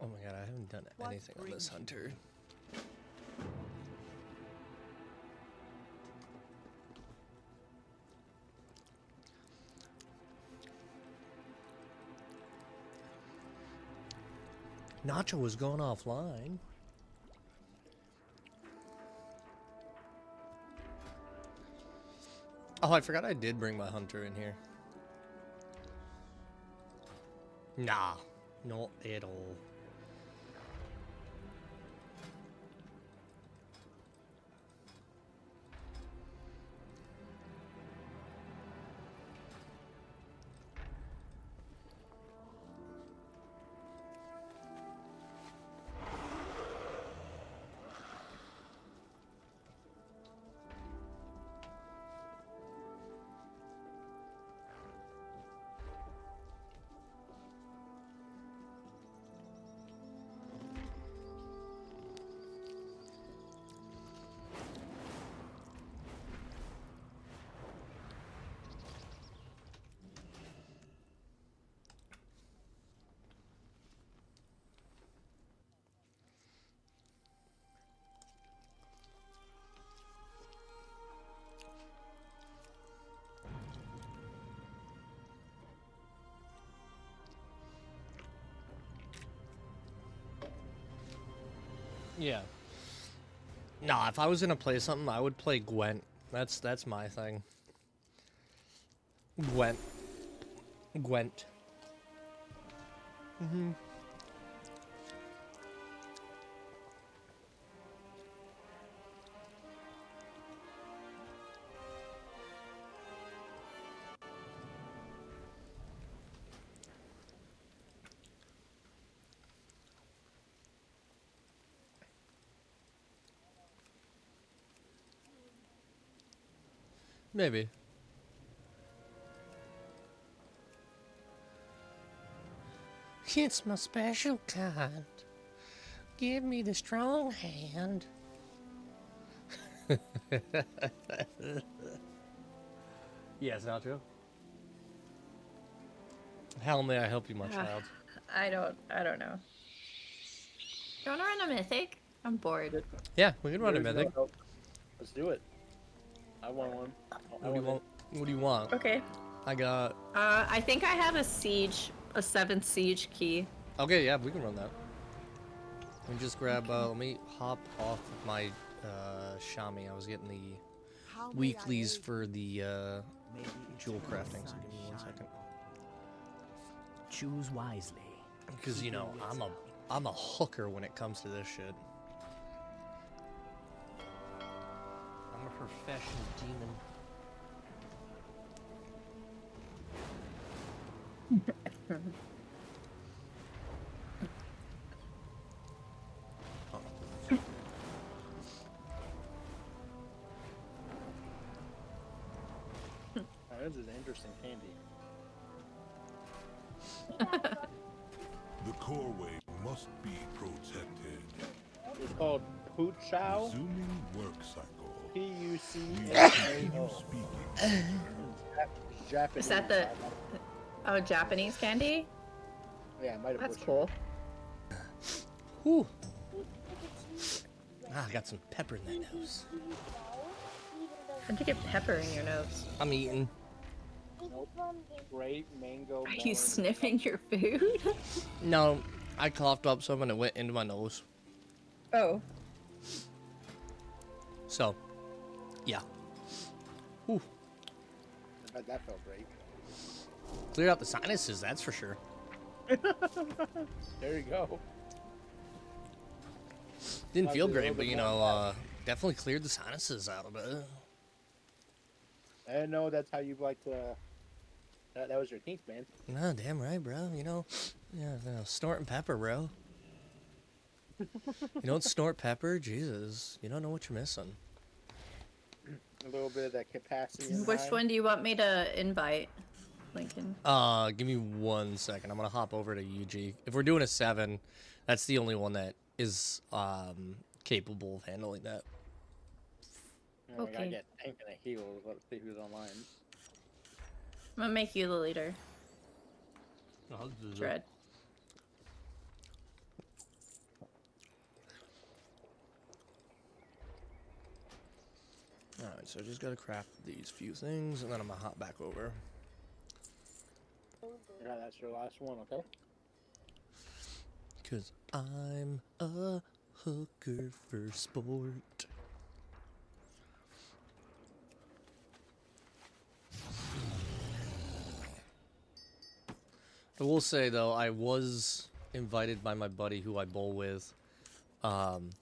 Oh my god, I haven't done anything on this hunter. Nacho was going offline. Oh, I forgot I did bring my hunter in here. Nah, not at all. Yeah. Nah, if I was gonna play something, I would play Gwent. That's my thing. Gwent. Gwent. Mm-hmm. Maybe. It's my special kind. Give me the strong hand. Yes, Nacho. How may I help you, my child? I don't know. You wanna run a mythic? I'm bored. Yeah, we can run a mythic. Let's do it. I want one. What do you want? Okay. I got. I think I have a 7th siege key. Okay, yeah, we can run that. Let me just grab, let me hop off my Shami. I was getting the weeklies for the jewel crafting, so give me 1 second. Choose wisely. Because, you know, I'm a hooker when it comes to this shit. I'm a professional demon. Oh, this is interesting candy. The coreway must be protected. It's called Poot Chow. Resuming work cycle. P-U-C-H-A-O. Japanese. Is that the Japanese candy? Yeah, I might have. That's cool. Whew. Ah, I got some pepper in that nose. How'd you get pepper in your nose? I'm eating. Nope. Grape, mango. Are you sniffing your food? No, I coughed up some and it went into my nose. Oh. So, yeah. Whew. I bet that felt great. Cleared out the sinuses, that's for sure. There you go. Didn't feel great, but you know, definitely cleared the sinuses out a bit. I didn't know that's how you like to. That was your kink, man. No, damn right, bro. You know, snorting pepper, bro. You don't snort pepper? Jesus, you don't know what you're missing. A little bit of that capacity. Which one do you want me to invite, Lincoln? Give me 1 second. I'm gonna hop over to UG. If we're doing a 7, that's the only one that is capable of handling that. I gotta get Tank and a heal. Let's see who's online. I'm gonna make you the leader. Dread. Alright, so I just gotta craft these few things, and then I'm gonna hop back over. Yeah, that's your last one, okay? Cause I'm a hooker for sport. I will say though, I was invited by my buddy who I bowl with.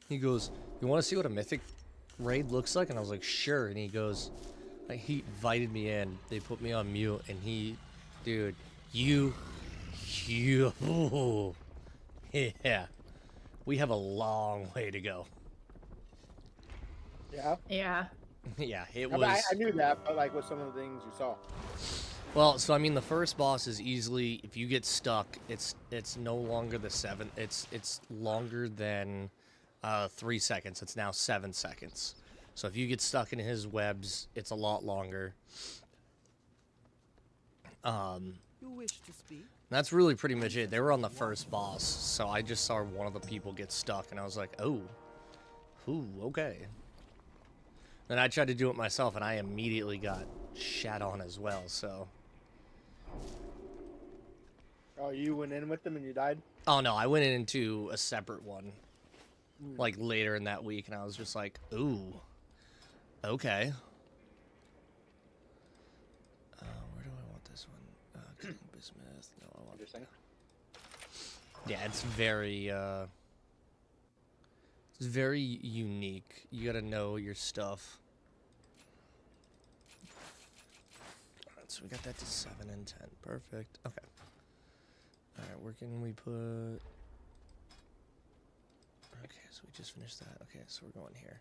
He goes, "You want to see what a mythic raid looks like?" And I was like, "Sure." And he goes, he invited me in. They put me on mute, and dude, you, yeah, we have a long way to go. Yeah. Yeah. Yeah, it I was. mean, I knew that, but like, what some of the things you saw? Well, so I mean, the first boss is easily, if you get stuck, it's no longer the 7. It's longer than 3 seconds. It's now 7 seconds. So if you get stuck in his webs, it's a lot longer. You wish to speak? That's really pretty much it. They were on the first boss, so I just saw one of the people get stuck, and I was like, oh, ooh, okay. Then I tried to do it myself, and I immediately got shat on as well, so. Oh, you went in with them and you died? Oh, no, I went into a separate one, like, later in that week, and I was just like, ooh, okay. Where do I want this one? Bismuth. No, I want this. Yeah, it's very unique. You gotta know your stuff. Alright, so we got that to 7 and 10. Perfect. Okay. Alright, where can we put... Okay, so we just finished that. Okay, so we're going here.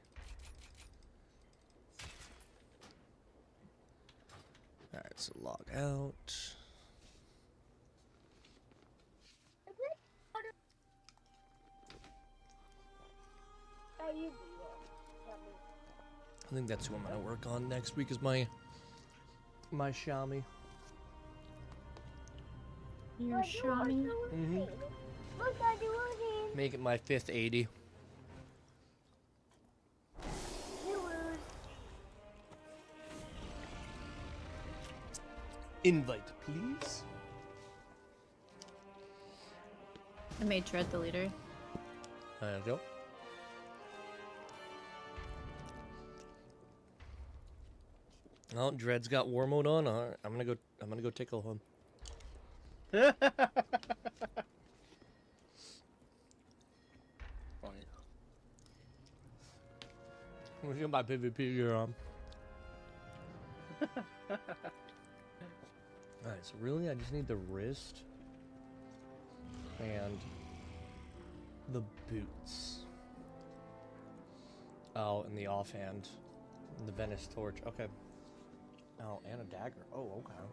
Alright, so log out. I think that's what I'm gonna work on next week is my Xiaomi. Your Xiaomi? Mm-hmm. Make it my 5th 80. Invite, please. I made Dread the leader. There you go. Oh, Dread's got war mode on. All right, I'm gonna go tickle him. We're doing my PvP gear on. Alright, so really I just need the wrist and the boots. Oh, and the offhand. The Venice torch. Okay. Oh, and a dagger. Oh, okay.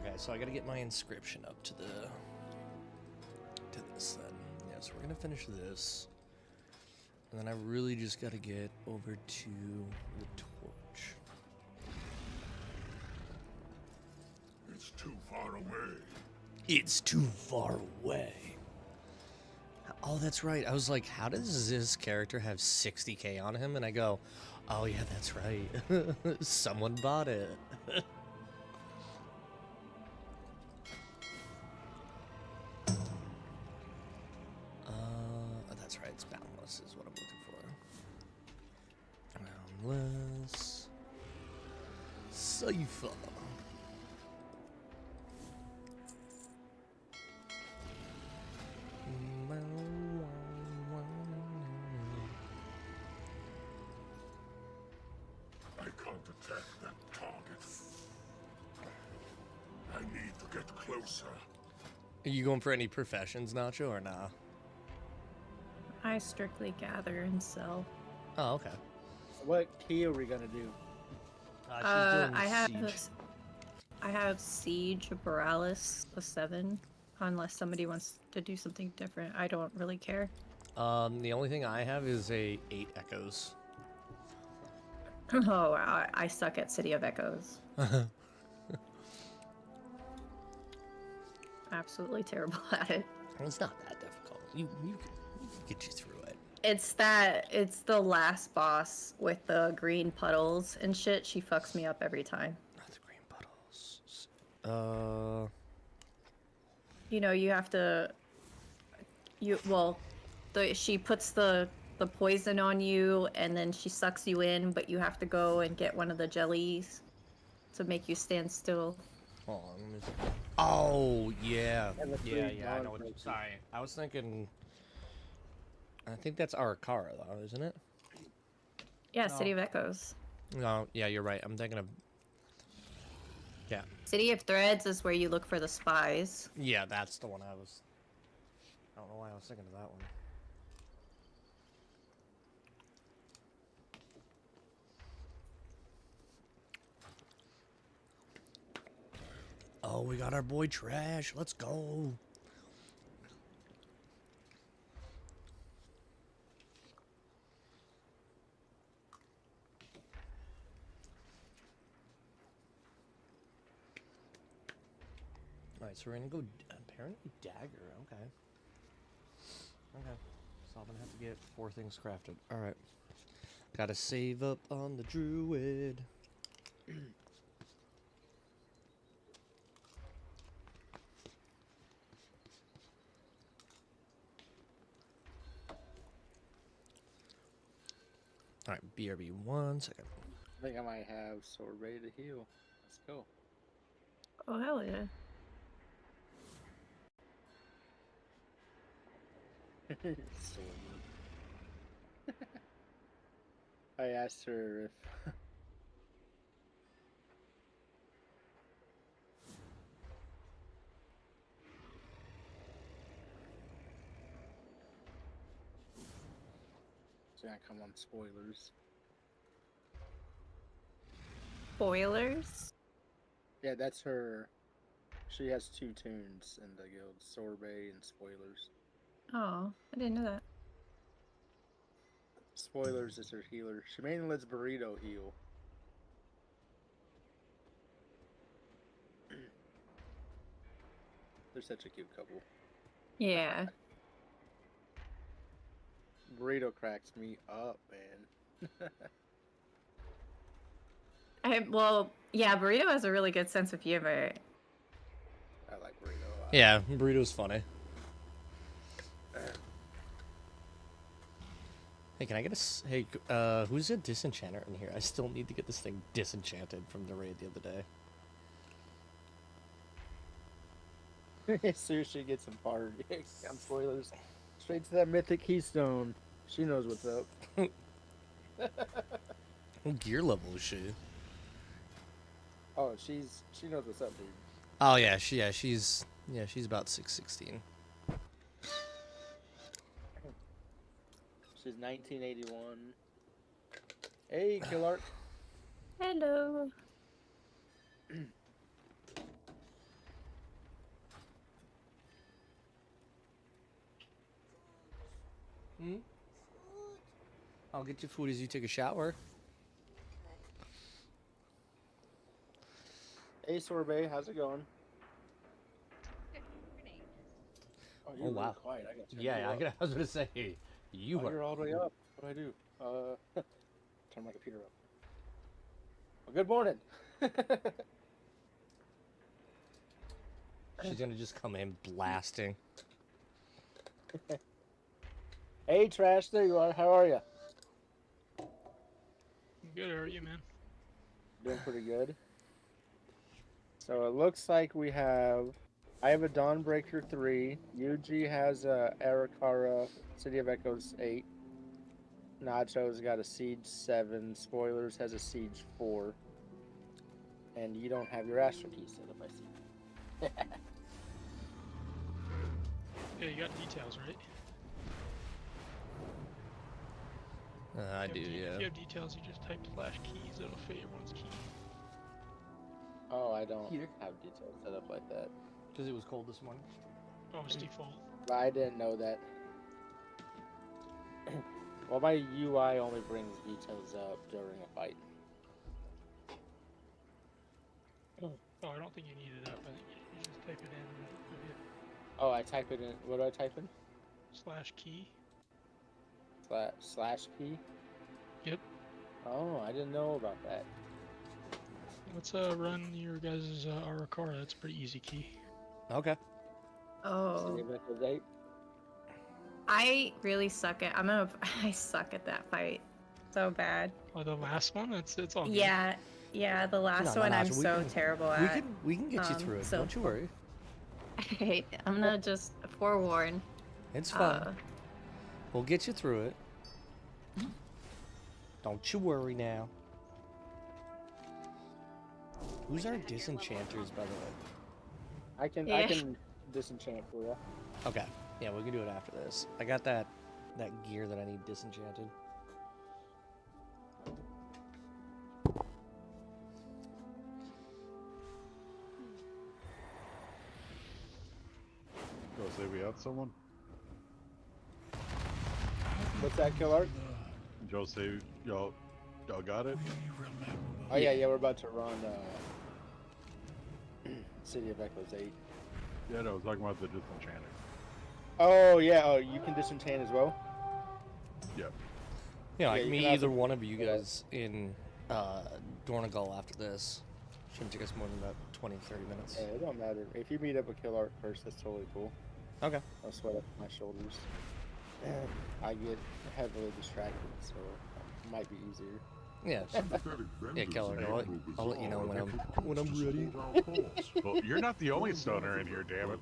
Okay, so I gotta get my inscription up to this then. Yeah, so we're gonna finish this. And then I really just gotta get over to the torch. It's too far away. It's too far away. Oh, that's right. I was like, how does this character have 60k on him? And I go, oh yeah, that's right. Someone bought it. That's right. It's boundless is what I'm looking for. Boundless. Cypher. I can't attack that target. I need to get closer. Are you going for any professions, Nacho, or nah? I strictly gather and sell. Oh, okay. What key are we gonna do? I have Siege, Borealis, a 7. Unless somebody wants to do something different, I don't really care. The only thing I have is a 8 Echoes. Oh wow, I suck at City of Echoes. Absolutely terrible at it. It's not that difficult. You can get you through it. It's the last boss with the green puddles and shit. She fucks me up every time. Not the green puddles. You know, you have to. She puts the poison on you, and then she sucks you in, but you have to go and get one of the jellies to make you stand still. Hold on, let me see. Oh yeah, yeah. I know what. Sorry, I was thinking. I think that's Arakara, though, isn't it? Yeah, City of Echoes. No, yeah, you're right. I'm thinking of. Yeah. City of Threads is where you look for the spies. Yeah, that's the one I was. I don't know why I was thinking of that one. Oh, we got our boy Trash. Let's go. Alright, so we're gonna go apparently dagger. Okay. Okay. So I'm gonna have to get 4 things crafted. Alright. Gotta save up on the Druid. Alright, BRB 1 second. I think I might have sword ready to heal. Let's go. Oh hell yeah. I asked her if she's gonna come on spoilers. Spoilers? Yeah, that's her. She has 2 tunes in the guild, Sorbet and Spoilers. Oh, I didn't know that. Spoilers is her healer. She mainly lets Burrito heal. They're such a cute couple. Yeah. Burrito cracks me up, man. Yeah, Burrito has a really good sense of humor. I like Burrito a lot. Yeah, Burrito's funny. Hey, can I get hey, who's a disenchanter in here? I still need to get this thing disenchanted from the raid the other day. Seriously, get some fire. I'm spoilers. Straight to that mythic keystone. She knows what's up. What gear level is she? Oh, she knows what's up, dude. Oh yeah, she's about 616. She's 1981. Hey, Killart. Hello. I'll get you food as you take a shower. Hey, Sorbet, how's it going? Oh, you're Oh wow. really quiet. I got Yeah, I was gonna say you are. You're all the way up. What do I do? Turn my computer up. Well, good morning. She's gonna just come in blasting. Hey, Trash, there you are. How are you? Good, how are you, man? Doing pretty good. So it looks like we have... I have a Dawnbreaker 3. Yuji has a Arakara City of Echoes 8. Nacho's got a Siege 7. Spoilers has a Siege 4. And you don't have your Astro Key set up, I see. Yeah, you got details, right? I do, yeah. If you have details, you just type /keys, it'll fit everyone's key. Oh, I don't have details set up like that. Because it was cold this morning? Oh, it's default. I didn't know that. Well, my UI only brings details up during a fight. Oh, I don't think you need it up. I think you just type it in and it'll hit Oh, I type it in. What do I type in? /key. Slash key? Yep. Oh, I didn't know about that. Let's run your guys' Arakara. That's a pretty easy key. Okay. Oh. I really suck at. I suck at that fight, so bad. Oh, the last one? It's all good. Yeah, the last one I'm so terrible at. We can get you through it. So Don't you worry. I'm gonna just forewarn. It's fine. We'll get you through it. Don't you worry now. Who's our disenchanters, by the way? I can disenchant for you. Okay. Yeah, we can do it after this. I got that gear that I need disenchanted. Go say we have someone. What's that, Killart? Joe say y'all got it? Oh yeah, we're about to run City of Echoes 8. Yeah, no, I was talking about the disenchanting. Oh yeah, oh you can disenchant as well? Yeah. Yeah, I can meet either one of you guys in Dornagal after this. Shouldn't take us more than about 20-30 minutes. Yeah, it don't matter. If you meet up with Killart first, that's totally cool. Okay. I'll sweat up my shoulders. I get heavily distracted, so it might be easier. Yeah. Yeah, Keller, I'll let you know when I'm ready. Well, you're not the only stoner in here, damn it.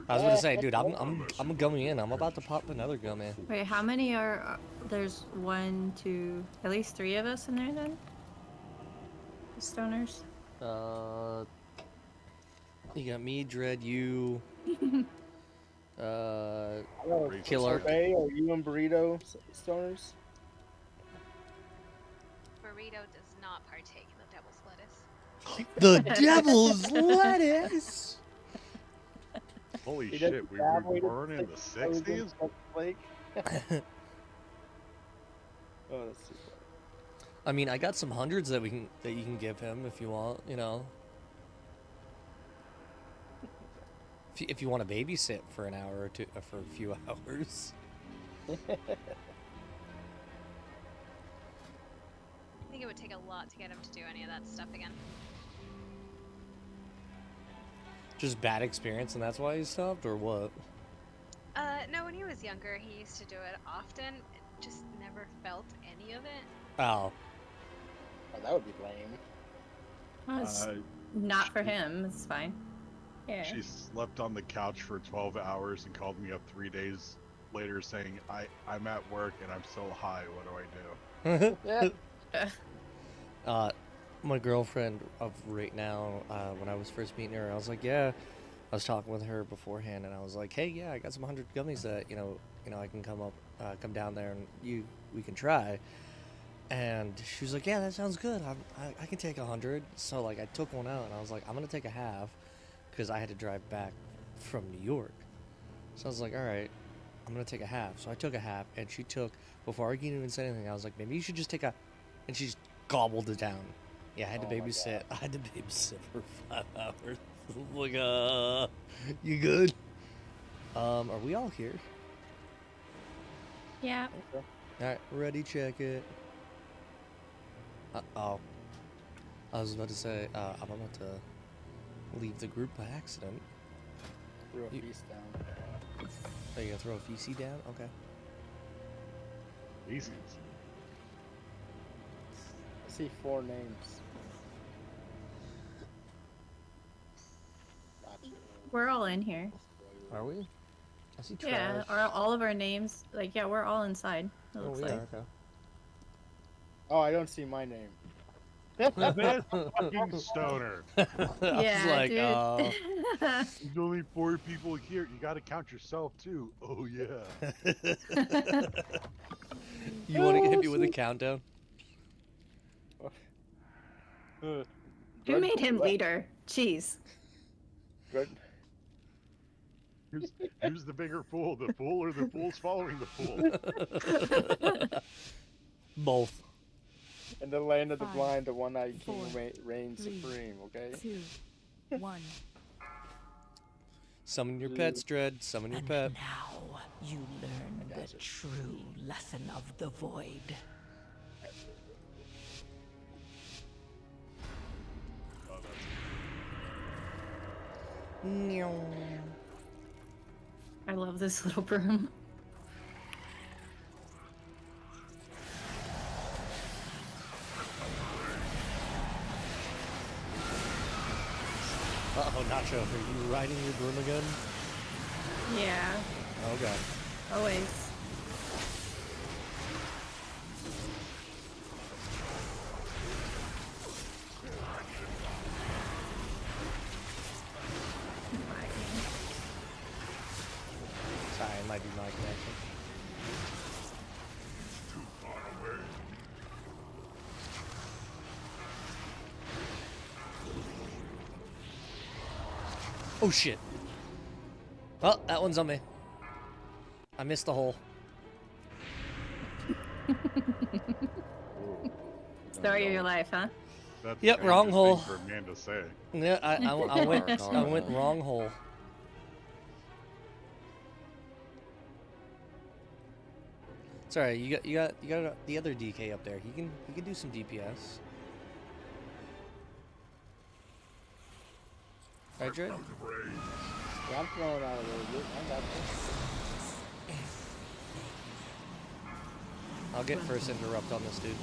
I was gonna say, dude, I'm going in. I'm about to pop another gum in. Wait, how many are? There's 1, 2, at least 3 of us in there then. The stoners. You got me, Dread, you. Killer. Survey, are you and Burrito stoners? Burrito does not partake in the devil's lettuce. The devil's lettuce. Holy shit, we were born in the 60s? Oh, that's too funny. I mean, I got some hundreds that you can give him if you want, you know. If you want to babysit for an hour or two, for a few hours. I think it would take a lot to get him to do any of that stuff again. Just bad experience, and that's why he stopped, or what? No, when he was younger, he used to do it often. It just never never felt any of it. Oh. Oh, that would be lame. Well, it's not for him. It's fine. Yeah. She slept on the couch for 12 hours and called me up 3 days later saying, I'm at work and I'm so high, what do I do? My girlfriend of right now, when I was first meeting her, I was like, yeah, I was talking with her beforehand, and I was like, hey, yeah, I got some 100 gummies that, you know, I can come down there and we can try. And she was like, yeah, that sounds good. I can take 100. So, like, I took one out, and I was like, I'm going to take a half, because I had to drive back from New York. So I was like, all right, I'm going to take a half. So I took a half, and she took, before I could even say anything, I was like, maybe you should just take a, and she just gobbled it down. Yeah, I had to babysit. I had to babysit for 5 hours. Like, you good? Are we all here? Yeah. Okay. Alright, ready, check it. Uh-oh. I was about to say, I'm about to leave the group by accident. Throw a feast down. Are you gonna throw a feces down? Okay. Feces? I see 4 names. We're all in here. Are we? I see trash. Yeah, all of our names. Like, yeah, we're all inside. It looks like. Okay. Oh, I don't see my name. This fucking stoner. Yeah, dude. There's only 4 people here. You gotta count yourself too. Oh yeah. You want to hit me with a countdown? Who made him leader? Jeez. Good. Who's the bigger fool? The fool or the fool's following the fool? Both. In the land of the 5, blind, the one-eyed king 4, reigns 3, supreme, okay? 2, 1. Summon your pets, Dread. Summon your pet. Now you learn the true lesson of the void. I love this little broom. Uh-oh, Nacho, are you riding your broom again? Yeah. Oh, God. Always. Sorry, it might be my connection. Oh shit. Well, that one's on me. I missed the hole. Story of your life, huh? That's Yep, a wrong hole. thing for a man to say. Yeah, I went wrong hole. It's alright. You got the other DK up there. He can do some DPS. Right, Dread? Yeah, I'm throwing out a little bit. I got this. I'll get first interrupt on this dude.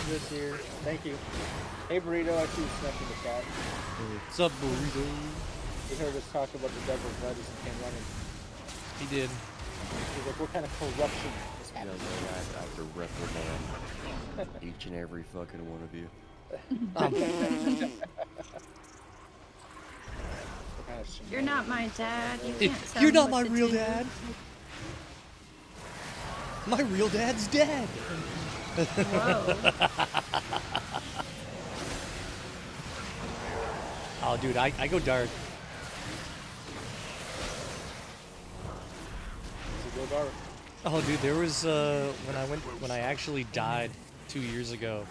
This here. Thank you. Hey Burrito, I see you snuck in the chat. What's up, Burrito? He heard us talk about the devil's lettuce and came running. He did. He's like, what kind of corruption is You know, happening? I have to reprimand each and every fucking one of you. You're not my dad. You can't tell You're me not what my to real do. dad. My real dad's dead. Whoa. Oh, dude, I go dark. Oh, dude, there was when I actually died 2 years ago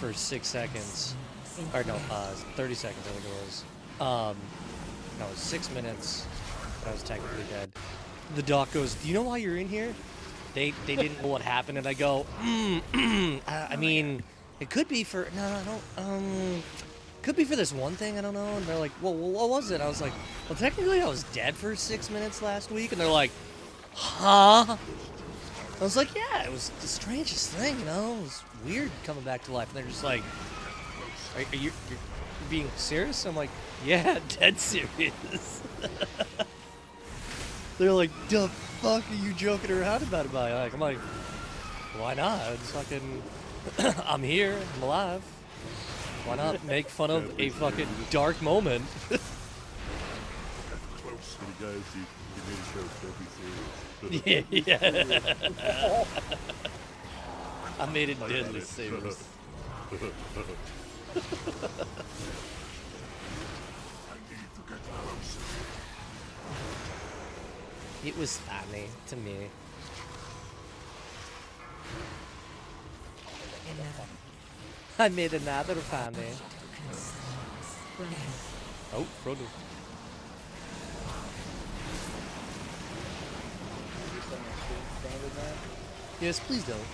for 6 seconds, or no, 30 seconds I think it was. No, it was 6 minutes. but I was technically dead. The doc goes, "Do you know why you're in here?" They didn't know what happened, and I go, I mean, it could be for I don't could be for this one thing, I don't know. And they're like, "Well, what was it?" I was like, "Well, technically, I was dead for 6 minutes last week," and they're like, "Huh?" I was like, "Yeah, it was the strangest thing, you know. It was weird coming back to life." And they're just like, "Are you're being serious?" I'm like, "Yeah, dead serious." They're like, "The fuck are you joking around about it?" I'm like, "Why not? It's fucking, I'm here, I'm alive. Why not make fun of a fucking dark moment?" You guys, you made a joke. Don't be serious. Yeah. I made it deadly serious. It was funny to me. I made another funny. Oh, Frodo. Yes, please don't.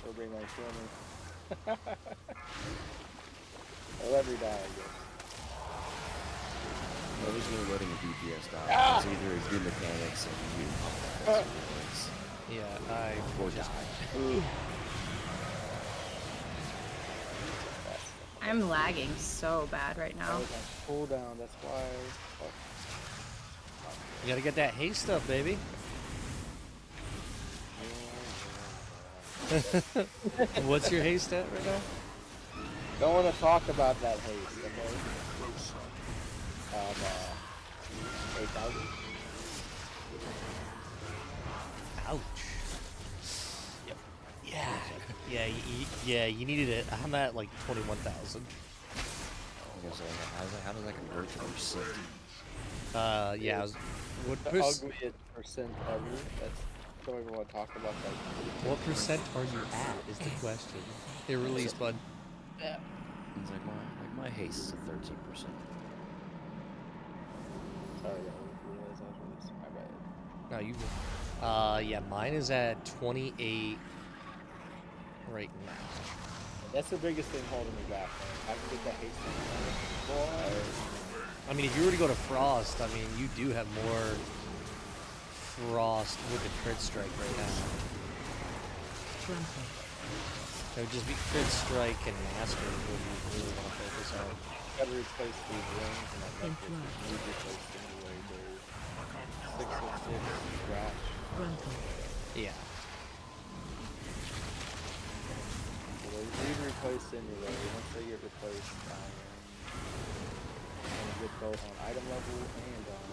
So bring my kill me. I'll let me die, I guess. Well, there's no letting a DPS die. It's either a good mechanics and you. That's what it is. Yeah, Or just I'm lagging so bad right now. I was on cooldown, that's why. You gotta get that haste stuff, baby. What's your haste at right now? Don't want to talk about that haste, okay? 8,000. Ouch. Yep. Yeah, you needed it. I'm at like 21,000. How does that convert to percent? Yeah. What the ugliest percent ever. Don't even want to talk about that. What percent are you at is the question. Hit release, bud. Yeah. It's like my haste is at 13%. Sorry, I didn't realize I was releasing. My bad. No, you. Yeah, mine is at 28 right now. That's the biggest thing holding me back, man. I can get that haste. I mean, if you were to go to Frost, I mean, you do have more Frost with the crit strike right now. It would just be crit strike and master what you really want to focus on. Gotta replace these rings, and I think it's replaced anyway. They're 666 scratch. Yeah. So they need replaced anyway. Once they get replaced, I'm gonna get both on item level and on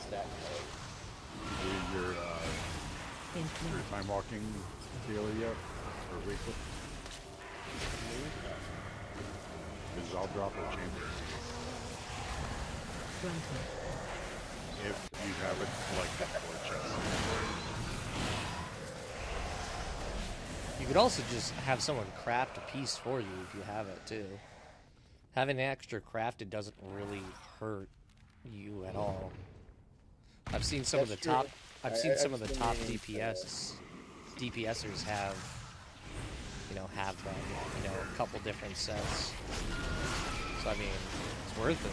stat code. Your time walking daily yet? Or weekly? Because I'll drop a chamber. If you haven't collected 4 chests. You could also just have someone craft a piece for you if you have it too. Having extra crafted doesn't really hurt you at all. I've seen some of the top. I've seen some of the top DPSers have, have a couple different sets. So I mean, it's worth it.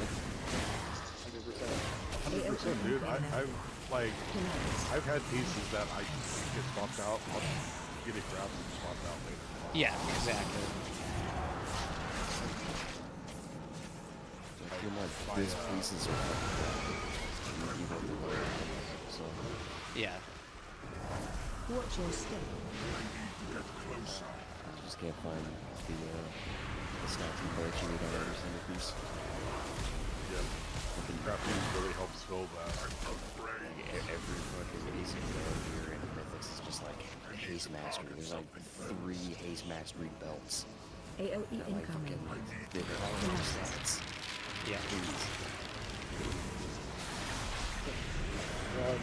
100%, dude. I've had pieces that I get swapped out. I'll get it grabbed and swapped out later. Yeah, exactly. I feel like these pieces are so yeah. Watch your step. I just can't find the snapping that you need on every single piece. Yeah. Crafting really helps fill that. Like every fucking easy build here in Mythics is just like Haste Mastery. There's like 3 Haste Mastery belts. AOE incoming. Bigger stats. Yeah. Really,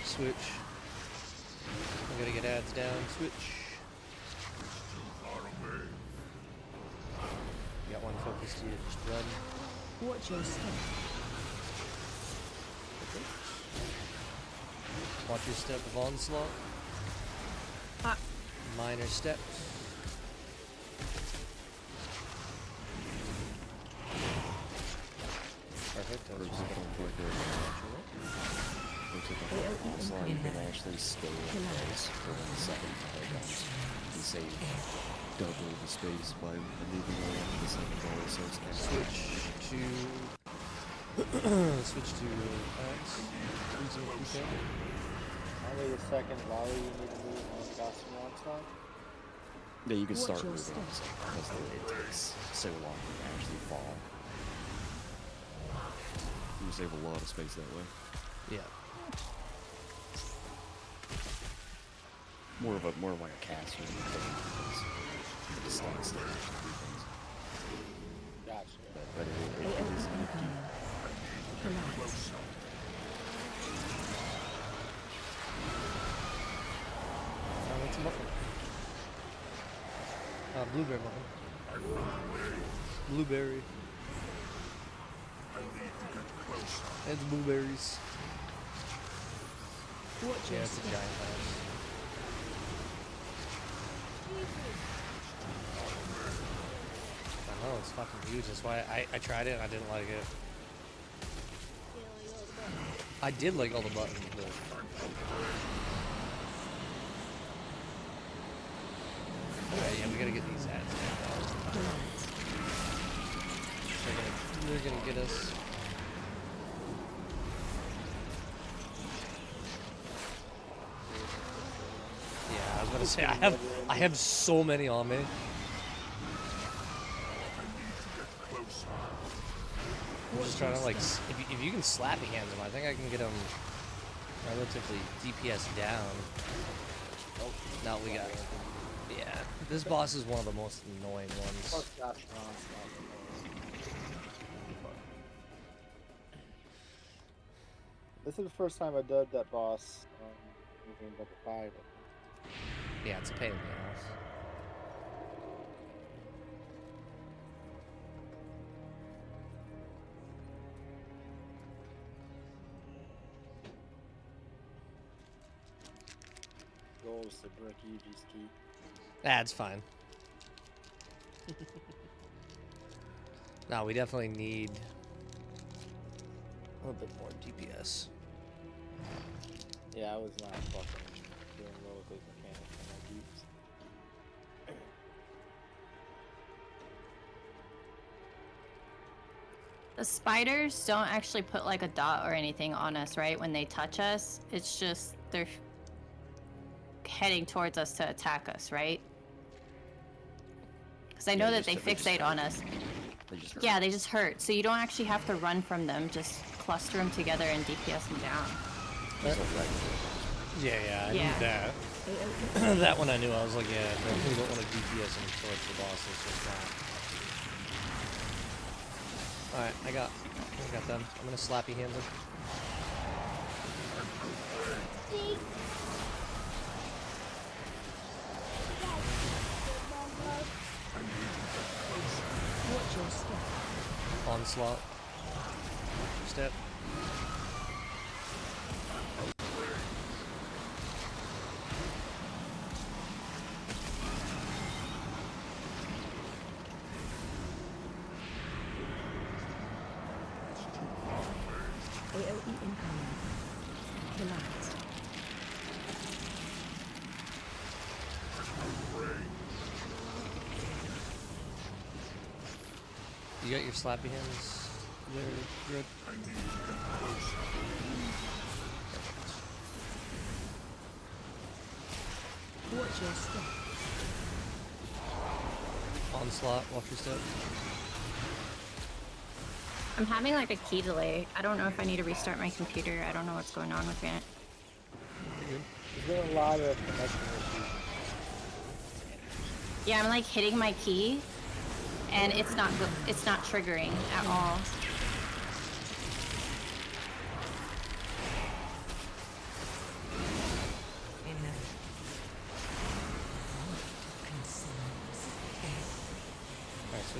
Switch. We gotta get ads down. Switch. You got one focused here. Just run. Watch your step. Watch your step of onslaught. Minor steps. Perfect. For example, onslaught, you can actually stay in place for 1 second before it comes. You save double the space by moving around the same goal, so it's kind of Switch to switch to ads. Only the second volley you need to move on casting onslaught. Yeah, you can start your moving on step. because it takes so long to actually fall. You save a lot of space that way. Yeah. More of like a caster than a just stand still and do things. Gotcha. But it is empty. What's a muffin? Blueberry muffin. Blueberry. It's blueberries. Yeah, it's a giant house. I know, it's fucking huge. That's why I tried it and I didn't like it. I did like all the buttons, but... Alright, yeah, we gotta get these ads down. They're gonna get us. Yeah, I was gonna say I have so many on me. I'm just trying to like, if you can slappy hand them, I think I can get them relatively DPS down. Oh, now we got. Yeah, this boss is one of the most annoying ones. This is the first time I dubbed that boss in level 5. Yeah, it's a pain in the ass. Goal is to break Yuji's key. That's fine. No, we definitely need a little bit more DPS. Yeah, I was not fucking doing well with those mechanics on my Jeeps. The spiders don't actually put like a dot or anything on us, right? When they touch us, it's just they're heading towards us to attack us, right? Because I know that they fixate on us. Yeah, they just hurt. So you don't actually have to run from them. Just cluster them together and DPS them down. Yeah, I knew that. That one I knew. I was like, yeah, definitely don't want to DPS them towards the boss. It's just that. Alright, I got them. I'm gonna slappy hand them. Watch your step. Onslaught. Step. AOE incoming. Relax. You got your slappy hands there, Druid? Watch your step. Onslaught, watch your step. I'm having like a key delay. I don't know if I need to restart my computer. I don't know what's going on with it. There's been a lot of connection issues. Yeah, I'm like hitting my key, and it's not triggering at all.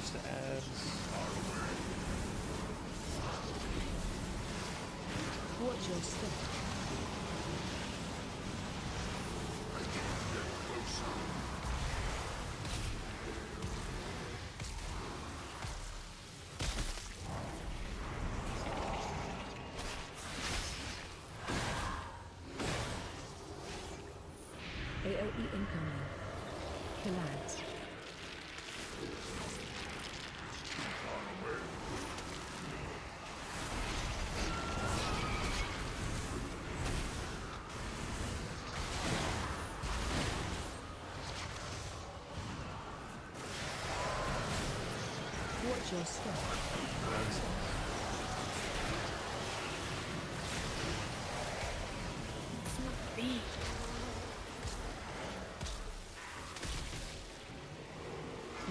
Just to add. Watch your step. AOE incoming. Collapse. Watch your step.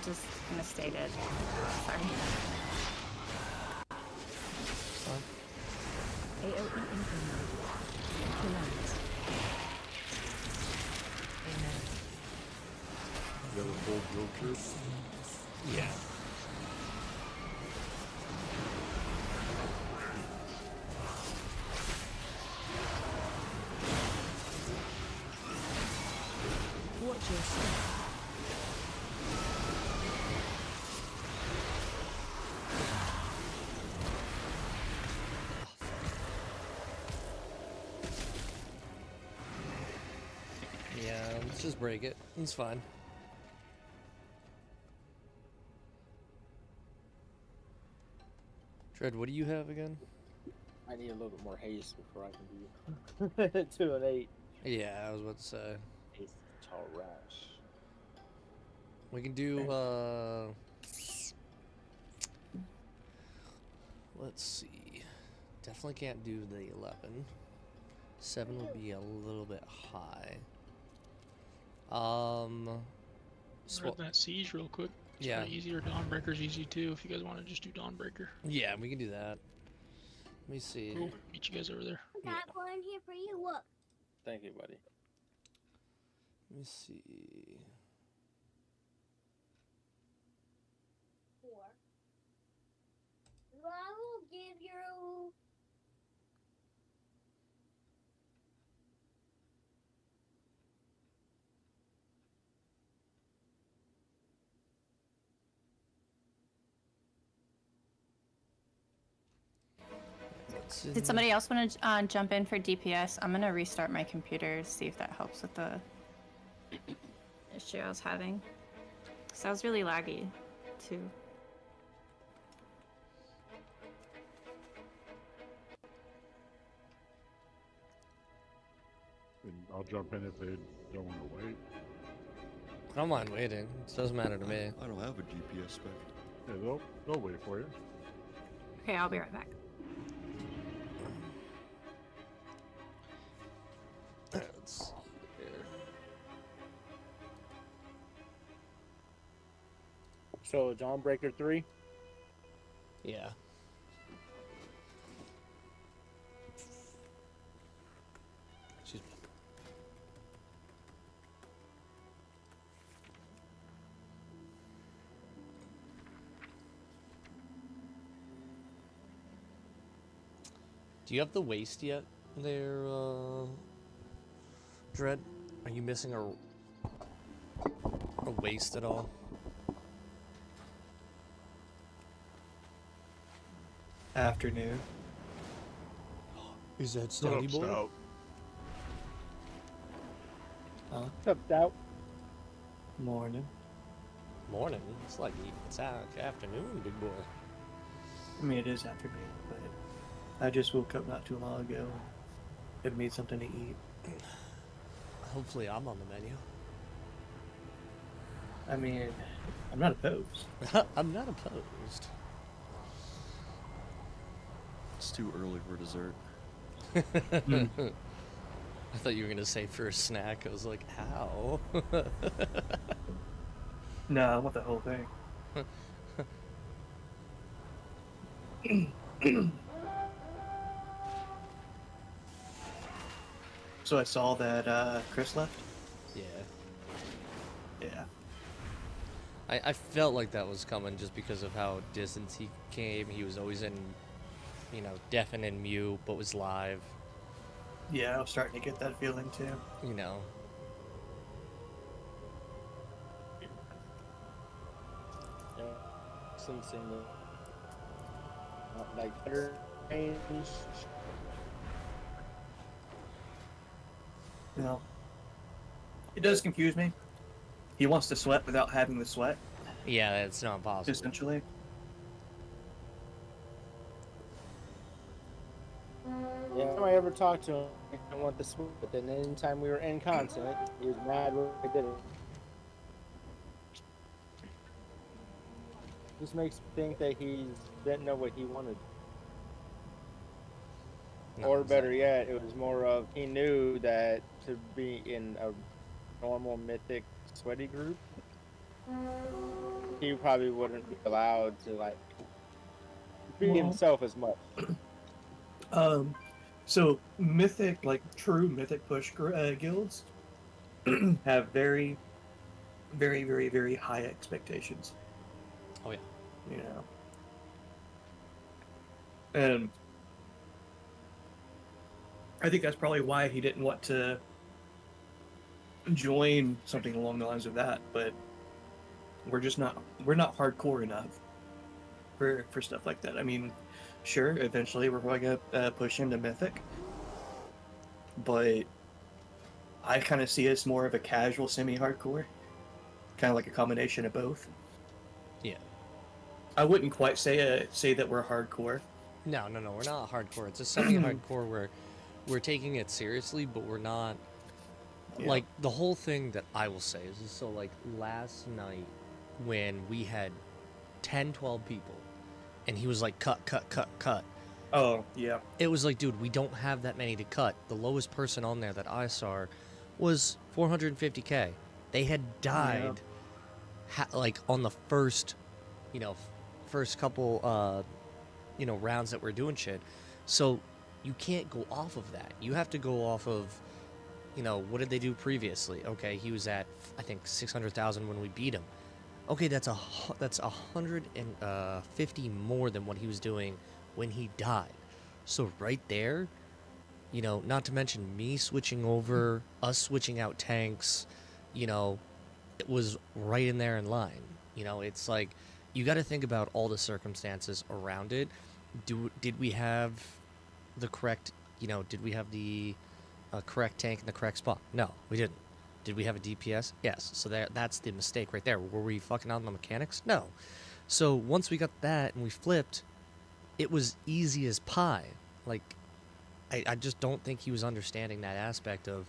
Just misstated. Sorry. AOE incoming. Collapse. Amen. You have a full drill troop? Yeah. Watch your step. Yeah, let's just break it. It's fine. Dread, what do you have again? I need a little bit more haste before I can do 2 and 8. Yeah, I was about to say. Haste Tarash. We can do, let's see. Definitely can't do the 11. 7 would be a little bit high. Run that siege real quick. It's Yeah. pretty easy, or Dawnbreaker's easy too, if you guys want to just do Dawnbreaker. Yeah, we can do that. Let me see. Cool. Meet you guys over there. Yeah. Got one here for you. Look. Thank you, buddy. Let me see. 4. I will give you. Did somebody else want to jump in for DPS? I'm gonna restart my computer, see if that helps with the issue I was having. So I was really laggy, too. And I'll jump in if they don't want to wait. I don't mind waiting. It doesn't matter to me. I don't have a GPS spec. Yeah, they'll wait for you. Okay, I'll be right back. Let's see here. So, Dawnbreaker 3? Yeah. She's... Do you have the waist yet there, Dread? Are you missing a waist at all? Afternoon. Is that Stouty boy? Stout. Huh? What's up, Stout? Morning. Morning. It's like it's afternoon, big boy. I mean, it is afternoon, but I just woke up not too long ago and made something to eat. Hopefully, I'm on the menu. I mean, I'm not opposed. I'm not opposed. It's too early for dessert. I thought you were gonna say for a snack. I was like, how? No, I want the whole thing. So I saw that Chris left. Yeah. Yeah. I felt like that was coming just because of how distant he came. He was always in, you know, deafen and mute, but was live. Yeah, I was starting to get that feeling too. You know. Yeah, sensing like better range. You know, it does confuse me. He wants to sweat without having the sweat. Yeah, it's not possible. Essentially. Yeah, if I ever talked to him, I didn't want the sweat, but then anytime we were in content, he was mad when I did it. Just makes me think that he didn't know what he wanted. No, Or better yet, it was more of he knew that to be in a normal mythic sweaty group, he probably wouldn't be allowed to like be himself as much. So mythic, like true mythic push guilds, have very, very, very, very high expectations. Oh yeah. You know. And I think that's probably why he didn't want to join something along the lines of that, but we're not hardcore enough for stuff like that. I mean, sure, eventually we're going to push him to mythic, but I kind of see us more of a casual semi-hardcore, kind of like a combination of both. Yeah. I wouldn't quite say that we're hardcore. No, we're not hardcore. It's a semi-hardcore where we're taking it seriously, but we're not. Yeah. Like, the whole thing that I will say is, so, like, last night when we had 10, 12 people, and he was like, cut. Oh, yeah. It was like, dude, we don't have that many to cut. The lowest person on there that I saw was 450k. They had died, like, on the first couple, rounds that we're doing shit. So you can't go off of that. You have to go off of, what did they do previously? Okay, he was at, I think, 600,000 when we beat him. Okay, that's 150 more than what he was doing when he died. So right there, not to mention me switching over, us switching out tanks, it was right in there in line. It's like, you got to think about all the circumstances around it. Did we have the correct, did we have the correct tank in the correct spot? No, we didn't. Did we have a DPS? Yes. So that's the mistake right there. Were we fucking out on the mechanics? No. So once we got that and we flipped, it was easy as pie. Like, I just don't think he was understanding that aspect of,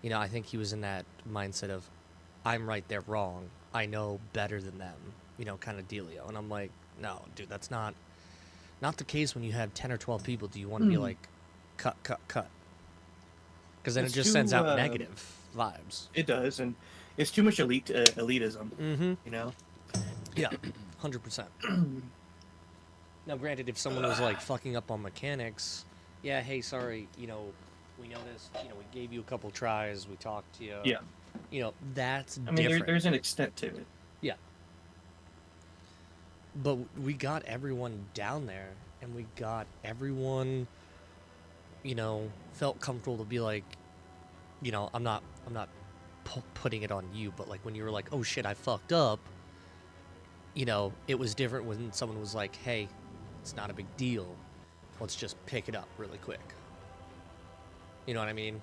I think he was in that mindset of, I'm right, they're wrong. I know better than them, kind of dealio. And I'm like, no, dude, that's not the case when you have 10 or 12 people. Do you want to be like, cut? Because then it just sends out negative vibes. It does, and it's too much elitism. Mm-hmm. Yeah, 100%. Now, granted, if someone was like fucking up on mechanics, yeah, hey, sorry, we noticed, we gave you a couple tries, we talked to you. Yeah. That's I mean, different. there's an extent to it. Yeah. But we got everyone down there, and we got everyone, felt comfortable to be like, I'm not putting it on you, but like when you were like, oh shit, I fucked up, it was different when someone was like, hey, it's not a big deal. Let's just pick it up really quick. You know what I mean?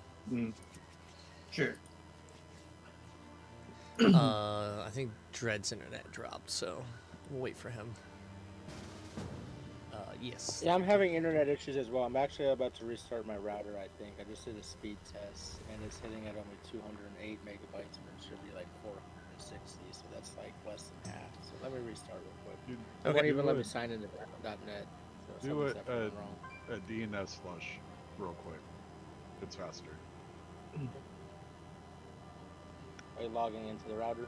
Sure. I think Dread's internet dropped, so we'll wait for him. Yes. Yeah, I'm having internet issues as well. I'm actually about to restart my router, I think. I just did a speed test, and it's hitting at only 208 megabytes, but it should be like 460, so that's like less than half. So let me restart real quick. Dude, It won't even let me sign into .net. So do something's definitely wrong. a DNS flush real quick. It's faster. Are you logging into the router?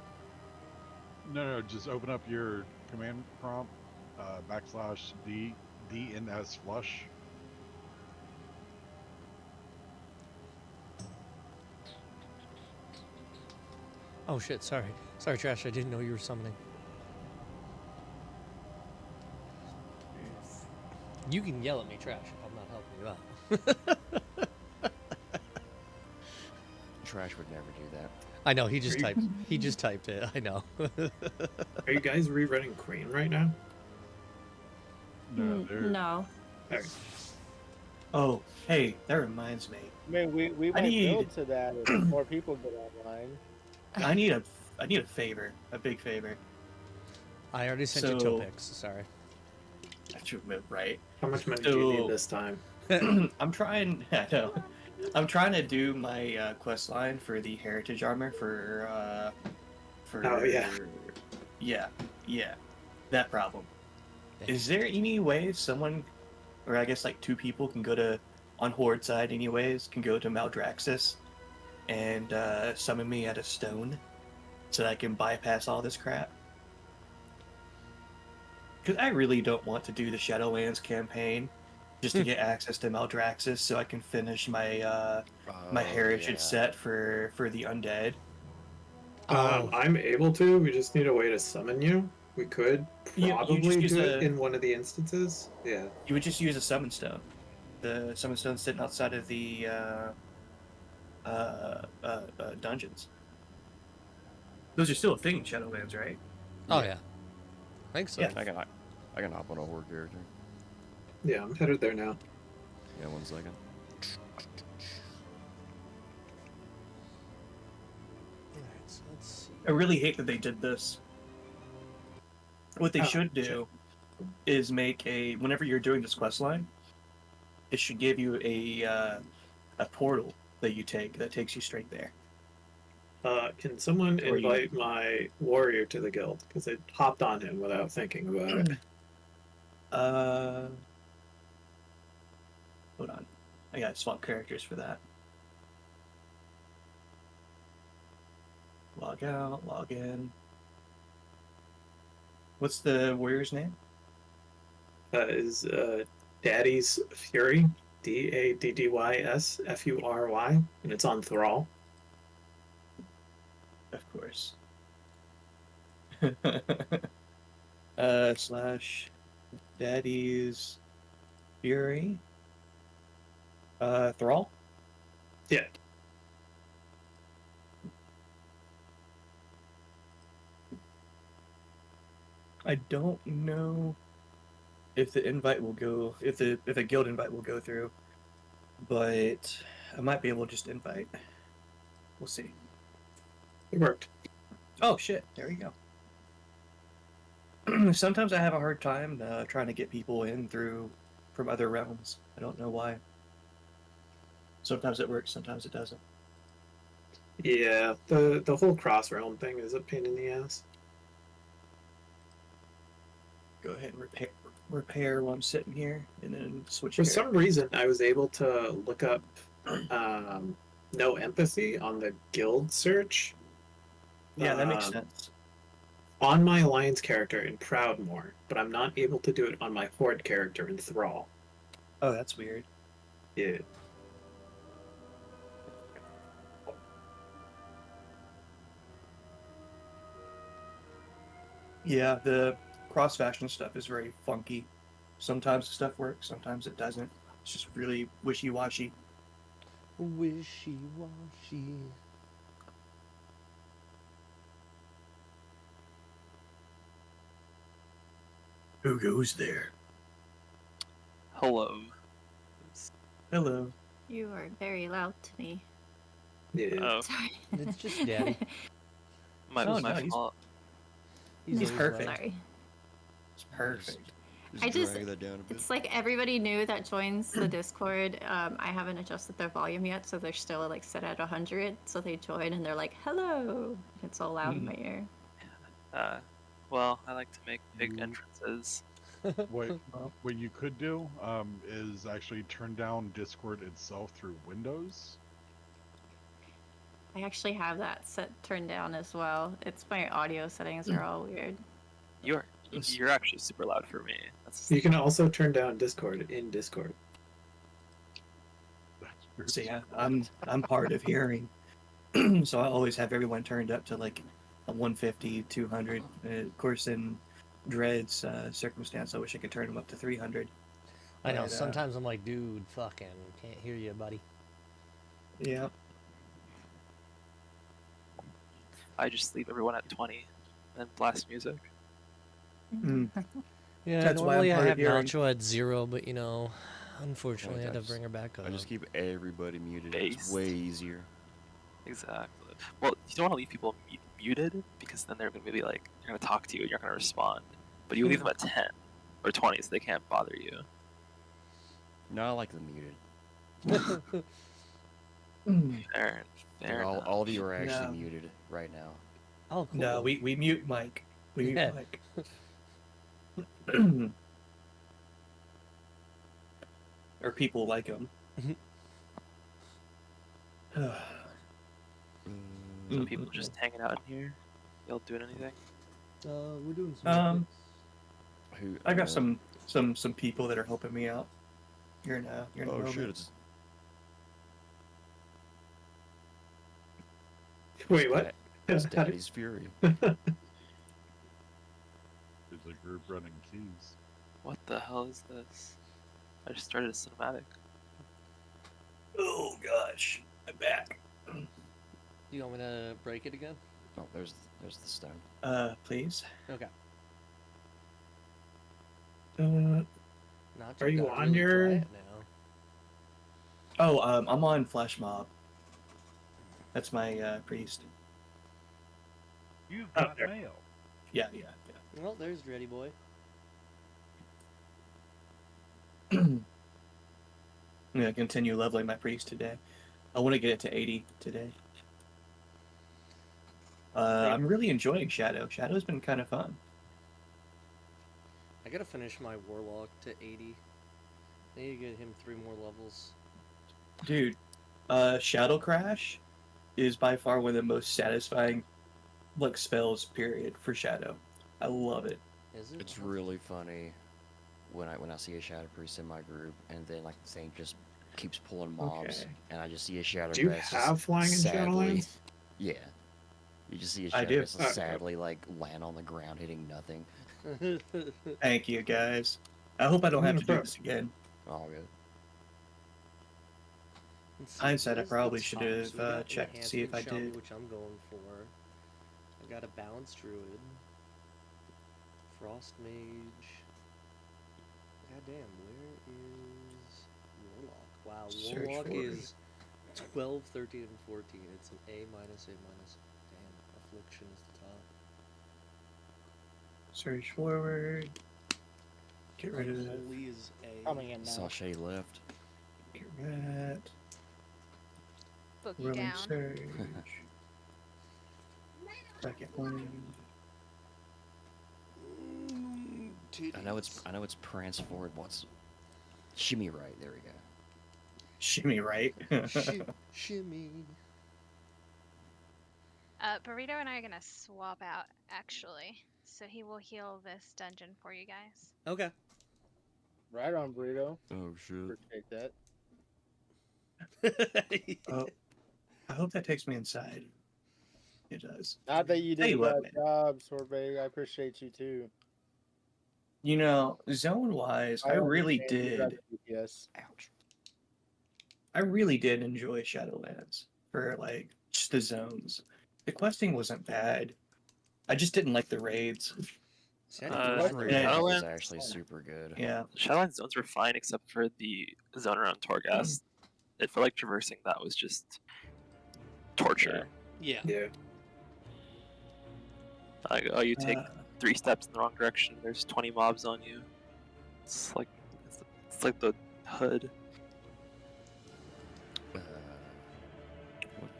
No, just open up your command prompt, /DNS flush. Oh shit, sorry, Trash, I didn't know you were summoning. You can yell at me trash if I'm not helping you out. Trash would never do that. I know, he just typed it. I know. Are you guys rerunning Queen right now? No. Okay. Oh, hey, that reminds me. I mean, we might build to that if more people get online. I need a favor, a big favor. I already sent you topics. Sorry. Right. How much money do you need this time? I'm trying. I know. I'm trying to do my quest line for the heritage armor for. Oh yeah. Yeah. That problem. Is there any way someone, or I guess like two people, can go to on Horde side anyways, can go to Maldraxxus and summon me at a stone, so that I can bypass all this crap? Because I really don't want to do the Shadowlands campaign just to get access to Maldraxxus, so I can finish my my heritage set for the undead. I'm able to. We just need a way to summon you. We could probably use do it in one of the instances. Yeah. You would just use a summon stone. The summon stone sitting outside of the dungeons. Those are still a thing in Shadowlands, right? Oh yeah. I think so. Yeah. I can hop on a horde character. Yeah, I'm headed there now. Yeah, 1 second. Alright, so let's see. I really hate that they did this. What they should do is make a, whenever you're doing this quest line, it should give you a portal that you take that takes you straight there. Can someone invite my warrior to the guild? Because I hopped on him without thinking about it. Hold on. I gotta swap characters for that. Log out, log in. What's the warrior's name? Is Daddy's Fury, DADDYSFURY, and it's on Thrall. Of course. Slash Daddy's Fury. Thrall? Yeah. I don't know if the invite will go, if the guild invite will go through, but I might be able to just invite. We'll see. It worked. Oh shit! There we go. Sometimes I have a hard time trying to get people in from other realms. I don't know why. Sometimes it works, sometimes it doesn't. Yeah, the whole cross realm thing is a pain in the ass. Go ahead and repair while I'm sitting here, and then switch. For some reason, I was able to look up no empathy on the guild search. Yeah, that makes sense. On my alliance character in Proudmoore, but I'm not able to do it on my horde character in Thrall. Oh, that's weird. Yeah. Yeah, the cross-faction stuff is very funky. Sometimes the stuff works, sometimes it doesn't. It's just really wishy-washy. Wishy-washy. Who goes there? Hello. Hello. You are very loud to me. Yeah. Oh. Sorry. It's just Daddy. My fault. He's perfect. Sorry. It's perfect. I just, it's like everybody new that joins the Discord. I haven't adjusted their volume yet, so they're still like set at 100. So they join and they're like, "Hello!" It's all loud in my ear. Well, I like to make big entrances. What you could do is actually turn down Discord itself through Windows. I actually have that set turned down as well. It's my audio settings are all weird. You're actually super loud for me. You can also turn down Discord in Discord. So yeah, I'm hard of hearing, so I always have everyone turned up to like a 150, 200. Of course, in Dread's circumstance, I wish I could turn them up to 300. I know. But, Sometimes I'm like, dude, fucking can't hear you, buddy. Yeah. I just leave everyone at 20 and blast music. Mm. Yeah, That's why I'm normally I hard have of hearing. Nacho at 0, but you know, unfortunately I had to bring her back up. I just keep everybody muted. It's Based. way easier. Exactly. Well, you don't want to leave people muted because then they're going to be like, they're going to talk to you and you're going to respond. But you leave them at 10 or 20 so they can't bother you. No, I like them muted. Fair Like, all of you are actually muted right now. Oh, cool. No, we mute Mike. We mute Yeah. Mike. Or people like him. Some people just hanging out in here. Y'all doing anything? We're doing some. I got some people that are helping me out. Here now. Here in a Oh moment. shit! It's Wait, what? It's Daddy's Fury. There's a group running keys. What the hell is this? I just started a cinematic. Oh gosh, I'm back. Do you want me to break it again? Oh, there's the stone. Please. Okay. Not Are you on your? Now. Oh, I'm on Flash Mob. That's my priest. You've got mail. Yeah. Well, there's Dreddy Boy. I'm gonna continue leveling my priest today. I want to get it to 80 today. I'm really enjoying Shadow. Shadow's been kind of fun. I gotta finish my Warlock to 80. I need to get him 3 more levels. Dude, Shadow Crash is by far one of the most satisfying spells period for Shadow. I love it. Is it? It's really funny when I see a Shadow Priest in my group, and then like the thing just keeps pulling mobs, Okay. and I just see a Shadow Do you Priest have flying in sadly, Shadowlands? yeah. You just see a I Shadow do. Priest Okay. sadly like land on the ground hitting nothing. Thank you, guys. I hope I don't have to do Bro. this again. All good. Let's see, Hindsight, I where's the probably top? should So have we got checked to see if I Enhancement Shelby, did. which I'm going for. I got a Balanced Druid. Frost Mage. Goddamn, where is Warlock? Wow, Search Warlock for is 12, 13, and 14. It's an A minus, A minus. Damn, Affliction is the top. Search forward. Get rid of that. Holy is A. Coming in now. Sashay left. Get rid Book you Rolling down. Surge. Second one. I know it's prance forward. What's shimmy right? There we go. Shimmy right. Shimmy. Burrito and I are gonna swap out actually, so he will heal this dungeon for you guys. Okay. Right on, Burrito. Oh shit. Appreciate that. Oh, I hope that takes me inside. It does. Not that you Tell did you a what, bad job, Sorbet. I appreciate you too. You know, zone-wise, I really understand you got did. the DPS. Ouch. I really did enjoy Shadowlands for just the zones. The questing wasn't bad. I just didn't like the raids. Shadowlands is actually super good. Yeah. Shadowlands zones were fine except for the zone around Torghast. It felt like traversing that was just torture. Yeah. Yeah. Like, oh, you take 3 steps in the wrong direction, there's 20 mobs on you. It's like the hood.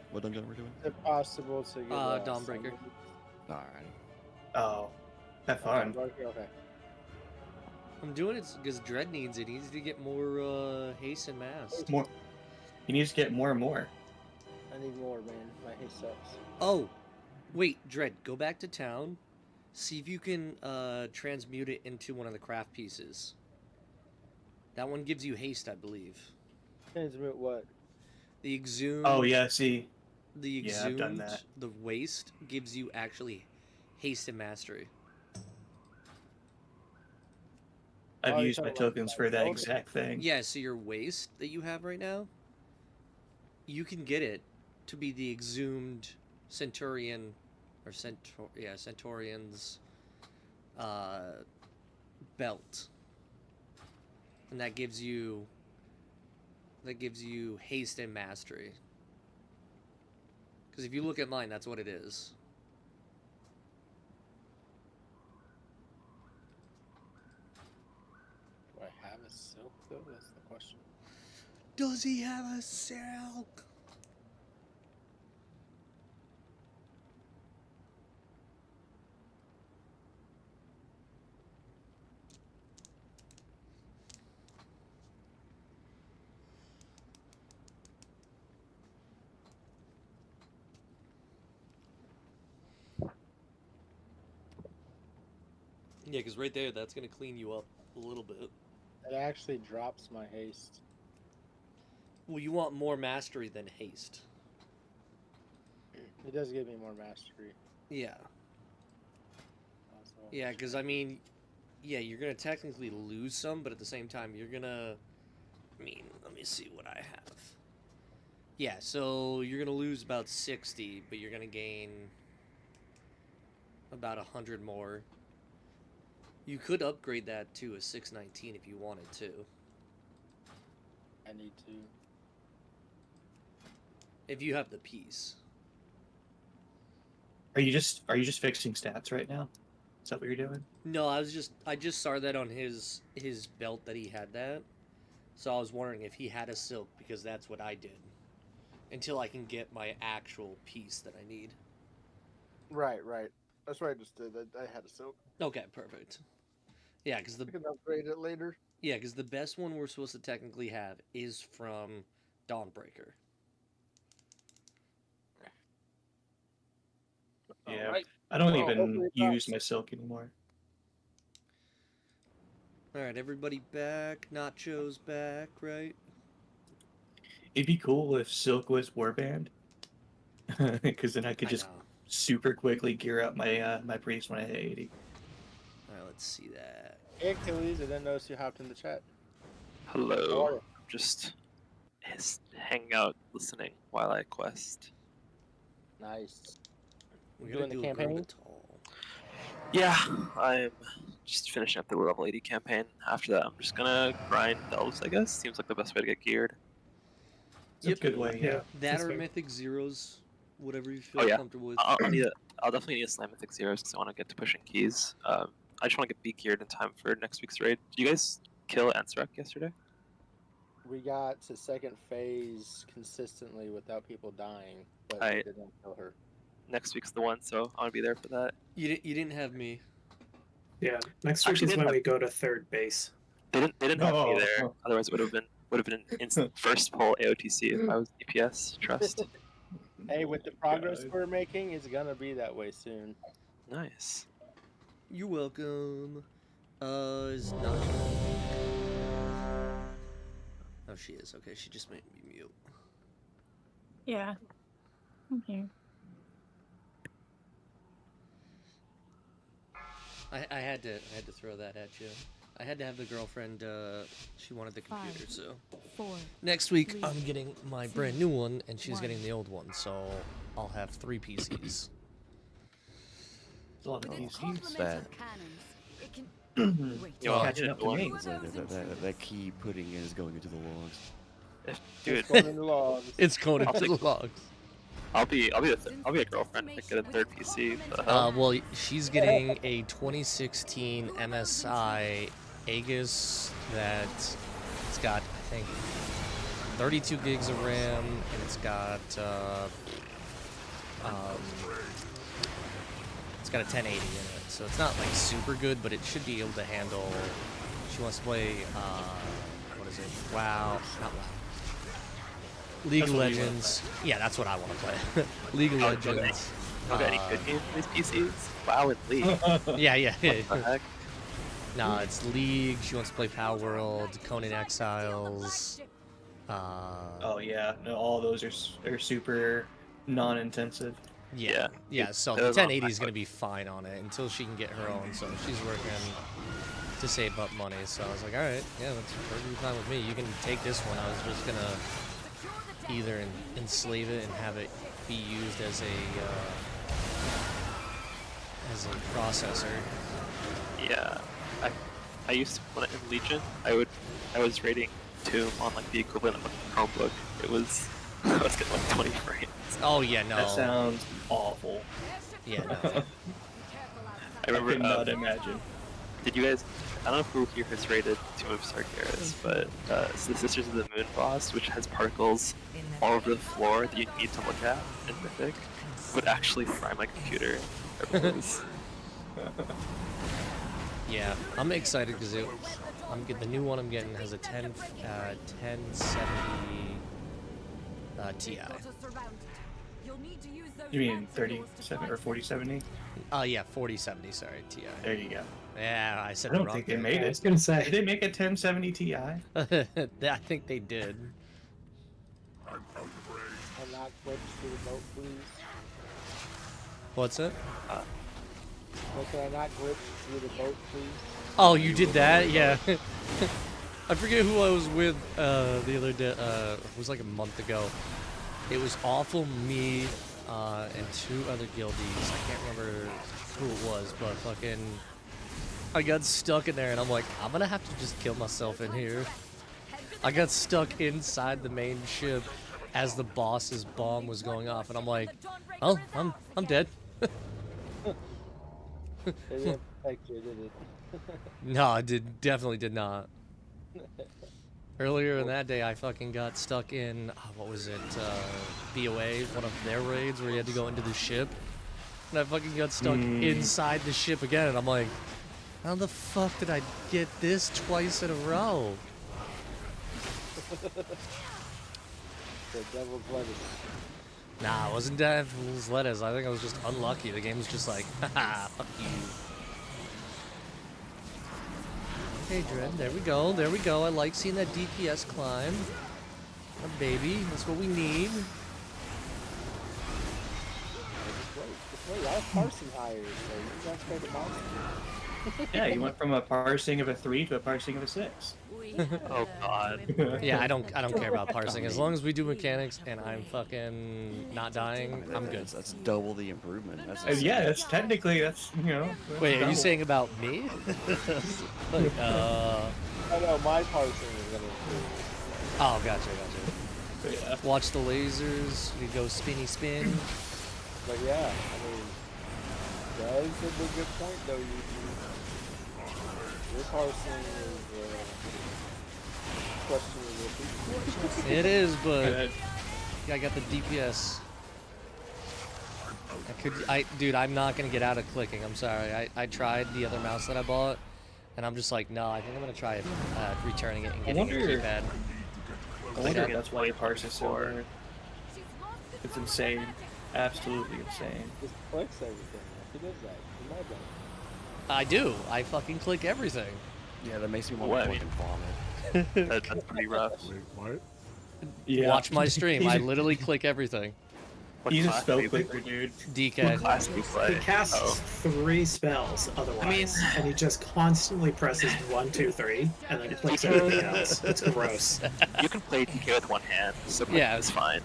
What dungeon are we doing? Is it possible to get Dawnbreaker. Alright. Oh, have fun. Okay. I'm doing it because Dread needs it. He needs to get more haste and mass. More. He needs to get more and more. I need more, man. My hate sucks. Oh, wait, Dread, go back to town. See if you can transmute it into one of the craft pieces. That one gives you haste, I believe. Transmute what? The exhumed. Oh yeah, see. The Yeah, exhumed, I've done that. the waste gives you actually haste and mastery. I've Oh, you're used my talking about tokens for that okay. exact thing. Yeah, so your waste that you have right now, you can get it to be the exhumed Centurion, or Centaurian's belt, and that gives you haste and mastery. Because if you look at mine, that's what it is. Do I have a silk though? That's the question. Does he have a silk? Yeah, because right there, that's going to clean you up a little bit. It actually drops my haste. Well, you want more mastery than haste. It does give me more mastery. Yeah. Also, Yeah, because, I mean, yeah, you're going to technically lose some, but at the same time, you're going to... I mean, let me see what I have. Yeah, so you're going to lose about 60, but you're going to gain about 100 more. You could upgrade that to a 619 if you wanted to. I need to. If you have the piece. Are you just fixing stats right now? Is that what you're doing? No, I just saw that on his belt that he had that. So I was wondering if he had a silk, because that's what I did. Until I can get my actual piece that I need. Right. That's what I just did. I had a silk. Okay, perfect. Yeah, because I can upgrade it later. Yeah, because the best one we're supposed to technically have is from Dawnbreaker. Yeah. Right. I don't Well, even use my silk anymore. Alright, everybody back. Nacho's back, right? It'd be cool if silk was warband, because then I could just super quickly gear up my my priest when I hit 80. Alright, let's see that. Hey, Achilles, I didn't notice you hopped in the chat. Hello. I'm just hanging out, listening while I quest. Nice. We're doing the campaign? Yeah, I'm just finishing up the level 80 campaign. After that, I'm just gonna grind elves, I guess. Seems like the best way to get geared. That's a good way, yeah. That or Mythic Zeros, whatever you feel comfortable with. I'll definitely need a slam Mythic Zeros because I want to get to pushing keys. I just want to get B geared in time for next week's raid. Did you guys kill Ansarek yesterday? We got to second phase consistently without people dying, but we didn't kill her. Next week's the one, so I want to be there for that. You didn't have me. Yeah, next week is when we go to third base. They didn't have me there. Otherwise, it would have been an instant first pull AOTC if I was DPS. Trust. Hey, with the progress we're making, it's gonna be that way soon. Nice. You're welcome. Is not. Oh, she is. Okay, she just made me mute. Yeah. I'm here. I had to throw that at you. I had to have the girlfriend. She wanted the computer, so. 4, Next week I'm getting my brand new one, and she's getting the old one. So I'll have 3 PCs. A lot of PCs. Bad. Catching up to me. That key pudding is going into the logs. Dude, It's going into the logs. It's going into the logs. I'll be a girlfriend and get a third PC. Well, she's getting a 2016 MSI Aegis that it's got, I think, 32 gigs of RAM, and it's got a 1080 in it. So it's not like super good, but it should be able to handle. She wants to play what is it? WoW, not WoW. League of Legends. Yeah, that's what I want to play. League of Legends. Okay, any good games for these PCs? WoW and League. Yeah. What the heck? Nah, it's League. She wants to play Power World, Conan Exiles. Oh yeah, no, all those are super non-intensive. Yeah. So the 1080 is gonna be fine on it until she can get her own. So she's working to save up money, so I was like, all right, yeah, that's perfectly fine with me. You can take this one. I was just gonna either enslave it and have it be used as a processor. Yeah, I used to, when in Legion, I was rating Tomb on like the equivalent of a Chromebook. It was I was getting like 20 frames. Oh yeah, no. That sounds awful. Yeah, no. I remember. I could not imagine. Did you guys? I don't know who here has rated Tomb of Sargeras, but it's the Sisters of the Moon boss, which has particles all over the floor that you need to look at in Mythic, would actually fry my computer. Yeah, I'm excited because the new one I'm getting has a 1070 Ti. You mean 37 or 4070? Yeah, 4070. Sorry, Ti. There you go. Yeah, I said I it don't wrong. think they made it. I was gonna say. Did they make a 1070 Ti? I think they did. Unlock glitch to the boat, please. What's it? Can I not glitch through the boat, please? Oh, you did that? Yeah. I forget who I was with the other day. It was like a month ago. It was Awful, me, and 2 other guildies. I can't remember who it was, but fucking... I got stuck in there, and I'm like, I'm gonna have to just kill myself in here. I got stuck inside the main ship as the boss's bomb was going off, and I'm like, oh, I'm dead. It didn't affect you, did it? No, it definitely did not. Earlier in that day, I fucking got stuck in, what was it, BOA, one of their raids where you had to go into the ship. And I fucking got stuck inside the ship again, and I'm like, how the fuck did I get this twice in a row? The devil's lettuce. Nah, it wasn't devil's lettuce. I think I was just unlucky. The game was just like, haha, fuck you. Hey, Dread, there we go, there we go. I like seeing that DPS climb. Oh, baby, that's what we need. Just wait. I have parsing higher, so you guys start the boss. Yeah, you went from a parsing of a 3 to a parsing of a 6. Oh god. Yeah, I don't care about parsing. As long as we do mechanics and I'm fucking not dying, I'm good. That's double the improvement. Yeah, that's technically, that's, you know. That's Wait, are double. you saying about me? Like, I know, my parsing is gonna improve. Oh, gotcha. Yeah. Watch the lasers, we go spinny spin. But yeah, I mean, that is a good point though. Your parsing is questionable. It is, but I got the DPS. Dude, I'm not gonna get out of clicking. I'm sorry. I tried the other mouse that I bought, and I'm just like, no, I think I'm gonna try returning it and getting a keypad. I wonder if that's why your parse is so hard. It's insane. Absolutely insane. Just clicks everything. He does that. He might do. I do. I fucking click everything. Yeah, that makes me want to fucking vomit. That's pretty rough. Wait, what? Yeah. Watch my stream. I literally click everything. He's a spell clicker, dude. DK. Class do you play? He casts 3 spells otherwise, and he just constantly presses 1, 2, 3, and then clicks everything else. It's gross. You can play DK with one hand, so Yeah. it's fine.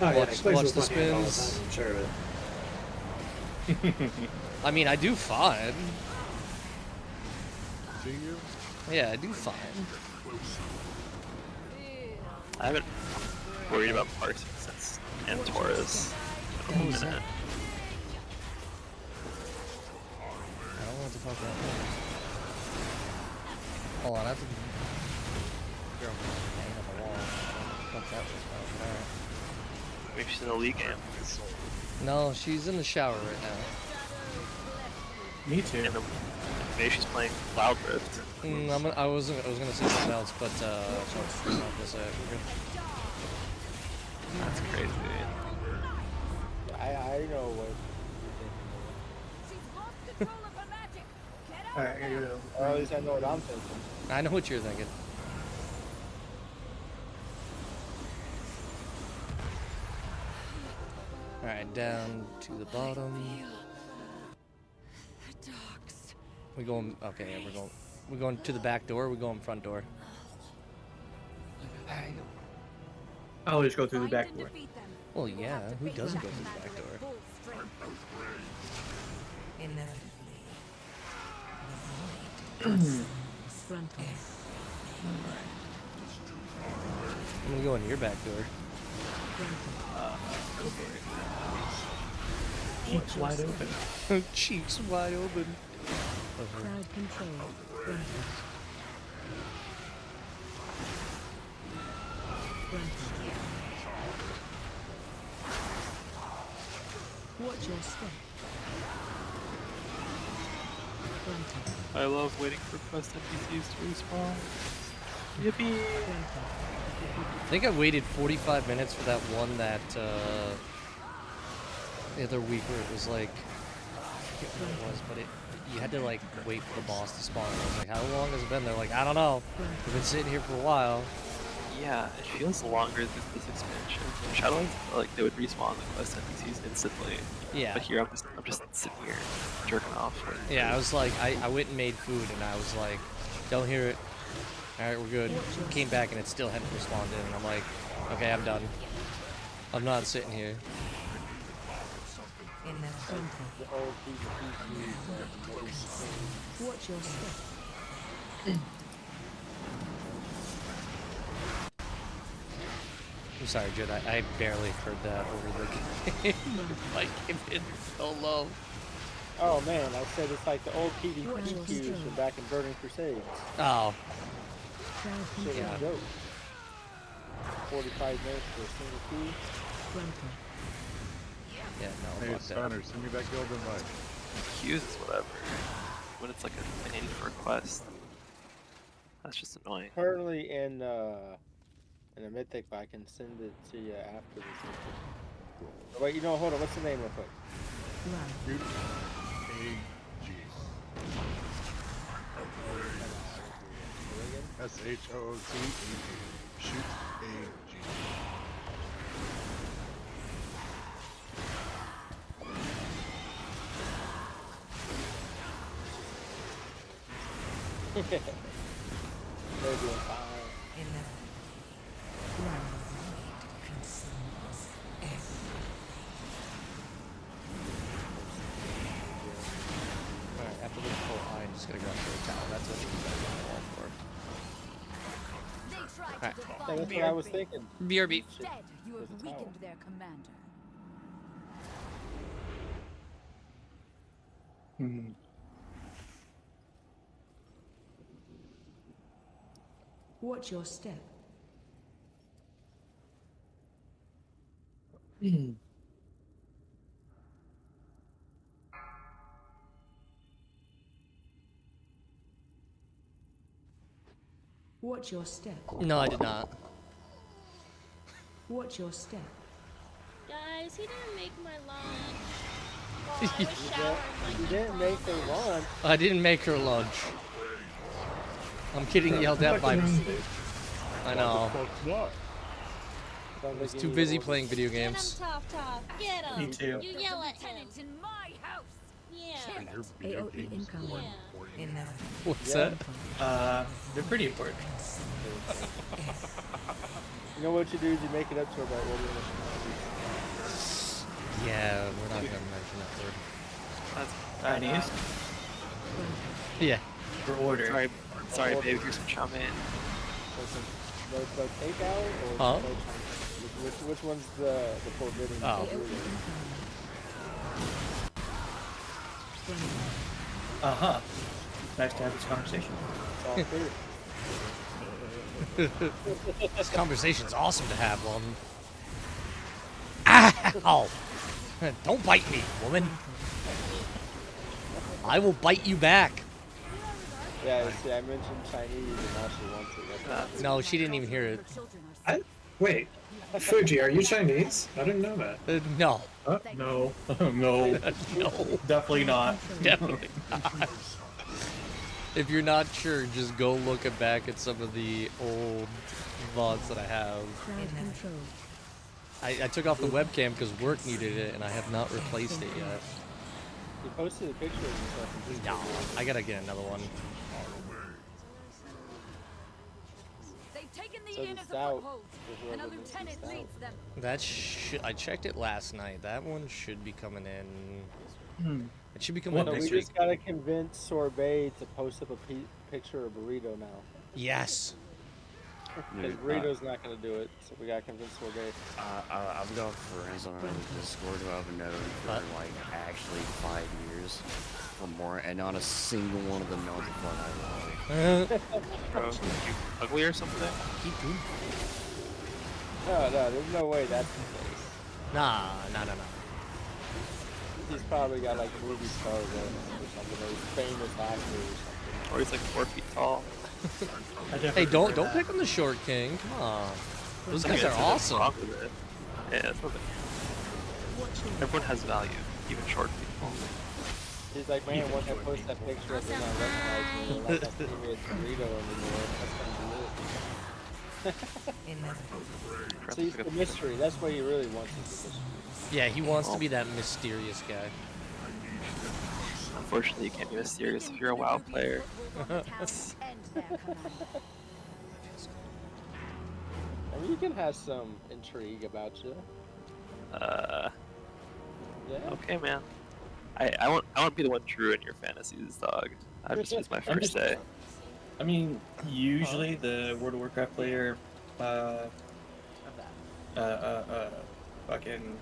Oh yeah, he plays watch with the one hand all the spins. time, I'm sure of it. I mean, I do fine. Do you? Yeah, I do fine. I haven't worried about parsing since Antora's. What was that? I don't know what the fuck that was. Hold on, I have to... Girl, hang on the wall. What that was about. Alright. Maybe she's in a league game. No, she's in the shower right now. Me too. And maybe she's playing Wild Rift. I was gonna say something else, but I'm not gonna say it. We're good. That's crazy. I know what you're thinking. Alright, here you go. Or at least I know what I'm thinking. I know what you're thinking. Alright, down to the bottom. The dogs. We going? Okay, yeah, we're going to the back door. We're going front door. I always go through the back door. Well, yeah. Who doesn't go through the back door? I'm gonna go in your back door. Go for it. Cheeks wide open. Cheeks wide open. Crowd control. Granted. Watch your step. I love waiting for quest NPCs to respawn. Yippee! I think I waited 45 minutes for that one that the other week where it was like, I forget what it was, but you had to like wait for the boss to spawn. I was like, how long has it been? They're like, I don't know. We've been sitting here for a while. Yeah, it feels longer than this expansion. In Shadowlands, like they would respawn the quest NPCs instantly. Yeah. But here I'm just sitting here jerking off. Yeah, I was like, I went and made food, and I was like, don't hear it. All right, we're good. Came back and it still hadn't responded, and I'm like, okay, I'm done. I'm not sitting here. Watch your step. I'm sorry, Judd. I barely heard that over the game. My game hit so low. Oh man, I said it's like the old PvP queues from back in Burning Crusades. Oh. Shit was Yeah. a joke. 45 minutes for a single queue. Yeah, no, Hey, fuck that. Stunner, send me that guild invite. Queues is whatever. When it's like a thing for a quest, that's just annoying. Currently in a mythic, but I can send it to you after this. Oh, wait, you know, hold on. What's the name real quick? Shoot AG. SHOOT Shoot AG. They're doing fine. Alright, after this whole I'm just gonna go for a towel. That's what you guys on the wall for. Alright. Yeah, that's what I was thinking. BRB. Instead, you have weakened their commander. Watch your step. Watch your step. No, I did not. Watch your step. Guys, he didn't make my lunch. You didn't make her lunch. I didn't make her lunch. I'm getting yelled at by. I know. I was too busy playing video games. Get him. Me too. You yell at him. In my house. Yeah. AOE incoming. What's that? They're pretty important. You know what you do is you make it up to her by ordering Yeah, we're not gonna mention that word. Chinese. Yeah. For order. Sorry, babe. Here's some chow mein. No takeout or Huh? no Chinese? Which one's the forbidden? Oh. Uh-huh. Nice to have this conversation. It's all clear. This conversation's awesome to have, well. Ow! Don't bite me, woman. I will bite you back. Yeah, see, I mentioned Chinese and now she wants it. That's No, she didn't even hear it. Wait, Fuji, are you Chinese? I didn't know that. No. No. No. No. Definitely not. Definitely not. If you're not sure, just go look back at some of the old VODs that I have. I took off the webcam because work needed it, and I have not replaced it yet. He posted a picture of himself. In No, I gotta get another one. They've taken the So inn the as a stout foothold, is and a whoever makes the lieutenant stout. leads them. That I checked it last night. That one should be coming in. It should be coming in So we next week. just gotta convince Sorbet to post up a picture of Burrito now. Yes. Because Burrito's not gonna do it, so we gotta convince Sorbet. I've got friends on our Discord who I've known for like actually 5 years or more, and not a single one of them knows the fun I love. Bro, you ugly or something? No, there's no way that's the case. Nah. He's probably got like movie stars on him or something, or he's famous actor or something. Or he's like 4 feet tall. Hey, don't pick on the short king. Come on. Those guys are awesome. Yeah, that's nothing. Everyone has value, even short people. He's like, man, once I post that picture up, they're not recognizing me. Like, I see me as Burrito anymore. That's gonna be it. See, it's the mystery. That's what he really wants is the mystery. Yeah, he wants to be that mysterious guy. Unfortunately, you can't be mysterious if you're a WoW player. I mean, you can have some intrigue about you. Yeah. Okay, man. I want to be the one true in your fantasies, dog. It's my first day. I mean, usually the World of Warcraft player, fucking,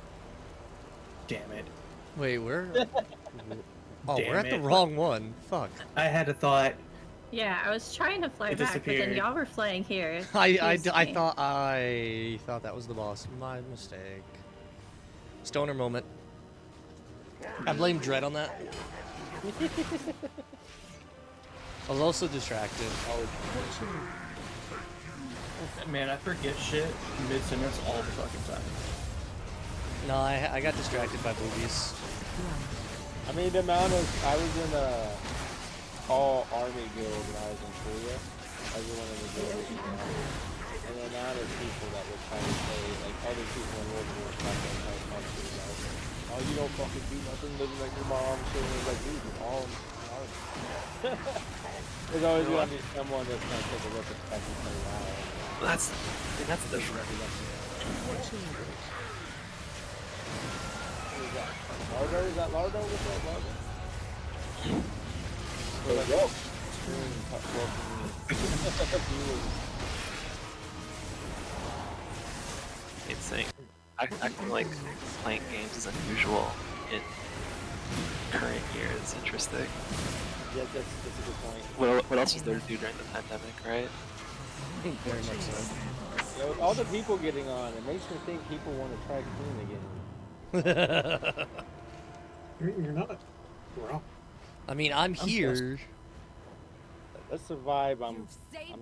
damn it. Wait, we're oh, Damn we're at the it. wrong one. Fuck. I had a thought. Yeah, I was trying to fly It back, but then disappeared. y'all were flying here. I Confused me. thought that was the boss. My mistake. Stoner moment. I blame Dread on that. I was also distracted. Man, I forget shit mid-sentence all the fucking time. No, I got distracted by boobies. I mean, the amount of I was in a all army guild when I was in Korea. Everyone in the guild was in the army. And the amount of people that would try to say, like other people in World War II, oh, you don't fucking do nothing, living like your mom. So it was like, dude, we're all in the army. There's always gonna be someone that's gonna take a look at stuff and say, wow. That's different. Lardo? Is that Lardo? What's that, Lardo? Insane. Acting like playing games is unusual in current year is interesting. Yeah, that's a good point. What else was there to do during the pandemic, right? Very much so. Yeah, with all the people getting on, it makes me think people want to try clean again. You're not wrong. I mean, I'm here. That's the vibe I'm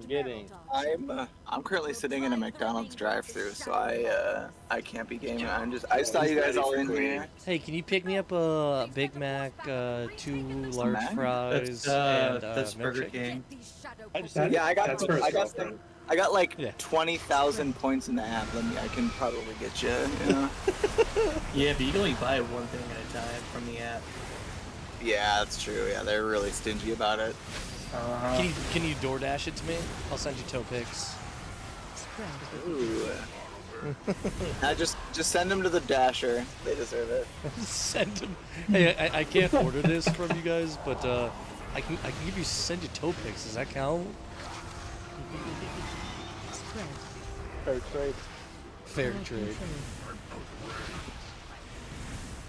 getting. I'm currently sitting in a McDonald's drive-thru, so I can't be gaming. I saw you guys all in here. Hey, can you pick me up a Big Mac, 2 large Mac? fries, That's and Burger milkshake? King. Yeah, I got Burger. I got like 20,000 points in the app. I can probably get you. You know? Yeah, but you can only buy one thing at a time from the app. Yeah, that's true. Yeah, they're really stingy about it. Can you DoorDash it to me? I'll send you toe pics. Ooh. Just send them to the Dasher. They deserve it. Send them. Hey, I can't order this from you guys, but I can send you toe pics. Does that count? Fair trade. Fair trade.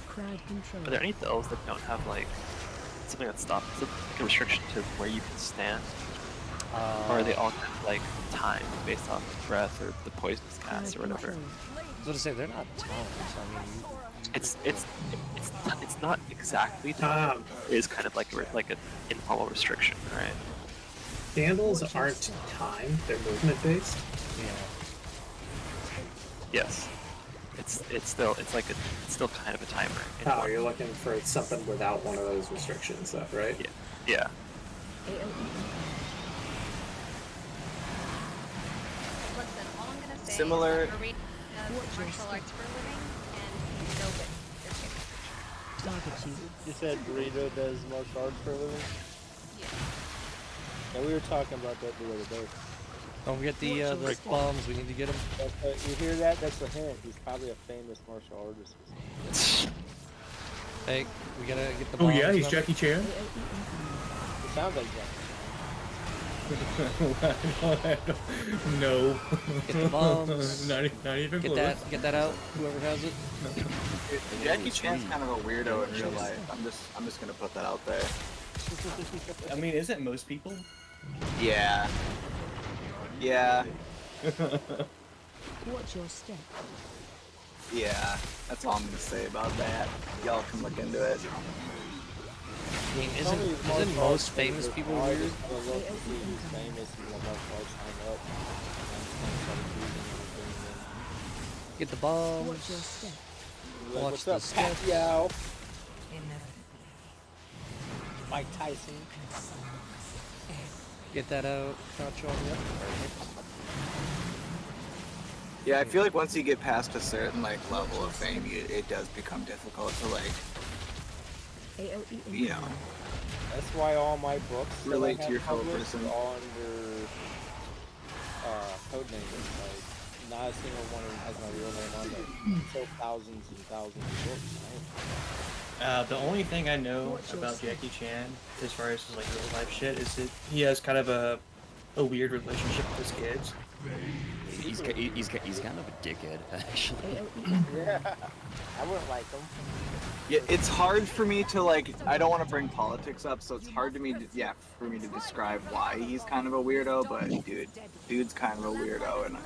Crowd control. Are there any delves that don't have like something that stops? Is it like a restriction to where you can stand? Or are they all kind of like timed based off the breath or the poisonous cast or whatever? I was going to say they're not timed. I mean, it's not exactly timed. It is kind of like an informal restriction, right? Candles aren't timed; they're movement based. Yeah. Yes. It's still kind of a timer. Oh, you're looking for something without one of those restrictions, though, right? Yeah. Listen, all I'm gonna say Similar- is martial arts for a living, and no good. target you. You said Burrito does martial arts for a living? Yeah, we were talking about that the other day. Don't forget the bombs. We need to get them. You hear that? That's a hint. He's probably a famous martial artist. Hey, we gotta get the Oh bombs. yeah, he's now. Jackie Chan. It sounds like Jackie. No. Get the bombs. not even Get close. that get out. Whoever has it. Jackie Chan's kind of a weirdo in real life. I'm just gonna put that out there. I mean, isn't most people? Yeah. Yeah. Watch your step. Yeah. That's all I'm gonna say about that. Y'all can look into it. I mean, isn't most famous people weird? He's famous. He's a martial arts hang up. Get the bombs. Watch your step. Watch What's the up, step. Pacquiao? Mike Tyson. Get that out. Nacho. Yep. Yeah, I feel like once you get past a certain like level of fame, it does become difficult to like, you know, That's why all my books that relate I to your have fellow published person. are all under code names. Like, not a single one of them has my real name on there. So thousands and thousands of books. The only thing I know about Jackie Chan, as far as his like real life shit, is that he has kind of a weird relationship with his kids. He's kind of a dickhead, actually. Yeah, I wouldn't like them. Yeah, it's hard for me to like. I don't want to bring politics up, so it's hard to me. For me to describe why he's kind of a weirdo. But dude's kind of a weirdo in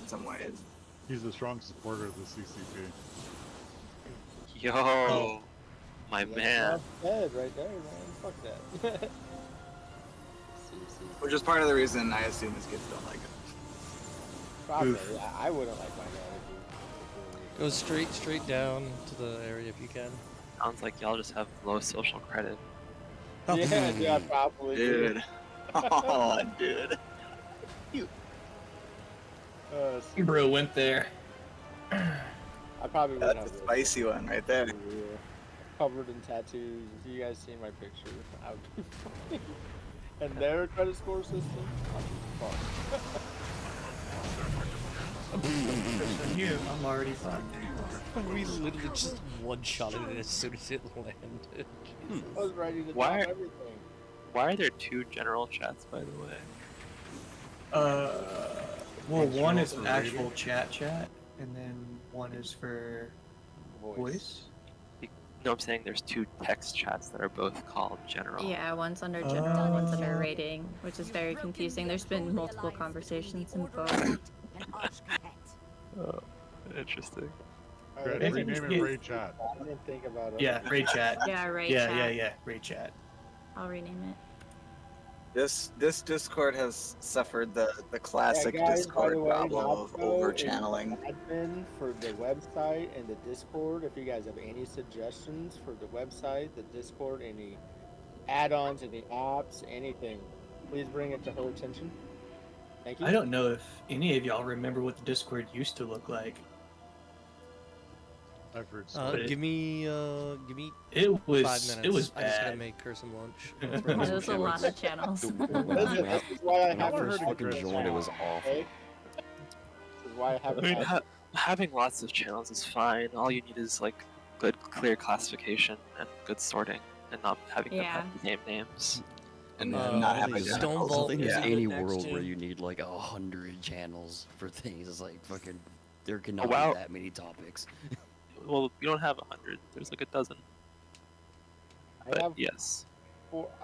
some ways. He's a strong supporter of the CCP. Yo, my man. Dead right there, man. Fuck that. Which is part of the reason I assume his kids don't like him. Probably. Oof. I wouldn't like my dad. Go straight down to the area if you can. Sounds like y'all just have low social credit. Yeah, probably. Dude. Oh, dude. Bro went there. I probably would That's a spicy one right there. Covered in tattoos. If you guys seen my picture, I would. And their credit score system. I'm already fucked. We literally just one-shotted it as soon as it landed. I was ready to Why drop are- everything. Why are there two general chats, by the way? Well, one is an actual chat, and then one is for voice. No, I'm saying there's two text chats that are both called general. Yeah, one's under general, one's under rating, which is very confusing. There's been multiple conversations in both. Oh, interesting. Rename it Raid Chat. I didn't think about it. Yeah, raid chat. Yeah, raid yeah, chat. Yeah, raid chat. I'll rename it. This Discord has suffered the classic Discord problem of over-channeling. Admin for the website and the Discord. If you guys have any suggestions for the website, the Discord, any add-ons, any apps, anything, please bring it to her attention. Thank you. I don't know if any of y'all remember what the Discord used to look like. I've heard Give me It was 5 minutes. it was I just gotta bad. make her some lunch. There's a lot of channels. This is why I have First her fucking joined, it was awful. This is why I have I mean, her. having lots of channels is fine. All you need is like good, clear classification and good sorting, and not having them have the same names. And not have I identical. don't think there's Yeah. any world where you need like 100 channels for things. It's like fucking, there cannot wow. be that many topics. Well, you don't have 100. There's like a dozen. But yes.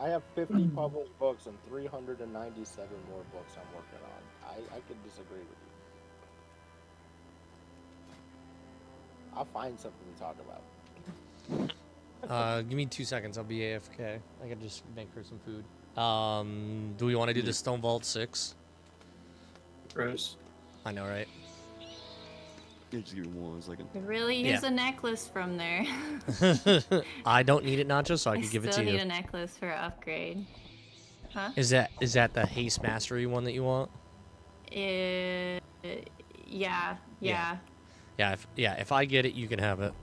I have 50 published books and 397 more books I'm working on. I could disagree with you. I'll find something to talk about. Give me 2 seconds. I'll be AFK. I can just make her some food. Do we want to do the Stone Vault 6? Gross. I know, right? Yeah, just give me 1 second. Could really use a necklace from there. I don't need it, Nacho, so I can give it to still you. need a necklace for upgrade. Huh? Is that the Haste Mastery one that you want? Yeah. Yeah, if I get it, you can have it.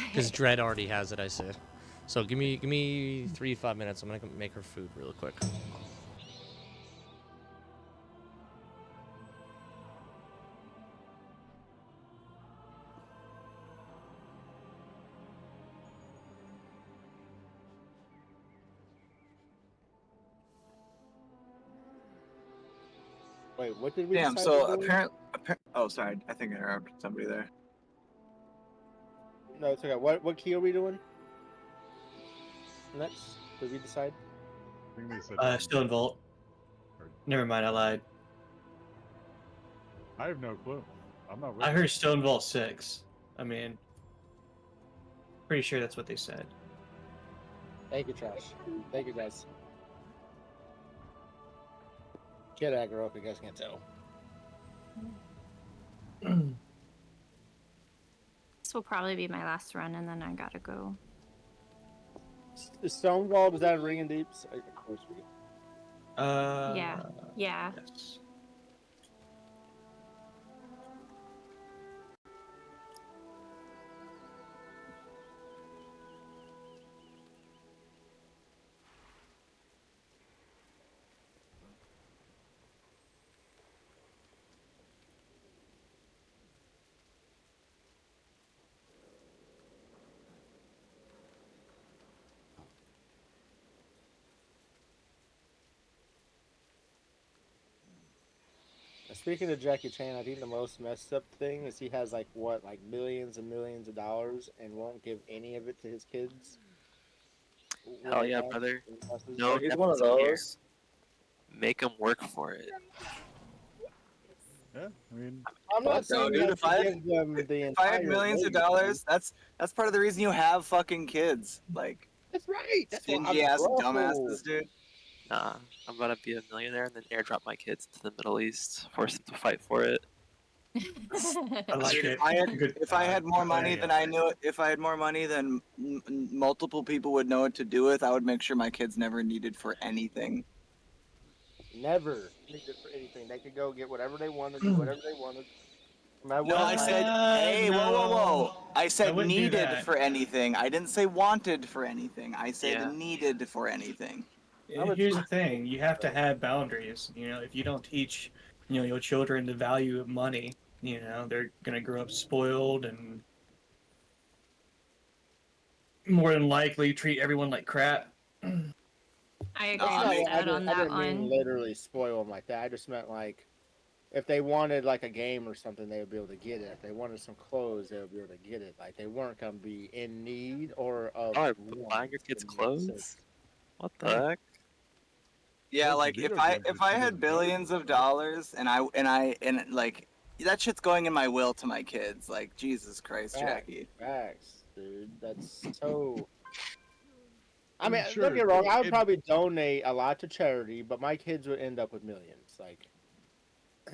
Because Dread already has it, I said. So give me 3 to 5 minutes. I'm gonna make her food real quick. Wait, what did we Damn. decide So we're doing? apparently, oh, sorry. I think I interrupted somebody there. No, it's okay. What key are we doing? Next, did we decide? I think they said Stone Vault. Never mind, I lied. I have no clue. I'm not with I you. heard Stone Vault 6. I mean, pretty sure that's what they said. Thank you, Trash. Thank you, guys. Kid aggro, if you guys can't tell. This will probably be my last run, and then I gotta go. Stonewall, was that Ring and Deeps? Of course we. Yeah. Yeah. Yes. Speaking of Jackie Chan, I think the most messed up thing is he has like millions and millions of dollars and won't give any of it to his kids. Hell yeah, brother. No, Oh, he's one of those. Make them work for it. Yeah, I mean, I'm not saying dude, that if I to give them the if I had entire millions of million. dollars, that's part of the reason you have fucking kids. Like, that's right. That's stingy ass dumbasses, dude. Nah, I'm about to be a millionaire and then airdrop my kids to the Middle East, force them to fight for it. I like Dude, it. if I had more money than I knew, if I had more money than multiple people would know what to do with, I would make sure my kids never needed for anything. Never needed for anything. They could go get whatever they wanted, do whatever they wanted. No, I said, hey, whoa, whoa, whoa. I said wouldn't do needed that. for anything. I didn't say wanted for anything. I said Yeah. needed for anything. Here's the thing: you have to have boundaries. You know, if you don't teach, your children the value of money, they're gonna grow up spoiled and more than likely treat everyone like crap. I agree with that on I that didn't mean one. literally spoil them like that. I just meant like, if they wanted like a game or something, they would be able to get it. If they wanted some clothes, they would be able to get it. Like they weren't gonna be in need or of. Oh, buying your kids clothes? What the heck? Yeah, like if I had billions of dollars and like that shit's going in my will to my kids. Like Jesus Christ, Jackie. Facts, dude. That's so. I mean, Sure, don't get me wrong. I would it- probably donate a lot to charity, but my kids would end up with millions. Like,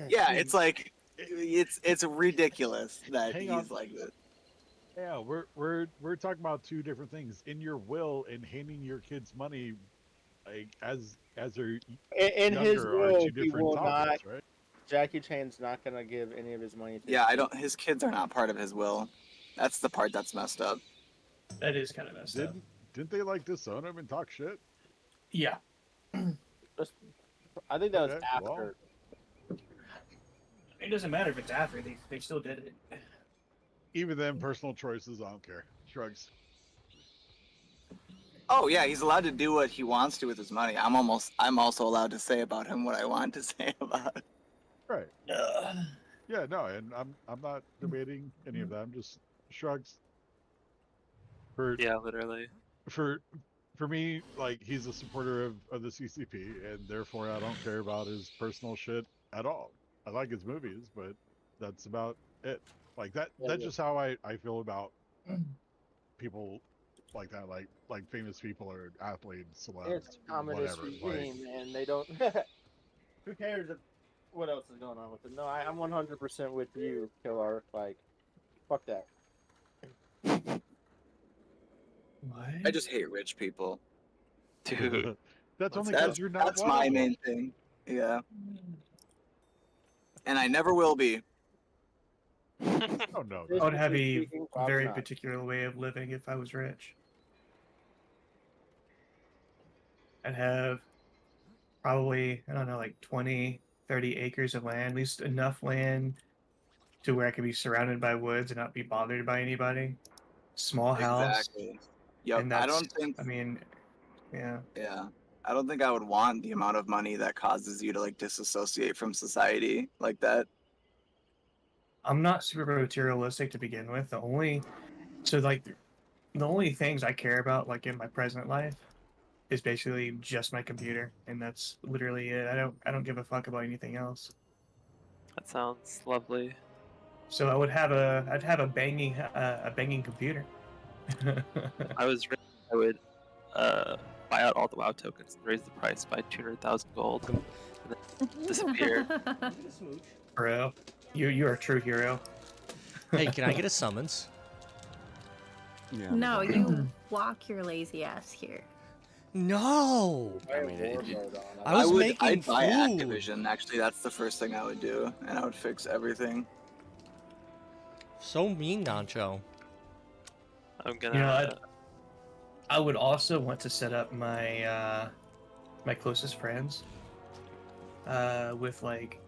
Yeah, it's like it's ridiculous that Hang he's on. like this. Yeah, we're talking about two different things. In your will and handing your kids money, like as they're in his younger, are will, two he different will topics, not. right? Jackie Chan's not gonna give any of his money to. Yeah, I don't. His kids are not part of his will. That's the part that's messed up. That is kind of messed up. Didn't they like disown him and talk shit? Yeah. I think that was Okay, after. It doesn't matter if it's after; they still did it. Even then, personal choices, I don't care. Shrugs. Oh yeah, he's allowed to do what he wants to with his money. I'm also allowed to say about him what I want to say about him. Right. Yeah, no, and I'm not debating any of that. I'm just shrugs. Yeah, literally. For me, like he's a supporter of the CCP, and therefore I don't care about his personal shit at all. I like his movies, but that's about it. Like that. Yeah, That's yeah. just how I feel about people like that, like famous people or athletes, celebs, It's a communist whatever. regime, and they don't. Who cares what else is going on with it? No, I'm 100% with you, Killer. Like, fuck that. I just hate rich people. Dude. That's only because you're not That's one my of them. main thing. Yeah. And I never will be. Oh no. I would have a Speaking, probably very not. particular way of living if I was rich. I'd have probably, I don't know, like 20, 30 acres of land, at least enough land to where I could be surrounded by woods and not be bothered by anybody. Small house. Exactly. Yep. And I that's, don't think. I mean, yeah. Yeah. I don't think I would want the amount of money that causes you to like disassociate from society like that. I'm not super materialistic to begin with. The only things I care about like in my present life is basically just my computer, and that's literally it. I don't give a fuck about anything else. That sounds lovely. So I'd have a banging computer. I would buy out all the WoW tokens and raise the price by 200,000 gold, and then disappear. Bro, you are a true hero. Hey, can I get a summons? Yeah. No, you walk your lazy ass here. No. I mean, I'd buy food. Activision. Actually, that's the first thing I would do, and I would fix everything. So mean, Nacho. I'm gonna. You know, I would also want to set up my my closest friends with like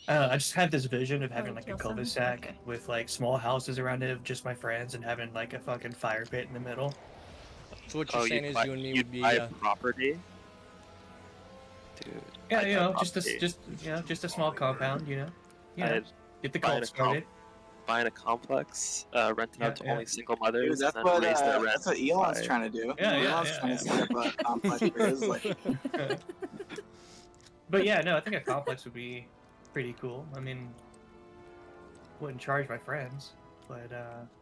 I just have this vision of having like a cul-de-sac with like small houses around it of just my friends and having like a fucking fire pit in the middle. So what you're saying is you and me would be property. Dude. Yeah, I'd you buy know, just property. just a small compound, you know. Yeah. I'd Get the buy cult started. Buying a complex, rent it out to only single mothers, Dude, that's and then what raise their rent. that's what Elon's trying to do. Elon's trying to set up a complex for his like. But yeah, no, I think a complex would be pretty cool. I mean, wouldn't charge my friends, but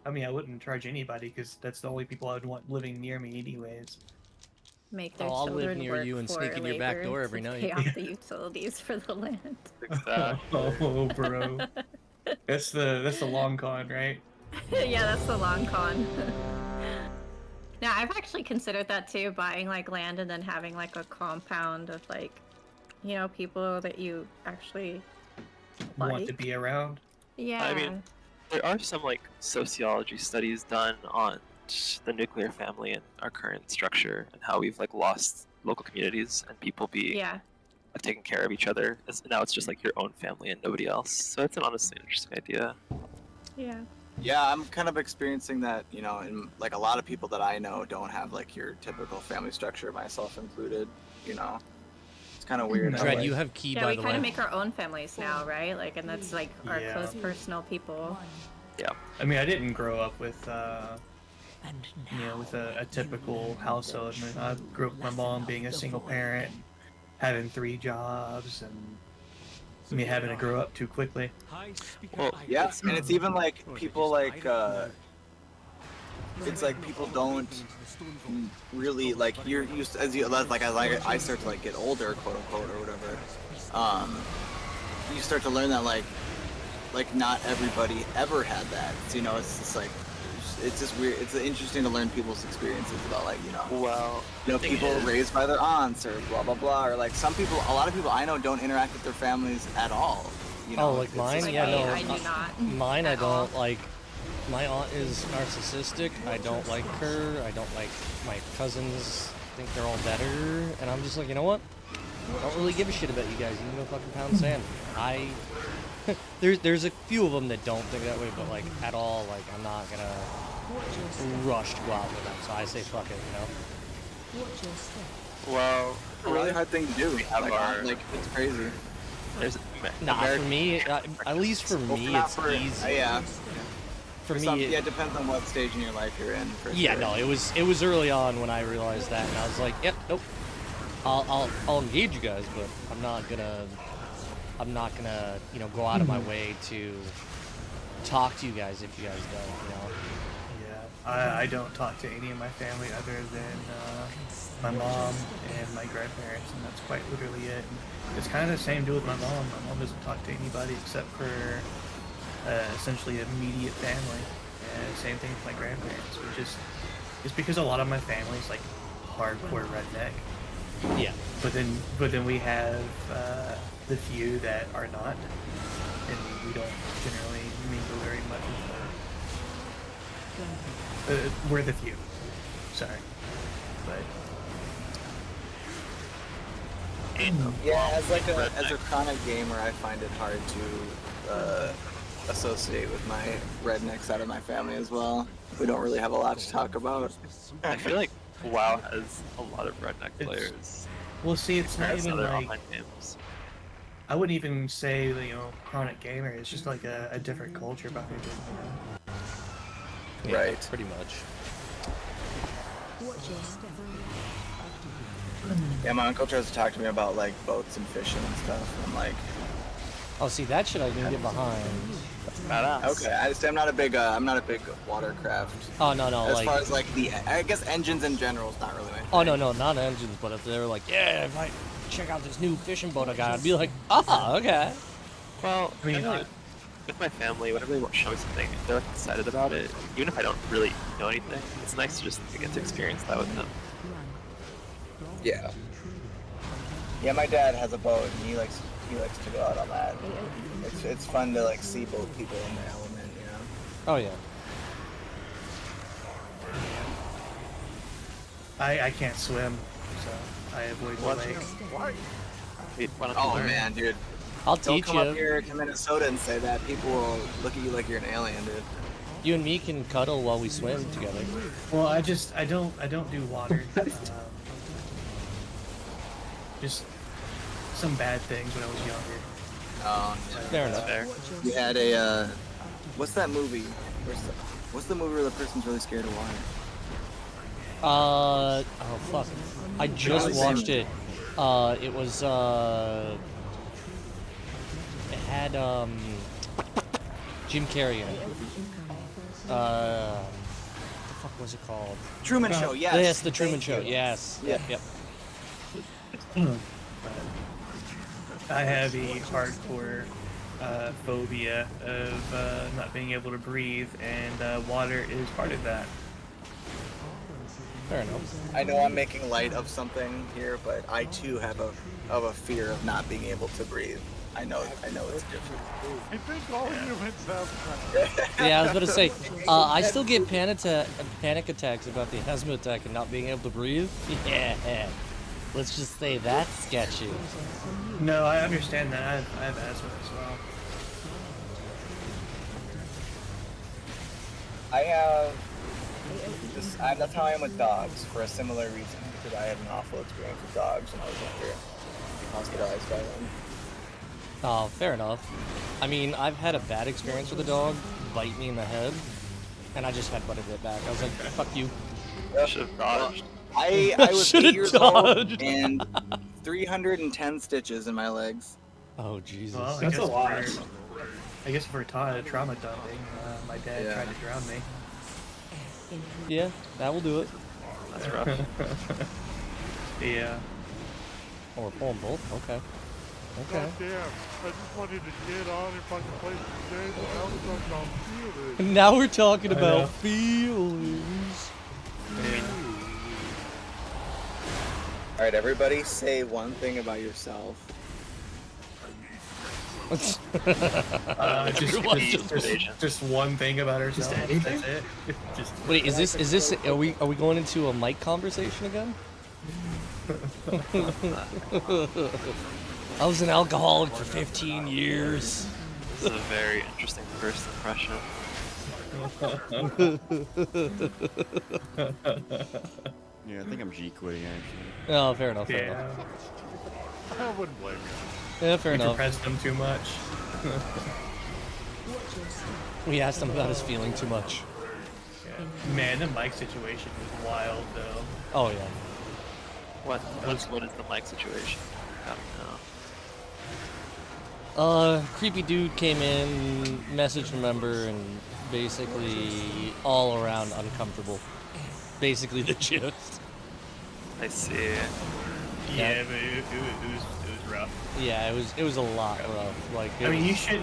I mean, I wouldn't charge anybody because that's the only people I would want living near me anyways. Make their I'll live children near work you and for sneak in your back labor door every to night. pay off the utilities for the land. Oh, bro, that's the long con, right? Yeah, that's the long con. Now, I've actually considered that too, buying like land and then having like a compound of like, you know, people that you actually Want to be around. Yeah. I mean, there are some like sociology studies done on the nuclear family and our current structure and how we've like lost local communities and people like, taking care of each other. Now it's just like your own family and nobody else. So it's an honestly interesting idea. Yeah. Yeah, I'm kind of experiencing that, you know, and like a lot of people that I know don't have like your typical family structure, myself included, you know. It's kind of weird. Dread, you have key, Yeah, by we the kind way. of make our own families now, right? Like, and that's like our Yeah. close personal people. Yeah. I mean, I didn't grow up with, you know, with a typical household. I mean, I grew up with my mom being a single parent, having 3 jobs, and me having to grow up too quickly. Well, yeah, and it's even like people like, it's like people don't really like you're used as you like I start to like get older, quote unquote, or whatever. You start to learn that like not everybody ever had that. So, you know, it's just like it's just weird. It's interesting to learn people's experiences about like, you know, well, you know, people raised by their aunts or blah blah blah, or like a lot of people I know don't interact with their families at all. You know, Oh, like it's mine? just Yeah, no. I do not. Mine, I don't like. My aunt is narcissistic. I don't like her. I don't like my cousins. Think they're all better, and I'm just like, you know what? I don't really give a shit about you guys. You can go fucking pound sand. There's a few of them that don't think that way, but like at all, like I'm not gonna rush to go out with them. So I say fuck it, you know. Well, a really hard thing to do. We have Like it's crazy. There's Nah, for me, at least for me, it's easy. Yeah. For me, yeah, it depends on what stage in your life you're in. For yeah, sure. no, it was early on when I realized that, and I was like, yep, nope. I'll engage you guys, but I'm not gonna, you know, go out of my way to talk to you guys if you guys don't, you know. Yeah, I don't talk to any of my family other than my mom and my grandparents, and that's quite literally it. And it's kind of the same deal with my mom. My mom doesn't talk to anybody except for essentially immediate family. And same thing with my grandparents. It's because a lot of my family's like hardcore redneck. Yeah. But then we have the few that are not, and we don't generally We're the few. Sorry. But Yeah, as a chronic gamer, I find it hard to associate with my redneck side of my family as well. We don't really have a lot to talk about. I feel like WoW has a lot of redneck players. Well, see, it's not even other like online games. I wouldn't even say, you know, chronic gamer. It's just like a different culture behind it. Yeah, Right. pretty much. Yeah, my uncle tries to talk to me about like boats and fishing and stuff. I'm like, Oh, see, that shit I can get behind. okay, I'm not a big watercraft. Oh, no, As like... far as like I guess engines in general is not really my thing. Oh, no, not engines, but if they were like, yeah, if I check out this new fishing boat I got, I'd be like, ah, okay. Well, I mean, with my family, whenever they show me something, if they're like excited about it, even if I don't really know anything, it's nice to just get to experience that with them. Yeah. Yeah, my dad has a boat and he likes to go out on that. It's fun to like see boat people in their element, you know. Oh yeah. I can't swim, so I avoid the lake. Why? Wait, why don't you Oh learn? man, dude. I'll Don't teach come you. up here to Minnesota and say that. People will look at you like you're an alien, dude. You and me can cuddle while we swim together. Well, I don't do water. Just some bad things when I was younger. Oh, Fair enough. Fair. We had a what's that movie? What's the movie where the person's really scared of water? Oh fuck. I just watched it. It was it had Jim Carrey in it. What the fuck was it called? Truman Show, yes. Yes, the Truman Thank Show. you. Yes. Yeah. Yep. I have a hardcore phobia of not being able to breathe, and water is part of that. Fair enough. I know I'm making light of something here, but I too have a fear of not being able to breathe. I know it's different. I think all humans have that. Yeah, I was gonna say, I still get panic attacks about the asthma attack and not being able to breathe. Yeah. Let's just say that's sketchy. No, I understand that. I have asthma as well. I have that's how I am with dogs for a similar reason, because I had an awful experience with dogs when I was younger. Hospitalized by them. Oh, fair enough. I mean, I've had a bad experience with a dog bite me in the head, and I just headbutted it back. I was like, fuck you. Should have dodged. I was Should've 8 years old dodged. and 310 stitches in my legs. Oh, Jesus. Well, That's a lot. I guess for trauma dumping, my dad tried to drown me. Yeah, that will do it. That's rough. Yeah. Or pull them both? Okay. Okay. God damn. I just wanted to get on and fucking play some games, and now we're talking about feelings. Now we're talking I about know. feelings. Alright, everybody say one thing about yourself. Just one thing about herself. Just anything? That's it. Just Wait, is this are we going into a mic conversation again? I was an alcoholic for 15 years. This is a very interesting first impression. Yeah, I think I'm G-quitting actually. Oh, fair enough. Fair Yeah. enough. I wouldn't blame you. Yeah, fair We enough. depressed him too much. We asked him about his feeling too much. Yeah. Man, the mic situation was wild though. Oh yeah. What is the mic situation? I don't know. Creepy dude came in, messaged a member, and basically all around uncomfortable. Basically the gist. I see. Yeah, but it was rough. Yeah, it was a lot rough. Like I mean, you should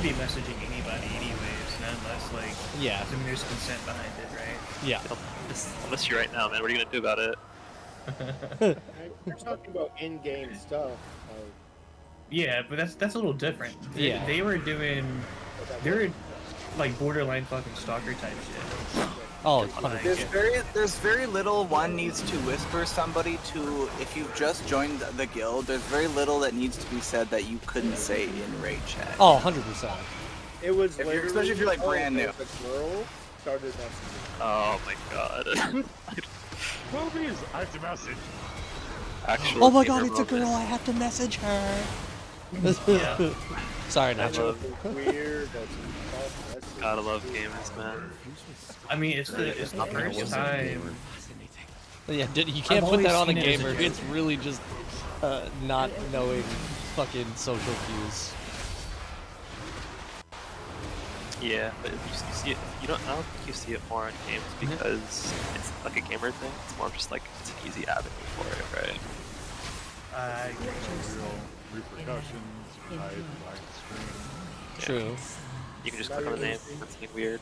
be messaging anybody anyways, unless like Yeah. I mean, there's consent behind it, right? Yeah. I'll miss you right now, man. What are you gonna do about it? We're talking about in-game stuff. Yeah, but that's a little different. Yeah. They were doing. They were like borderline fucking stalker type shit. Oh, Like, There's very little one needs to whisper somebody to. If you've just joined the guild, there's very little that needs to be said that you couldn't say in raid chat. Oh, 100%. It was Especially if you're like brand new. The girl started messaging. Oh my god. Movies! I have to message. Actual Oh my god, gamer it's a girl. moments. I have to message her. Yeah. Sorry, I Nacho. love- Weird. Gotta love gamers, man. I mean, it's the first time. Yeah, you can't I've put that always on a seen it as a gamer. joke. It's really just not knowing fucking social cues. Yeah, but you see it. You don't. I don't think you see it more in games because it's like a gamer thing. It's more just like it's an easy avenue for it, right? Real repercussions, hide behind the screen. True. You can just click on the name. That's something weird.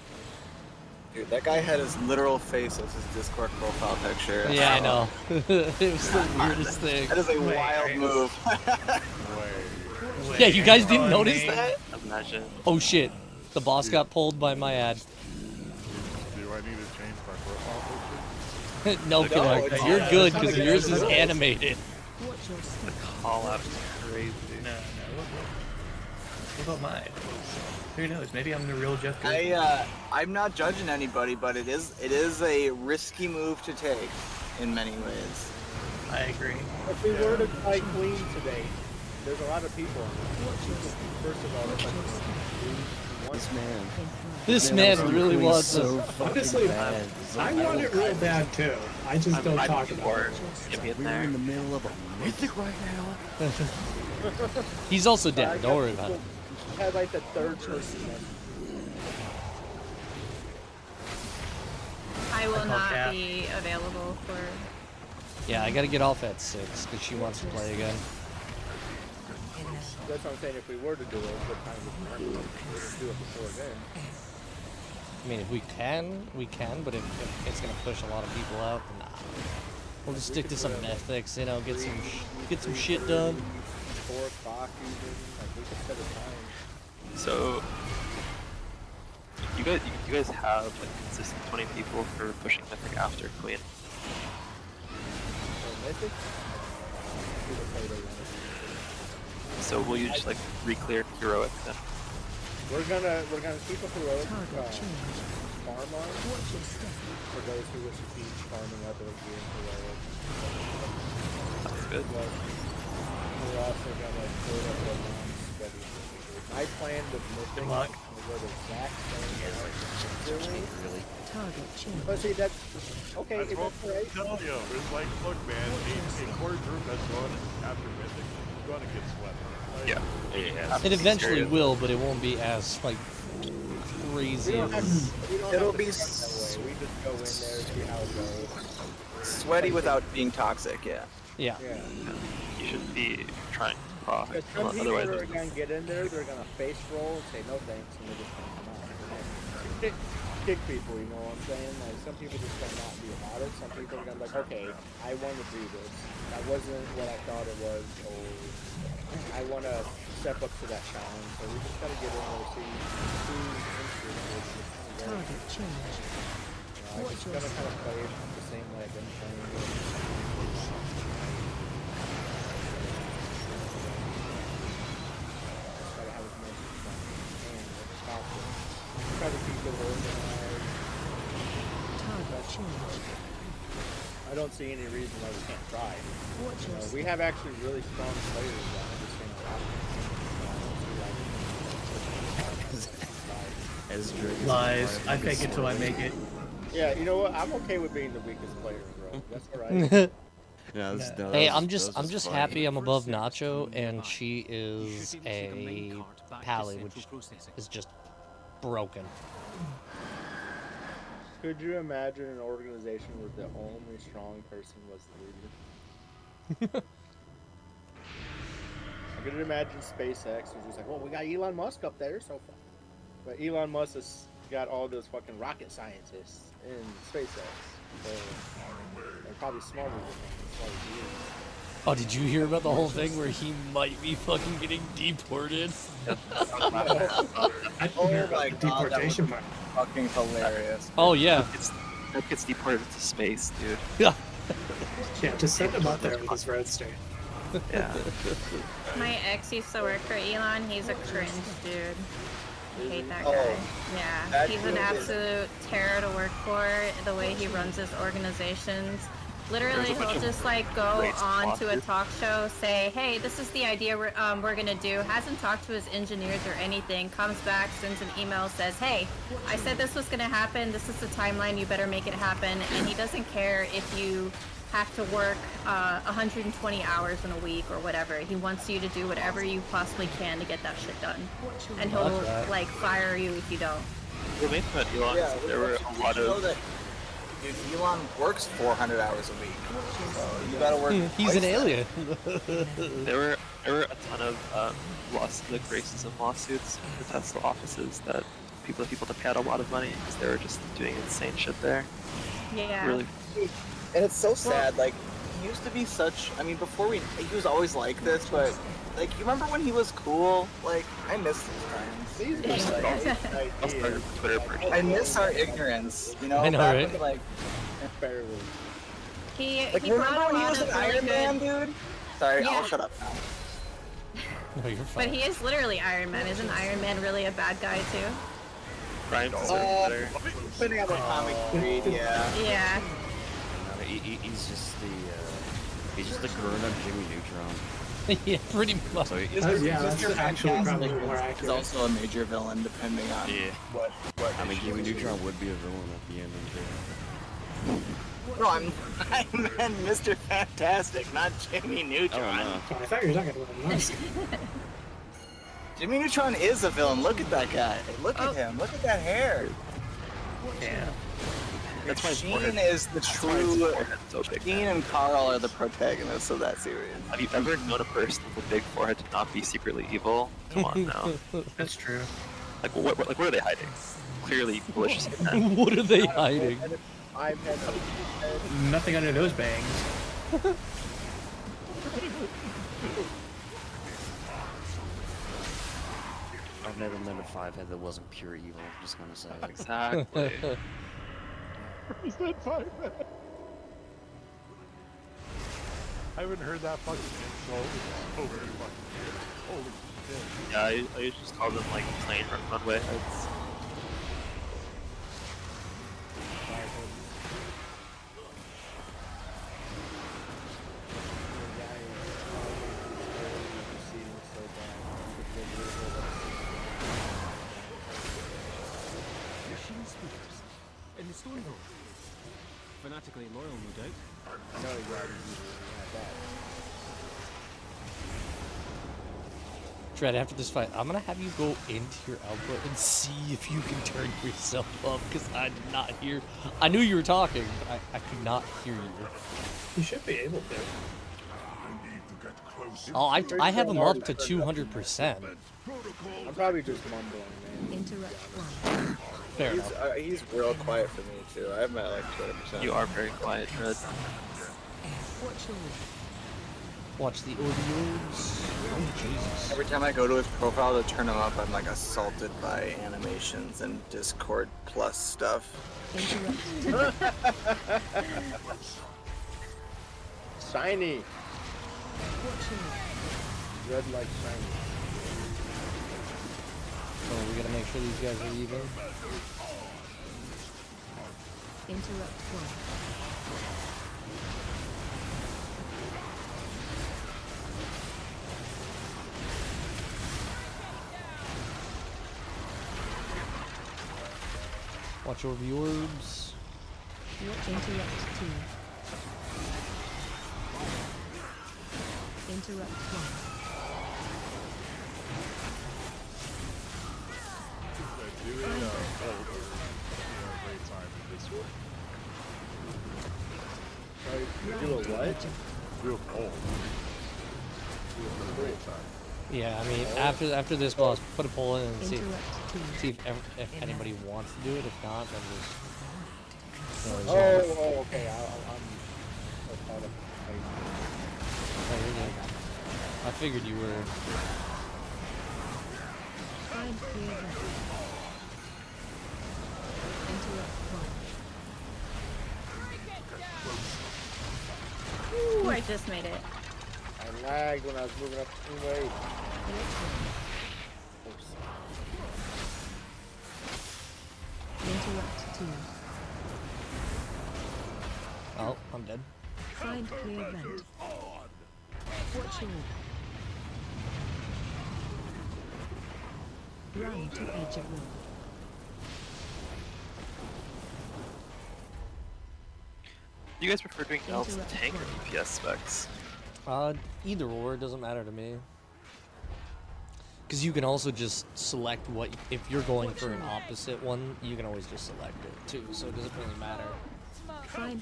Dude, that guy had his literal face as his Discord profile picture. Yeah, I know. It was the weirdest thing. That is a wild move. Yeah, you guys didn't notice that? Imagine. Oh shit. The boss got pulled by my ad. Do I need to change my profile picture? No, Killer. You're good because yours is animated. The call out is crazy. No. What about mine? Who knows? Maybe I'm the real Jeff. I'm not judging anybody, but it is a risky move to take in many ways. I agree. If we were to fight Queen today, there's a lot of people. First of all, This man. This man really wants so us. fucking Honestly, bad. I want it real bad too. I just don't talk about it. We're in the middle of a mythic right now. He's also dead. Don't worry about it. I had like the third person. I will not Cat. be available for. Yeah, I gotta get off at 6 because she wants to play again. That's what I'm saying. If we were to do it, what time would we do it before then? I mean, if we can, but if it's gonna push a lot of people out, then nah. We'll just stick to some mythics, you know, get some shit done. 4 o'clock even. Like we could set a time. So you guys have like consistent 20 people for pushing Mythic after Queen. Mythic? So will you just like re-clear Heroic then? We're gonna keep a heroic farm on for those who wish to keep farming up and being heroic. Sounds good. But we're also gonna build up a non-steady. My plan with Mythic luck. is go to Zach Really? Target change. But see, that's okay. That's If what that's right. I'm telling you. It's like, look, man, a core group that's going after Mythic is going to get swept. Like, Yeah. It eventually will, but it won't be as like crazy. as- It'll be We just go in there, see how it goes. sweaty without being toxic. Yeah. Yeah. Yeah. You should be trying to profit. Because some people Otherwise, are gonna get in there, they're gonna face roll and say no thanks, and they're just gonna come out. Kick people, you know what I'm saying? Like some people just gonna not be about it. Some people are gonna be like, okay, I want to do this. That wasn't what I thought it was, or I want to step up to that challenge. So we just gotta get in there, see who's interested. Target change. I just gotta kind of play it the same way I've been playing it. Gotta have as much fun as possible. Try to keep it organized. Target change. I don't see any reason why we can't try. Watch You know, yourself. we have actually really strong players that understand a lot of things. As Dragon's Lies. Empire I fake it till I slowly- make it. Yeah, you know what? I'm okay with being the weakest player, bro. That's alright. No, that was- Hey, that I'm was just funny. happy I'm above Nacho, and she is a pally, which is just broken. Could you imagine an organization where the only strong person was the leader? I could imagine SpaceX was just like, well, we got Elon Musk up there, so far. But Elon Musk has got all those fucking rocket scientists in SpaceX. So they're probably smarter than him. That's why he's here. Oh, did you hear about the whole thing where he might be fucking getting deported? Oh my god, that would be fucking hilarious. Oh yeah. That gets deported to space, dude. Yeah. Yeah, just send him out there with his roadster. Yeah. My ex used to work for Elon. He's a cringe dude. I hate that Oh, guy. Yeah, that he's an dude is- absolute terror to work for. The way he runs his organizations. Literally, There's a bunch he'll of just like go race on to a lawsuits. talk show, say, "Hey, this is the idea we're gonna do." Hasn't talked to his engineers or anything. Comes back, sends an email, says, "Hey, I said this was gonna happen. This is the timeline. You better make it happen." And he doesn't care if you have to work 120 hours in a week or whatever. He wants you to do whatever you possibly can to get that shit done, and he'll That's right. like fire you if you don't. The main thing about Elon is that there were a lot of. Dude, Elon works 400 hours a week. So you gotta work. He's twice an that. alien. There were a ton of racism lawsuits in the Tesla offices that people to pay out a lot of money because they were just doing insane shit there. Yeah. Really. And it's so sad. Like, he used to be such. I mean, before he was always like this, but like, you remember when he was cool? Like, I miss those times. These guys, I'll start a Twitter purchase. I miss our ignorance. You know, I know, back right? when, like, Barely. like, He remember brought a when he lot was of an really Iron Man, good- dude? Sorry, Yeah. I'll shut up now. No, you're But fine. he is literally Iron Man. Isn't Iron Man really a bad guy too? Brian deserves better. Depending on the comic read, yeah. Yeah. No, he's just the grown-up Jimmy Neutron. Yeah, pretty much. So Yeah, that's Mr. actually probably Fantastic more is accurate. also a major villain, depending on Yeah. what I mean, issue Jimmy it is. Neutron would be a villain at the end of the day. No, I meant Mr. Fantastic, not Jimmy Neutron. Oh, Oh, I thought you were talking about Musk. Jimmy Neutron is a villain. Look at that guy. Look at him. Look at that hair. Yeah. That's why his Sheen forehead- is the that's why his true. forehead's so big, Sheen man. and Carl are the protagonists of that series. Have you ever known a person with a big forehead to not be secretly evil? Come on now. That's true. Like what are they hiding? Clearly malicious intent. What are they hiding? I've had Nothing under those bangs. I've never met a five-head that wasn't pure evil, I'm just gonna say. Exactly. Is that 5 minutes? I haven't heard that fucking insult in so very fucking years. Holy shit. Yeah, I just call them like plane runway heads. Machine speakers. In the Stonehold. Fanatically loyal, no doubt. No, you already had that. Dread, after this fight, I'm gonna have you go into your output and see if you can turn yourself up, because I did not hear. I knew you were talking, but I could not hear you. You should be able to. Oh, I have him up to 200%. I'm probably just mumbling, man. Interrupt one. Fair enough. He's real quiet for me too. I have my like 20%. You are very quiet, Red. Watch your Watch the audios. Oh, Jesus. Every time I go to his profile to turn him up, I'm like assaulted by animations and Discord plus stuff. Shiny. Watch your Red like shiny. Oh, we gotta make sure these guys are even. interrupt one. Watch your viewers. Interrupt two. Interrupt one. Great time in this one. Do a what? Do a poll. Do a great time. Yeah, I mean, after this boss, put a poll in and see Interrupt two. if anybody wants to do it. If not, then just. Oh, okay. I'm caught up. Oh, you're good. I figured you were. Find clear vessel. Interrupt one. Ooh, I just made it. I lagged when I was moving up the way. Interrupt 2. Oh, I'm dead. Find clear vent. Watch your run to edge of road. Do you guys prefer doing elves and tank or DPS specs? Either or, doesn't matter to me. Because you can also just select what, if you're going for an opposite one, you can always just select it too, so it doesn't really matter.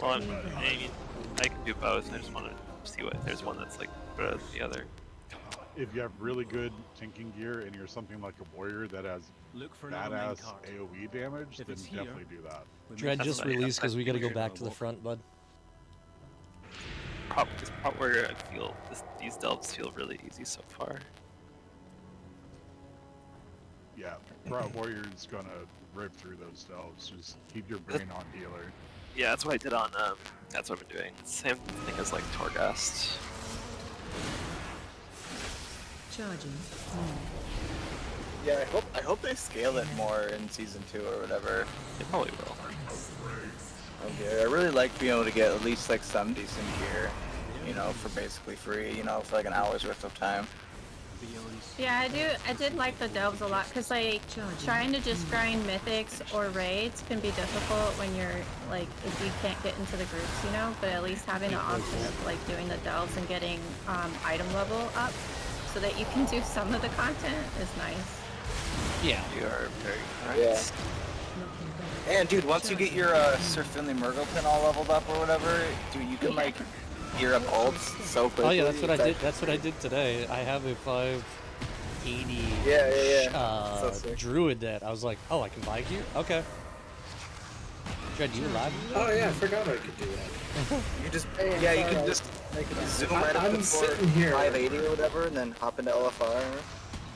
Well, I mean, I can do both. I just want to see what there's one that's like better than the other. If you have really good tanking gear and you're something like a warrior that has badass AoE damage, then definitely do that. Dread just released because we gotta go back to the front, bud. This prop warrior, I feel these delves feel really easy so far. Yeah, prop warrior's gonna rip through those delves. Just keep your brain on healer. Yeah, that's what I did on. That's what I've been doing. Same thing as like Torghast. Charging. Yeah, I hope they scale it more in season 2 or whatever. They probably will. Okay, I really like being able to get at least like some decent gear, you know, for basically free, you know, for like an hour's worth of time. Yeah, I did like the delves a lot, because like trying to just grind mythics or raids can be difficult when you're like, if you can't get into the groups, you know, but at least having the option of like doing the delves and getting item level up so that you can do some of the content is nice. Yeah. You are very correct. Yeah. And dude, once you get your Sir Finley Murgleton all leveled up or whatever, dude, you can like gear up ults so quickly. Oh yeah, that's what I did. That's what I did today. I have a 580 Druid that I was like, oh, I can buy gear. Okay. Dread, you alive? Oh yeah, I forgot I could do that. You just you can just zoom right up to 580 or whatever, and then hop into LFR.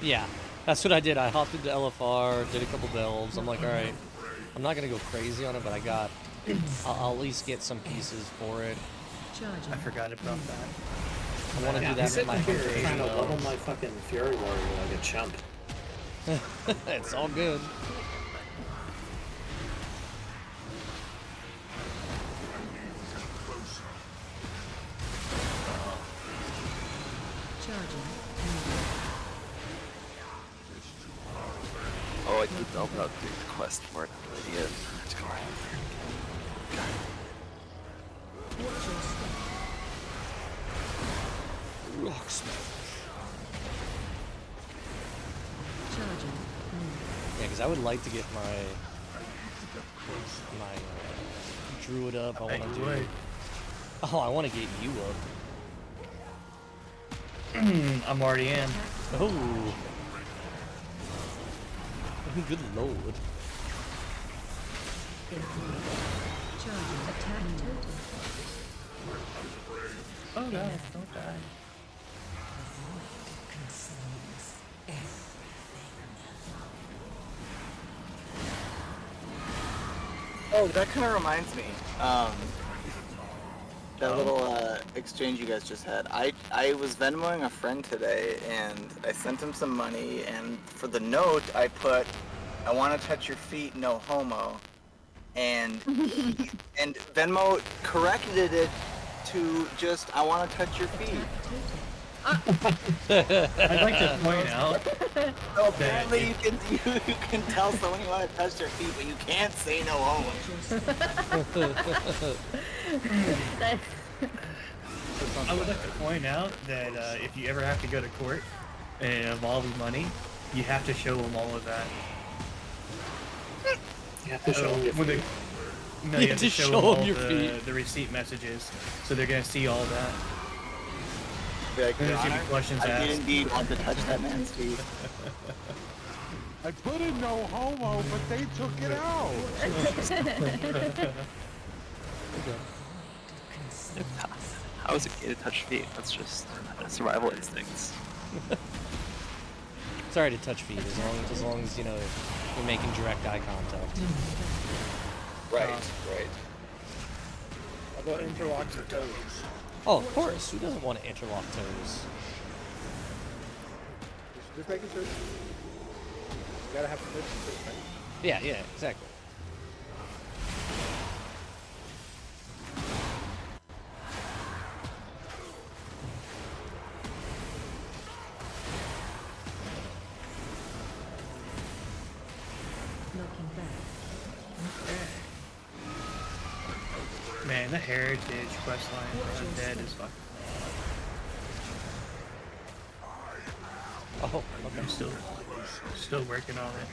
Yeah, that's what I did. I hopped into LFR, did a couple delves. I'm like, all right, I'm not gonna go crazy on it, but I'll at least get some pieces for it. I forgot about that. I want to do that with my here hunter trying to as well. level my fucking Fury Warrior like a chump. It's all good. Oh, I did delve out the quest for it. I'm an idiot. Let's go right Rock smash. Yeah, because I would like to get my Druid up. I want to do. Oh, I want to get you up. I'm already in. Oh. Good lord. Oh no, don't die. Oh, that kind of reminds me. That little exchange you guys just had. I was Venmoing a friend today, and I sent him some money, and for the note I put, "I want to touch your feet, no homo," and and Venmo corrected it to just, "I want to touch your feet." I'd like to point out So apparently you can tell someone you want to touch their feet, but you can't say no homo. I would like to point out that if you ever have to go to court and involve money, you have to show them all of that. You have to show them your feet. No, you have to show them all the receipt messages, so they're gonna see all that. Like, There's gonna be questions I did asked. indeed want to touch that man's feet. I put in no homo, but they took it out. How is it gay to touch feet? That's just survival instincts. Sorry to touch feet, as long as you know you're making direct eye contact. Right, right. How about interlocks or toes? Oh, of course. Who doesn't want to interlock toes? Just making sure. You gotta have permission first, right? Yeah, yeah, exactly. Knocking back. Man, the Heritage questline for Undead is fucking. Oh, okay. I'm still working on it.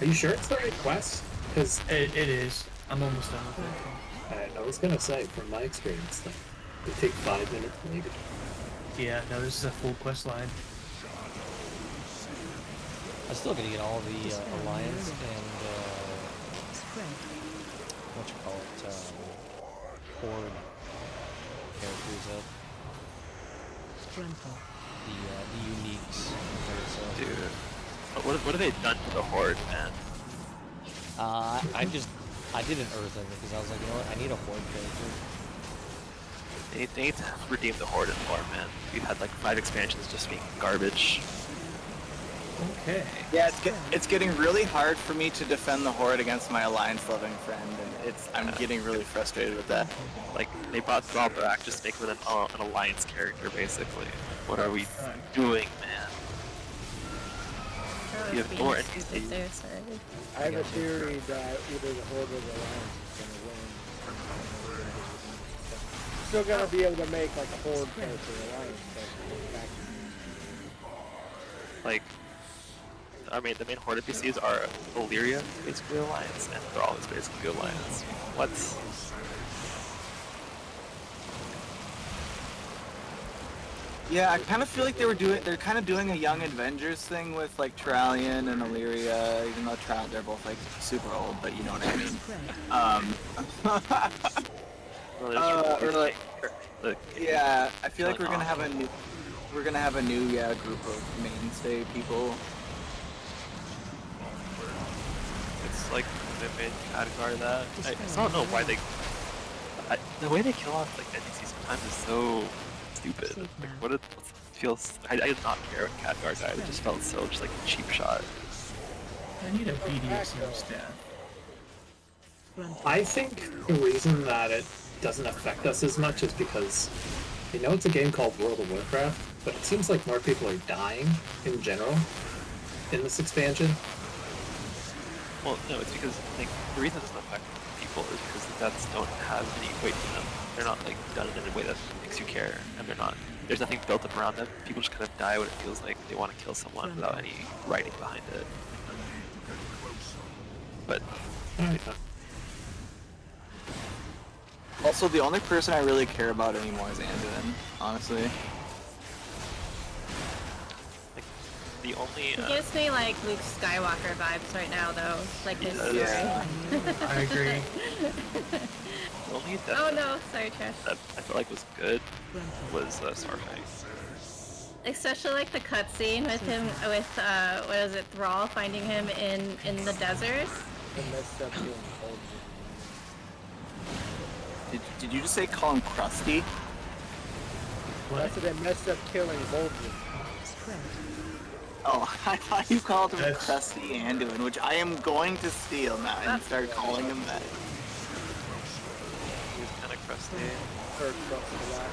Are you sure it's the right quest? Because it is. I'm almost done with it. I was gonna say, from my experience, though, it take 5 minutes maybe. Yeah, no, this is a full quest line. I'm still gonna get all the alliance and what you call it, horde characters up. The uniques. Dude, what have they done to the horde, man? I did an earthen because I was like, you know what, I need a horde character. They need to redeem the horde in lore, man. We've had like 5 expansions just being garbage. Okay. Yeah, it's getting really hard for me to defend the horde against my alliance-loving friend, and I'm getting really frustrated with that. Like they brought Thrall back just to make him an alliance character, basically. What are we doing, man? You have more NPCs. I have a theory that either the horde or the alliance is gonna win. Still gonna be able to make like a horde character, alliance character. Like, I mean, the main horde NPCs are Illyria, basically alliance, and Thrall is basically alliance. What? Yeah, I kind of feel like they're kind of doing a Young Avengers thing with like Trallion and Illyria, even though they're both like super old, but you know what I mean. Or like, yeah, I feel like we're gonna have a new group of mainstay people. It's like they made Khadgar that. I just don't know why the way they kill off like NPCs sometimes is so stupid. Like, what it feels. I did not care when Khadgar died. It just felt so just like a cheap shot. I need a BDSM stat. I think the reason that it doesn't affect us as much is because I know it's a game called World of Warcraft, but it seems like more people are dying in general in this expansion. Well, no, it's because like the reason it doesn't affect people is because the deaths don't have any weight to them. They're not like done in a way that makes you care, and there's nothing built up around them. People just kind of die when it feels like they want to kill someone without any writing behind it. But Also, the only person I really care about anymore is Anduin, honestly. Like, the only He gives me like Luke Skywalker vibes right now, though. Like his story. Yeah. I agree. The only death Oh no, sorry, Trash. that I felt like was good was Starfight. Especially like the cutscene with him, with what is it, Thrall finding him in the desert. Did you just say call him Krusty? What? I said they messed up killing both of them. Oh, I thought you called him Krusty Anduin, which I am going to steal now and start calling him that. He's kind of crusty. Heard Krusty a lot.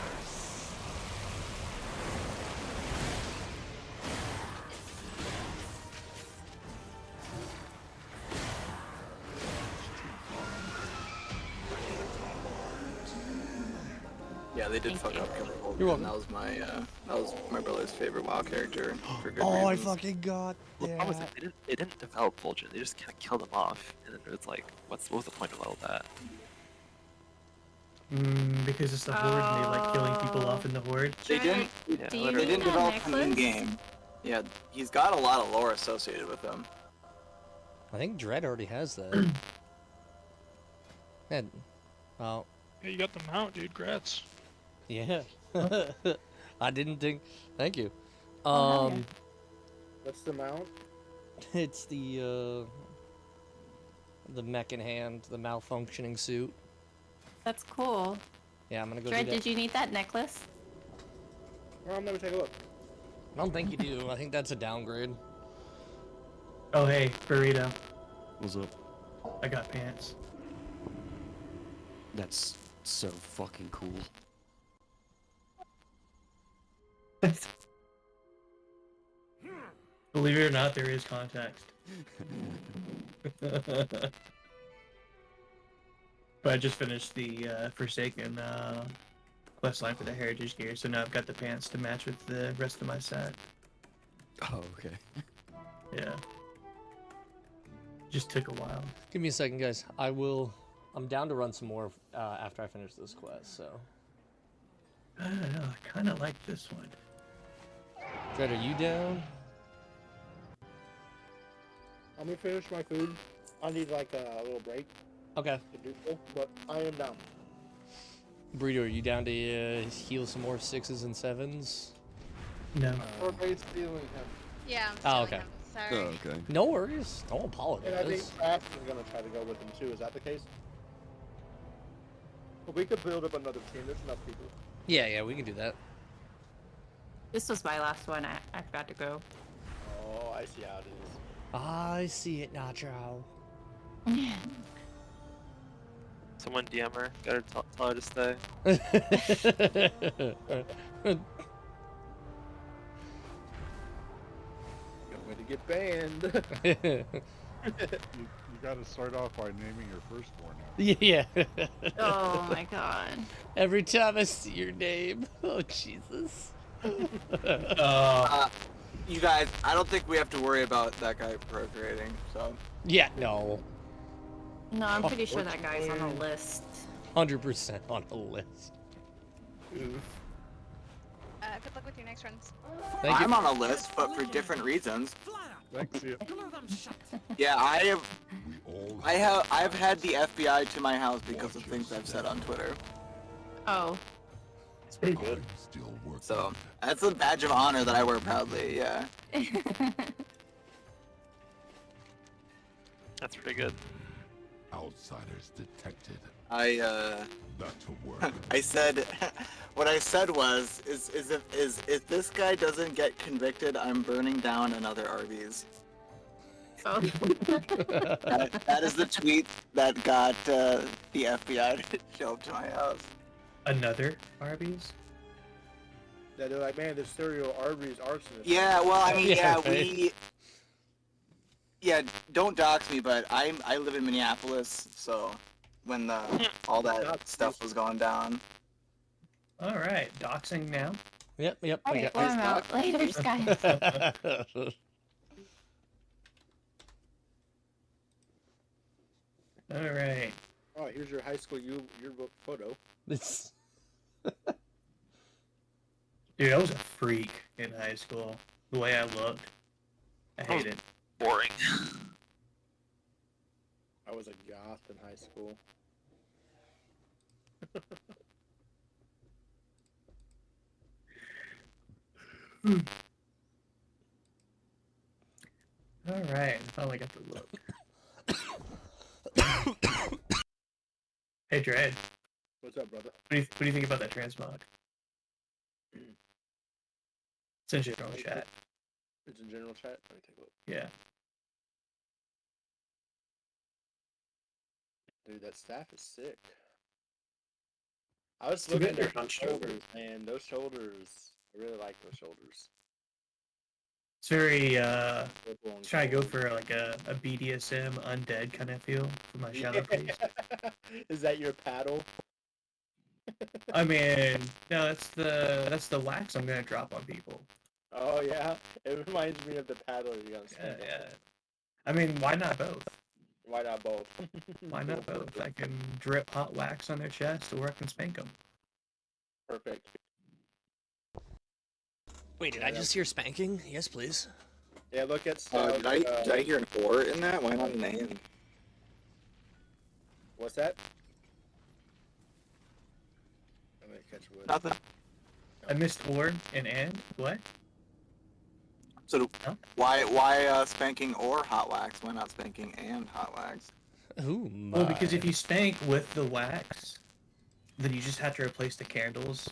Yeah, they did fuck up Killer Bolt. You're welcome. That was my brother's favorite WoW character for good Oh, I reasons. fucking got The that. problem is they didn't develop Vol'jin. They just kind of killed him off, and then it's like, what was the point of all of that? Because it's the horde and they like killing people off in the horde. They didn't. Yeah, Do you They need didn't that develop him in necklace? game. Yeah, he's got a lot of lore associated with him. I think Dread already has that. Yeah. Oh. Yeah, you got the mount, dude. Grats. Yeah. I didn't think. Thank you. Oh, hell yeah. What's the mount? It's the mech in hand, the malfunctioning suit. That's cool. Yeah, I'm gonna go Dread, do that. did you need that necklace? Well, I'm gonna take a look. I don't think you do. I think that's a downgrade. Oh hey, burrito. What's up? I got pants. That's so fucking cool. Believe it or not, there is context. But I just finished the Forsaken quest line for the Heritage Gear, so now I've got the pants to match with the rest of my set. Oh, okay. Yeah. Just took a while. Give me a second, guys. I'm down to run some more after I finish this quest. So. I don't know. I kind of like this one. Dread, are you down? Let me finish my food. I need like a little break. Okay. To do so, but I am down. Burrito, are you down to heal some more 6s and 7s? No. Everybody's stealing him. Yeah, I'm Oh, stealing okay. him. Sorry. Oh, okay. No worries. Don't apologize. And I think Craft is gonna try to go with him too. Is that the case? Well, we could build up another team. There's enough people. Yeah, we can do that. This was my last one. I forgot to go. Oh, I see how it is. I see it, Nacho. Someone DM her. Gotta tell her to stay. Good way to get banned. You gotta start off by naming your firstborn now. Yeah. Oh my god. Every time I see your name. Oh, Jesus. You guys, I don't think we have to worry about that guy procreating, so. Yeah, no. No, I'm pretty sure that guy's on the list. 100% on the list. Good luck with your next runs. Thank you. I'm on a list, but for different reasons. Thanks, you. Yeah, I've had the FBI to my house because of things I've said on Twitter. Oh. It's pretty good. So that's a badge of honor that I wear proudly. Yeah. That's pretty good. Outsiders detected. Not to work. I said, what I said was, is if this guy doesn't get convicted, I'm burning down another Arby's. Oh. that is the tweet that got the FBI to show up to my house. Another Arby's? Yeah, they're like, man, this serial Arby's arsonist. Yeah, well, I mean, Yeah, yeah, right. yeah, don't dox me, but I live in Minneapolis, so when all that stuff was going down. All right, doxing now. Yep. Alright, well, I'm out. Later, guys. All right. Oh, here's your high school yearbook photo. This. Dude, I was a freak in high school. The way I looked. I hate it. Boring. I was a goth in high school. All right, I finally got the look. Hey, Dread. What's up, brother? What do you think about that transmog? Since you're on chat. It's in general chat. Let me take a look. Yeah. Dude, that staff is sick. I was Still looking get your at hunched those over. shoulders, man. Those shoulders. I really like those shoulders. It's very, Purple and trying to go gold. for like a BDSM undead kind of feel for my shadow priest. Is that your paddle? I mean, no, that's the wax I'm gonna drop on people. Oh yeah, it reminds me of the paddle you're gonna Yeah, stand yeah. I mean, why not both? Why not both? Why not both? I can drip hot wax on their chest, or I can spank them. Perfect. Wait, did I just hear spanking? Yes, please. Yeah, look at stuff. Did I hear an or in that? Why not an A? What's that? catch wood. Nothing. I missed or and what? So why spanking or hot wax? Why not spanking and hot wax? Ooh, Well, because if you spank with the wax, then you just have to replace the candles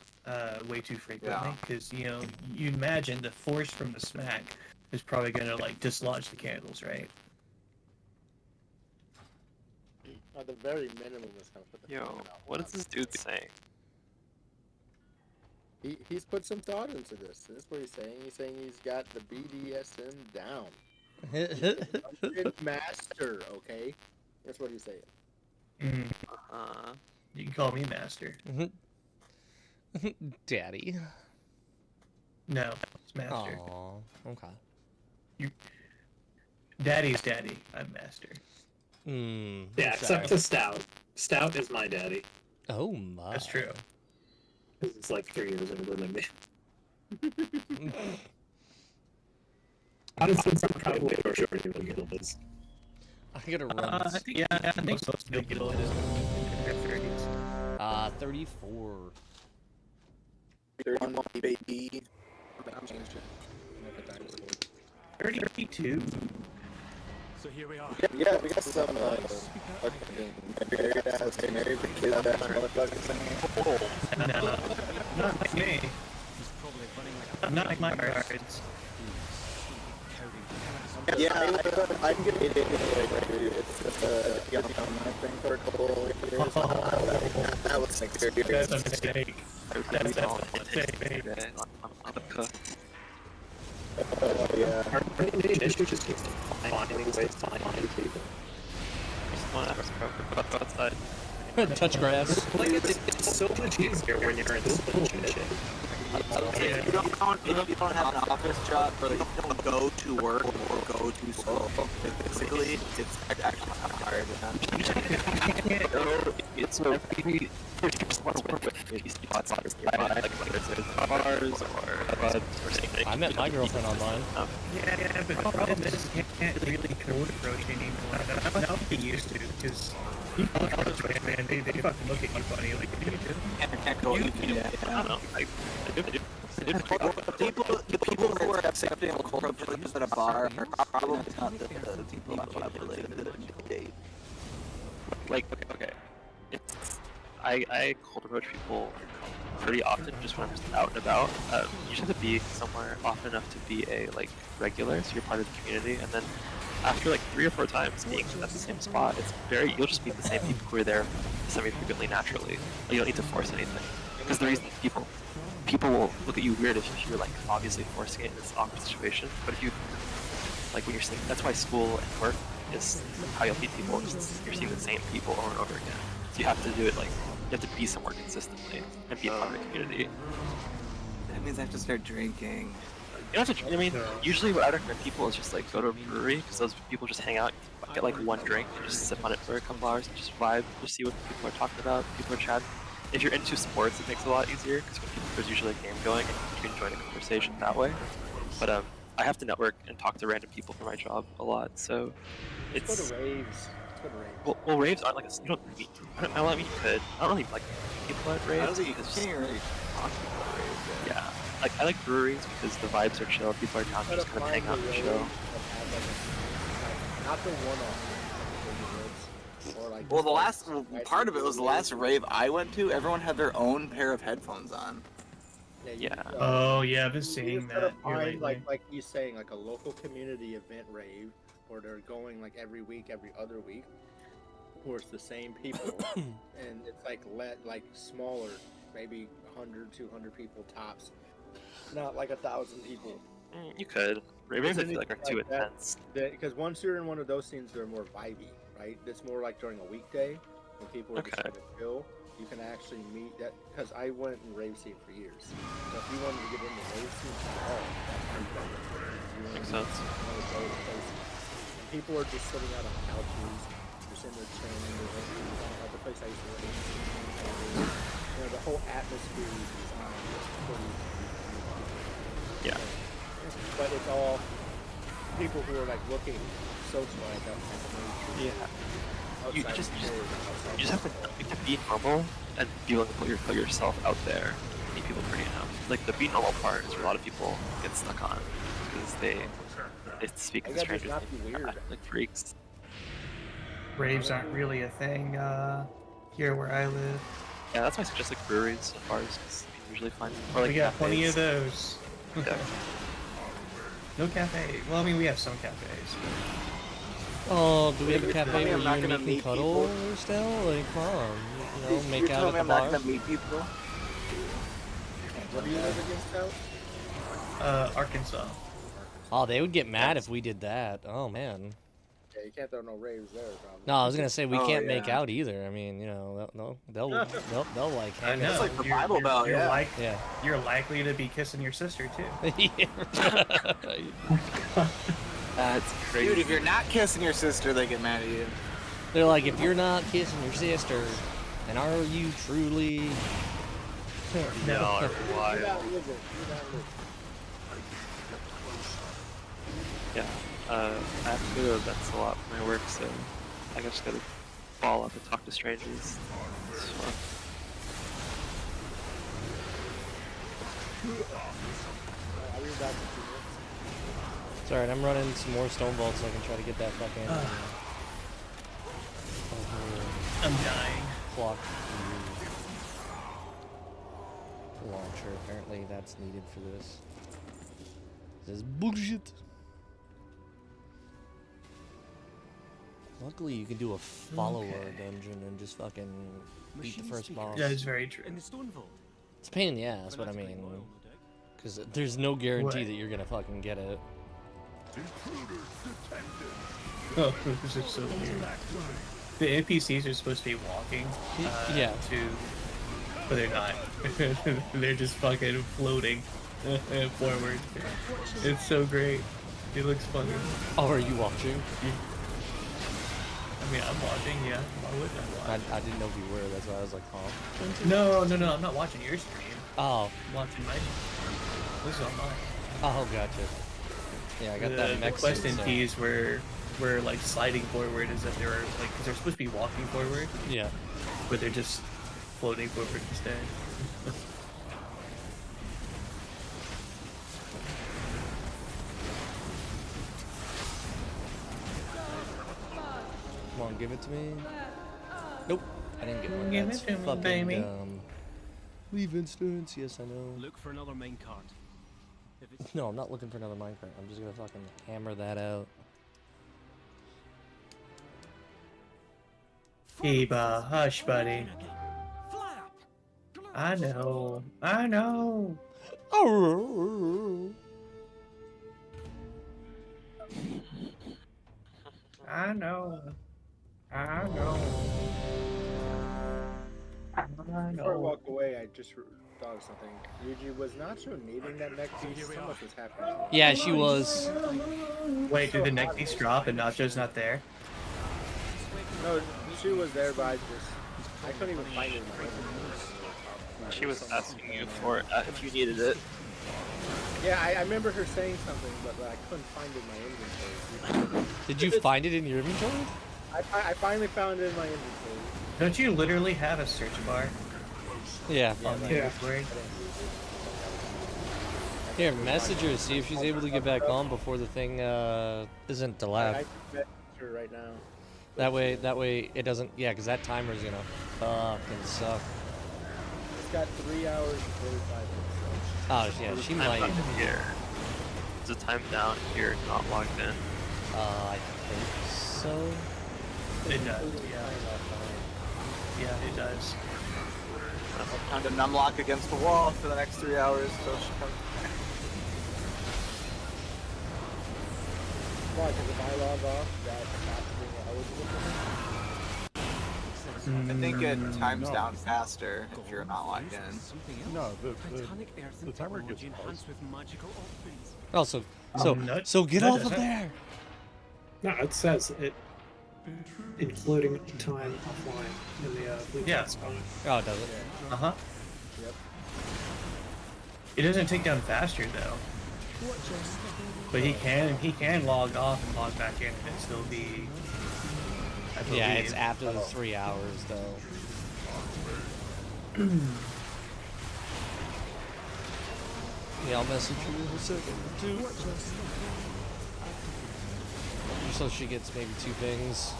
way too frequently. Because you imagine the force from the smack is probably gonna like dislodge the candles, right? At the very minimum, it's gonna put the Yo, flame out. what is this dude saying? He's put some thought into this. This is what he's saying. He's saying he's got the BDSM down. Dungeon master, okay? That's what he's saying. You can call me master. Daddy. No, it's master. Oh, okay. Daddy's daddy. I'm master. Yeah, except for Stout. Stout is my daddy. Oh my. That's true. Because it's like 3 years older than me. Honestly, I'm probably more short than Gil is. I gotta run. I think most of the Gil is in their 30s. 34. 31, baby. I'm changed it. 32. So here we are. Yeah, we got some fucking married ass, married with kid ass motherfuckers in here. No, not like me. Not like my cards. Yeah, I can get it. It's just a young online thing for a couple of years. That was like serious. That's a mistake. That's a mistake. Oh, yeah. Our main issue just keeps finding ways to find people. Outside. Touch grass. Like, it's so much easier when you're in this bullshit. If you don't have an office job, or you don't go to work or go to school, physically, it's actually not hard. It's so we just want to work with these spots like whether it's cars or something. I met my girlfriend online. Yeah, but the problem is you can't really code approach anymore. Now they used to, because people approach, man, they fucking look at you funny, like, what do you do? Can't go I don't know. I do. The people who are accepting cold approaches at a bar are probably not the people populated in a date. Like, okay. I cold approach people pretty often just when I'm just out and about. You just have to be somewhere often enough to be a regular, so you're part of the community, and then after 3 or 4 times being at the same spot, you'll just meet the same people who are there semi-frequently naturally. You don't need to force anything. Because the reason people will look at you weird if you're obviously forcing it in this awkward situation. But if you when you're seeing, that's why school and work is how you'll meet people. You're seeing the same people over and over again. So you have to do it you have to be somewhere consistently and be a part of the community. That means I have to start drinking. You don't have to. I mean, usually what I recommend people is just go to a brewery, because those people just hang out, get one drink, and just sip on it for a couple hours, and just vibe, just see what people are talking about, people are chatting. If you're into sports, it makes it a lot easier, because there's usually a game going, and you can join a conversation that way. But I have to network and talk to random people for my job a lot, so it's. Let's go to raves. Well, raves aren't you don't meet. I mean, you could. I don't really like people at raves. I don't think you can't really talk about raves. Yeah. I like breweries because the vibes are chill. People are down to just kind of hang out and chill. Not the one-off. Well, the last part of it was the last rave I went to. Everyone had their own pair of headphones on. Yeah. Oh yeah, I've been seeing that. Find, like he's saying, a local community event rave, or they're going every week, every other week, or it's the same people, and it's smaller, maybe 100, 200 people tops, not 1,000 people. You could. Raves I feel are too intense. Because once you're in one of those scenes, they're more vibey, right? It's more during a weekday when people are just trying to chill. You can actually meet that, because I went in rave scene for years. So if you wanted to get into rave scene at all, Makes sense. And people are just sitting out on couches, just in their chilling. The place I used to live in, the whole atmosphere is designed pretty. Yeah. But it's all people who are looking social. Yeah. you outside just, of you the just, cave. you just have to be normal and be willing to put yourself out there and meet people pretty enough. Like the be normal part is where a lot of people get stuck on because they speak I to gotta just strangers not and be weird. act like freaks. Raves aren't really a thing here where I live. Yeah, that's why I suggest like breweries and bars. 'Cause you can usually find or like We got plenty cafes. of those. Yeah. No cafe. Well, I mean, we have some cafes. Oh, do we have a You're cafe telling me where I'm you not and gonna me meet can cuddle people? or still? Like, come on, you know, make You're out telling at me the I'm not bar. gonna meet people? What do you live against out? Arkansas. Oh, they would get mad if we did that. Oh man. Yeah, you can't throw no raves there, probably. No, I was gonna say we Oh, can't make yeah. out either. I mean, you know, they'll like I hang know. out. That's like the you're, Bible you're, Belt, you're yeah. Like, Yeah. You're likely to be kissing your sister too. That's crazy. Dude, if you're not kissing your sister, they get mad at you. They're like, if you're not kissing your sister, then are you truly? No, why? You're not living. You're not living. Yeah, I have to go to events a lot for my work, so I just gotta fall up and talk to strangers. It's fun. I'll be back in 2 minutes. It's alright, I'm running some more stone vaults so I can try to get that fucking I'm dying. clock launcher. Apparently that's needed for this. This is bullshit. Luckily you can do a follower dungeon and just fucking beat the first boss. That is very true. In the stone vault. It's a pain in the ass, but I mean, because there's no guarantee What? that you're gonna fucking get it. Oh, this is so weird. The NPCs are supposed to be walking. Yeah. But they're not. They're just fucking floating forward. It's so great. It looks funny. Oh, are you watching? I mean, I'm watching, yeah. Why wouldn't I watch? I didn't know if you were, that's why I was like, huh? No, I'm not watching your stream. Oh. I'm watching mine. This is on mine. Oh, gotcha. Yeah, I got the, that the mech quest suit, in so- Ps where like sliding forward is that they're like, because they're supposed to be walking forward. Yeah. But they're just floating forward instead. Come on, give it to me. Nope, I didn't get one. Give That's it to me, fucking baby. dumb. Leave instance, yes I know. Look for another minecart. If it's No, I'm not looking for another minecart. I'm just gonna fucking hammer that out. Eba, hush, buddy. I know. I know. I know. I know. Before I walk away, I just thought of something. Yuji, was Nacho needing that neck piece? So much was happening. Yeah, she was. Wait, did the neck piece drop and Nacho's not there? No, she was there, but I couldn't even find it in my inventory. She was asking you for it if you needed it. Yeah, I remember her saying something, but I couldn't find it in my inventory. Did you find it in your inventory? I finally found it in my inventory. Don't you literally have a search bar? Yeah. On the inventory? Here, message her, see if she's able to get back on before the thing isn't I delayed. can message her right now. That way it doesn't. Yeah, because that timer's gonna fucking suck. It's got 3 hours and 45 minutes. Oh yeah, she might. Here. There's a time down here, not logged in. I think so. It does, yeah. Yeah, it does. Time to numlock against the wall for the next 3 hours till she comes back. Why? Because if I log off, that's not being eligible for me? I think it times down faster if you're not logged in. No, the timer gets paused. with magical offerings. Oh, so get off of there. No, it says it, including time offline in the blue Yeah. text. Oh, does it? Uh-huh. Yep. It doesn't take down faster though. But he can log off and log back in and it still be Yeah, it's believe. after the 3 hours though. Yeah, I'll message you in a second too. So she gets maybe 2 things.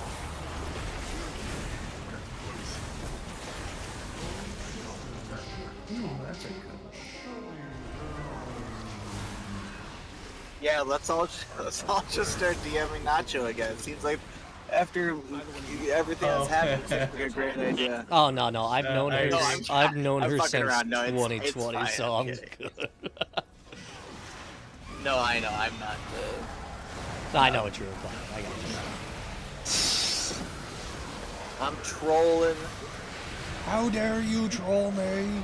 Ooh, that's a good. Yeah, let's all just start DMing Nacho again. It seems like after everything that's happened, it seems like a great idea. Oh no, I've known her. No, I've known I'm her fucking since around. No, it's 2020, fine. so I'm kidding. good. No, I know. I'm not. I know what you're implying. I got you. I'm trolling. How dare you troll me?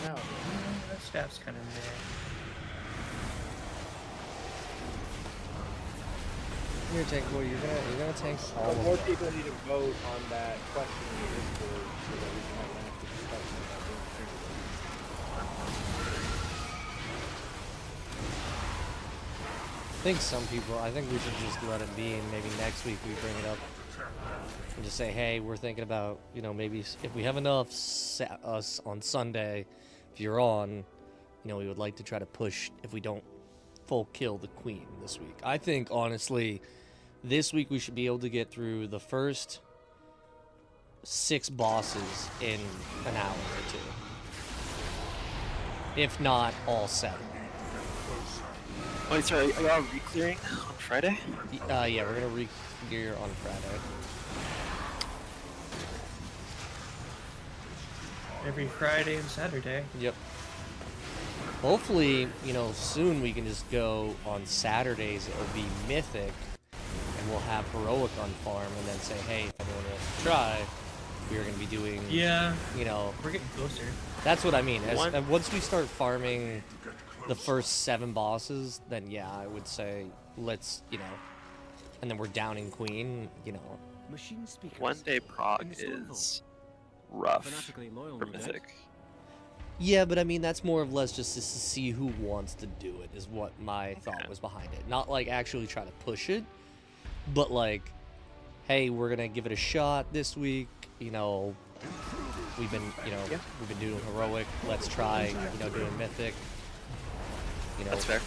That staff's kind of meh. Here, tank boy, you're gonna tank all But of more them. people need to vote on that question in the Discord so that we can have an active discussion about doing I think some people, I think we should just let it be, and maybe next week we bring it up and just say, hey, we're thinking about, you know, maybe if we have enough us on Sunday, if you're on, you know, we would like to try to push if we don't full kill the queen this week. I think, honestly, this week we should be able to get through the first 6 bosses in an hour or 2. If not, all 7. Wait, sorry, are y'all re-clearing on Friday? Yeah, we're gonna re-gear on Friday. Every Friday and Saturday. Yep. Hopefully, you know, soon we can just go on Saturdays. It'll be Mythic, and we'll have Heroic on farm, and then say, hey, if anyone wants to try, we're gonna be doing. Yeah. You know, we're getting closer. That's what I mean. Once we start farming the first 7 bosses, then yeah, I would say let's, you know, and then we're downing queen, you know. One day prog is rough for Mythic. Yeah, but I mean, that's more or less just to see who wants to do it, is what my thought was behind it. Not like actually try to push it, but like, hey, we're gonna give it a shot this week, you know, we've been doing Heroic, let's try, you know, doing Mythic. You know. That's fair.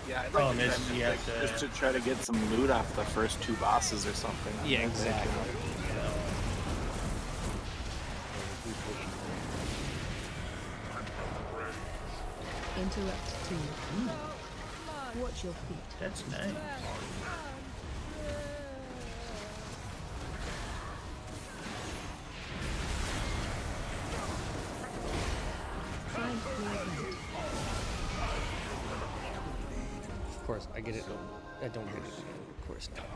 Yeah, I'd Problem like is, to you try, have to- just to try to get some loot off the first 2 bosses or something. Yeah, exactly. Interrupt team. Watch your feet. That's nice. Find clear vent. Of course, I get it. I don't get it. Of course not.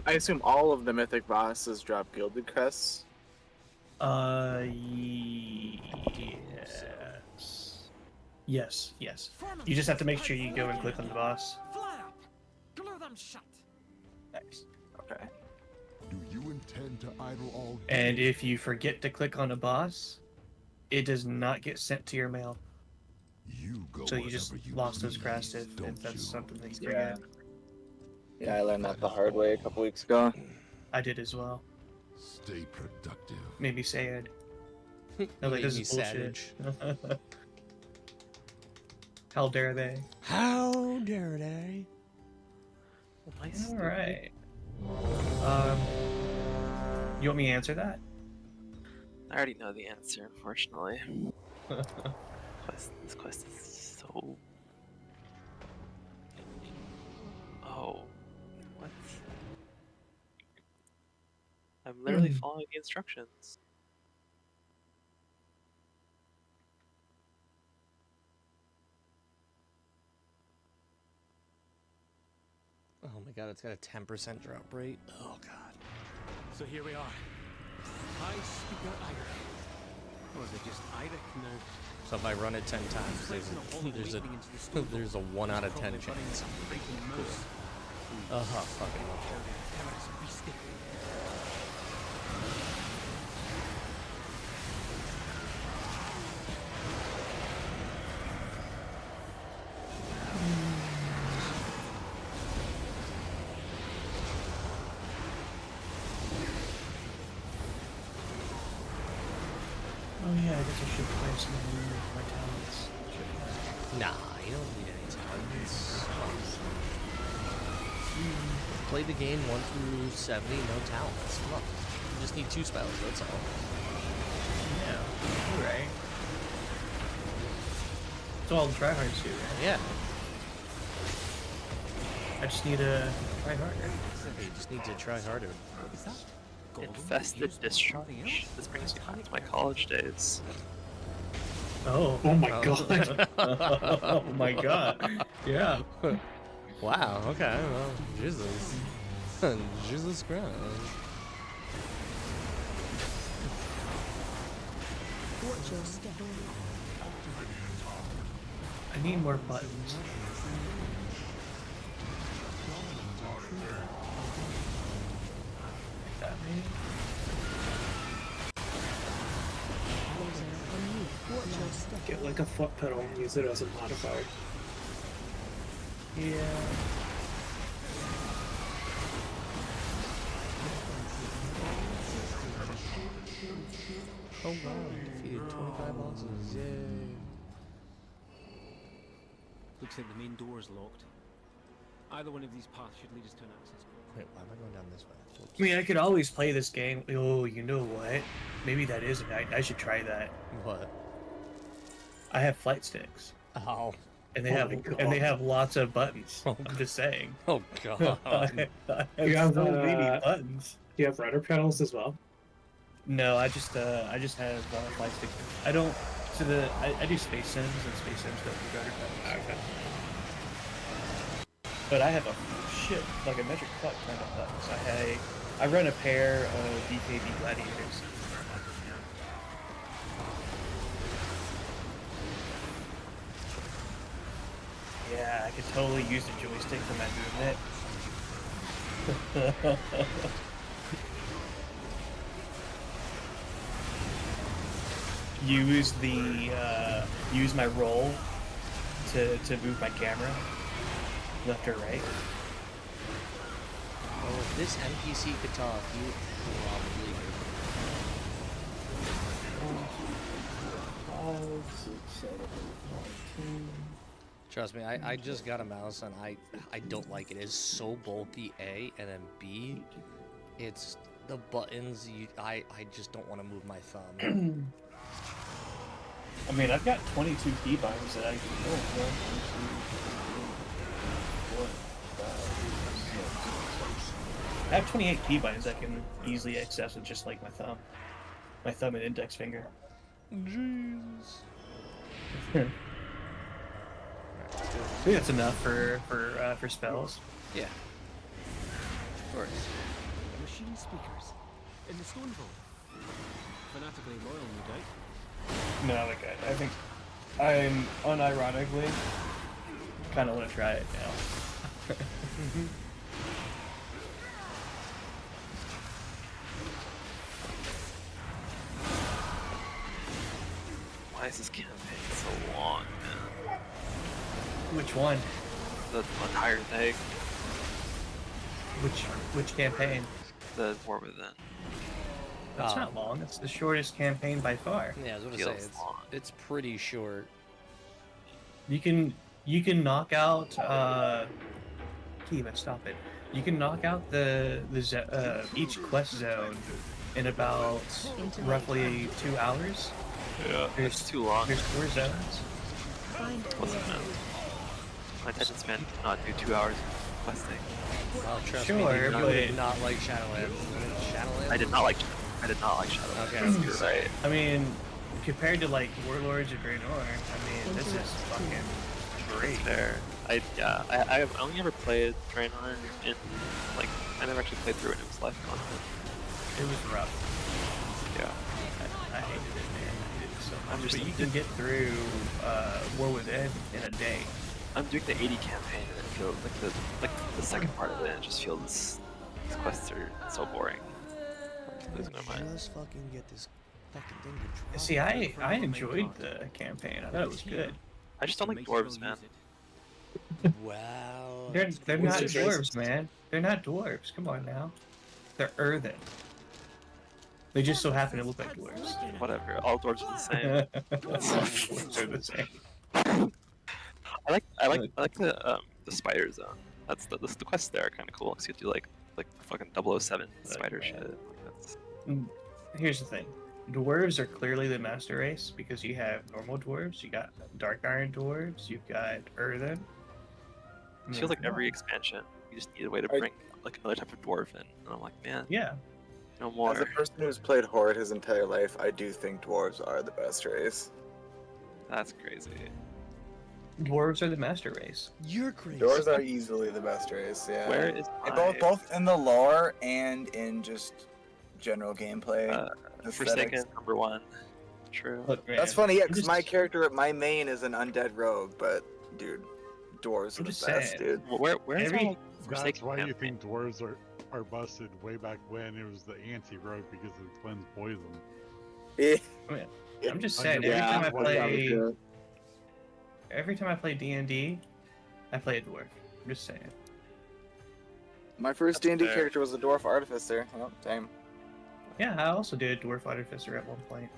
I assume all of the mythic bosses drop gilded crests. Yes. Yes. You just have to make sure you go and click on the boss. Nice. Okay. Do you intend to idle all And if you forget to click on a boss, it does not get sent to your mail. You go So you just wherever you lost those please, crests if don't that's you? something that you Yeah. forget. Yeah, I learned that the hard way a couple weeks ago. I did as well. Stay productive. Made me sad. No, like, Made this me is bullshit. savage. How dare they? How dare they? Alright. You want me to answer that? I already know the answer, unfortunately. This quest is so... Oh. What? I'm literally following the instructions. Oh my god, it's got a 10% drop rate. Oh god. So here we are. High Speaker Ira. Or is it just Ira now? So if I run it 10 times, there's a 1 out of 10 chance. Cool. Fucking love it. some more talents. Nah, you don't need any talents. Play the game 1 through 70, no talents. Come on. You just need 2 spells, that's all. Yeah, you're right. That's all the tryhards do, right? Yeah. I just need to try harder. You just need to try harder. Infested discharge. This brings me back to my college days. Oh. Oh my god. Oh my god. Yeah. Wow, okay, well, Jesus. Jesus Christ. Watch your step. I need more buttons. Like that, maybe? Watch your step. Get like a foot pedal and use it as a modifier. Yeah. Oh wow, defeated 25 bosses, yay. Looks like the main door is locked. Either one of these paths should lead us to an access point. Wait, why am I going down this way? Oops. I mean, I could always play this game. Oh, you know what? Maybe that is I should try that. What? I have flight sticks. Oh. And they have lots of buttons. Oh, I'm just saying. Oh god. You have so many buttons. Do you have rudder pedals as well? No, I just have flight sticks. I don't. So I do Space Sims and Space Sims don't do rudder pedals. Okay. But I have a shit, like a metric fuck ton of buttons. I run a pair of DKB Gladiators. Yeah, I could totally use the joystick for my movement. Use my roll to move my camera left or right. Oh, if this NPC could talk, you probably Trust me, I just got a mouse and I don't like it. It's so bulky, A, and then B, it's the buttons, I just don't want to move my thumb. I mean, I've got 22 keybinds that I can move. I have 28 keybinds I can easily access with just like my thumb and index finger. Jesus. I think that's enough for spells. Yeah. Of course. Machine speakers in the stone vault. Fanatically loyal, no doubt. No, like I think I'm unironically kind of want to try it now. Why is this campaign so long, man? Which one? The entire thing. Which campaign? The War Within. That's not long. It's the shortest campaign by far. Yeah, I was gonna say it's pretty short. You can knock out Kiva, stop it. You can knock out each quest zone in about roughly 2 hours. Yeah, it's too long. There's 4 zones. Wasn't meant. My attention span did not do 2 hours of questing. Well, trust Sure, me, you but did not like Shadowlands. Shadowlands? I did not like Shadowlands. Okay. You're right. I mean, compared to like Warlords of Draenor, I mean, this is fucking great. Fair. I only ever played Draenor in, like, I never actually played through it. It was live content. It was rough. Yeah. I hated it, man. I hated it so much. But you can get through War Within in a day. I'm doing the 80 campaign, and it feels like the second part of it. It just feels these quests are so boring. I'm losing my mind. Just fucking get this fucking thing to drop. See, I enjoyed the campaign. I thought it was good. I just don't like dwarves, man. Wow. They're not dwarves, man. They're not dwarves. Come on now. They're earthen. They just so happen to look like dwarves. Whatever. All dwarves are the same. Dwarves are the same. I like the spider zone. That's the quests there are kind of cool because you do like fucking 007 spider shit. Like that's... Here's the thing. Dwarves are clearly the master race because you have normal dwarves, you got dark iron dwarves, you've got earthen. It feels like every expansion you just need a way to bring like another type of dwarf in, and I'm like, man, yeah, no more. As a person who's played Horde his entire life, I do think dwarves are the best race. That's crazy. Dwarves are the master race. You're crazy. Dwarves are easily the best race, yeah. Where is both in the lore and in just general gameplay. Forsaken #1. True. Look, man, That's funny, yeah, because my main is an undead rogue, but dude, dwarves are the best, dude. Where's all That's Forsaken why you campaign? think dwarves are busted way back when it was the anti-rogue because it cleansed poison. I'm just saying, every time I play D&D, I play a dwarf. I'm just saying. My first D&D character was a dwarf artificer. Oh, same. Yeah, I also did dwarf artificer at one point.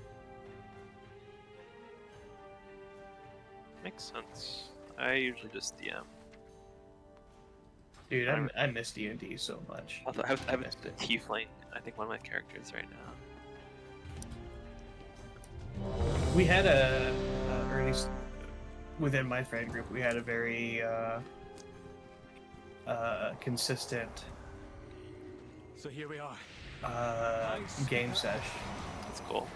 Makes sense. I usually just DM. Dude, I miss D&D so much. I have a tiefling. I think one of my characters right now. We had or at least within my friend group, we had a very consistent So here we are. game sesh. That's cool.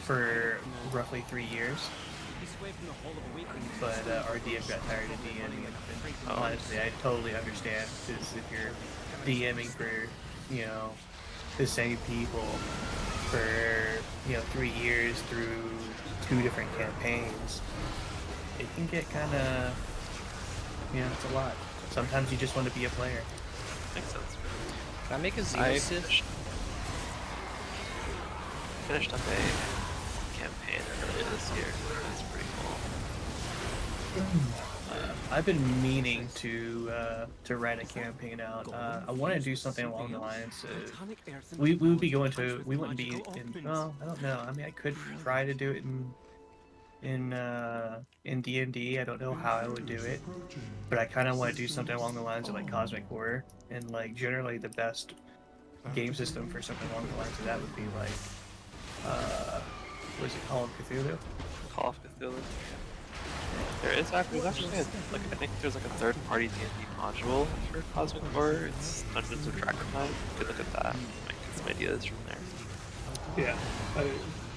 For roughly 3 years. But our DM got tired of DMing, and honestly, I totally understand, because if you're DMing for, the same people for, 3 years through 2 different campaigns, it can get kind of, it's a lot. Sometimes you just want to be a player. Makes sense. Can I make a I Xenosis? finished up a campaign earlier this year. That's pretty cool. I've been meaning to write a campaign out. I want to do something along the lines of we wouldn't be in. Well, I don't know. I mean, I could try to do it in D&D. I don't know how I would do it, but I kind of want to do something along the lines of like cosmic horror, and like generally the best game system for something along the lines of that would be like what is it, Call of Cthulhu? Call of Cthulhu. There's actually I think there's like a third-party D&D module for Cosmic Horror. It's Dungeons and Dragons. You could look at that. Might get some ideas from there. Yeah,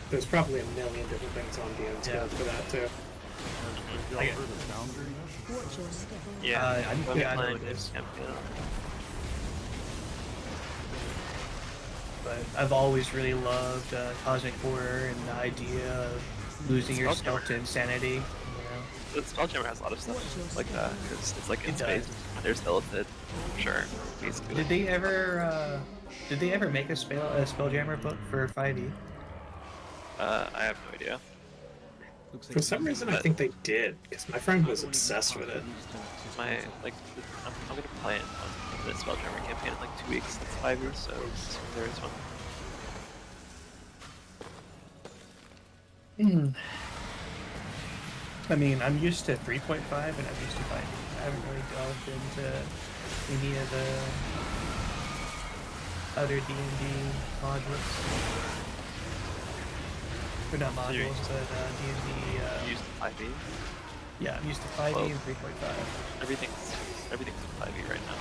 there's probably a million different things on DM's code for that too. Yeah, I know it is. But I've always really loved cosmic horror and the idea of losing yourself to insanity. The Spelljammer has a lot of stuff like that because it's like in space. There's Illithid, sure, basically. Did they ever make a Spelljammer book for 5e? I have no idea. For some reason, I think they did, because my friend was obsessed with it. I'm gonna play it on the Spelljammer campaign in like 2 weeks. It's 5 years, so there is one. I mean, I'm used to 3.5, and I'm used to 5. I haven't really delved into any of the other D&D modules. Or not modules, but D&D. Used to 5e? Yeah, I'm used to 5e and 3.5. Everything's in 5e right now.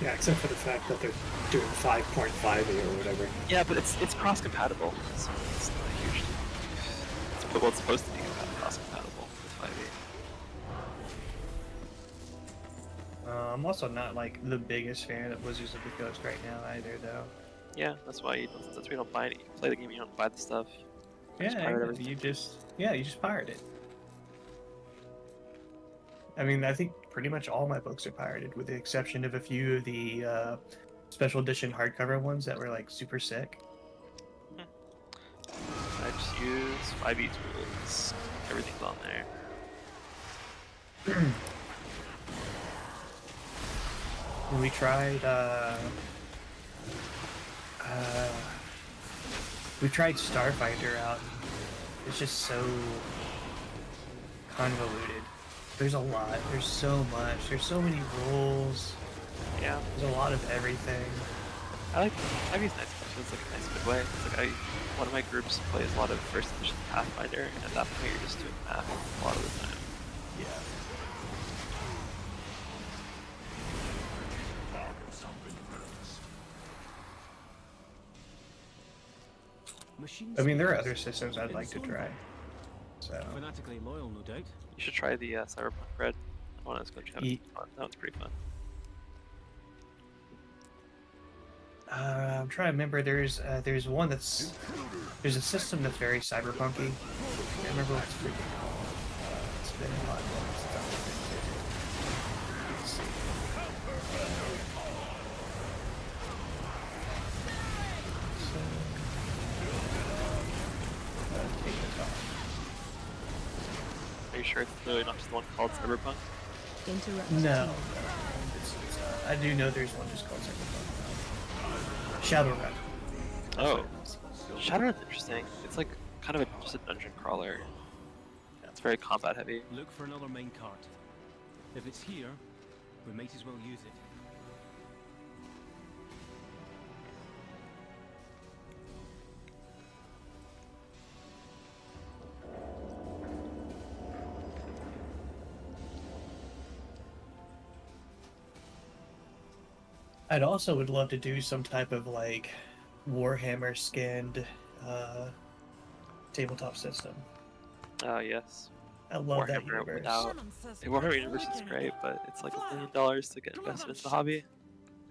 Yeah, except for the fact that they're doing 5.5e or whatever. Yeah, but it's cross-compatible, so it's not a huge deal. It's supposed to be cross-compatible with 5e. I'm also not like the biggest fan of Wizards of the Coast right now either, though. Yeah, that's why you don't buy it. You play the game, you don't buy the stuff. You just pirate it. I mean, I think pretty much all my books are pirated, with the exception of a few of the special edition hardcover ones that were like super sick. I just use 5e tools. Everything's on there. And we tried we've tried Starfinder out. It's just so convoluted. There's a lot. There's so much. There's so many rules. Yeah. There's a lot of everything. I like these nice questions. It's like a nice midway. It's like one of my groups plays a lot of first edition Pathfinder, and at that point you're just doing math a lot of the time. Yeah. I mean, there are other systems I'd like to try. So. Fanatically loyal, no doubt. You should try the Cyberpunk Red. That one is good. That one's pretty fun. I'm trying to remember. There's one there's a system that's very cyberpunky. I can't remember what it's freaking called. It's been a lot since I've looked into it. Let's see. Are you sure it's really not just the one called Cyberpunk? No. I do know there's one just called Cyberpunk. Shadowrun. Oh, Shadowrun's interesting. It's like kind of just a dungeon crawler. Yeah, it's very combat heavy. Look for another minecart. If it's here, we might as well use it. I'd also would love to do some type of like Warhammer skinned tabletop system. Oh yes. I love that universe. Warhammer Universe is great, but it's like $1 million to get invested into the hobby.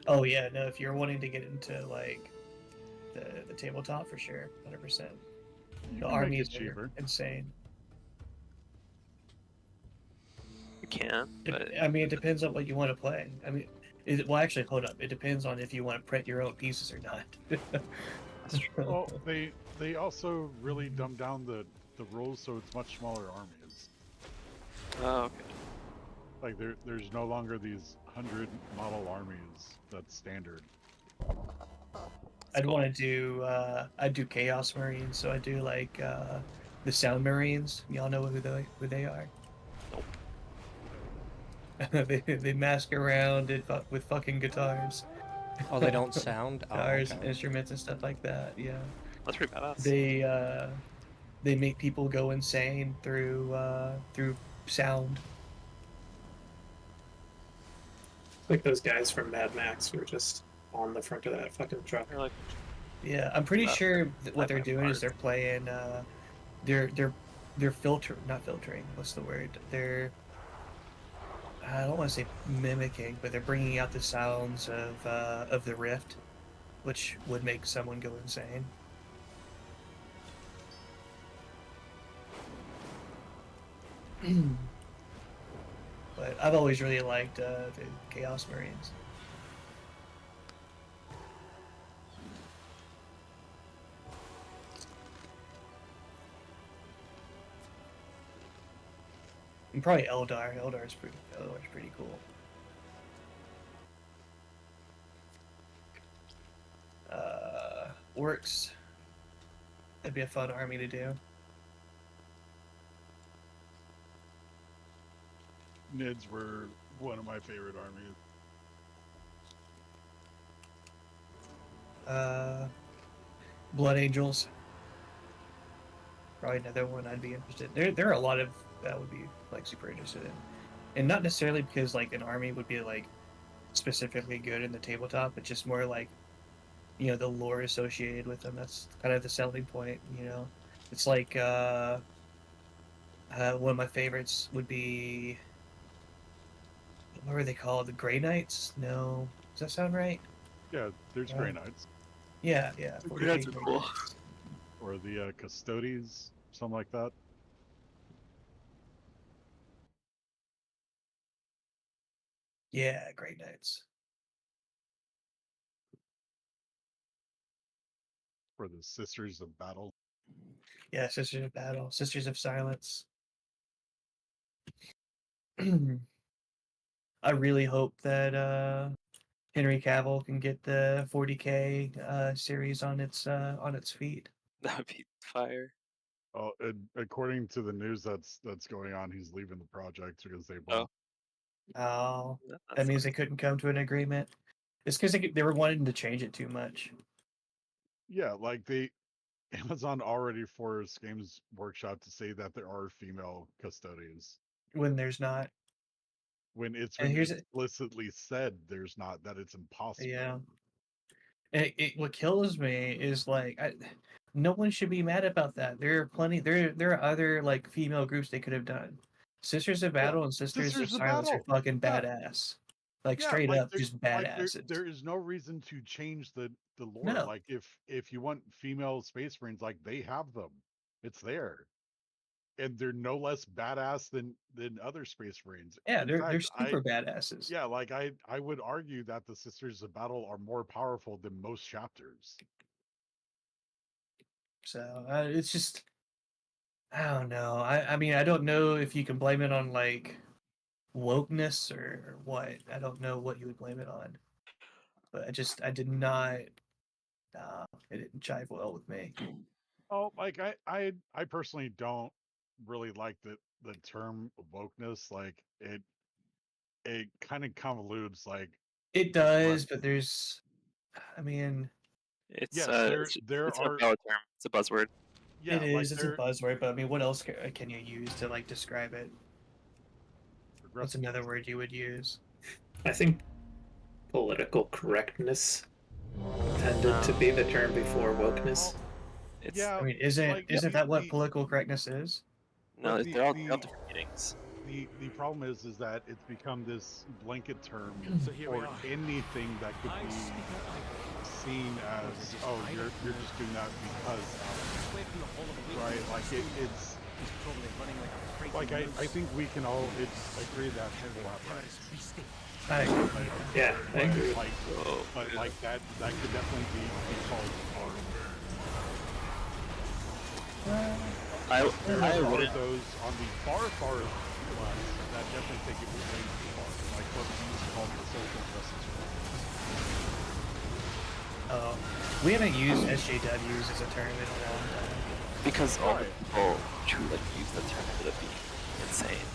Oh yeah, no, if you're wanting to get into like the tabletop for sure, 100%. The armies are insane. You can, but I mean, it depends on what you want to play. I mean, well, actually, hold up. It depends on if you want to print your own pieces or not. Well, they also really dumb down the rules, so it's much smaller armies. Oh, okay. Like there's no longer these 100 model armies. That's standard. I'd want to do I'd do Chaos Marines, so I do like the Sound Marines. Y'all know who they are. they mask around with fucking guitars. Oh, they don't sound? Guitars, okay. instruments, and stuff like that. Yeah. That's pretty badass. They make people go insane through sound. Like those guys from Mad Max who are just on the front of that fucking truck. Yeah, I'm pretty sure what they're doing is they're playing. They're not filtering. What's the word? I don't want to say mimicking, but they're bringing out the sounds of the Rift, which would make someone go insane. But I've always really liked the Chaos Marines. And probably Eldar. Eldar's pretty cool. Orcs. That'd be a fun army to do. Nids were one of my favorite armies. Blood Angels. Probably another one I'd be interested in. There are a lot of that would be like super interested in. And not necessarily because like an army would be like specifically good in the tabletop, but just more like, you know, the lore associated with them. That's kind of the selling point, you know. It's like one of my favorites would be, what were they called? The Grey Knights? No. Does that sound right? Yeah, there's Grey Knights. Yeah. Grey Knights are cool. Or the Custodes, something like that. Yeah, Grey Knights. Or the Sisters of Battle. Yeah, Sisters of Battle. Sisters of Silence. I really hope that Henry Cavill can get the 40K series on its feet. That would be fire. Oh, according to the news that's going on, he's leaving the project because they Oh. won't. Oh, That that means sucks. they couldn't come to an agreement. It's because they were wanting to change it too much. Yeah, like Amazon already forced Games Workshop to say that there are female custodians When there's not. when it's And been here's it. explicitly said there's not, that it's impossible. Yeah. What kills me is like no one should be mad about that. There are plenty. There are other like female groups they could have done. Sisters of Battle and Sisters of Sisters of Silence are Battle. fucking Yeah. badass. Like Yeah, straight like up, just badasses. there is no reason to change the lore. No. Like if you want female space marines, like they have them, it's there, and they're no less badass than other space marines. Yeah, In they're fact, super badasses. yeah, like I would argue that the Sisters of Battle are more powerful than most chapters. So it's just, I don't know. I mean, I don't know if you can blame it on like wokeness or what. I don't know what you would blame it on. But I did not. It didn't jive well with me. Oh, like I personally don't really like the term wokeness. Like it kind of convolutes like It does, but there's, I mean, It's yes, it's there a are valid term. It's a buzzword. yeah, it like is. It's a buzzword, but I mean, what else can you use to like describe it? What's another word you would use? I think political correctness tended to be the term before wokeness. It's, yeah, I mean, isn't that what political correctness is? No, But they're all different meanings. The problem is that it's become this blanket term So here we for are. anything that could be seen as, oh, you're just doing that because right, like it's like I think we can all agree that I agree. But like that could definitely be called art. There are wouldn't. those on the far left that definitely take it way too far, like what we used to call the social justice warrior. We haven't used SJWs as a term in a long time. Because all the people who like use the term ended up being insane.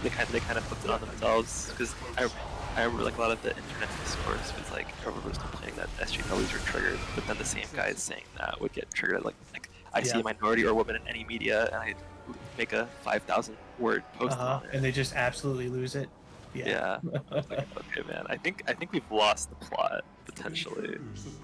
They kind of flipped it on themselves. Because I remember like a lot of the internet discourse was like everyone was complaining that SJWs were triggered, but then the same guys saying that would get triggered. Like I see a minority or a woman in any media, and I make a 5,000 word post on it. And they just absolutely lose it. Yeah. Like, okay, man. I think we've lost the plot potentially.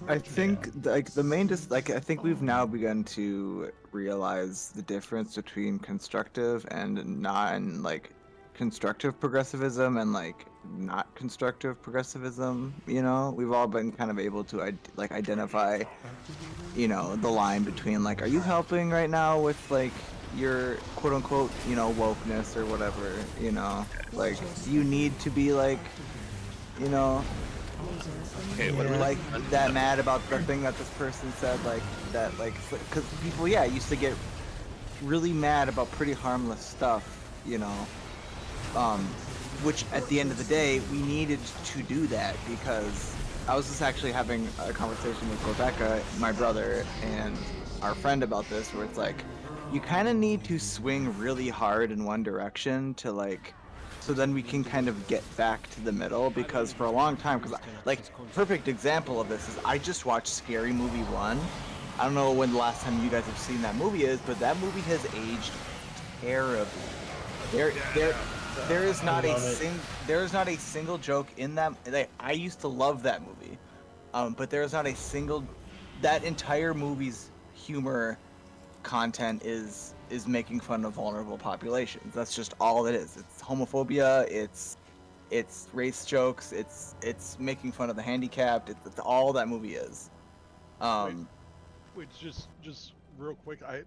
I think like the main I think we've now begun to realize the difference between constructive and non like constructive progressivism and like not constructive progressivism. You know, we've all been kind of able to like identify, you know, the line between like, are you helping right now with like your quote unquote, you know, wokeness or whatever, you know, like you need to be like, you know, like that mad about the thing that this person said, like that, like, because people, used to get really mad about pretty harmless stuff, you know, which at the end of the day, we needed to do that because I was just actually having a conversation with Rebecca, my brother, and our friend about this, where it's like, you kind of need to swing really hard in one direction to like, so then we can kind of get back to the middle, because for a long time, because like, perfect example of this is I just watched Scary Movie 1. I don't know when the last time you guys have seen that movie is, but that movie has aged terribly. There is not a single joke in that. Like, I used to love that movie, but there is not a single. That entire movie's humor content is making fun of vulnerable populations. That's just all it is. It's homophobia. It's race jokes. It's making fun of the handicapped. It's all that movie is. Wait, just real quick. I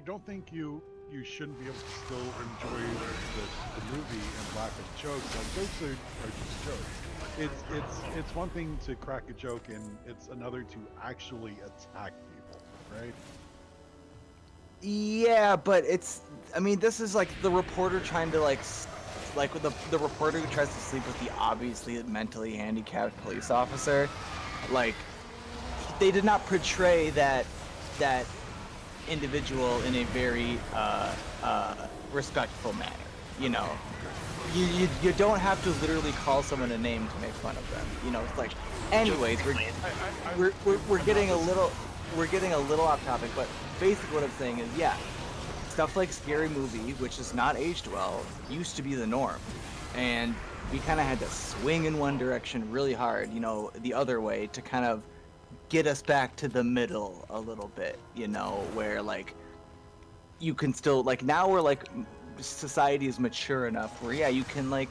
don't think you shouldn't be able to still enjoy the movie and laugh at jokes. Like jokes are just jokes. It's one thing to crack a joke, and it's another to actually attack people, right? Yeah, but I mean, this is like the reporter trying to like the reporter who tries to sleep with the obviously mentally handicapped police officer. Like, they did not portray that that individual in a very respectful manner. You know, you don't have to literally call someone a name to make fun of them. You know, it's like, anyways, we're getting a little off topic, but basically what I'm saying is, yeah, stuff like Scary Movie, which is not aged well, used to be the norm, and we kind of had to swing in one direction really hard, you know, the other way, to kind of get us back to the middle a little bit, you know, where like you can still, like, now we're like, society is mature enough where, yeah, you can like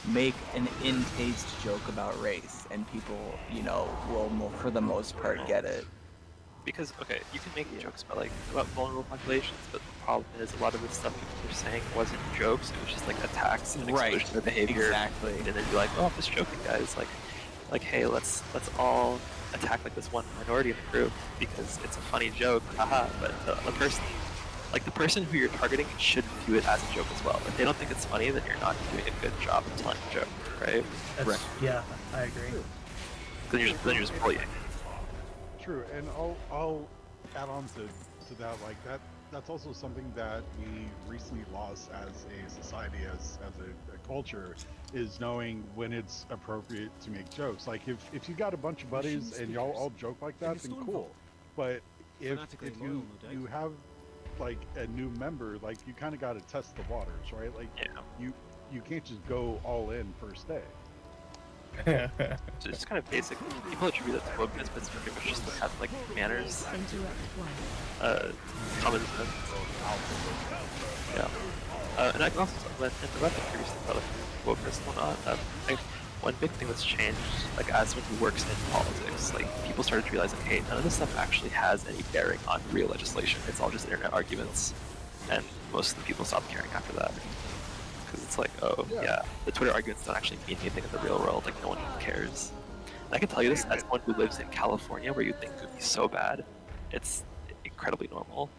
make an in-taste joke about race and people, you know, will for the most part get it. Because, okay, you can make jokes about vulnerable populations, but the problem is a lot of the stuff people were saying wasn't jokes, it was just like attacks and exclusionary behavior. Exactly. And then you're like, oh, I'm just joking, guys. Like, hey, let's all attack like this one minority in the group because it's a funny joke, haha. But the person who you're targeting should view it as a joke as well. If they don't think it's funny, then you're not doing a good job of telling a joke, right? Yeah, I agree. Then you're just bullying. True, and I'll add on to that, like that's also something that we recently lost as a society, as a culture, is knowing when it's appropriate to make jokes. Like if you got a bunch of buddies and y'all all joke like that, then cool. But if you have like a new member, like you kind of got to test the waters, right? Like you can't just go all in first day. So it's kind of basic. People attribute that to wokeness, but it's pretty much just to have like manners, common sense. Yeah. And I can also talk about the previous thing about like wokeness and whatnot. One big thing that's changed, like as someone who works in politics, like people started to realize, like, hey, none of this stuff actually has any bearing on real legislation. It's all just internet arguments, and most of the people stopped caring after that. Because it's like, oh, yeah, the Twitter arguments don't actually mean anything in the real world, like, no one cares. And I can tell you this as someone who lives in California, where you think it would be so bad. It's incredibly normal.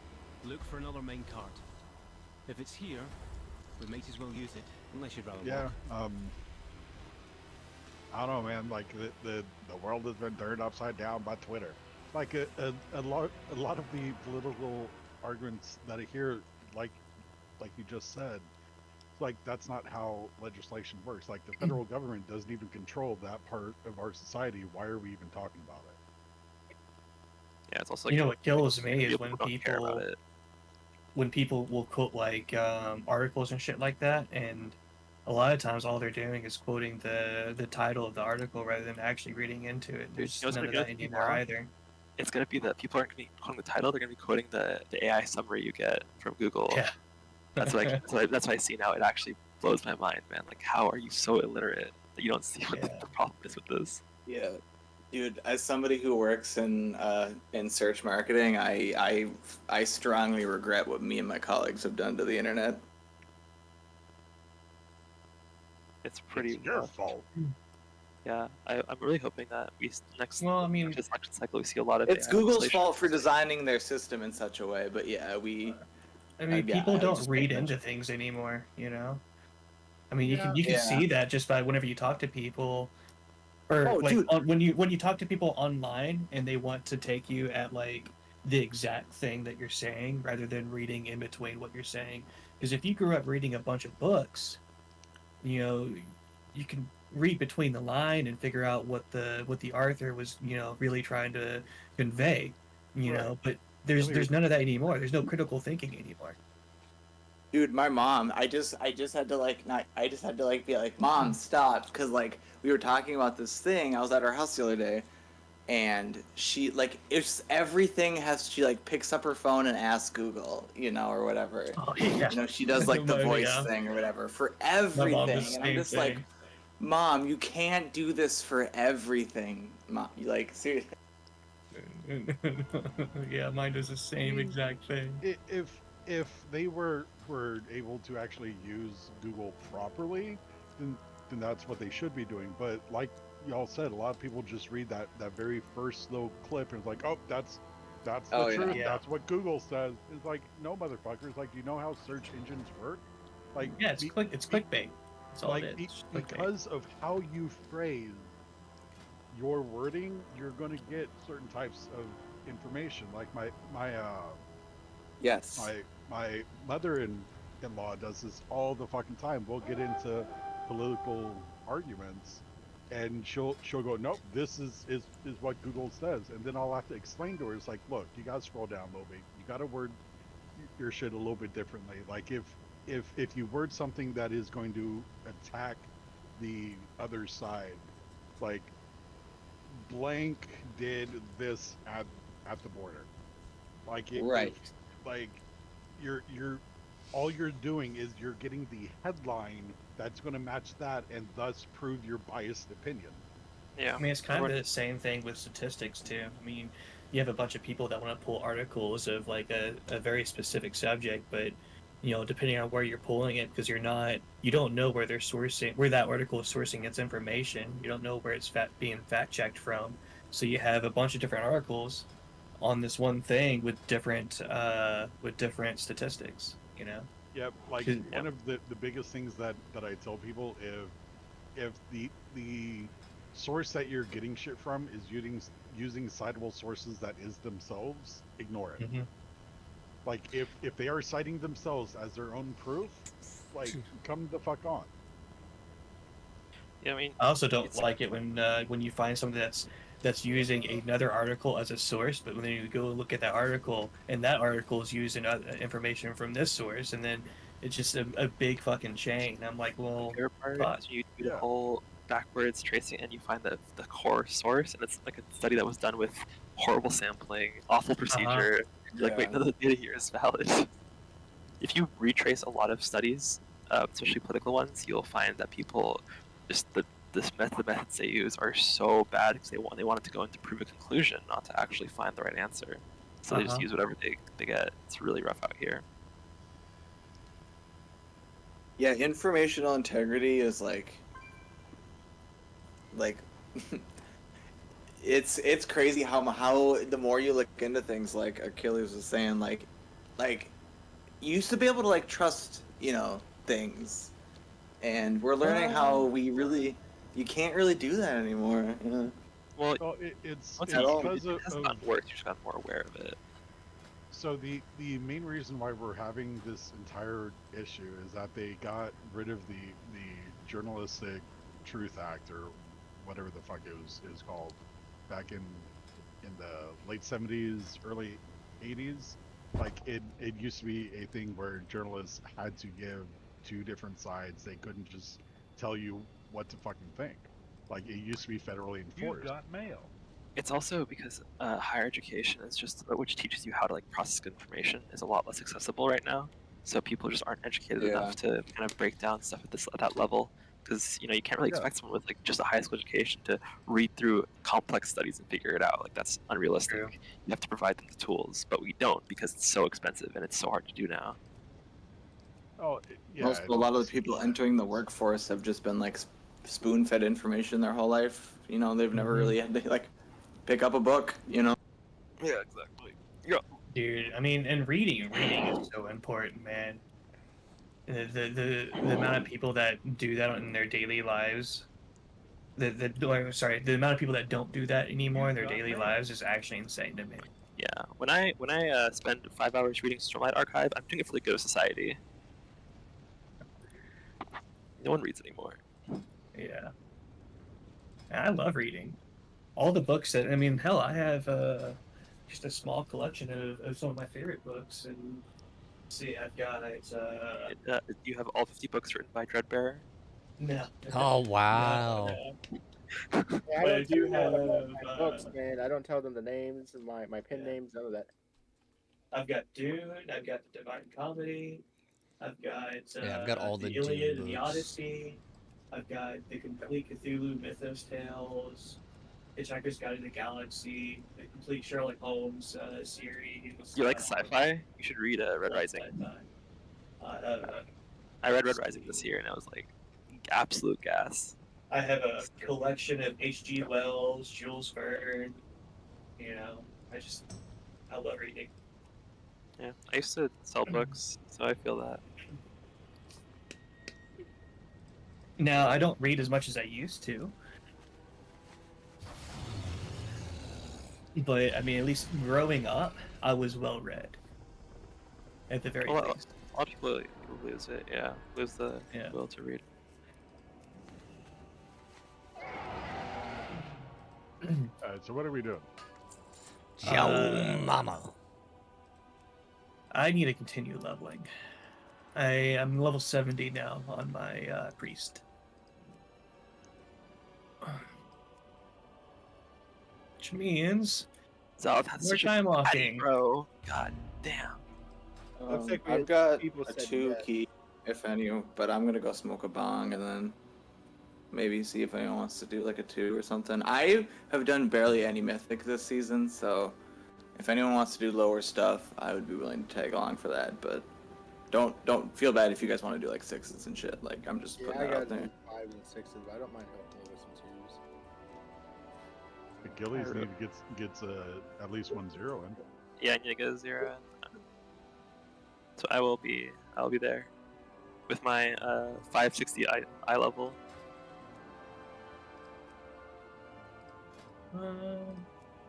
Look for another main card. If it's here, we might as well use it, unless you'd rather walk. I don't know, man, like, the world has been turned upside down by Twitter. Like, a lot of the political arguments that I hear, like you just said, like, that's not how legislation works. Like, the federal government doesn't even control that part of our society. Why are we even talking about it? Yeah, it's also like, you know what kills me is when people will quote like articles and shit like that, and a lot of times all they're doing is quoting the title of the article rather than actually reading into it. There's none of that anymore either. It's gonna be that people aren't gonna be quoting the title; they're gonna be quoting the AI summary you get from Google. Yeah. That's what I see now. It actually blows my mind, man. Like, how are you so illiterate that you don't see what the problem is with this? Yeah, dude. As somebody who works in search marketing, I strongly regret what me and my colleagues have done to the internet. It's pretty. It's your fault. Yeah, I'm really hoping that next election cycle we see a lot of. It's Google's fault for designing their system in such a way, but yeah, I mean, people don't read into things anymore, you know. I mean, you can see that just by whenever you talk to people, or when you talk to people online and they want to take you at like the exact thing that you're saying rather than reading in between what you're saying. Because if you grew up reading a bunch of books, you know, you can read between the line and figure out what the author was, you know, really trying to convey, you know. But there's none of that anymore. There's no critical thinking anymore. Dude, my mom, I just had to be like, Mom, stop, because like we were talking about this thing. I was at her house the other day, and she like she like picks up her phone and asks Google, you know, or whatever. Oh, yeah. You know, she does like the voice thing or whatever for everything, and I'm just like, Mom, you can't do this for everything, Mom. Like, seriously. Yeah, mine does the same exact thing. If they were able to actually use Google properly, then that's what they should be doing. But like y'all said, a lot of people just read that very first little clip and it's like, oh, that's the truth. Yeah. That's what Google says. It's like, no, motherfuckers. Like, do you know how search engines work? Like, yeah, it's clickbait. That's all it is. Because of how you phrase your wording, you're going to get certain types of information. Like Yes. my mother-in-law does this all the fucking time. We'll get into political arguments, and she'll go, nope, this is what Google says, and then I'll have to explain to her. It's like, look, you gotta scroll down a little bit. You gotta word your shit a little bit differently. Like if you word something that is going to attack the other side, like blank did this at the border, like right, like you're all you're doing is you're getting the headline that's going to match that and thus prove your biased opinion. Yeah. I mean, it's kind of the same thing with statistics too. I mean, you have a bunch of people that want to pull articles of like a very specific subject, but you know, depending on where you're pulling it, because you don't know where they're sourcing, where that article is sourcing its information. You don't know where it's being fact checked from. So you have a bunch of different articles on this one thing with different statistics. You know. Yep. Like one of the biggest things that I tell people, if the source that you're getting shit from is using citable sources that is themselves, ignore it. Mm-hmm. Like if they are citing themselves as their own proof, like come the fuck on. Yeah, I mean, I also don't like it when you find something that's using another article as a source, but when you go look at that article and that article is using information from this source, and then it's just a big fucking chain. I'm like, well, you do the whole backwards tracing and you find the core source, and it's like a study that was done with horrible sampling, awful procedure. You're like, wait, no, the data here is valid. If you retrace a lot of studies, especially political ones, you'll find that people just the methods they use are so bad because they want it to go into prove a conclusion, not to actually find the right answer. So they just use whatever they get. It's really rough out here. Yeah, informational integrity is like it's crazy how the more you look into things, like Achilles was saying, like you used to be able to like trust, you know, things, and we're learning how you can't really do that anymore. Yeah. Well, it's because it has gotten worse. You just got more aware of it. So the main reason why we're having this entire issue is that they got rid of the Journalistic Truth Act, or whatever the fuck it was called, back in the late 70s, early 80s. Like it used to be a thing where journalists had to give two different sides. They couldn't just tell you what to fucking think. Like it used to be federally enforced. You've got mail. It's also because higher education is just which teaches you how to like process good information is a lot less accessible right now. So people just aren't educated enough to kind of break down stuff at that level. Because you know you can't really expect someone with like just a high school education to read through complex studies and figure it out. Like that's unrealistic. True. You have to provide them the tools, but we don't because it's so expensive and it's so hard to do now. Oh, yeah. Also, a lot of the people entering the workforce have just been like spoon-fed information their whole life. You know, they've never really had to like pick up a book. You know. Yeah, exactly. Yeah. Dude, I mean, and reading is so important, man. The amount of people that do that in their daily lives, the amount of people that don't do that anymore in their daily lives is actually insane to me. Yeah, when I spend 5 hours reading Stormlight Archive, I'm doing it for the good of society. No one reads anymore. Yeah, I love reading. All the books that hell, I have just a small collection of some of my favorite books and. See, I've got you have all 50 books written by Dreadbearer? No. Oh wow. Yeah, I do have my books, man. I don't tell them the names and my pen names, none of that. I've got Dune. I've got the Divine Comedy. I've got I've got all the Iliad Dune and the books. Odyssey. I've got the complete Cthulhu Mythos Tales. Hitchhiker's Guide to the Galaxy, the complete Sherlock Holmes series. You like sci-fi? You should read Red Rising. I read Red Rising this year and I was like, absolute gas. I have a collection of H.G. Wells, Jules Verne. You know, I love reading. Yeah, I used to sell books, so I feel that. Now, I don't read as much as I used to. But I mean, at least growing up, I was well read. At the very least. A lot of people lose it. Yeah, lose the will to read. Alright, so what are we doing? Mama. I need to continue leveling. I'm level 70 now on my priest. Which means Zalth has more such time a walking. bro. God damn. Looks like I've got people a said 2 yes. key, if any, but I'm gonna go smoke a bong and then maybe see if anyone wants to do like a 2 or something. I have done barely any mythic this season, so if anyone wants to do lower stuff, I would be willing to tag along for that. But don't feel bad if you guys want to do like 6s and shit. Like I'm just putting I that got out there. 5s and 6s, but I don't mind helping you with some 2s. The Gillies need gets at least 1 0 in. Yeah, I need to get a 0 in. So I will be there with my 560 eye level.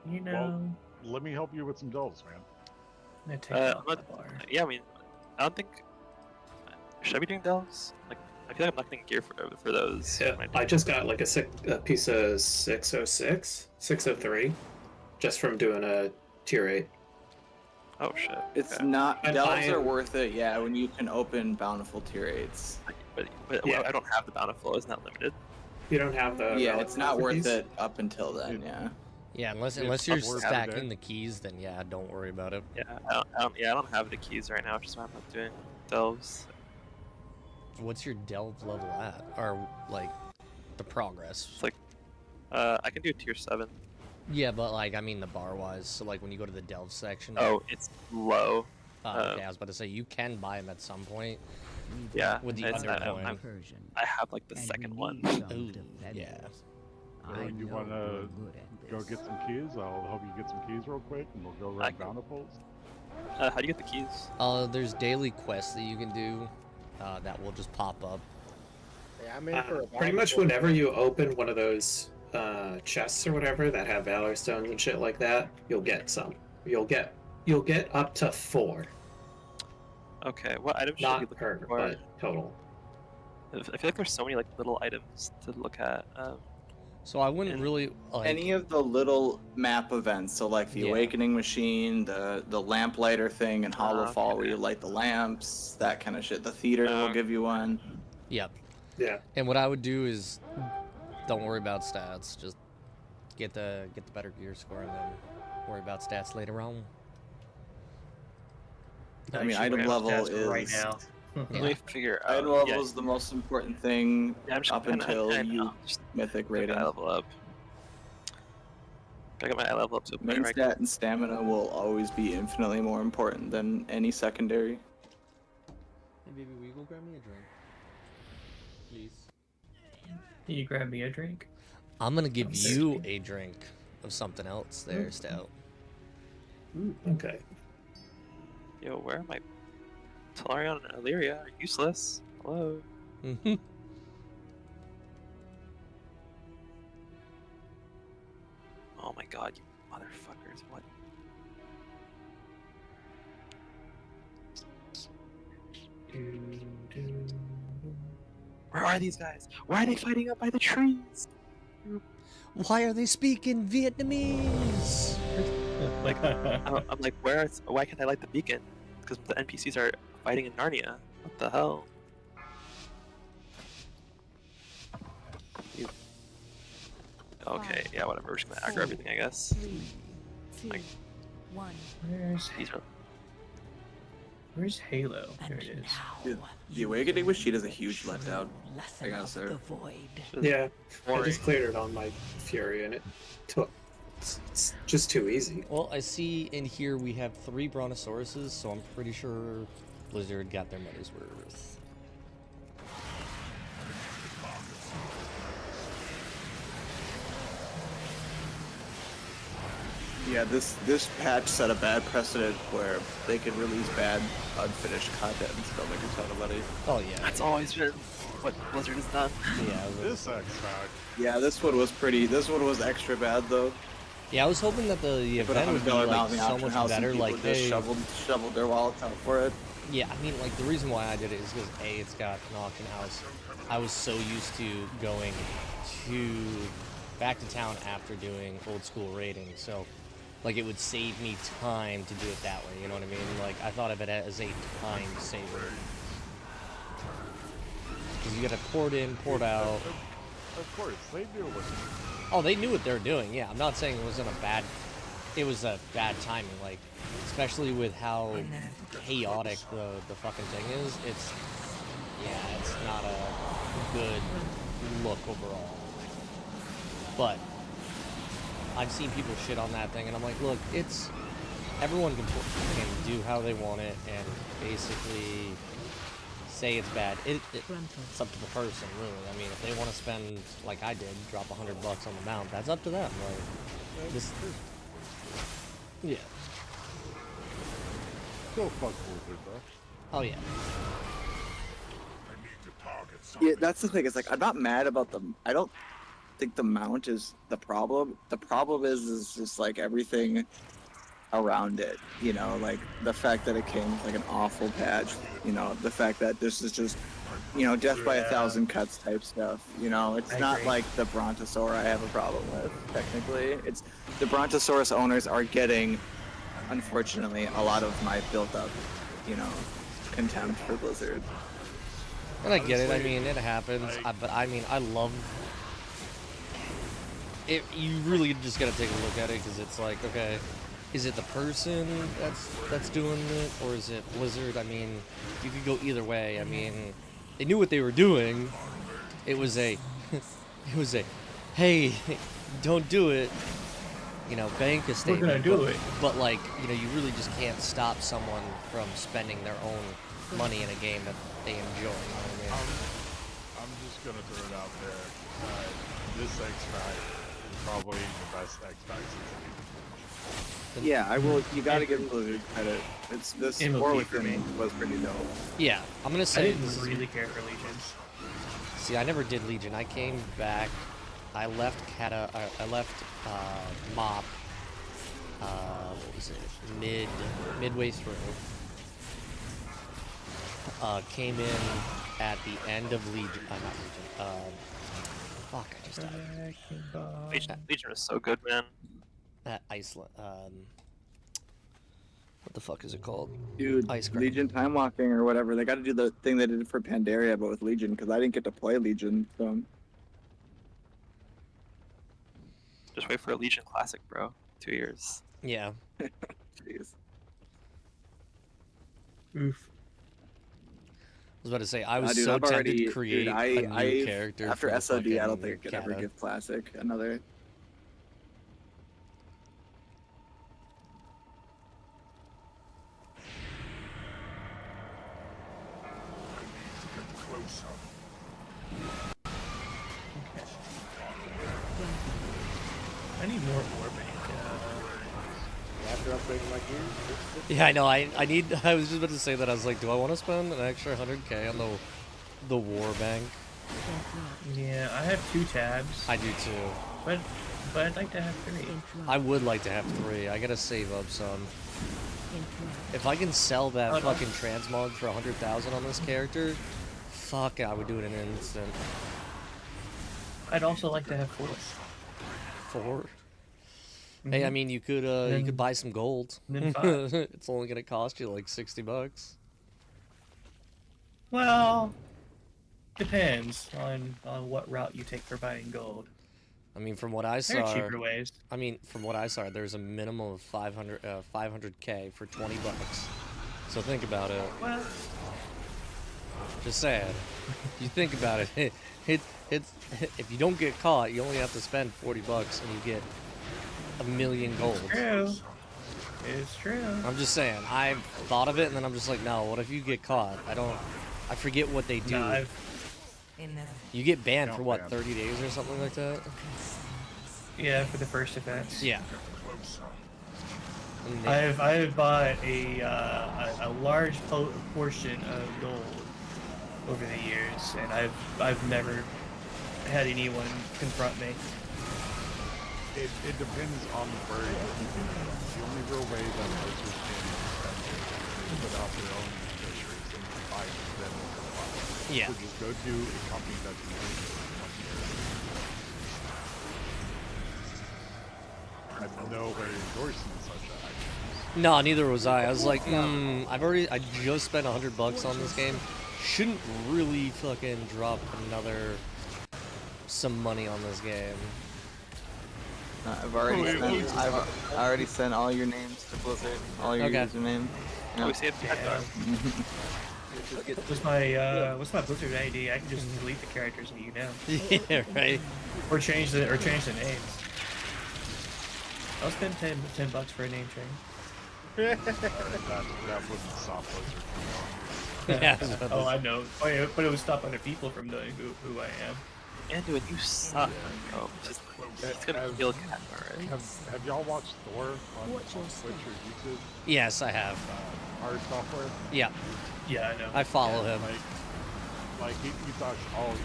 You know. Well, let me help you with some delves, man. I'm gonna take out the bar. Yeah, I mean, I don't think. Should I be doing delves? Like, I feel like I'm not getting gear for those. Yeah, I just got like a piece of 606, 603, just from doing a tier 8. Oh shit. It's okay. not. I'm Delves buying- are worth it, yeah, when you can open bountiful tier 8s. But Yeah. I don't have the bountiful. It's not limited. You don't have the. Yeah, relic it's not worth keys? it up until then. Yeah. Yeah, unless It's you're upward stacking Saturday. the keys, then yeah, don't worry about it. Yeah, I don't have the keys right now, which is why I'm not doing delves. What's your delve level at, or like the progress? It's like, I can do tier 7. Yeah, but like I mean the bar wise. So like when you go to the delve section. Oh, it's low. Okay, I was about to say you can buy them at some point. Yeah, With the it's- undercoin. I have like the second one. Ooh, yeah. So you want to go get some keys? I'll help you get some keys real quick, and we'll go run bountifuls. How do you get the keys? There's daily quests that you can do that will just pop up. Yeah, I'm in for a Pretty much whenever you open one of those chests or whatever that have valor stones and shit like that, you'll get some. You'll get up to 4. Okay, what items should Not we look per, for? but total. I feel like there's so many like little items to look at. So I wouldn't really like Any of the little map events, so like the Yeah. Awakening Machine, the lamplighter thing in Hollow okay. Fall where you light the lamps, that kind of shit. The theater will give you one. Yep. Yeah. And what I would do is don't worry about stats. Just get the better gear score and then worry about stats later on. I mean, should item grab level stats is right now. Let me figure out. item level yeah, is the most important thing yeah, I'm just up gonna- until I you know, just mythic gotta rating. level up. Gotta get my eye level up to a point Main where I stat and stamina will always be infinitely more important than any secondary. Hey baby, will you go grab me a drink? Please. Can you grab me a drink? I'm gonna give you a drink of something else there, Mm. Stout. Okay. Yo, where am I? Talarion and Illyria are useless. Hello. Mm-hmm. Oh my god, you motherfuckers! What? Where are these guys? Why are they fighting up by the trees? Why are they speaking Vietnamese? I'm like, why can't I light the beacon? Because the NPCs are fighting in Narnia. What the hell? Okay, yeah, whatever. We're just gonna aggro everything, I guess. 3, 2, Like, 1. Where's Halo? There it is. Dude, the Awakening Machine is a huge letdown. I gotta say. Yeah, I just cleared it on my Fury and it took. It's just too easy. Well, I see in here we have 3 Brontosauruses, so I'm pretty sure Blizzard got their money's worth. Yeah, this patch set a bad precedent where they could release bad, unfinished content and still make a ton of money. Oh yeah. That's always been what Blizzard has done. Yeah. This sucks, man. Yeah, this one was extra bad though. Yeah, I was hoping that the They put a event would be $100 like amount in the so auction much house better. and people Like just they shoveled their wallets out for it. Yeah, I mean, like, the reason why I did it is because, A, it's got an auction house. I was so used to going back to town after doing old school raiding, so, like, it would save me time to do it that way, you know what I mean? Like, I thought of it as a time saver. Because you gotta port in, port out. Of course, they knew what. Oh, they knew what they were doing, yeah. I'm not saying it was a bad timing, like, especially with how chaotic the fucking thing is. It's not a good look overall. But I've seen people shit on that thing, and I'm like, look, everyone can do how they want it, and basically say it's bad. It's up to the person, really. I mean, if they want to spend, like I did, drop $100 on the mount, that's up to them. Like, yeah. Still fuck Blizzard, though. Oh, yeah. Yeah, that's the thing. It's like I'm not mad about I don't think the mount is the problem. The problem is just like everything around it. You know, like the fact that it came with like an awful patch. You know, the fact that this is just, you know, death by 1,000 cuts type stuff. You know, it's not like the Brontosaur I have a problem with. Technically, it's the Brontosaurus owners are getting, unfortunately, a lot of my built-up, you know, contempt for Blizzard. And I get it. I mean, it happens. But I mean, I love it. You really just gotta take a look at it because it's like, okay, is it the person that's doing it, or is it Blizzard? I mean, you could go either way. I mean, they knew what they were doing. It was a, hey, don't do it. You know, bank a statement. We're gonna do it. But like, you know, you really just can't stop someone from spending their own money in a game that they enjoy. You know what I mean? I'm just gonna throw it out there. This X-Pack is probably the best X-Pack since Yeah, I will. You gotta give Blizzard credit. It's this war with me was pretty dope. Yeah, I'm gonna say I didn't really care for Legion. See, I never did Legion. I came back. I left I left Mop. What was it? Midway through. Came in at the end of Legion. Not Legion. Fuck! I just died. Legion is so good, man. At Iceland. What the fuck is it called? Dude, Legion time walking or whatever. They got to do the thing they did for Pandaria, but with Legion, because I didn't get to play Legion. So. Just wait for a Legion Classic, bro. 2 years. Yeah. Jeez. Oof. I was about to say, I was dude, so I've tempted already, to create dude, a new character. After for the SOD, I don't fucking think I could ever Kata. give Classic another. I need more Warband. After upgrading my gear. Yeah, I know. I was just about to say that. I was like, do I want to spend an extra 100k on the war bank? Yeah, I have 2 tabs. I do too. But I'd like to have 3. I would like to have 3. I gotta save up some. If I can sell that fucking transmog for 100,000 on this character, fuck, I would do it in an instant. I'd also like to have 4. 4? Hey, I mean, you could buy some gold. Then 5. It's only gonna cost you like $60. Well, depends on what route you take for buying gold. I mean, from what I There saw, are cheaper ways. I mean, from what I saw, there's a minimum of 500k for 20 bucks. So think about it. Well, Just saying. You think about it. It's if you don't get caught, you only have to spend 40 bucks and you get a million gold. true. It's true. I'm just saying. I've thought of it, and then I'm just like, no. What if you get caught? I forget what they do. No, You get banned for what, 30 days or something like that? Yeah, for the first offense. Yeah. I've bought a large portion of gold over the years, and I've never had anyone confront me. It depends on the bird. The only real way that archers can defend it is to put out their own fisheries and buy them for fun. Yeah. So just go to a company that's doing it for 1 year. I'm nowhere endorsing such action. No, neither was I. I was like, I just spent $100 on this game. Shouldn't really fucking drop some money on this game. I've already sent all your names to Blizzard, all your usernames. Oh, we saved What's my Blizzard ID? I can just delete the characters and you know. Yeah, right. Or change the names. I'll spend $10 for a name change. that wouldn't stop Blizzard. Yeah. Oh, I know. But it would stop other people from knowing who I am. Anduin, you suck. Oh, just it's gonna kill Cat, alright? Have y'all watched Thor on Twitch or YouTube? Yes, I have. Hard software? Yeah. Yeah, I know. I follow him. Like he talks all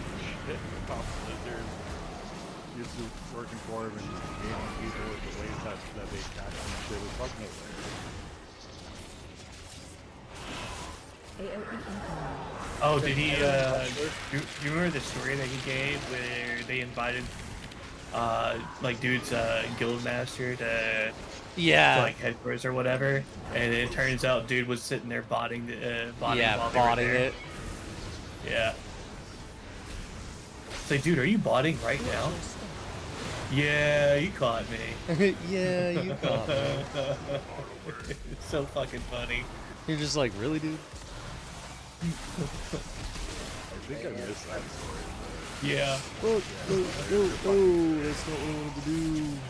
shit about Blizzard. He's working for him and just gaming people with the ways that they catch and shit. It's fucking hilarious. Oh, did he, do you remember the story that he gave where they invited, like, dude's, guild master to, like, headquarters or whatever, and it turns out dude was sitting there botting while they were botting there. it. Yeah. It's like, dude, are you botting right now? Yeah, you caught me. Yeah, you caught me. It's so fucking funny. You're just like, really, dude? I think I missed that story. Yeah. Oh, that's not what I wanted to do.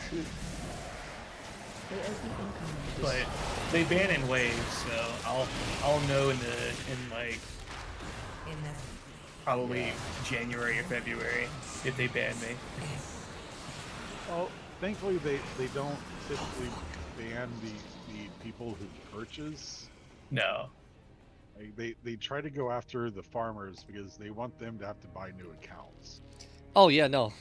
Shit. But they ban in waves, so I'll know in like probably January or February if they ban me. Well, thankfully they don't typically ban the people who purchase. No. Like they try to go after the farmers because they want them to have to buy new accounts. Oh, yeah, no.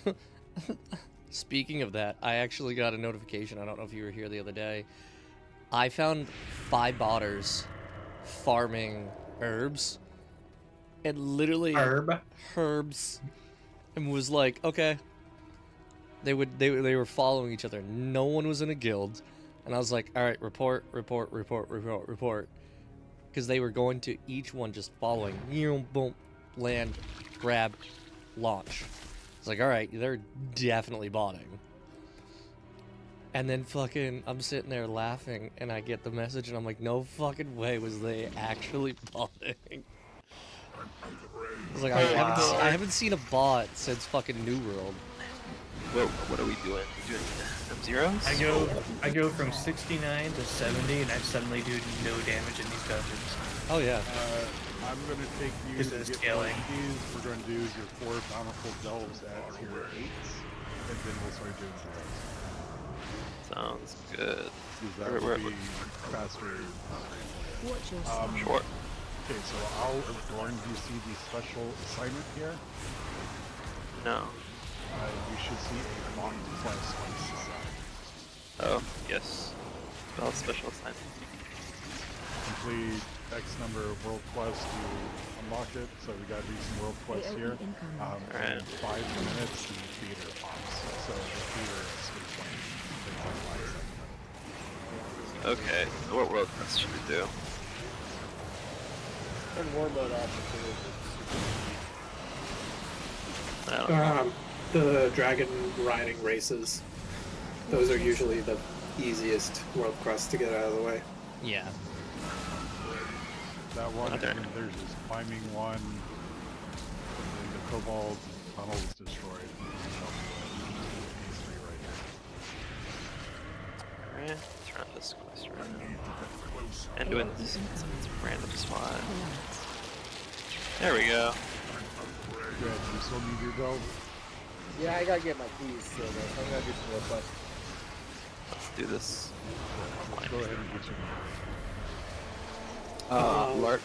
Speaking of that, I actually got a notification. I don't know if you were here the other day. I found 5 botters farming herbs. And literally... Herbs. And was like, okay. They were following each other. No one was in a guild. And I was like, alright, report. Because they were going to each one just following. Boom, land, grab, launch. It's like, alright, they're definitely botting. And then fucking, I'm sitting there laughing, and I get the message, and I'm like, no fucking way was they actually botting. I was like, I haven't seen a bot since fucking New World. Well, what are we doing? We're doing zeros? I go from 69 to 70, and I suddenly do no damage in these dungeons. Oh yeah. I'm going to take you Because to of the get scaling. these. We're going to do your 4 bountiful delves at tier 8s, and then we'll start doing zeros. Sounds good. Because that will be faster. Sure. Okay, so Lauren, do you see the special assignment here? No. You should see a long quest on this side. Oh, yes. Well, special assignment. Complete X number of world quests to unlock it, so we gotta do some world quests here. Alright. In 5 minutes, the theater pops. So the theater is going to take like 5 seconds. Okay, what world quest should we do? Turn war mode off. I don't know. The dragon riding races. Those are usually the easiest world quests to get out of the way. Yeah. That one, and then there's this climbing one, and then the Cobalt tunnel is destroyed. These 3 right here. Alright, let's run this quest right now. And doing this some random spot. There we go. Good, you still need your delve? Yeah, I gotta get my keys, so I'm gonna do some more quests. Let's do this. Go ahead and get your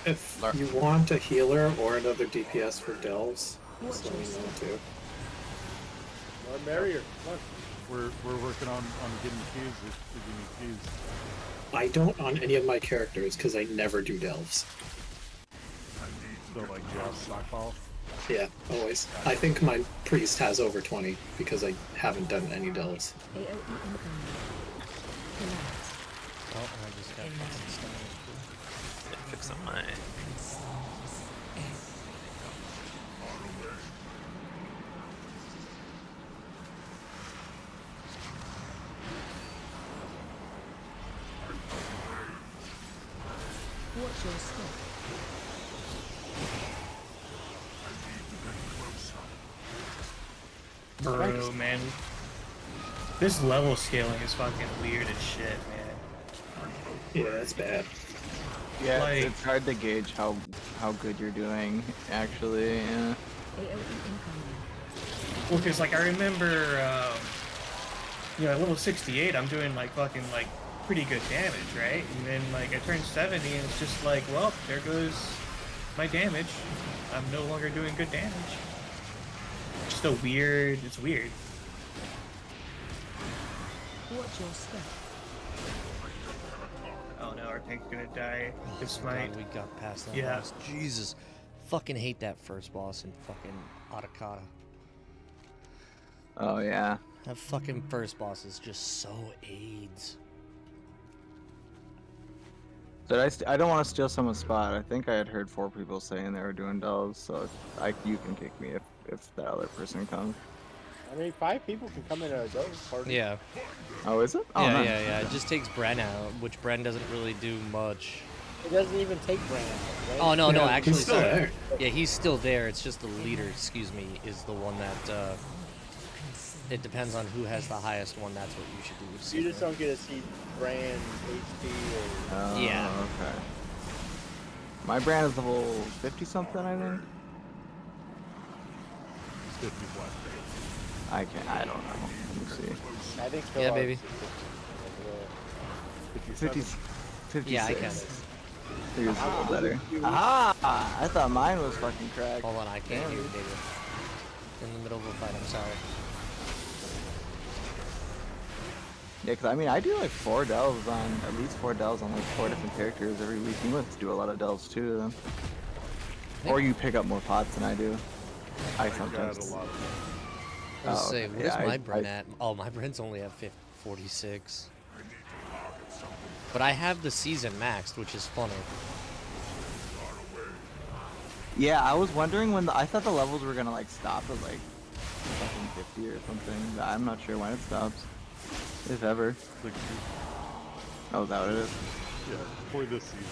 if you want a healer or another DPS for delves, just let me know too. Or merrier. Come on. We're working on getting keys if you need keys. I don't on any of my characters because I never do delves. So like you have stockpile? Yeah, always. I think my priest has over 20 because I haven't done any delves. Oh, I just got Fix up my. Watch your step. Bro, man. This level scaling is fucking weird as shit, man. Yeah, that's bad. Yeah, Like- it's hard to gauge how good you're doing, actually. Yeah. Well, because, like, I remember, at level 68, I'm doing, like, fucking, like, pretty good damage, right? And then, like, I turn 70, and it's just like, well, there goes my damage. I'm no longer doing good damage. Just a weird, it's weird. Watch your step. Oh no, our tank's gonna die. This God, might. we got past that Yeah. boss. Jesus. Fucking hate that first boss in fucking Atakata. Oh yeah. That fucking first boss is just so AIDS. But I don't want to steal someone's spot. I think I had heard 4 people saying they were doing delves, so you can kick me if that other person comes. I mean, 5 people can come in a dove party. Yeah. Oh, is it? Oh, Yeah, nice. yeah. It just takes Bren out, which Bren doesn't really do much. It doesn't even take Brand out, right? Oh, no, Yeah, actually, he's still sorry. there. Yeah, he's still there. It's just the leader, excuse me, is the one that, it depends on who has the highest one. That's what you should do. So you just don't get to see Brand, HP, or... Oh, Yeah. okay. My brand is level 50 something, I think. 50 what? I don't know. Let me see. I think Yeah, Phil baby. is 50, 56. Yeah, I can. Yours is a little better. Ah! I thought mine was fucking cracked. Hold on, I can't hear you, David. In the middle of a fight, I'm sorry. Yeah, because I mean, I do like 4 delves on, at least 4 delves on like 4 different characters every week. You must do a lot of delves too, then. Or you pick up more pots than I do. I sometimes. got a lot of Let's Oh, say, okay. where's Yeah, my Bren at? Oh, my Bren's only at 46. But I have the season maxed, which is funny. Yeah, I was wondering when I thought the levels were gonna like stop at like fucking 50 or something. But I'm not sure when it stops, if ever. Oh, is that what it is? Yeah, for this season.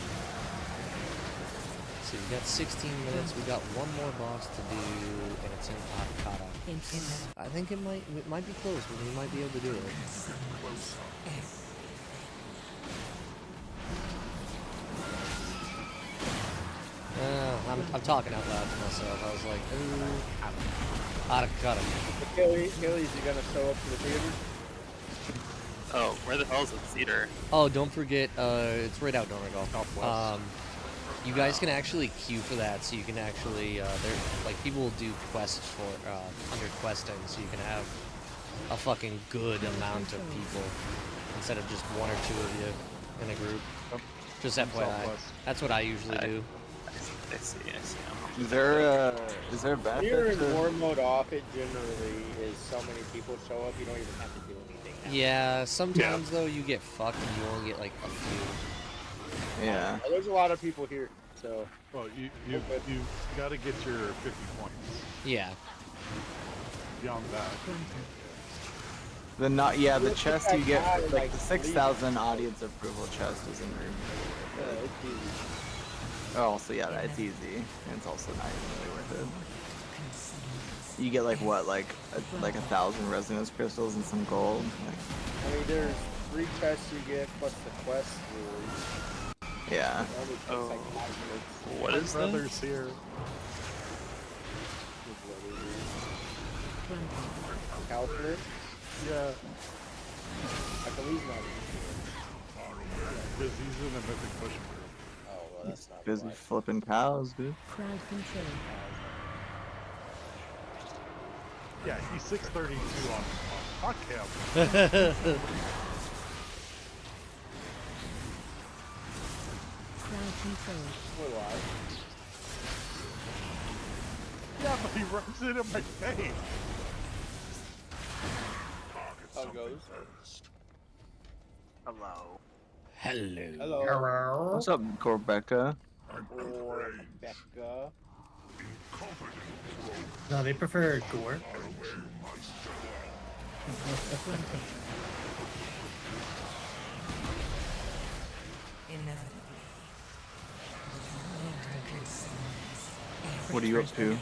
So we got 16 minutes. We got one more boss to do, and it's in Atakata. I think it might be close, but we might be able to do it. I'm talking out loud to myself. I was like, ooh, Atakata. Achilles, you gonna show up to the theater? Oh, where the hell is the theater? Oh, don't forget, it's right out Donegal. You guys can actually queue for that, so you can actually, like, people will do quests for, under questing, so you can have a fucking good amount of people, instead of just 1 or 2 of you in a group. Just FYI. That's what I usually do. I see. Is there a benefit When you're in to... war mode off, it generally is so many people show up, you don't even have to do anything. Yeah, sometimes though you get fucked and you only get like a few. Yeah. There's a lot of people here, so. Well, you got to get your 50 points. Yeah. Beyond that. The chest you get, like the 6,000 audience approval chest is in there. It's easy. Oh, so yeah, it's easy, and it's also not even really worth it. You get like what, like 1,000 resonance crystals and some gold. I mean, there's 3 chests you get plus the quest rules. Yeah. Oh. What is brothers here? Counselor? Yeah. Achilles not Because he's in a mythic push group. Oh, well, that's not Busy flipping cows, dude. Crowd control. Yeah, he's 632 on podcast. Crowd control. We're live. Yeah, but he rubs it in my face. How it goes. Hello. Hello. Hello. What's up, Corbecca? Or Becca. No, they prefer gore. What are you up to?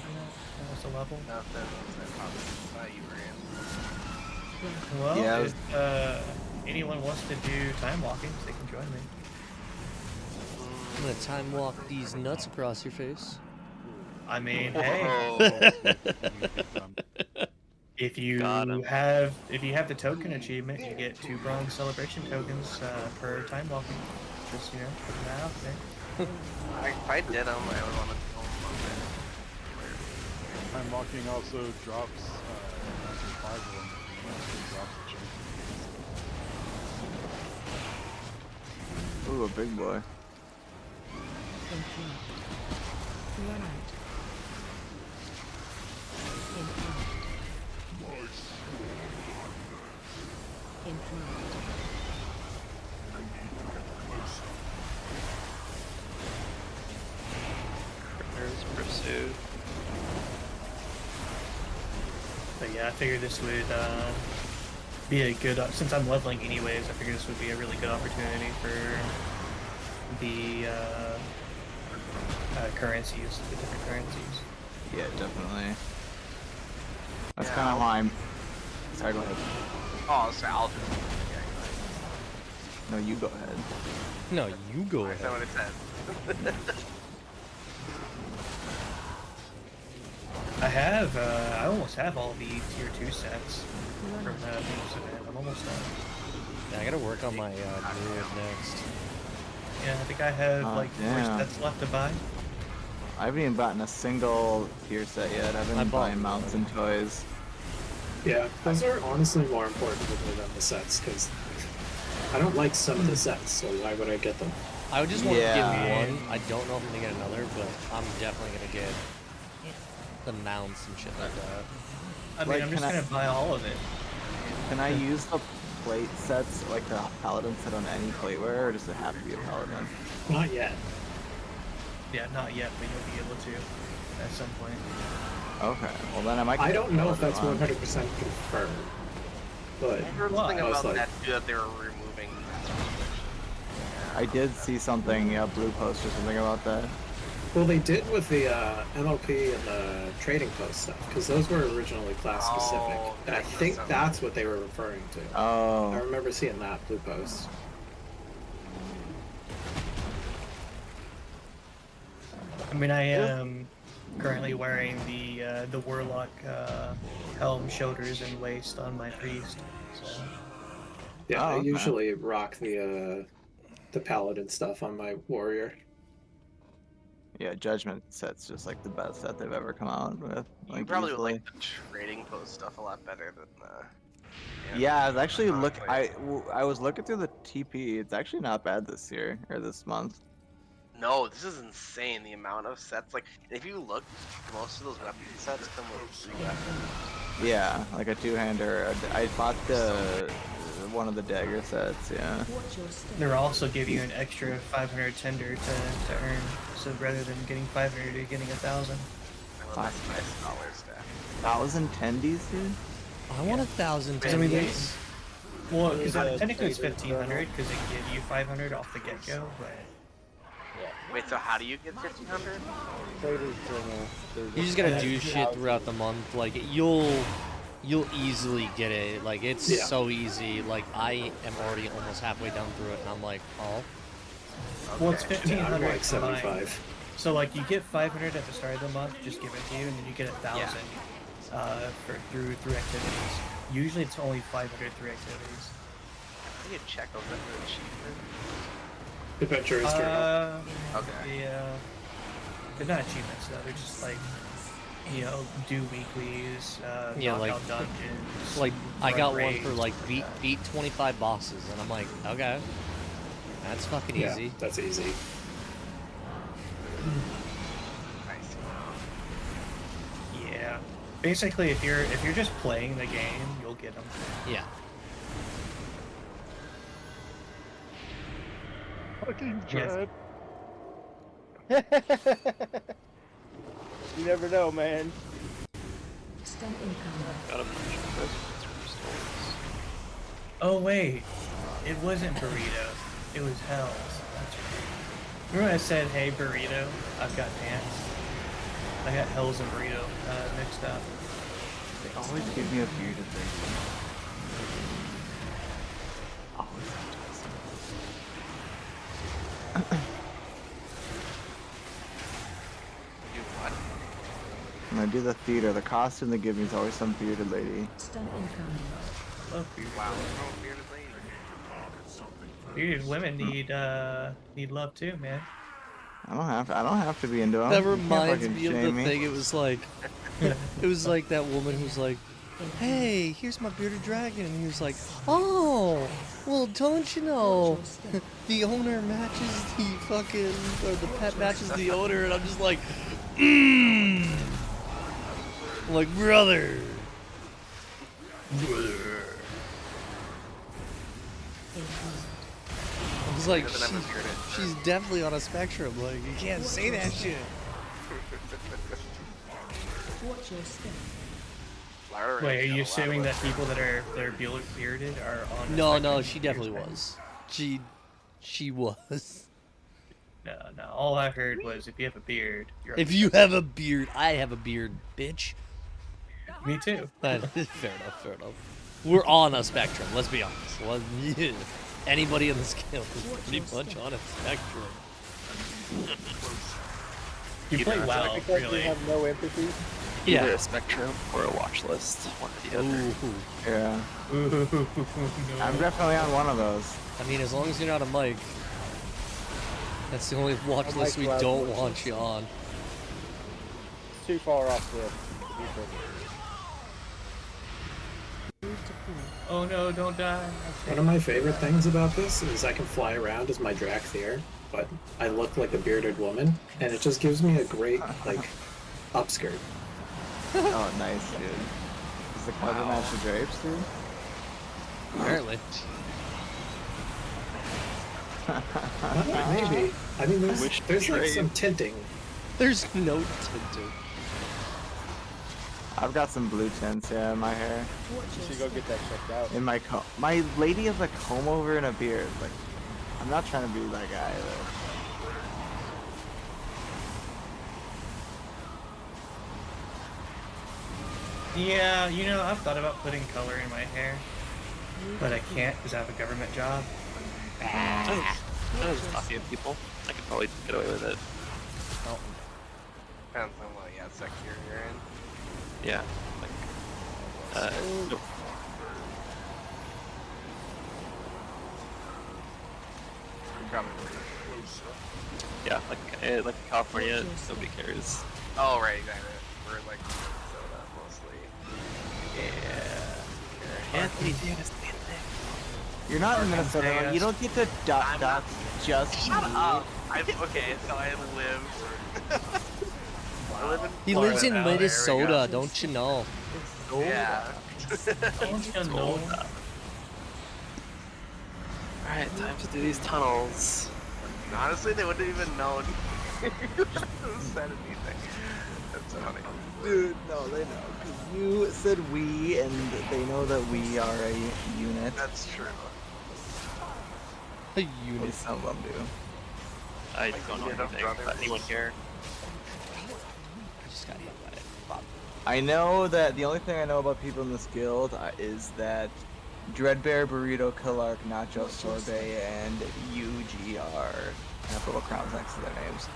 What's the level? Nothing. You were in. Well, Yeah, if anyone wants to do time walking, they can join me. I'm gonna time walk these nuts across your face. I mean, Whoa. hey. If you have the token achievement, you get 2 bronze celebration tokens per time walking. Just putting that out there. If I did them, I would want to do them Time walking also drops 5 of them. Drops a chunk. Ooh, a big boy. Critters pursued. But yeah, I figured this would be a good, since I'm leveling anyways, I figured this would be a really good opportunity for the currencies, the different currencies. Yeah, definitely. That's kind of how I'm. Sorry, go ahead. Oh, so I'll just. No, you go ahead. No, you go ahead. Is that what it said? I almost have all the tier 2 sets from the Venus event. I'm almost done. Yeah, I gotta work on my Druid next. Yeah, I think I have like 4 damn. sets left to buy. I haven't even gotten a single tier set yet. I've been buying mounts and toys. Yeah, those are honestly more important to me than the sets, because I don't like some of the sets, so why would I get them? I would just want to get one. I don't know if I'm gonna get another, but I'm definitely gonna get the mounts and shit like that. I mean, I'm just gonna buy all of it. Can I use the plate sets, like the paladin set, on any plateware, or does it have to be a paladin? Not yet. Yeah, not yet, but you'll be able to at some point. Okay, well then I might. I don't know if that's on. 100% confirmed, but I heard something about that too, that they were removing. I did see something, Blue Post or something about that. Well, they did with the MLP and the trading post stuff, because those were originally class specific. And I think that's what they were referring to. Oh. I remember seeing that Blue Post. I mean, I am currently wearing the Warlock helm, shoulders, and waist on my priest. So. Yeah, I usually rock the paladin stuff on my warrior. Yeah, Judgment set's just like the best set they've ever come out with. You probably would like the trading post stuff a lot better than Yeah, I was actually I was looking through the TP. It's actually not bad this year or this month. No, this is insane, the amount of sets. Like, if you look, most of those weapon sets come with 3 weapons. Yeah, like a 2-hander. I bought one of the dagger sets, yeah. They'll also give you an extra 500 tender to earn. So rather than getting 500, you're getting 1,000. I love that $5 stack. 1,000 tendies, dude? I want 1,000 I mean, tendies. Well, because technically it's 1,500 because they give you 500 off the get-go, but... Wait, so how do you get 1,500? You just gotta do shit throughout the month. Like you'll easily get it. Like it's so easy. Like I am already almost halfway down through it, and I'm like, oh. Well, it's 1,500 like 75. So like you get 500 at the start of the month, just give it to you, and then you get 1,000 through activities. Usually it's only 500 through activities. I need to check over the achievement. Adventurers Journal. Okay. Yeah. They're not achievements though, they're just like you know, do weeklies, Yeah, knock like- out dungeons. Like, I run got one raids, for like stuff beat that. beat 25 bosses, and I'm like, okay, that's fucking Yeah, easy. that's easy. Yeah. Basically, if you're just playing the game, you'll get them. Yeah. Fucking Yes. Dread. You never know, man. Stun incoming. Got a bunch of this. Oh wait, it wasn't burrito. It was Hell's. That's right. Remember I said, "Hey burrito, I've got pants." I got Hell's and burrito mixed up. They always give me a bearded lady. Always. Do what? When I do the theater, the costume they give me is always some bearded lady. Stun incoming. Love bearded. Wow, no bearded lady. Bearded women need love too, man. I don't have to be into them. That You can't reminds fucking me of the shame me. thing. It was like that woman who's like, "Hey, here's my bearded dragon," and he was like, "Oh, well, don't you know, the owner matches the fucking, or the pet matches the owner," and I'm just like, I'm like, brother. I was like, she's definitely on a spectrum. Like, you can't say that shit. Watch your step. Wait, are you assuming that people that are bearded are on? the No, spectrum? no, she definitely was. She was. No. All I heard was if you have a beard, you're. If you have a beard, I have a beard, bitch. Me too. Fair enough, fair enough. We're on a spectrum, let's be honest. Well, yeah. Anybody on the scale is pretty much on a spectrum. You play WoW, Because really. you have no empathy. Yeah. Either a spectrum or a watch list, one or the other. Yeah. No. I'm definitely on one of those. I mean, as long as you're not a Mike. That's the only watch A list we Mike don't Loud want you on. It's too far off the deep. Oh no, don't die. One of my favorite things about this is I can fly around as my Drakthir, but I look like a bearded woman, and it just gives me a great, like, upskirt. Oh, nice, dude. Is the cover match the drapes, dude? Apparently. Maybe. I mean, Which there's like trade? some tinting. There's no tinting. I've got some blue tints, yeah, in my hair. You should go get that checked out. In my comb. My lady has a comb over and a beard. Like, I'm not trying to be that guy, though. Yeah, you know, I've thought about putting color in my hair, but I can't because I have a government job. I was talking to people. I could probably get away with it. Depends on what sector you're in. Yeah. Like, nope. Yeah, like California, nobody cares. Oh right, we're like Minnesota mostly. Yeah. Anthony Davis. You're not in Minnesota. Arkansas. You don't get to dots just Shut up! Okay, so I live. I live in He lives in Florida now, Minnesota, don't you know? there we go. Yeah. Don't you know? Alright, time to do these tunnels. Honestly, they wouldn't even known who said anything. That's funny. Dude, no, they know. 'Cause you said we, and they know that we are a unit. That's true. A At unit. least some of them do. I don't know anything about anyone here. I just got hit by it. I know that the only thing I know about people in this guild is that Dreadbear, Burrito, Killark, Nacho, Sorbet, and UGR have little crowns next to their names.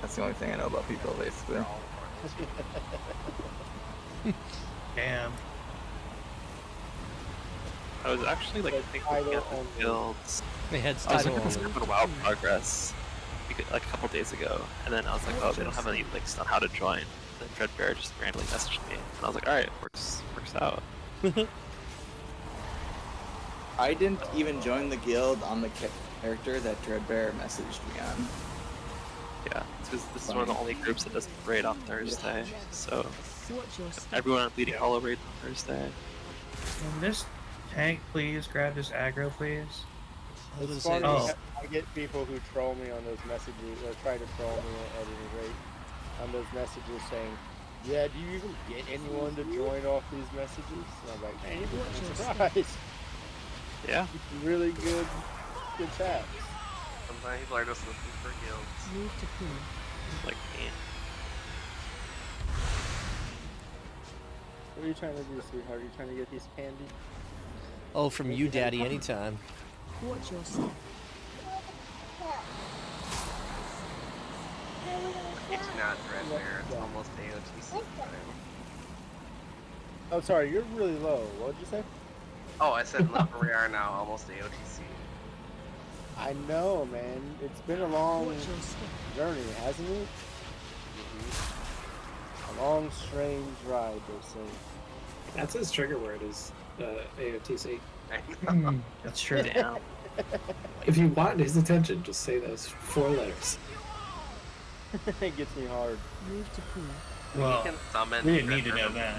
That's the only thing I know about people, basically. Damn. I was actually like thinking at the guilds. They had I was still looking at on this WoW progress like a couple days ago, and then I was like, oh, they don't have any links on how to join. And then Dreadbear just randomly messaged me, and I was like, all right, works out. I didn't even join the guild on the character that Dreadbear messaged me on. Yeah, because this is one of the only groups that doesn't raid on Thursday, so everyone on Bleeding Hollow raids on Thursday. Can this tank please grab this aggro, please? It's funny, I get people who troll me on those messages, or try to troll me at any rate, on those messages saying, yeah, do you even get anyone to join off these messages? And I'm like, man, you'd be surprised. Yeah. Really good chats. Sometimes people are just looking for guilds. Move to pool. Like me. What are you trying to do, sweetheart? Are you trying to get these candy? Oh, from you, Daddy, anytime. Watch your step. It's not Dreadbear, it's almost AOTC time. Oh, sorry, you're really low. What did you say? Oh, I said look where we are now, almost AOTC. I know, man. It's been a long journey, hasn't it? A long, strange ride, they say. That's his trigger word, is AOTC. That's true. Damn. If you want his attention, just say those 4 letters. It gets me hard. Move to pool. Well, can summon we didn't need to know that.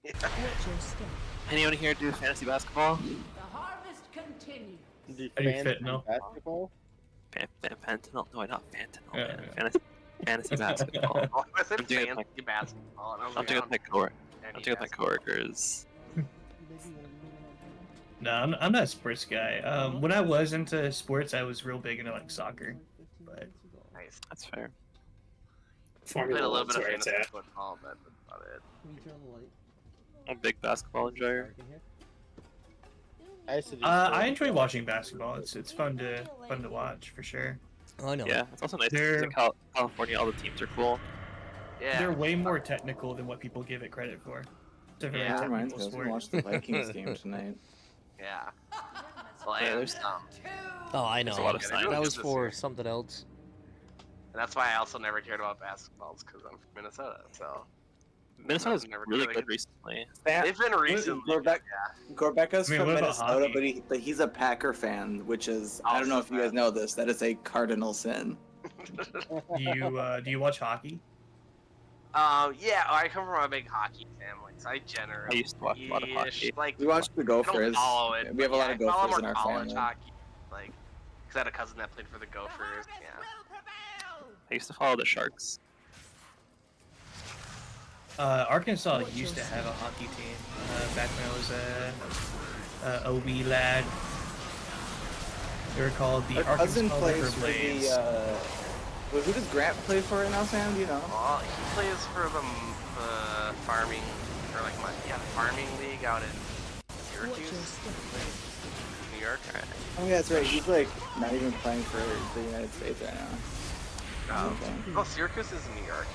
Watch your step. Anyone here do fantasy basketball? The harvest continues. Do Are you fantasy fentanyl? basketball? Fentanyl? No, not fentanyl. Yeah, Man. yeah. Fantasy basketball. Oh, I said I'm doing it fantasy basketball. And I was I'm like, doing I it with I'm doing it with my coworkers. No, I'm not a sports guy. When I was into sports, I was real big into like soccer. But nice. That's fair. Played Formula a little bit One's of where it's fantasy at. football, but that's about it. I'm a big basketball enjoyer. I enjoy watching basketball. It's fun to watch for sure. Oh, I know. Yeah, it's also nice because in California all the teams are cool. Yeah. They're way more technical than what people give it credit for. It's a very Yeah, technical reminds me, I was sport. gonna watch the Vikings game tonight. Yeah. Well, Yeah, and, there's Oh, I know. There's a lot of That signs. was for something else. and that's why I also never cared about basketballs because I'm from Minnesota. So Minnesota's never really really good good. recently. they've been recently. Gorbecka's I mean, from what about Minnesota, hockey? but he's a Packer fan, which is, I don't know if you guys know this, that is a cardinal sin. Do you watch hockey? Yeah, I come from a big hockey family, so I generally I used to watch a lot of hockey. like We watch the I don't Gophers. follow it. We have a lot of I follow Gophers in more our college family. hockey, like because I had a cousin that played for the Gophers. Yeah. I used to follow the Sharks. Arkansas used to have a hockey team back when I was a wee lad. They were called the Our cousin Arkansas plays River for Blades. well, who does Grant play for right now, Sam? Do you know? Well, he plays for the farming, or like the farming league out in Syracuse, New York. Oh yeah, that's right. He's like not even playing for the United States right now. Oh, Syracuse is in New York.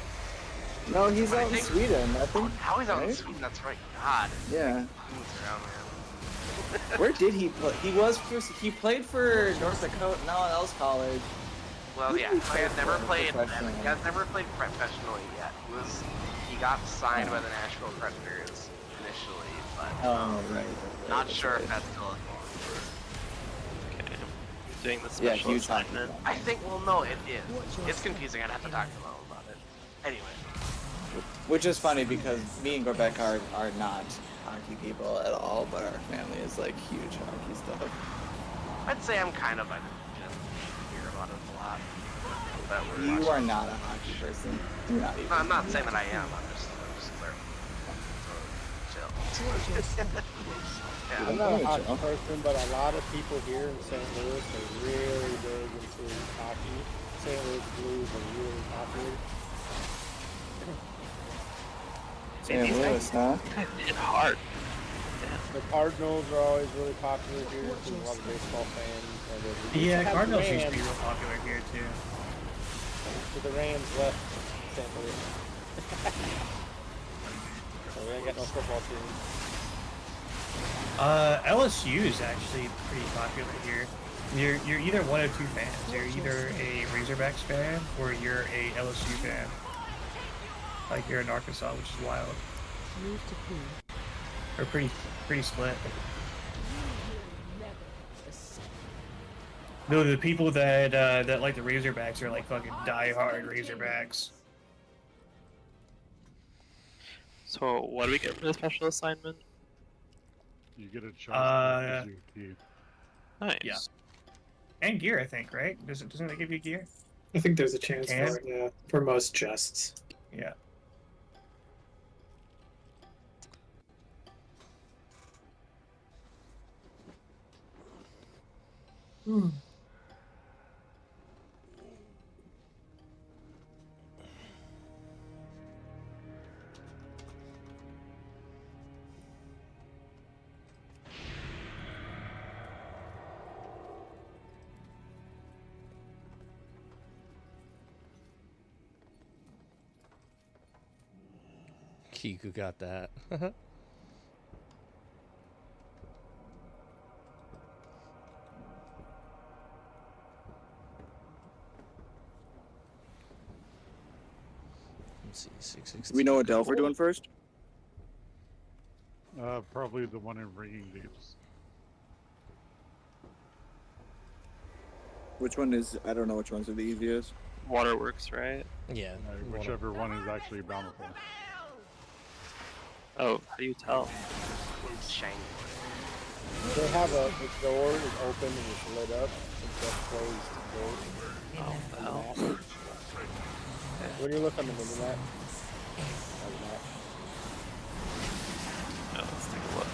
No, he's But I out in think- Sweden, I think. Now he's out in right? Sweden. That's right. God. Yeah. He moves around, man. Where did he play? He played for North Dakota. No, that was college. Well, yeah, Who he did he play has never for played. professionally? He has never played professionally yet. He got signed by the Nashville Predators initially, but Oh, right. not sure if that's still. Okay. Doing the Yeah, special huge hockey assignment. I think. Well, no, it is. It's confusing. I'd have to talk to Mo about it. Anyway. Which is funny because me and Gorbek are not hockey people at all, but our family is like huge hockey stuff. I'd say I'm kind of. I just hear about it a lot. That we're You watching. are not a hockey person. You're not even. No, I'm not saying that I am. I'm just clear. Chill. I'm not a hockey person, but a lot of people here in St. Louis are really big into hockey. St. Louis Blues are really popular. St. Louis, huh? Hit hard. The Cardinals are always really popular here. There's a lot of baseball fans. And we Yeah, have Cardinals the used to be Rams, real popular here too. but the Rams left St. Louis. So we ain't got no football team. LSU is actually pretty popular here. You're either one of two fans. You're either a Razorbacks fan or you're a LSU fan. Like you're in Arkansas, which is wild. Move to P. They're pretty split. No, the people that that like the Razorbacks are like fucking diehard Razorbacks. So what do we get for the special assignment? You get a chance. Nice. Yeah. And gear, I think, right? Doesn't it give you gear? I think there's a chance Can? for it, yeah, for most chests. Yeah. Kiku got that. Let's see, 616. We know what Delph we're doing first? Probably the one in Ringing Deeps. Which one is? I don't know which ones are the easiest. Waterworks, right? Yeah. Whichever one is actually bountiful. Oh, how do you tell? Shiny. They have the door is open and it's lit up. It's just closed door. Oh, the hell? When you look on the mini-map, No, let's take a look.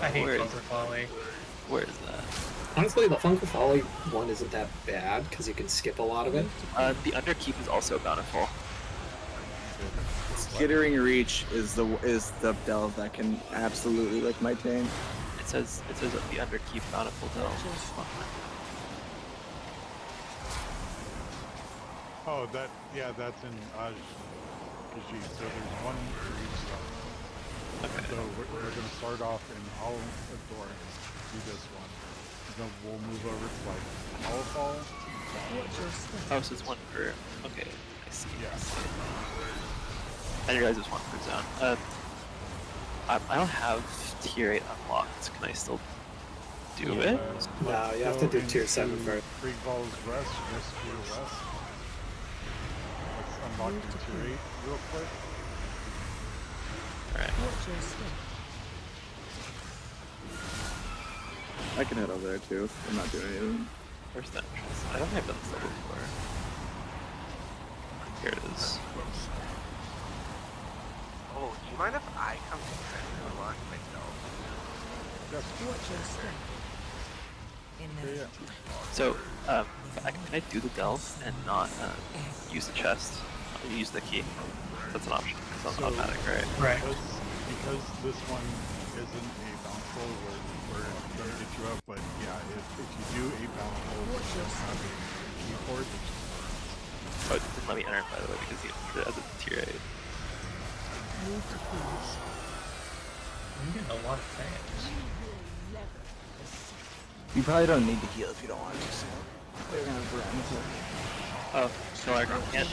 I hate Where is- Funker Folly. Where is that? Honestly, the Funker Folly one isn't that bad because you can skip a lot of it. The Underkeep is also bountiful. Skittering Reach is the delve that can absolutely lick my tank. It says the Underkeep bountiful delve. Oh, that's in Ajiji. So there's one for each stuff. Okay. So we're going to start off in Aldor, do this one. Then we'll move over to like Hollowfall. Oh, so it's one for. Okay, I see. Yeah. I didn't realize it was one per zone. I don't have tier 8 unlocked. Can I still do it? No, you have to do tier 7 first. Freak Balls Rest, Rescue West. Let's unlock the tier 8 real quick. Alright. I can head over there too. I'm not doing anything. Where's that entrance? I don't think I've done this level before. Here it is. Oh, do you mind if I come to and unlock myself? So, can I do the delve and not use the chest? Use the key. That's an option. It's not automatic, right? Right. Because this one isn't a bountiful where it's going to get you up, but yeah, if you do a bountiful, you don't have a key for it. Oh, it didn't let me enter it, by the way, because you entered it as a tier 8. I'm getting a lot of fans. You probably don't need to heal if you don't want to. So they're gonna run. Oh, so I can't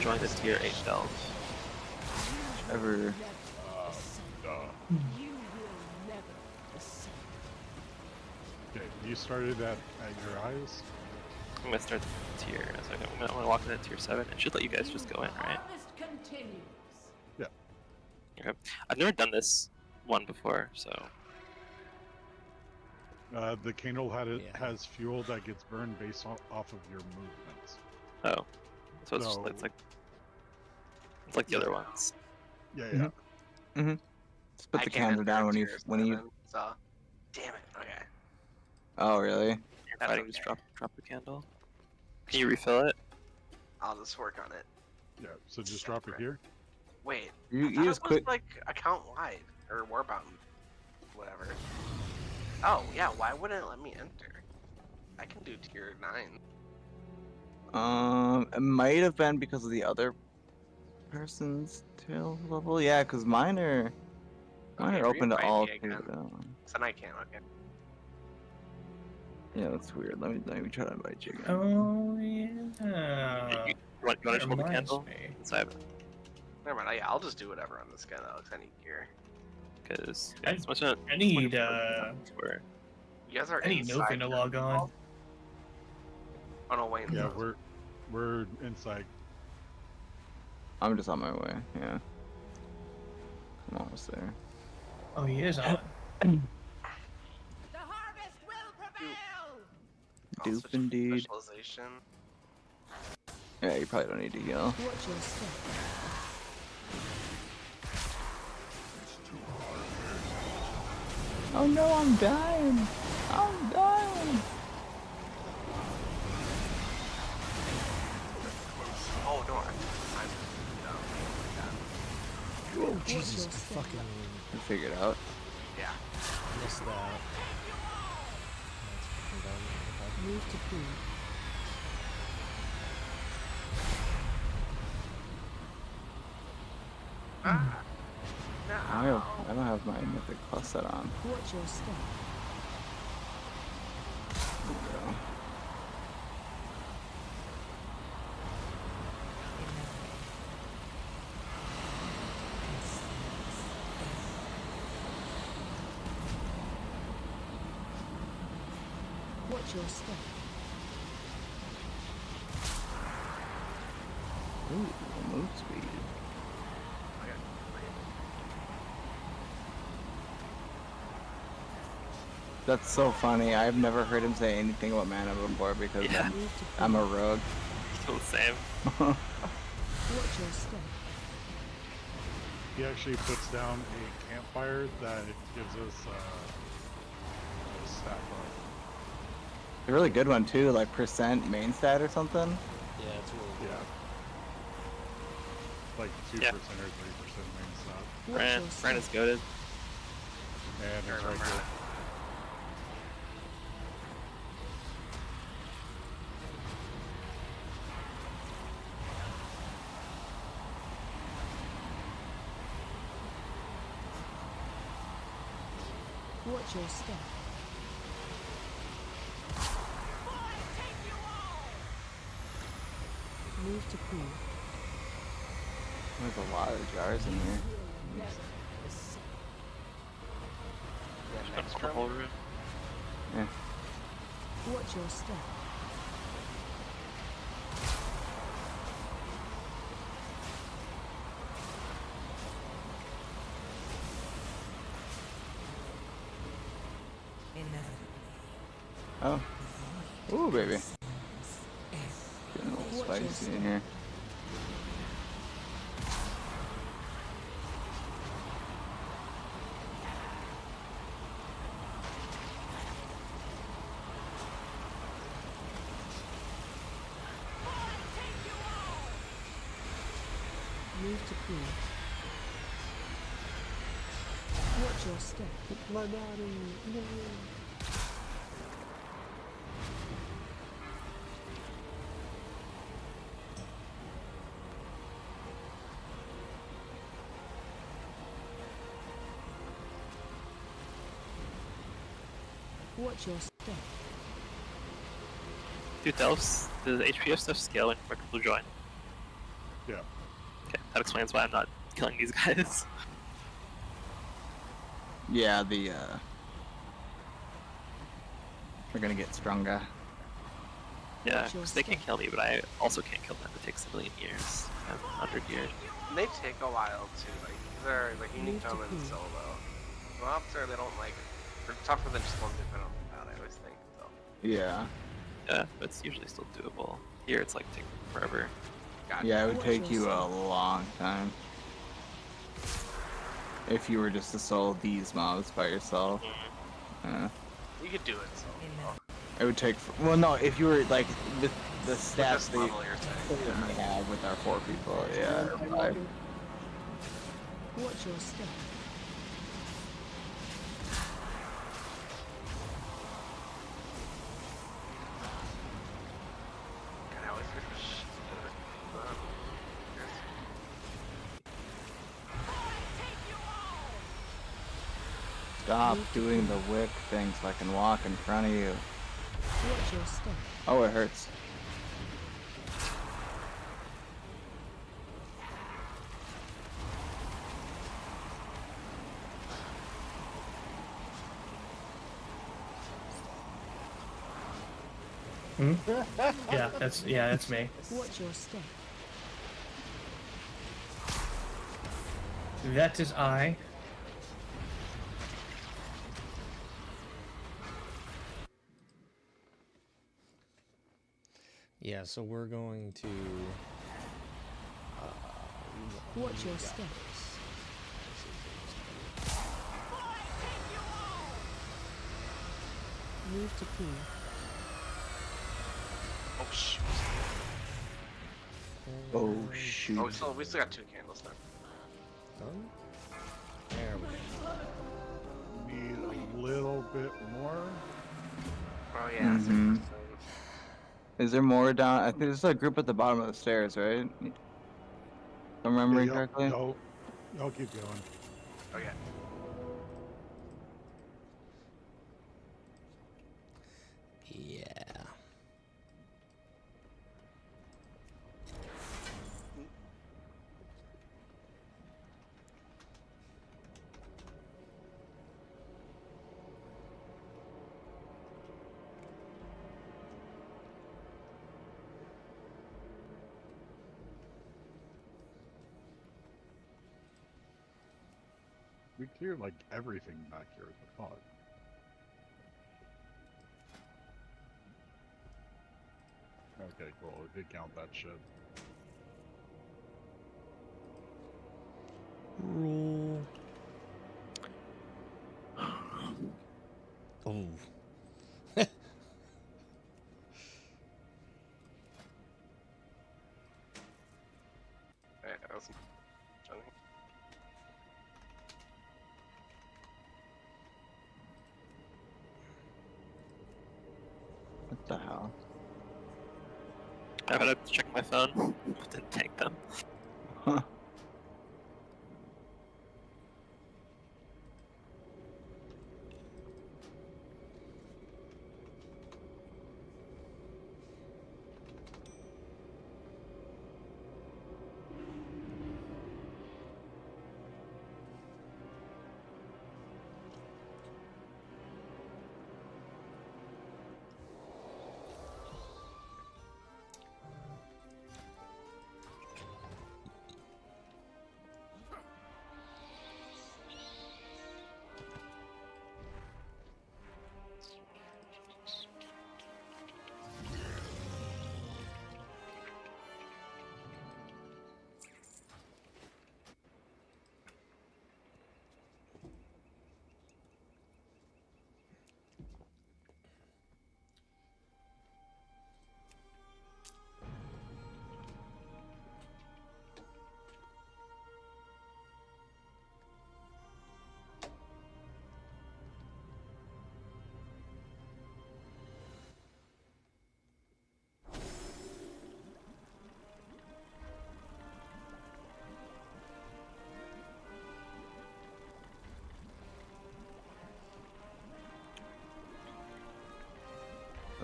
join the tier 8 delve. Ever. Okay, you started at your eyes? I'm gonna start the tier. So I'm gonna walk into tier 7. It should let you guys just go in, right? Yeah. Okay. I've never done this one before, so. The candle has fuel that gets burned based off of your movements. Oh, so it's like the other ones. Yeah, yeah. Mm-hmm. Just put the candle down when you. So, damn it. Okay. Oh really? You're fighting, just drop the candle. Can you refill it? I'll just work on it. Yeah. So just drop it here. Wait. You I thought just it was quit. like account wide or Warbound, whatever. Oh yeah. Why wouldn't it let me enter? I can do tier 9. It might have been because of the other person's tail level. Yeah, because mine are. Mine Okay, are open to reinvite all me too, again. though. So I can't. Okay. Yeah, that's weird. Let me try to invite you again. Oh yeah. You want to That hold the reminds candle? me. Since I have Never mind. Yeah, I'll just do whatever on this guy though, 'cause I need gear. because I need where You guys are I need inside. Nothing to log on. Oh no, wait. Yeah, we're inside. I'm just on my way. Yeah. I'm almost there. Oh, he is on. I'll Dupe switch indeed. Specialization. Yeah, you probably don't need to heal. Watch your step. Oh no, I'm dying. I'm dying. Oh no, Oh, Jesus, fucking You figured out. Yeah. missed that. That's fucking dumb. Move to pool. Ah. I don't have my mythic plus set on. Watch your step. There we go. Watch your step. Ooh, move speed. That's so funny. I've never heard him say anything about mana before because I'm a rogue. Still the same. Watch your step. He actually puts down a campfire that gives us a stat bar. A really good one too, like percent main stat or something. Yeah, it's really good. Yeah. Like 2% or 3% main stat. Brand is goated. And it's right here. Watch your step. Move to pool. There's a lot of jars in here. Yeah. Watch your step. Oh. Ooh, baby. Getting a little spicy in here. Move to pool. Watch your step. My body. No. Watch your step. Dude, does the HPF stuff scale when people join? Yeah. Okay, that explains why I'm not killing these guys. Yeah, we're gonna get stronger. Yeah, because they can't kill me, but I also can't kill them. It takes a million years. 100 years. And they take a while too. Like these are like unique summons solo. Mobs are they don't like they're tougher than just ones they've been on the bat, I always think. So. Yeah. Yeah, but it's usually still doable. Here it's like taking forever. Gotcha. Yeah, it would take you a long time. If you were just to solo these mobs by yourself. You could do it. So. It would take. Well, no, if you were like with the stats this level, you're saying, we have with our 4 people, yeah. or 5. Watch your step. God, I always forget to shit. Stop doing the wick thing so I can walk in front of you. Watch your step. Oh, it hurts. Hmm? Yeah, that's me. Watch your step. That is I. Yeah, so we're going to. Watch your steps. Move to P. Oh shoot. Oh shoot. Oh, we still got 2 candles then. Done? There we go. Need a little bit more. Oh yeah. Is there more down? I think there's a group at the bottom of the stairs, right? If I'm remembering correctly. No, I'll keep going. Okay. Yeah. We cleared like everything back here at the pod. Okay, cool. It did count that shit. Roll. Oh. That was funny. What the hell? I would have to check my phone. Didn't take them. Huh.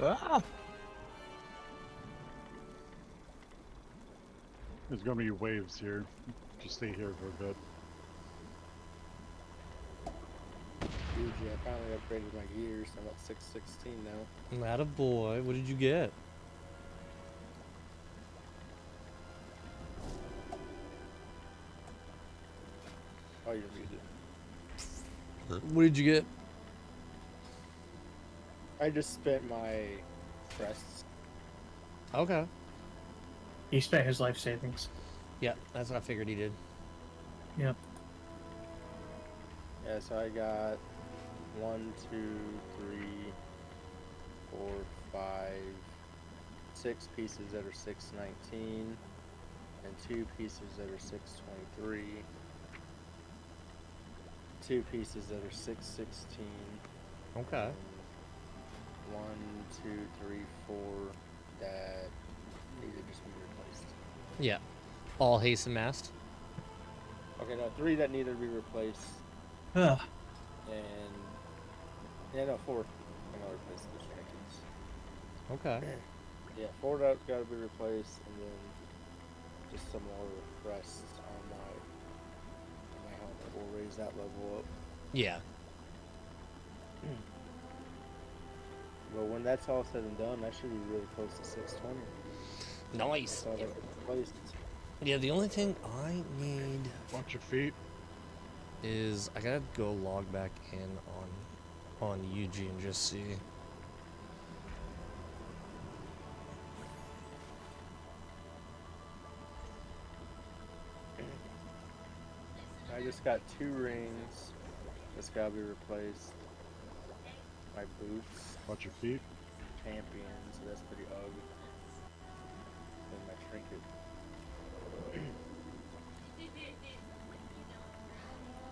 Ah! There's gonna be waves here. Just stay here for a bit. Dude, yeah, I finally upgraded my gears. I'm at 616 now. Not a boy. What did you get? Oh, you're muted. What did you get? I just spent my crests. Okay. He spent his life savings. Yeah, that's what I figured he did. Yep. Yeah, so I got 1, 2, 3, 4, 5, 6 pieces that are 619, and 2 pieces that are 623, 2 pieces that are 616. Okay. 1, 2, 3, 4 that need to just be replaced. Yeah. All haste and mast. Okay, no, 3 that need to be replaced. Ugh. And yeah, no, 4. I'm gonna replace those trinkets. Okay. Yeah, 4 got to be replaced, and then just some more rests on my helmet will raise that level up. Yeah. But when that's all said and done, that should be really close to 620. Nice. That's all that replaced. Yeah, the only thing I need bunch of feet is I gotta go log back in on UG and just see. I just got 2 rings. That's gotta be replaced. My boots. Bunch of feet. Champion, so that's pretty ugly. And my trinket.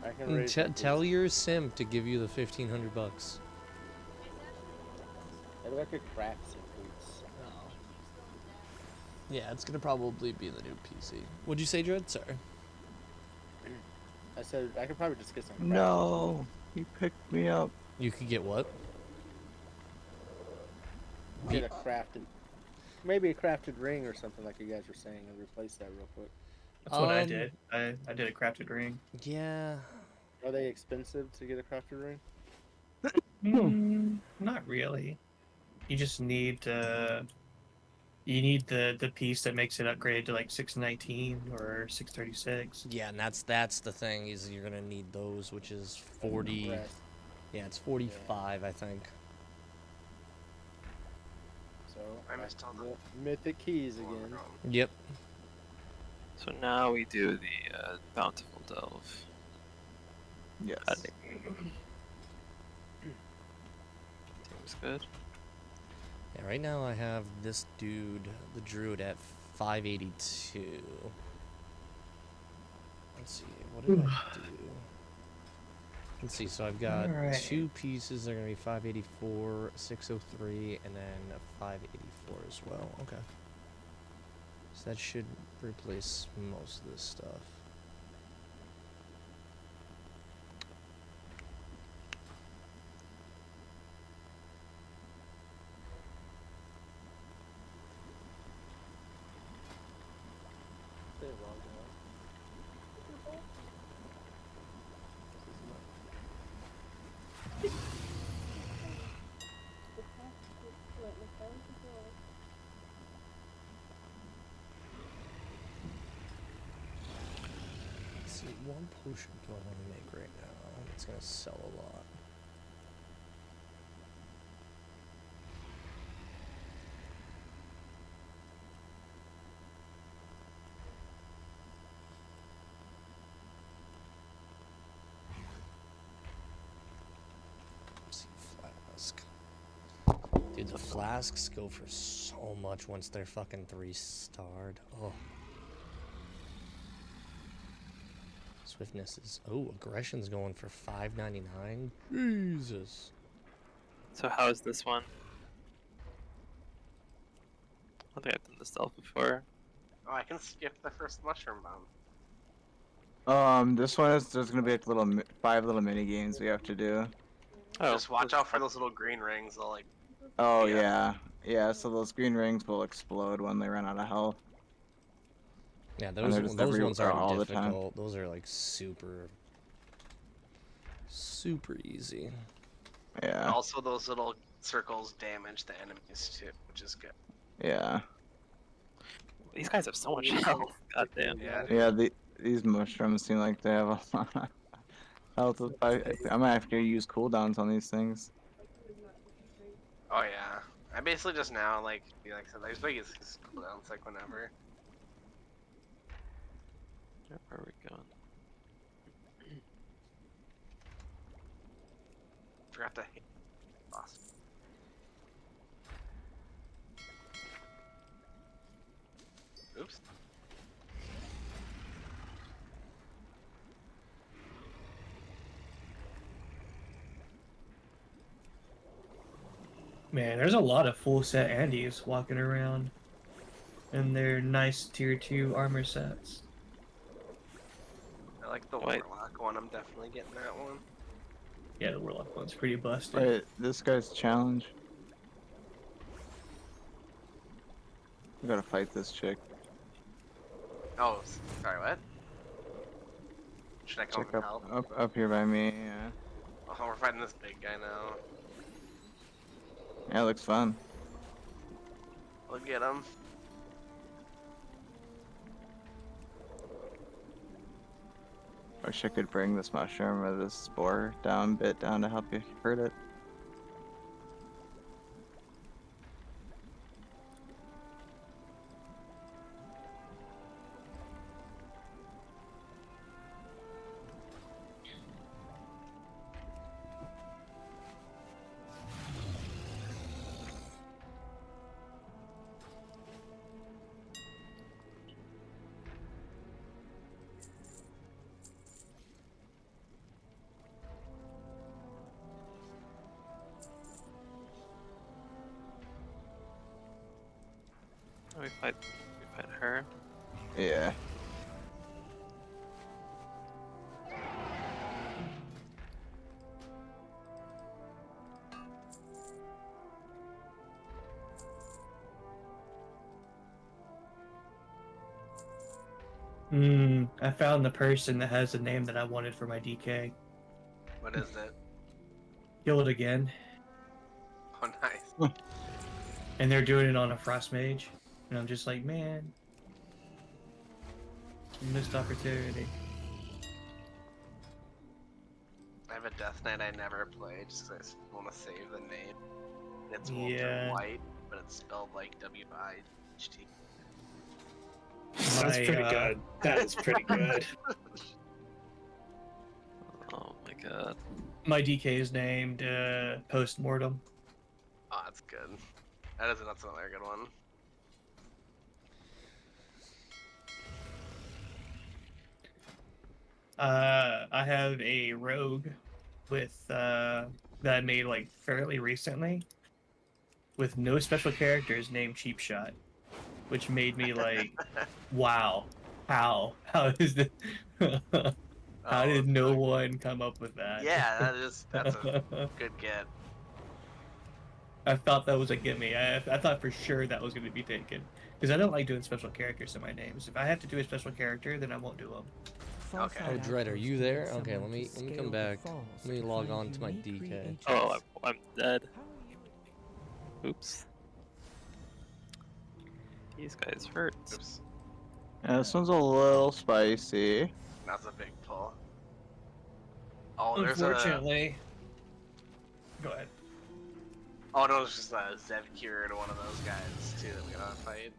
I can raise Tell your sim to give you the $1,500. Maybe I could craft some boots. Yeah, it's gonna probably be the new PC. What'd you say, Druid? Sorry. I said I could probably just get some. No, he picked me up. You could get what? Get a crafted, maybe a crafted ring or something like you guys were saying, and replace that real quick. That's what I did. I did a crafted ring. Yeah. Are they expensive to get a crafted ring? Not really. You just need you need the piece that makes it upgrade to like 619 or 636. Yeah, and that's the thing is you're gonna need those, which is 40. Yeah, it's 45, I think. So I missed all the mythic keys again. Yep. So now we do the bountiful delve. Yes. Seems good. Yeah, right now I have this dude, the Druid, at 582. Let's see, what did I do? Let's see, so I've got Alright. 2 pieces. They're going to be 584, 603, and then 584 as well. Okay. So that should replace most of this stuff. Let's see, one potion do I want to make right now? It's going to sell a lot. Let's see, flask. Dude, the flasks go for so much once they're fucking 3-starred. Oh. Swiftness is... Oh, aggression's going for $5.99. Jesus. So how is this one? I don't think I've done this delve before. Oh, I can skip the first mushroom bomb. This one is there's gonna be like 5 little mini games we have to do. Oh, Just watch out for those little green rings. They'll like. Oh yeah. So those green rings will explode when they run out of health. Yeah, And those they're just ones everywhere are all the time. difficult. Those are like super easy. And Yeah. also, those little circles damage the enemies too, which is good. Yeah. These guys have so much health. God damn. Yeah. These mushrooms seem like they have a lot of health. I might have to use cooldowns on these things. Oh yeah. I basically just now like I said, I just make his cooldowns like whenever. Where are we going? Forgot to hit boss. Oops. Man, there's a lot of full set Andes walking around. And they're nice tier 2 armor sets. I like the Warlock one. I'm definitely getting that one. Yeah, the Warlock one's pretty busted. Wait, this guy's challenge. We gotta fight this chick. Oh, sorry, what? Should I come Chick and up, help? up here by me. Yeah, Oh, we're fighting this big guy now. yeah, it looks fun. We'll get him. Wish I could bring this mushroom or this spore down to help you hurt it. We fight her. Yeah. I found the person that has the name that I wanted for my DK. What is it? Kill it again. Oh, nice. And they're doing it on a Frost Mage. And I'm just like, man. Missed opportunity. I have a Death Knight I never play just because I want to save the name. It's Wolf Yeah. White, but it's spelled like W-I-H-T. That's pretty good. That is pretty good. Oh my god. My DK is named Postmortem. Oh, that's good. That's another good one. I have a rogue with that I made like fairly recently with no special characters named Cheap Shot, which made me like, wow, how is this? How did no one come up with that? Yeah, that's a good get. I thought that was a gimme. I thought for sure that was going to be taken because I don't like doing special characters in my names. If I have to do a special character, then I won't do them. Okay. Oh, Dread, are you there? Okay, let me come back. Let me log on to my DK. Oh, I'm dead. Oops. These guys hurt. Oops. Yeah, this one's a little spicy. That's a big pull. Oh, there's Unfortunately. Go ahead. Oh no, it's just Zev cured one of those guys too that we gotta fight.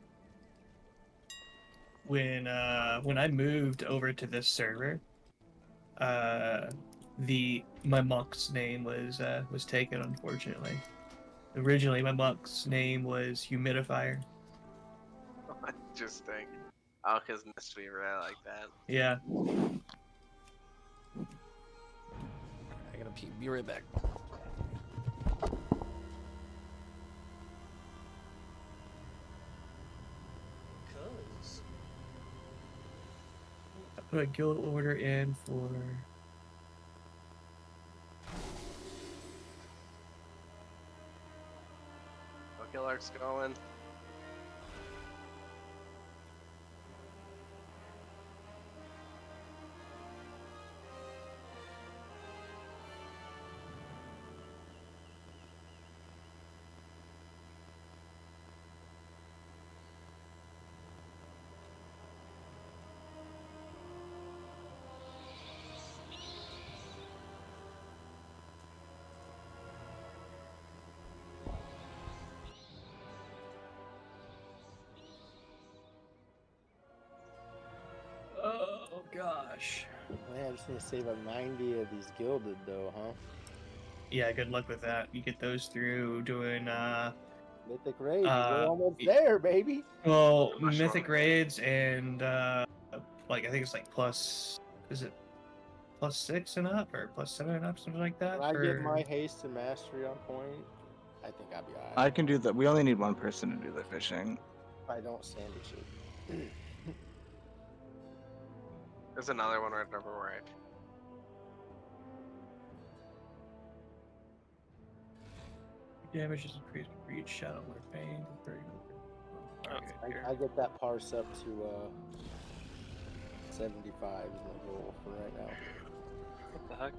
When I moved over to this server, my monk's name was taken, unfortunately. Originally, my monk's name was Humidifier. Interesting. Oh, because Mistweaver, I like that. Yeah. I gotta pee. Be right back. I put a guild order in for. Okay, Lark's going. Oh gosh. Man, I just need to save up 90 of these gilded though, huh? Yeah, good luck with that. You get those through doing Mythic Raids. We're almost there, baby. Well, Mythic Raids and like I think it's like plus, is it +6 and up or +7 and up, something like that? When I get my haste and mastery on point, I think I'll be alright. I can do that. We only need one person to do the fishing. If I don't sandwich it. There's another one right over where Damage is increased for each shadow or pain. I get that parse up to 75 is my goal for right now. What the heck?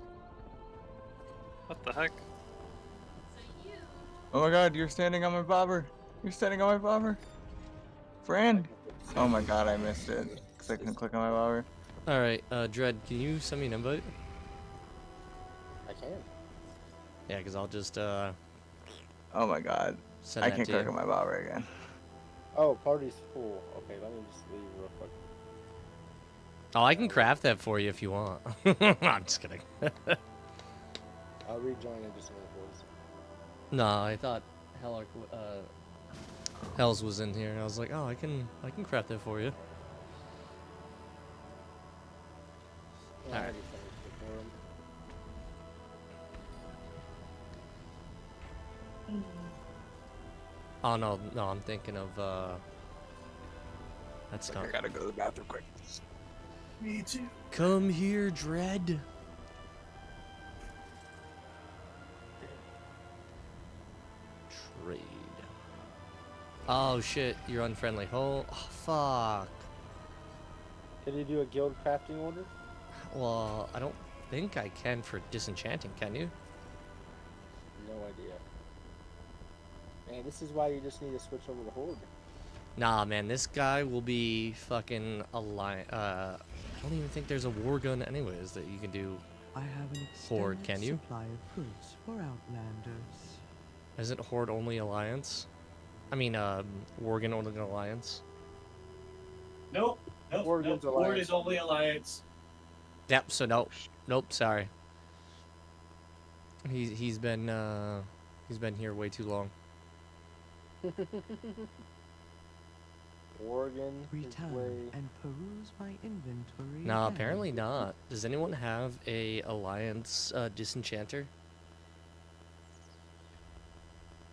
What the heck? Oh my god, you're standing on my bobber. You're standing on my bobber. Friend. Oh my god, I missed it. Because I couldn't click on my bobber. Alright, Dread, can you send me an invite? I can. Yeah, because I'll just, Oh my god. send I that can't to click you. on my bobber again. Oh, party's full. Okay, let me just leave real quick. Oh, I can craft that for you if you want. I'm just kidding. I'll rejoin in just a minute, boys. No, I thought Hells was in here, and I was like, oh, I can craft that for you. Yeah, I Alright. already finished it for him. Oh no, I'm thinking of that's not. I gotta go to the bathroom quick. Me too. Come here, Dread. Trade. Oh shit, you're unfriendly. Oh fuck. Can you do a guild crafting order? Well, I don't think I can for disenchanting, can you? No idea. Man, this is why you just need to switch over to Horde. Nah, man, this guy will be fucking alive. I don't even think there's a war gun anyways that you can do. I have an Horde, extended can you? supply of goods for outlanders. Isn't Horde only Alliance? I mean, Worgen only Alliance? Nope. Nope. Oregon's Nope. Horde Alliance. is only Alliance. Yep, so nope, sorry. He's been here way too long. Oregon is Return way... and peruse my inventory. No, again. apparently not. Does anyone have a Alliance disenchanter?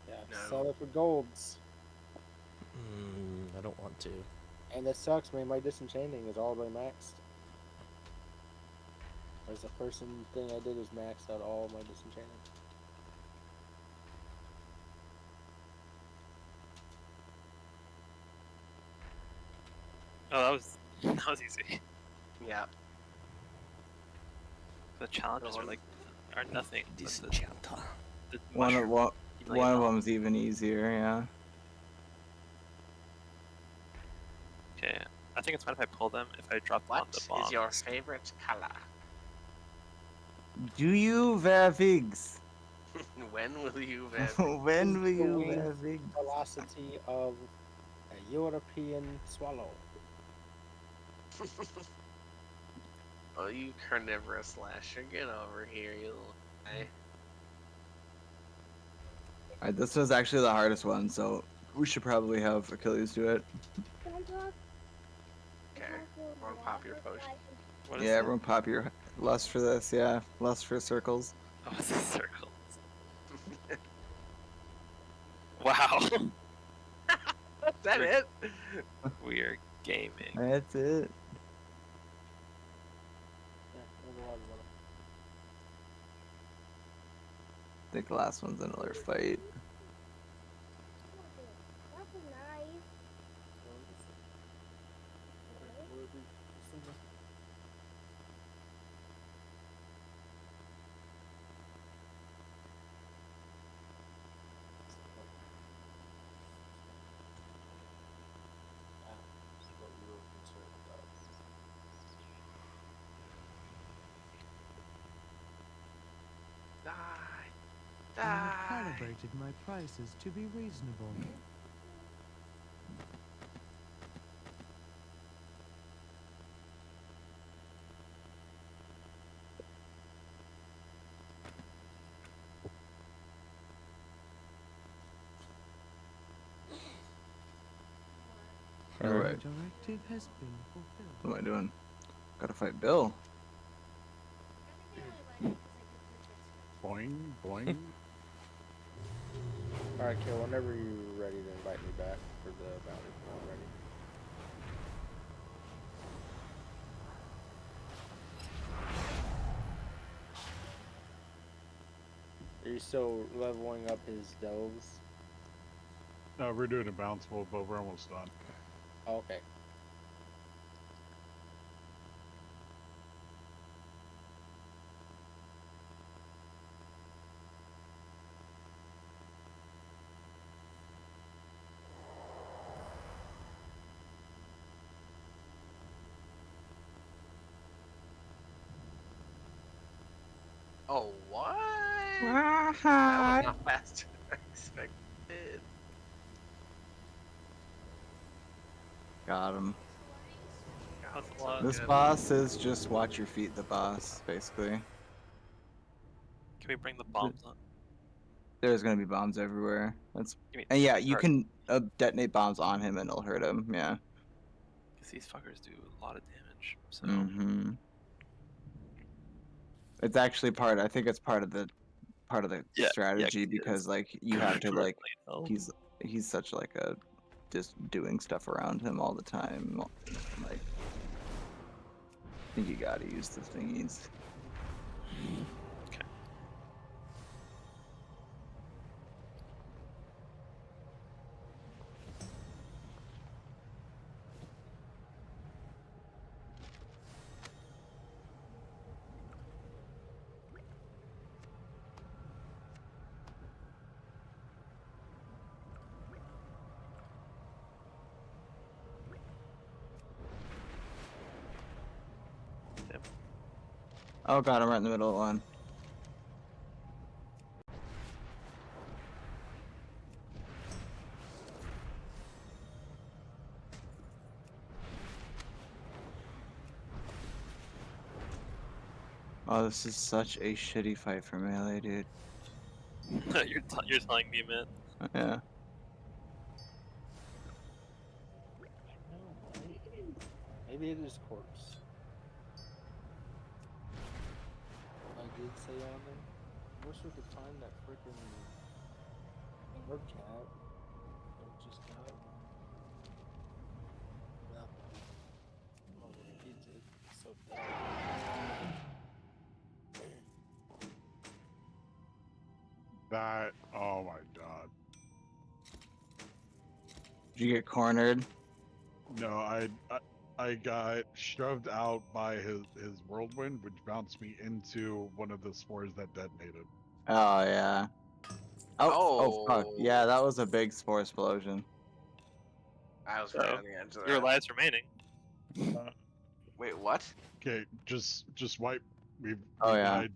Yeah, sell it for golds. I don't want to. And that sucks, man. My disenchanting is all the way maxed. There's the first thing I did is maxed out all my disenchanting. Oh, that was easy. Yeah. The challenges are nothing. Disenchanter. One of them's even easier, yeah. Okay, I think it's fine if I pull them if I drop them on the bomb. What is your favorite color? Do you wear figs? When will you wear When will you wear The figs? velocity of a European swallow. Oh, you carnivorous slasher, get over here, you little guy. Alright, this was actually the hardest one, so we should probably have Achilles do it. Okay, everyone pop your potion. What is Yeah, it? everyone pop your lust for this, yeah. Lust for circles. Oh, it's a circle. Wow. Is that it? We are gaming. That's it. I think the last one's another fight. I have calibrated my prices to be reasonable. Alright. The directive has been fulfilled. What am I doing? Gotta fight Bill. Boing, boing. Alright, Kill, whenever you're ready to invite me back for the bounty, I'm ready. Are you still leveling up his doves? No, we're doing a bounceable, but we're almost done. Okay. Oh, what? That was not faster than I expected. Got him. That's a lot. This Good. boss is just watch your feet. The boss, basically. Can we bring the bombs up? There's gonna be bombs everywhere. You mean- And yeah, you Alright. can detonate bombs on him and it'll hurt him. Yeah. Because these fuckers do a lot of damage. So It's actually part. I think it's part of the Yeah, strategy 'cause he because is like you have to like currently held. he's such like a just doing stuff around him all the time. Like I think you gotta use the thingies. Okay. Oh god, I'm right in the middle of one. Oh, this is such a shitty fight for melee, dude. you're telling me, man. Yeah. Maybe it is corpse. I did say on there. I wish we could find that freaking word cat. It just got. Well, oh, he did. So That, oh my god. Did you get cornered? No, I got shoved out by his whirlwind, which bounced me into one of the spores that detonated. Oh yeah. Oh fuck. Yeah, that was a big spore explosion. I was So, right on the edge of 0 that. lives remaining. Wait, what? Okay, just wipe. We Oh, yeah. died.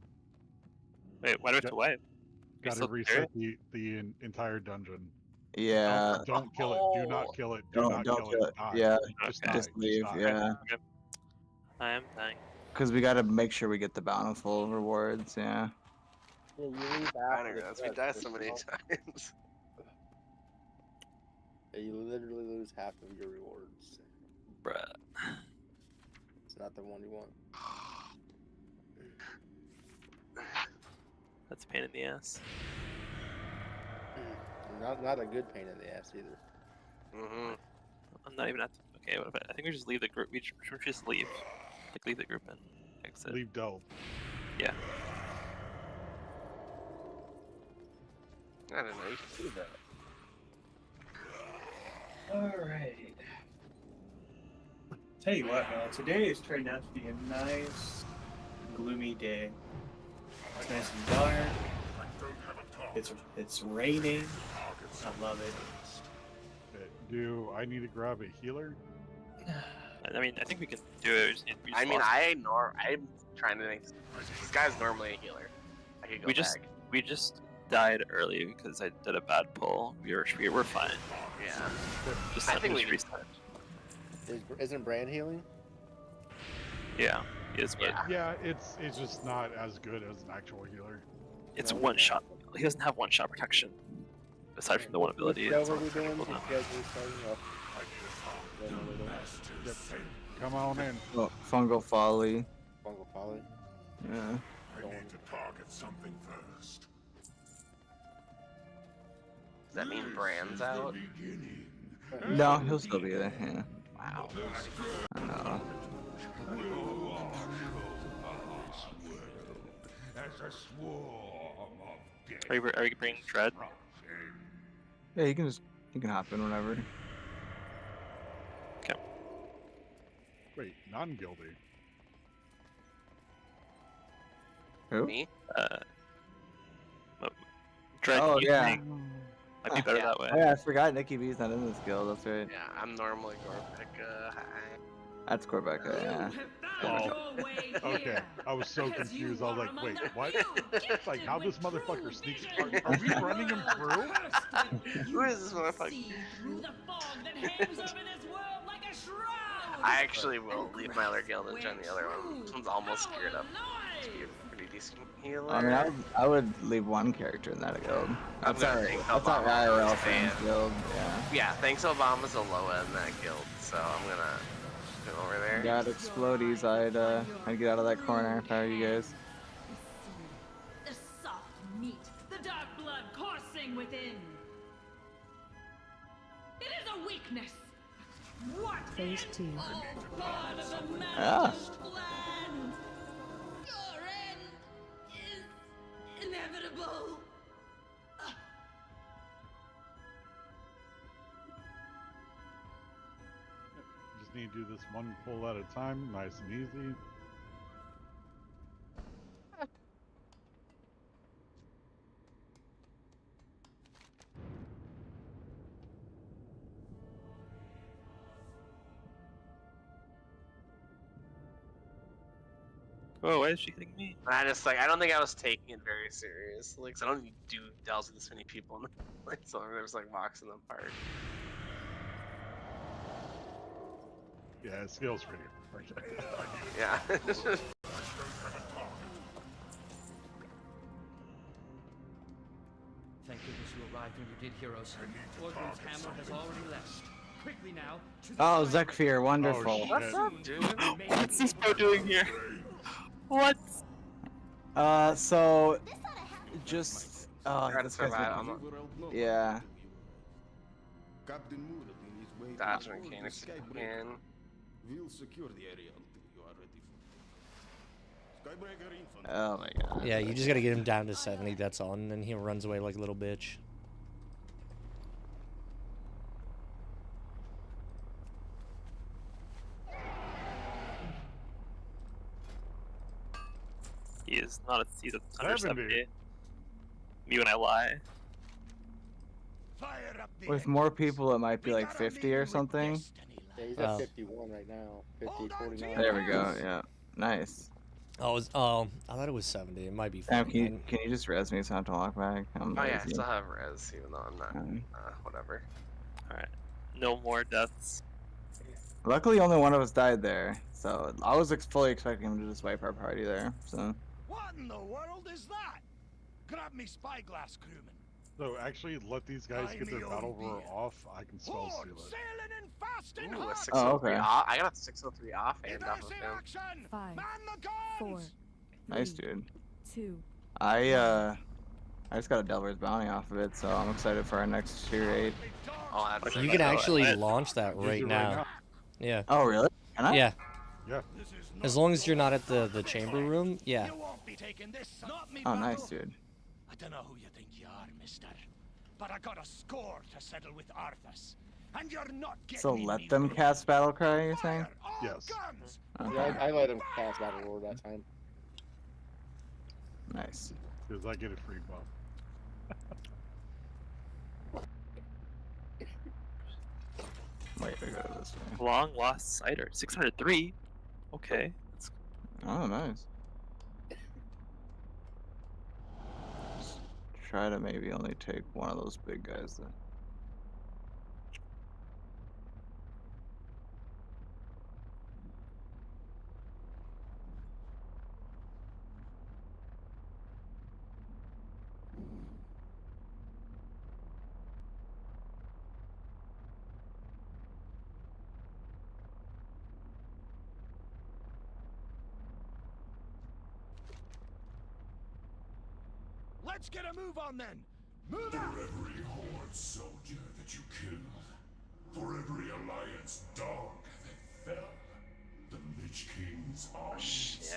Wait, why do we have to wipe? We Gotta still reset the entire dungeon. Yeah. Don't kill it. Do not kill it. Do Don't not kill it. Die. Yeah. Just Okay. die. Just leave. die. Yeah. Okay. I am dying. Because we gotta make sure we get the bountiful rewards. Yeah. Yeah, you leave I after don't the know. We quest, died but so you many don't- times. Yeah, you literally lose half of your rewards. Bruh. It's not the one you want. That's a pain in the ass. Not a good pain in the ass either. I'm not even at the, okay, what if I think we just leave the group. We should just leave. Like, leave the group and exit. Leave Delve. Yeah. I don't know. You can do that. Alright. Tell you what, man, today is turning out to be a nice, gloomy day. It's nice and dark. It's raining. I love it. Do I need to grab a healer? I mean, I think we can do it. I mean, I'm trying to think. This guy's normally a healer. I could go back. We just died early because I did a bad pull. We're fine. Yeah. Just I think we just can. restart. Isn't Brand healing? Yeah, he is. But Yeah, it's just not as good as an actual healer. it's one shot. He doesn't have one shot protection. Aside from the one ability. What it's are we all doing? critical You now. guys are starting off. Come on in. Oh, fungal folly. Fungal folly. Yeah. I need to target something first. Does that mean Brand's out? No, he'll still be there. Yeah. Wow. I know. As a swarm of death. Are you bringing Dread? Yeah, you can hop in whenever. Okay. Wait, non-guilty. Who? Me? Dread. Oh you yeah. think Might be better Yeah. that way. Oh yeah, I forgot Nikki B's not in this guild. That's right. Yeah, I'm normally Gorbeka. That's Corbecca, yeah. Oh, okay. I was so confused. I was like, wait, what? It's like, how this motherfucker sneaks? Are we running him through? Who is this motherfucker? I actually will leave my other guild and join the other one. This one's almost geared up to be a pretty decent healer. I mean, I would leave one character in that guild. That's gonna alright. think That's our Obama IRL was fans saying. guild. Yeah. Yeah, thanks Obama's a low end in that guild, so I'm gonna go over there. Got explodies. I'd get out of that corner if I were you guys. The soft meat, the dark blood coursing within. It is a weakness. What Phase 2. part of the Ah. managed plan? Your end is inevitable. Just need to do this one pull at a time, nice and easy. Oh, why is she hitting me? And I don't think I was taking it very seriously, because I don't do delves with this many people in the like, so there was like boxing them apart. Yeah, it scales pretty. Okay. Yeah. Thank goodness you arrived when you did, heroes. Orgrim's hammer has already left. Quickly now. Oh, Zekfir, wonderful. Oh, What's up, dude? What's this bro doing here? What? So just Gotta this guy's survive. yeah. Dodge mechanics again. We'll secure the area until you are ready. Skybreaker infantry. Oh my god. Yeah, you just gotta get him down to 70, that's all, and then he runs away like a little bitch. He's under 70. 70. Me when I lie. With more people, it might be like 50 or something. Yeah, he's at 51 right now. 50, 49. There we go. Yeah. Nice. Oh, I thought it was 70. It might be Sam, 49. can you just res me so I have to walk back? I'm Oh yeah, I lazy. still have res, even though I'm not. Whatever. Alright. No more deaths. Luckily, only one of us died there, so I was fully expecting him to just wipe our party there. So. What in the world is that? Grab me spyglass, crewman. So actually, let these guys get their battle roar off. I can spell seal it. Sailing in fast and Ooh, a hot. 603 okay. off. I got a 603 off and off of him. Action. 5, Man the 4, guns. Nice, dude. 2. I just got a Delver's bounty off of it, so I'm excited for our next tier 8. Oh, that's You can actually launch that right now. Yeah. Oh, really? Can I? Yeah. Yeah. As long as you're not at the chamber room, yeah. Oh, nice, dude. I don't know who you think you are, mister, but I got a score to settle with Arthas, and you're not getting So let them cast Battle Cry, you're saying? Yes. Okay. Yeah, I let him cast Battle Roar that time. Nice. Because I get a free buff. Wait, I go this way. Long lost cider. 603. Okay. That's Oh, nice. Just try to maybe only take one of those big guys then. Let's get a move on then. Move out. For every Horde soldier that you killed, for every Alliance dog that fell, the Lich King's armies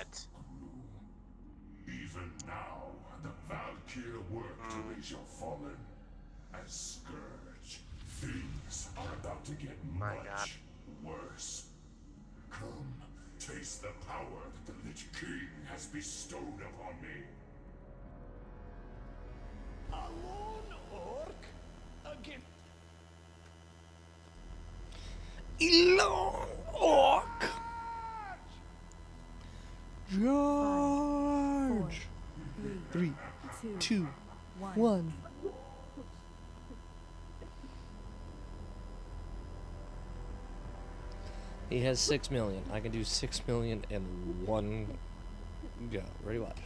grew. Even now, the Valkyr work to shall fallen. As Scourge, things are about to get much worse. Come, taste the power the Lich King has bestowed upon me. A lone orc again. Elon orc. George. 3, 2, 1. He has 6 million. I can do 6 million in one go. Ready, watch.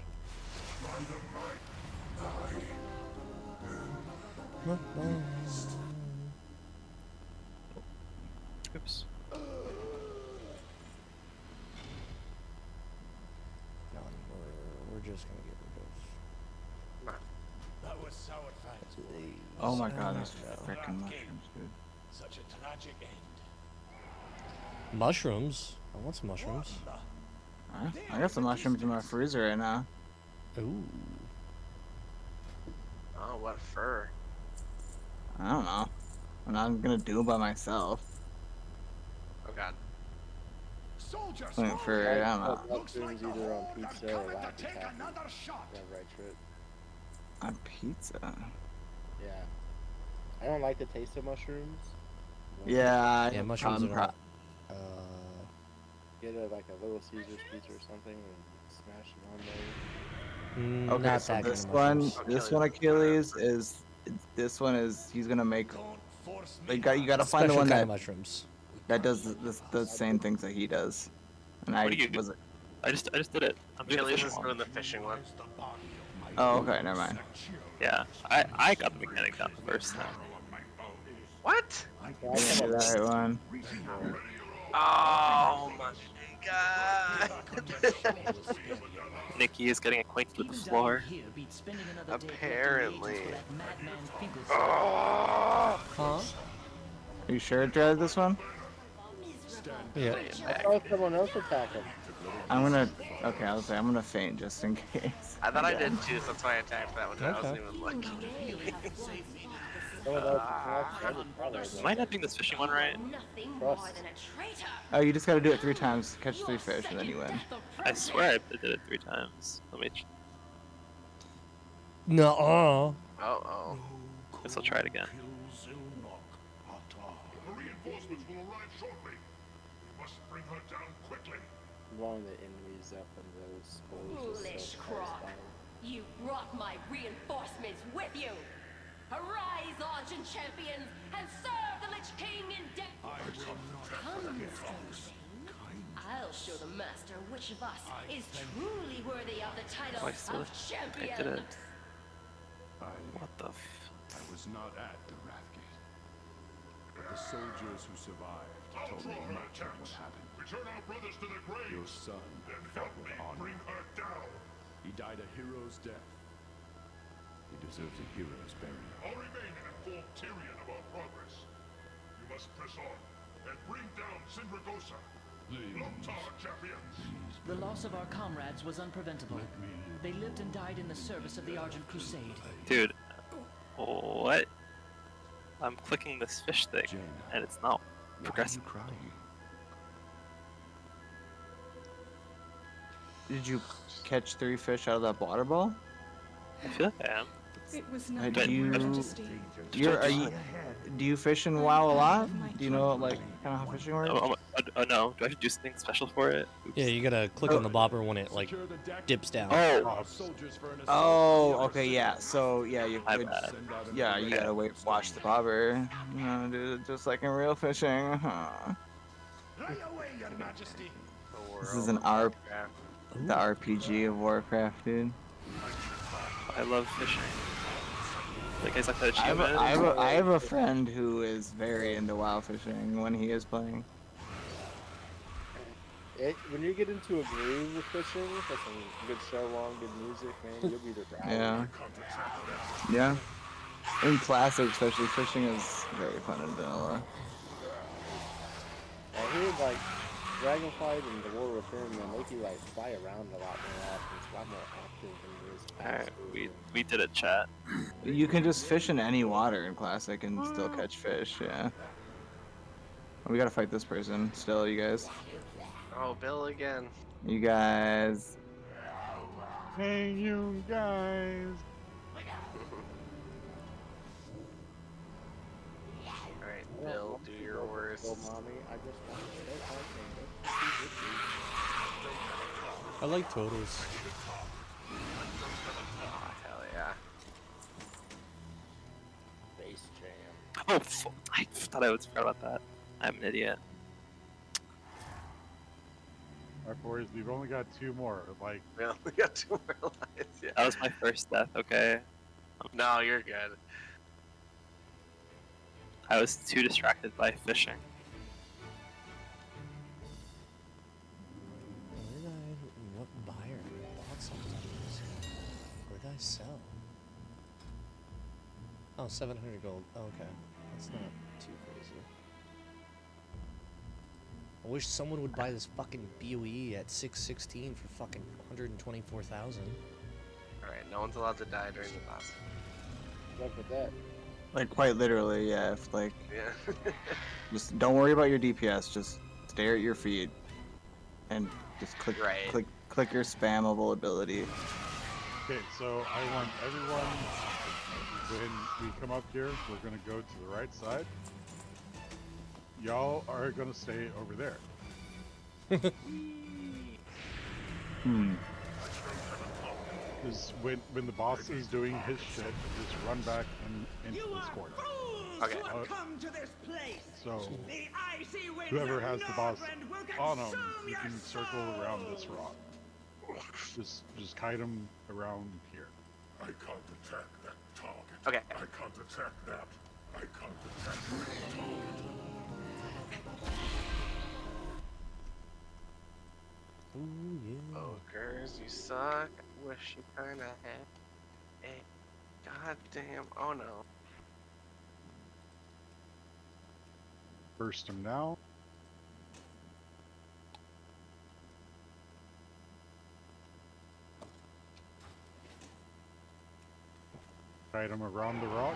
Oops. We're just gonna get rid of. That was sour Oh my god, those freaking mushrooms, dude. Such a tragic end. Mushrooms. I want some mushrooms. I got some mushrooms in my freezer right now. Ooh. Oh, what fur? I don't know. I'm not gonna do it by myself. Oh god. Waiting for, I don't know. Mushrooms either on pizza or Laffy Taffy. Yeah, right, Trip. On pizza? Yeah. I don't like the taste of mushrooms. Yeah, mushrooms are not. Get like a Little Caesars pizza or something and smash it on there. Okay, so this one Achilles is, he's gonna make. You gotta find the one kind that of mushrooms. that does the same things that he does. And What do you do? I just did it. I'm doing the Achilles fishing is one. doing the fishing one. Oh, okay, never mind. Yeah, I got the mechanic down the first time. What? Yeah, that one. Oh my god. Nikki is getting acquainted with the floor. Apparently. Huh? Are you sure it drives this one? Yeah. I saw someone else attack him. I'm gonna. Okay, I'll say I'm gonna faint just in case. I thought I did too, so that's why I attacked that one. I wasn't even looking. Am I not doing this fishing one right? Oh, you just gotta do it 3 times, catch 3 fish, and then you win. I swear I did it 3 times. Let me. No. Oh. Guess I'll try it again. Reinforcements will arrive shortly. We must bring her down quickly. Blowing the enemies up in those scrolls. Foolish croc! You brought my reinforcements with you! Arise, Argent champions, and serve the Lich King in death! Come, I'll show the master which of us is truly worthy of the title I of champion! did it. What the f... I was not at the Wrathgate, but the soldiers who survived told me much of what happened. Return our brothers to their graves. Your son Then fought help with me honor. bring her down. He died a hero's death. He deserves a hero's burial. I'll remain and inform Tyrion of our progress. You must press on and bring down Sindragosa. Loktar champions. The loss of our comrades was unpreventable. They lived and died in the service of the Argent Crusade. Dude, what? I'm clicking this fish thing, and it's not progressing. Did you catch 3 fish out of that water ball? I feel like I am. It was Do not do you fish in WoW a lot? Do you know like kind of how fishing works? Oh, no. Do I have to do something special for it? Oops. Yeah, you gotta click on the bobber when it like dips down. Oh, okay, yeah. So yeah, you could, yeah, you gotta watch the bobber. Dude, just like in real fishing. Huh. This is the RPG of Warcraft, dude. I love fishing. Like, guys like that I achievement? have a friend who is very into WoW fishing when he is playing. When you get into a groove with fishing, with some good show on, good music, man, you'll be the Yeah. Yeah. In classic, especially, fishing is very fun in vanilla. I hear like Dragonflight and the War Within, they make you like fly around a lot more often. It's a lot more active than it is Alright, passive. we did a chat. You can just fish in any water in Classic and still catch fish, yeah. We gotta fight this person still, you guys. Oh, Bill again. You guys. Hey, you guys. Alright, Bill, do your worst. Mommy, I just want to stay home and I like totals. Oh, hell yeah. Bass jam. Oh, I thought I would forgot about that. I'm an idiot. Alright, boys, we've only got 2 more. Like, We only got 2 more lives, yeah. That was my first death, okay? No, you're good. I was too distracted by fishing. What buyer bought something? Where did I sell? Oh, 700 gold. Oh, okay. That's not too crazy. I wish someone would buy this fucking BOE at 616 for fucking 124,000. Alright, no one's allowed to die during the boss. Look at that. Like quite literally, yeah. If like, Yeah. just don't worry about your DPS. Just stare at your feet, and just click your spammable ability. okay, so I want everyone, when we come up here, we're gonna go to the right side. Y'all are gonna stay over there. Because when the boss is doing his shit, just run back into this corner. Okay. Come to this place. So, The icy winds whoever of has the boss Northrend will on them, consume you your can circle around this rock. Just kite them around here. I can't attack that target. Okay. I can't attack that. I can't attack that target. Ooh, yeah. Ogres, you suck. Wish you kinda had a goddamn. Oh no. Burst them now. Kite them around the rock.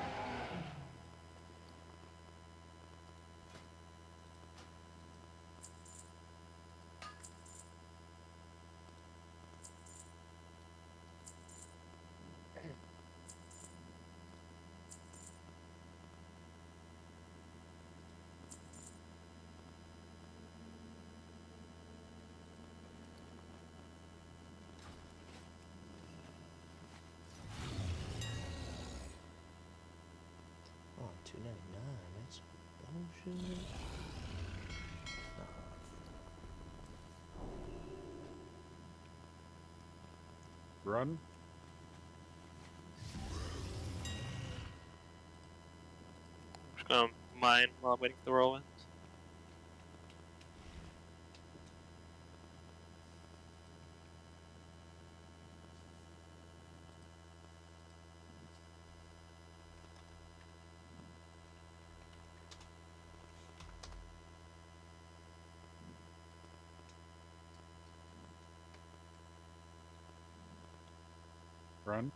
Oh, 299. That's bullshit. Run. Just gonna mine while I'm waiting for the whirlwind. Run.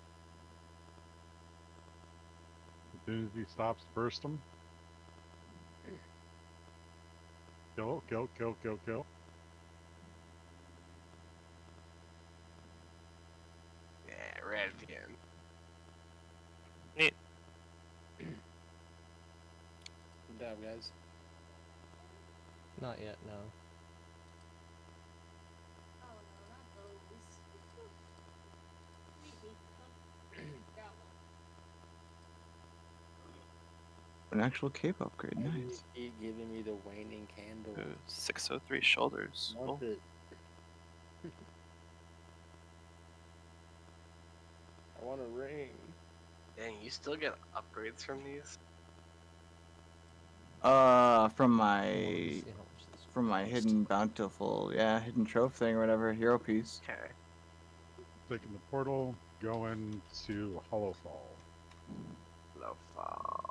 As soon as he stops, burst him. Kill, kill, kill, kill, kill. Yeah, right at the end. Neat. Good job, guys. Not yet, no. An actual cape upgrade, nice. Keep giving me the waning candle. Ooh, 603 shoulders. Want Cool. it. I want a ring. Dang, you still get upgrades from these? From my hidden bountiful, yeah, hidden trophy thing or whatever, hero piece. Okay. Taking the portal, going to Hollowfall. Low fall.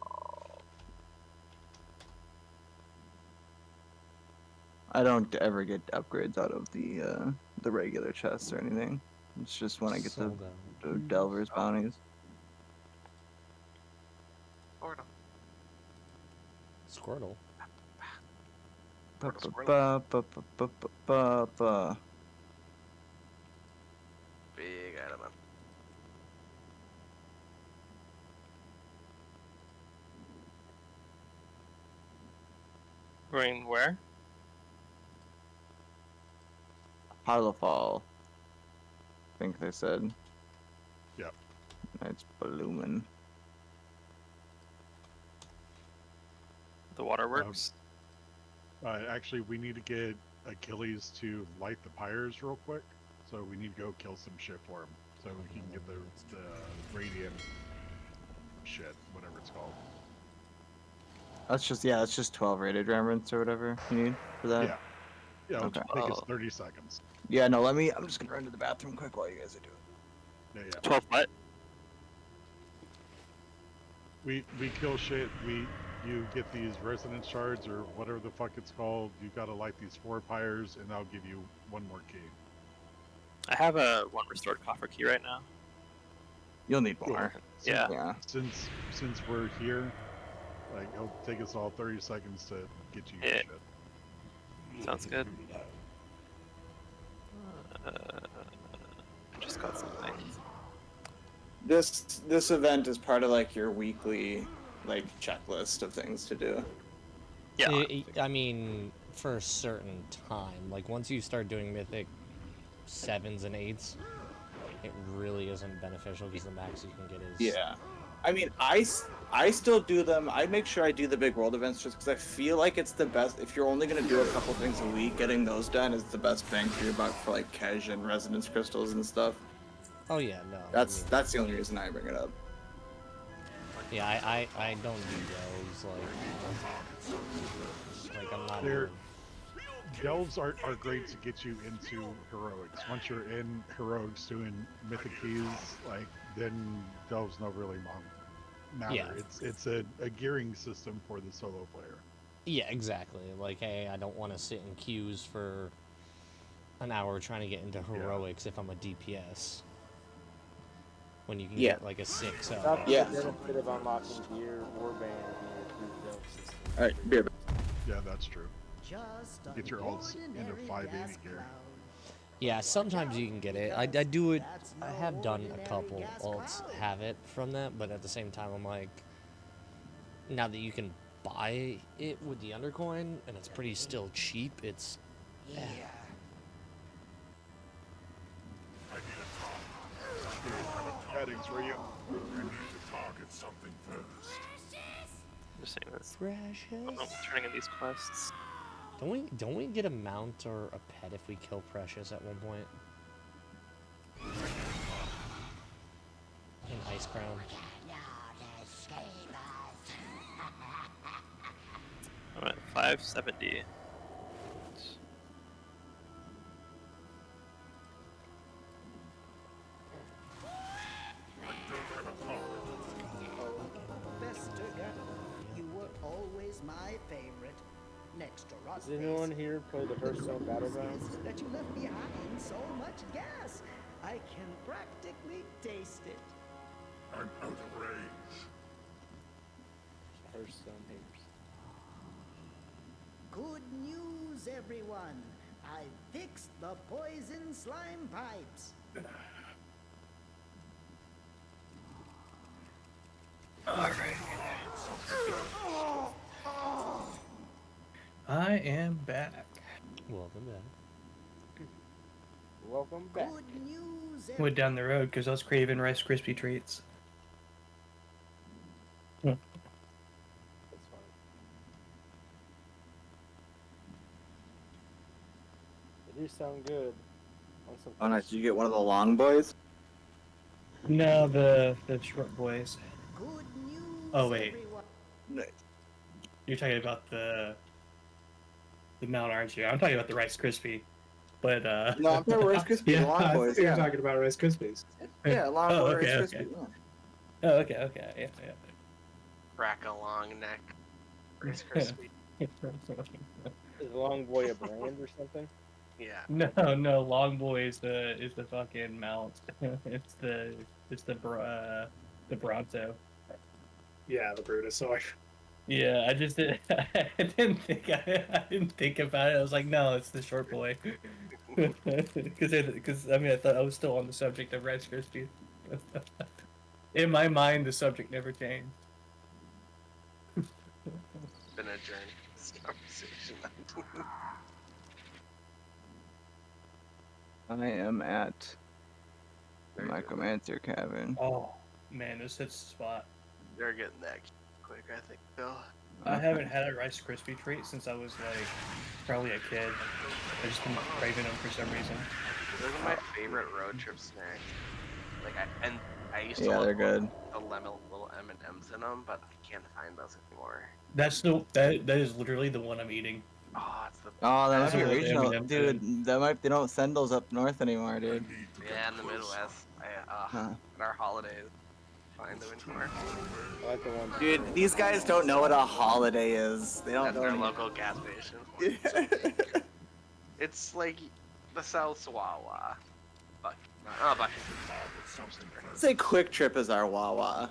I don't ever get upgrades out of the regular chests or anything. It's just when I get the Delver's bounties. Squirtle. Big item. Going where? Harlefall. I think they said. Yep. It's blooming. The waterworks? Actually, we need to get Achilles to light the pyres real quick. So we need to go kill some shit for him. So we can get the radiant shit, whatever it's called. That's just 12 rated remnants or whatever you need for that. Yeah. Yeah, it'll Okay. take us 30 seconds. Yeah, no, I'm just gonna run to the bathroom quick while you guys are doing it. Yeah. 12 what? We kill shit, you get these resonance shards or whatever the fuck it's called, you gotta light these 4 pyres and that'll give you 1 more key. I have a 1 restored coffer key right now. You'll need more. Yeah. Since we're here, like it'll take us all 30 seconds to get you your shit. Sounds good. I just got something. This event is part of like your weekly like checklist of things to do. Yeah. I mean, for a certain time. Like once you start doing mythic 7s and 8s, it really isn't beneficial because the max you can get is. Yeah. I mean, I still do them. I make sure I do the big world events just because I feel like it's the best. If you're only going to do a couple things a week, getting those done is the best bang for your buck for like Kej and resonance crystals and stuff. Oh yeah, no. That's the only reason I bring it up. Yeah, I don't do those, like I'm not. Delves are great to get you into heroics. Once you're in heroics doing mythic keys, like then delves don't really matter. Yeah. It's a gearing system for the solo player. Yeah, exactly. Like, hey, I don't want to sit in queues for an hour trying to get into heroics if I'm a DPS. When you can get like a 6. Yeah. The benefit of unlocking gear or band gear through the delve system. Alright, beer. Yeah, that's true. Get your ults into 580 gear. Yeah, sometimes you can get it. I do it. I have done a couple ults have it from that, but at the same time, I'm like, now that you can buy it with the undercoin and it's pretty still cheap, it's. Yeah. Headings where you need to target something first. Just saying this. Precious. I'm turning in these quests. Don't we get a mount or a pet if we kill Precious at one point? An Ice Crown. I'm at 570. You were always my favorite. Next to Rock. Does anyone here play the Hearthstone Battlegrounds? That you left behind so much gas. I can practically taste it. I'm out of range. Hearthstone haters. Good news, everyone. I fixed the poison slime pipes. Alright. I am back. Welcome back. Welcome back. Good news. Went down the road because I was craving Rice Krispie treats. That's fine. They do sound good. On some Oh, nice. Did you get one of the long boys? No, the short boys. Good news. Oh wait, Nice. you're talking about the Mount, aren't you? I'm talking about the Rice Krispie. But No, I'm talking about Rice Krispies, yeah, the long I boys. think Yeah. you're talking about Rice Krispies. Yeah, long Oh, boy okay, Rice okay. Krispies. Yeah. Oh, okay, yeah. Crack a long neck. Rice Krispie. Is Long Boy a brand or something? Yeah. No, Long Boy is the fucking mount. it's the Bronto. Yeah, the Brutosaur. Yeah, I just didn't. I didn't think about it. I was like, no, it's the short boy. Because I mean, I thought I was still on the subject of Rice Krispies. In my mind, the subject never changed. Been a journey. This conversation. I am at the Micromancer Cabin. Oh man, this hits the spot. They're getting that quick, I think, Bill. I haven't had a Rice Krispie treat since I was like probably a kid. I just been craving them for some reason. Those are my favorite road trip snacks. Like I used to Yeah, love they're good. the lemon little M&Ms in them, but I can't find those anymore. That is literally the one I'm eating. Oh, it's the Oh, that That's might be what original, M&Ms dude. They don't send those up north anymore, dude. yeah in the Midwest. In our holidays, find them anymore. I like the one. Dude, these guys don't know what a holiday is. They don't At know. their local gas station. It's like the South's Wawa. Bucky. Say Quick Trip is our Wawa.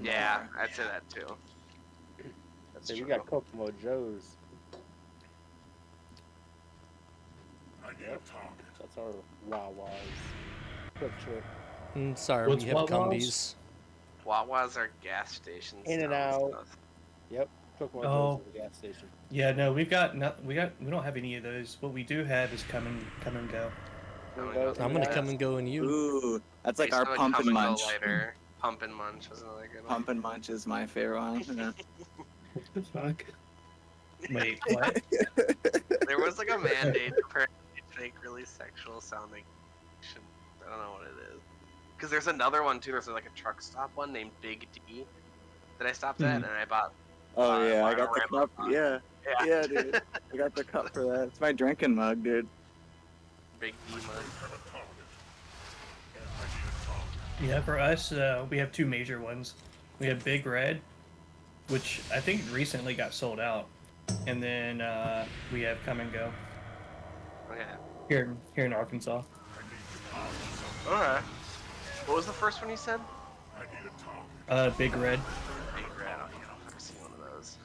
Yeah, I'd say that too. So we got Kokomo Joe's. Yep. That's our Wawa's. Quick Trip. Sorry, What's we have Wawa's? Cumbies. Wawa's are gas stations. In and down out. south. Yep. Kokomo Oh. Joe's is the gas station. Yeah, no, we don't have any of those. What we do have is come and go. I'm gonna come and go and you. Ooh, that's like They our used to Pump come and go Munch. later. Pump and Munch was another good one. Pump and Munch is my favorite one. Yeah. What the fuck? Wait, what? There was like a mandate to apparently make really sexual sounding. I don't know what it is. Because there's another one too. There's like a truck stop one named Big D that I stopped at and I bought. Oh yeah, I got the Rama cup. Yeah, yeah, dude. I got the cup for that. It's my drinking mug, dude. Big D mug. Yeah, for us, we have two major ones. We have Big Red, which I think recently got sold out, and then we have Come and Go Okay. here in Arkansas. Alright. What was the first one you said? Big Red. Big Red. Oh, yeah, I've never seen one of those.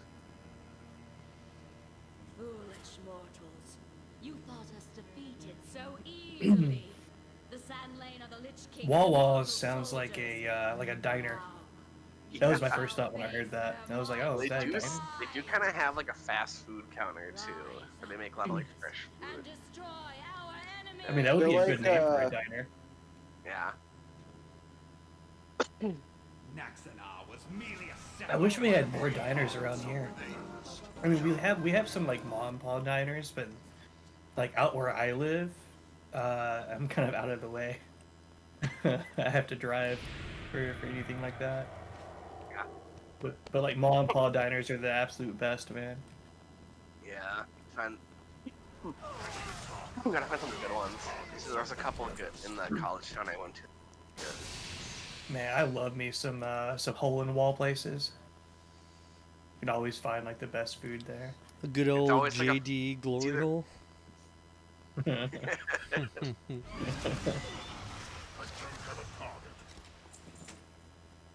Foolish mortals. You thought us defeated so easily. The sand lane of the Lich King. Wawa sounds like a diner. That was my first thought when I heard that. I was like, oh, They is that a do, diner? they do kind of have like a fast food counter too, where they make a lot of like fresh food. I mean, that would be a good They're name for a like, diner. Yeah. I wish we had more diners around here. I mean, we have some like mom and pop diners, but like out where I live, I'm kind of out of the way. I have to drive for anything like that. Yeah. But like mom and pop diners are the absolute best, man. Yeah. Find. We gotta find some good ones. So there's a couple good in the college town I went to. Good. Man, I love me some hole in the wall places. You can always find like the best food there. A good old always like a- JD glory hole.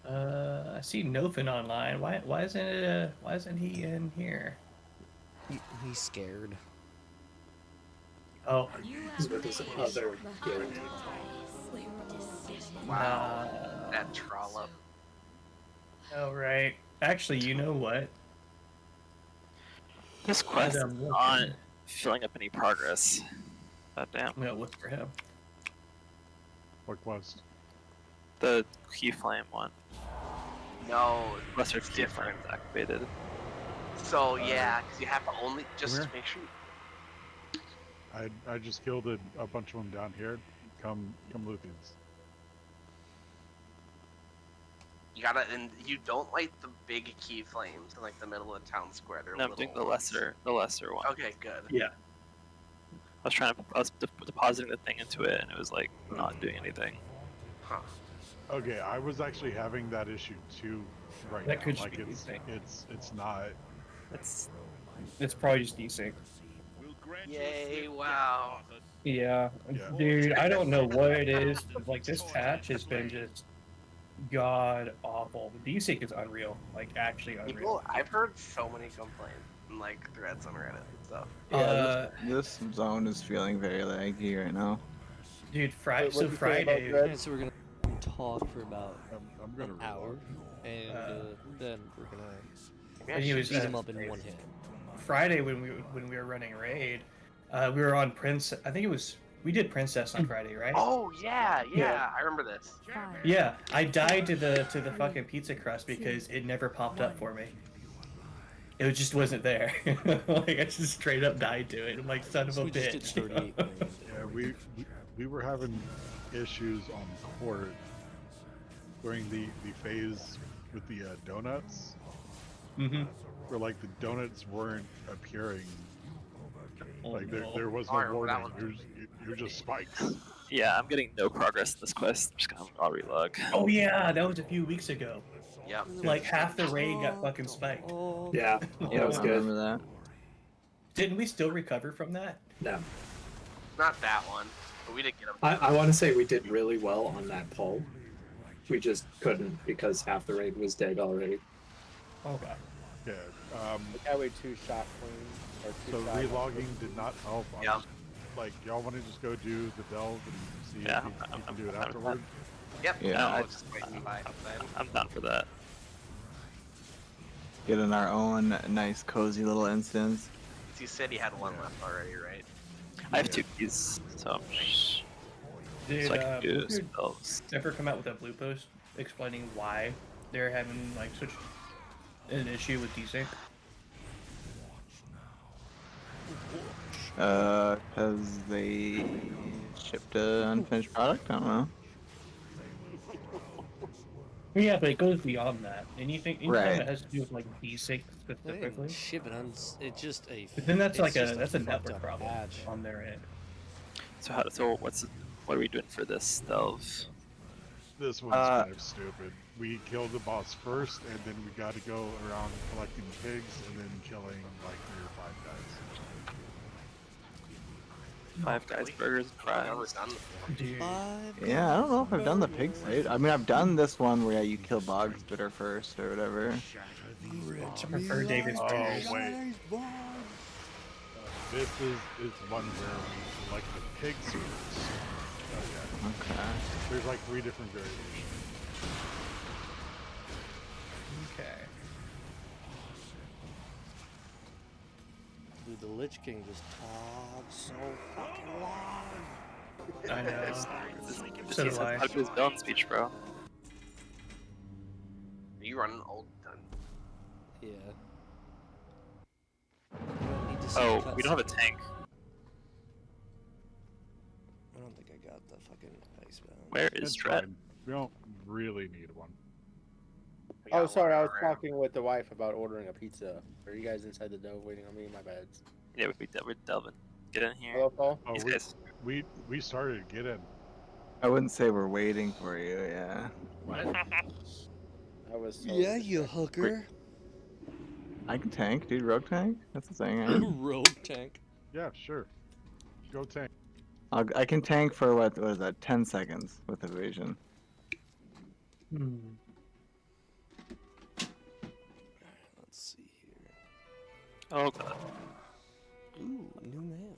I see Nofin online. Why isn't he in here? He's scared. Oh. He's with his other healing team. Wow. That trollop. Oh, right. Actually, you know what? This quest is Adam, look. not filling up any progress. God damn. I'm gonna look for him. What quest? The key flame one. No, Lesser it's key flame different. is activated. So yeah, because you have to only just Where? to make sure. I just killed a bunch of them down here. Come loot these. You gotta, and you don't light the big key flames in like the middle of the town square. They're No, I'm little doing the ones. lesser one. Okay, good. Yeah. I was depositing the thing into it, and it was like not doing anything. Huh. Okay, I was actually having that issue too right That now. could Like be it's the thing. it's not. It's It's probably just desync. Yay! Wow. Yeah, dude, I don't know what it is, but like this patch has been just god awful. The desync is unreal, like actually unreal. People, I've heard so many complaints in like threads on Reddit and stuff. Yeah, this zone is feeling very laggy right now. Dude, What so you say about Friday. Dread? Yeah, so we're gonna talk for about gonna an hour, and then we're gonna Anyways, beat him up in one hit. Friday when we were running raid, we were on Prince. I think it was we did Princess on Friday, right? Oh yeah, I remember this. Yeah, I died to the fucking pizza crust because it never popped up for me. It just wasn't there. Like I just straight up died to it. I'm like, son of a We just did bitch. 38 Yeah, we were having issues on court during the phase with the donuts. Mm-hmm. Where like the donuts weren't appearing. Like no. there was no warning. You're just spikes. Yeah, I'm getting no progress in this quest. I'm just gonna I'll relog. Oh yeah, that was a few weeks ago. Yeah. Like half the raid got fucking spiked. Yeah, that was I good. remember that. Didn't we still recover from that? No. Not that one, but we did get them. I want to say we did really well on that pull. We just couldn't because half the raid was dead already. Okay. Yeah. Like how we two-shot clean or So two-shot. relogging did not help. Yeah. Like y'all want to just go do the delve and see Yeah, if you can do it afterward? Yep. Yeah. No, I was just waiting by outside. I'm down for that. Getting our own nice, cozy little instance. You said he had one left already, right? I have 2 keys, so Did so I can do Blizzard spells. ever come out with a blue post explaining why they're having like such an issue with desync? Because they shipped an unfinished product? I don't know. Yeah, but it goes beyond that. Anything Right. that has to do with like desync They specifically. didn't ship it on. It's just a. But then that's it's like just that's a fucked network up problem patch. on their end. So what are we doing for this delve? This one's kind of stupid. We killed the boss first, and then we got to go around collecting pigs and then killing like 3 or 5 guys. 5 guys, burgers, and fries. Dude. Yeah, I don't know if I've done the pig site. I mean, I've done this one where you kill bog spitter first or whatever. I prefer David's Oh burgers. wait. This is one where we select the pigs first. Okay. There's like 3 different variations. Okay. Dude, the Lich King just talks so fucking long. I know. Just So needs do I. how to do his villain speech, bro. Are you running old gun? Yeah. You don't need to see Oh, cuts. we don't have a tank. I don't think I got the fucking ice bound. Where is It's Dread? fine. We don't really need one. Oh, sorry, I was talking with the wife about ordering a pizza. Are you guys inside the dough waiting on me? My bad. Yeah, we're delving. Get in here. Hello, Paul? Oh, These guys. we started to get in. I wouldn't say we're waiting for you, yeah. I was so Yeah, you hooker. I can tank, dude. Rogue tank? That's the thing, eh? Rogue tank. Yeah, sure. Go tank. I can tank for what is that? 10 seconds with evasion. Let's see here. Oh god. Ooh, new mail.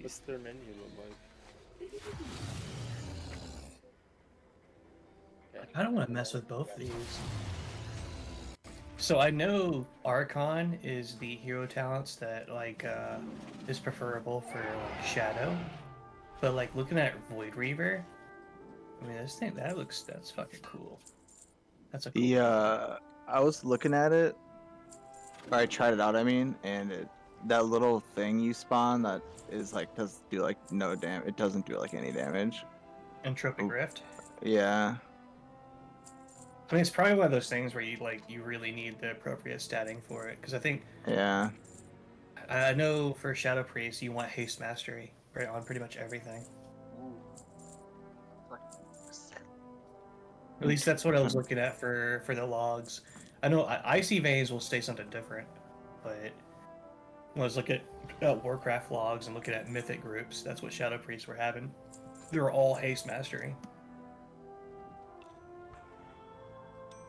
What's their menu look like? I don't want to mess with both of these. So I know Archon is the hero talents that like is preferable for like Shadow, but like looking at Void Reaver, I mean that's fucking cool. That's a cool. Yeah, I was looking at it. Or I tried it out, I mean, and that little thing you spawn that is like does do like no damage. It doesn't do like any damage. Entropic Rift. Yeah. I mean, it's probably one of those things where you really need the appropriate statting for it, because I think Yeah. I know for Shadow Priest you want haste mastery right on pretty much everything. At least that's what I was looking at for the logs. I know Icy Veins will stay something different. but when I was looking at Warcraft logs and looking at mythic groups, that's what Shadow Priests were having. They were all haste mastering.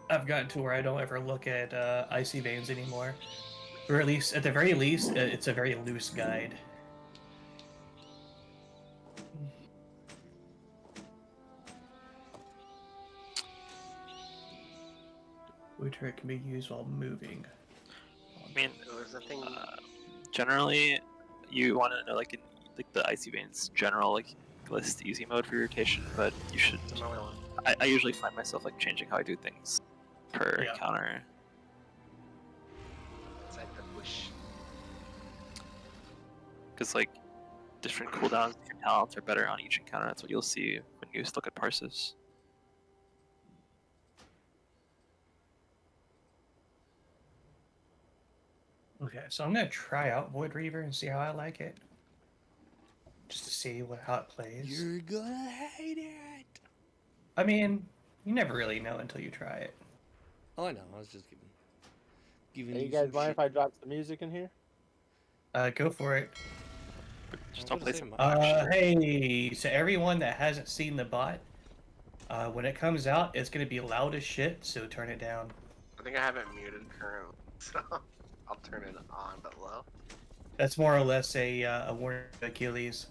I've gotten to where I don't ever look at Icy Veins anymore. Or at least, at the very least, it's a very loose guide. Wood turret can be used while moving. I mean, There's a thing. generally, you want to know like in like the Icy Veins general like list easy mode for rotation, but you should. I usually find myself like changing how I do things per encounter. It's like the bush. Because like different cooldowns, different talents are better on each encounter. That's what you'll see when you look at parses. Okay, so I'm gonna try out Void Reaver and see how I like it. Just to see how it plays. You're gonna hate it. I mean, you never really know until you try it. Oh, I know. I was just giving Hey, you you guys some mind shit. if I drop some music in here? Go for it. Just don't play some hey, so everyone that hasn't seen the bot, when it comes out, it's gonna be loud as shit, so turn it down. I think I have it muted currently, so I'll turn it on but low. That's more or less a warning to Achilles.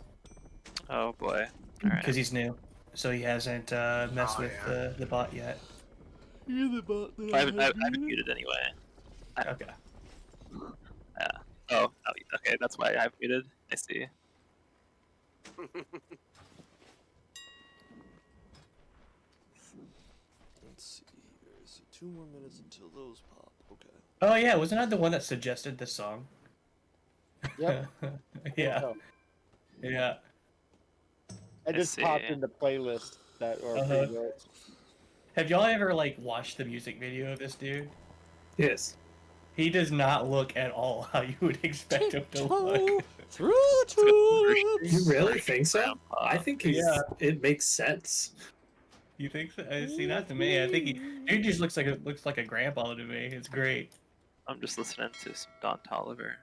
Oh boy. Alright. Because he's new, so he hasn't messed with the bot yet. You're the bot that I haven't muted anyway. Okay. Yeah. Oh, okay. That's why I've muted. I see. Let's see here. So 2 more minutes until those pop. Okay. Oh yeah, wasn't I the one that suggested this song? Yep. Yeah. So, Yeah. I just popped in the playlist that are pretty good. Have y'all ever like watched the music video of this dude? Yes. He does not look at all how you would expect him to look. Through the tulips. You really think so? I think he's. Yeah. It makes sense. You think so? See, not to me. I think he just looks like a grandpa to me. It's great. I'm just listening to some Don Toliver.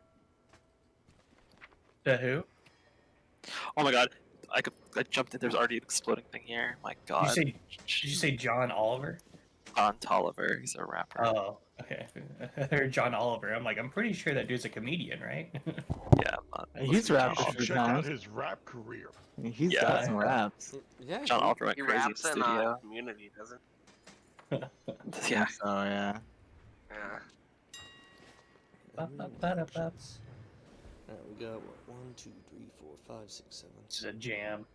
The who? Oh my god. I jumped in. There's already an exploding thing here. My god. Did you say John Oliver? Don Toliver. He's a rapper. Oh, okay. I heard John Oliver. I'm like, I'm pretty sure that dude's a comedian, right? Yeah. He's rapped a You should few check out times. his rap career. He's got some raps. Yeah. John Oliver went He crazy in the raps in studio. Community, doesn't Yeah. Oh yeah. he? Yeah. Alright, we got what? 1, 2, 3, 4, 5, 6, 7. It's a jam.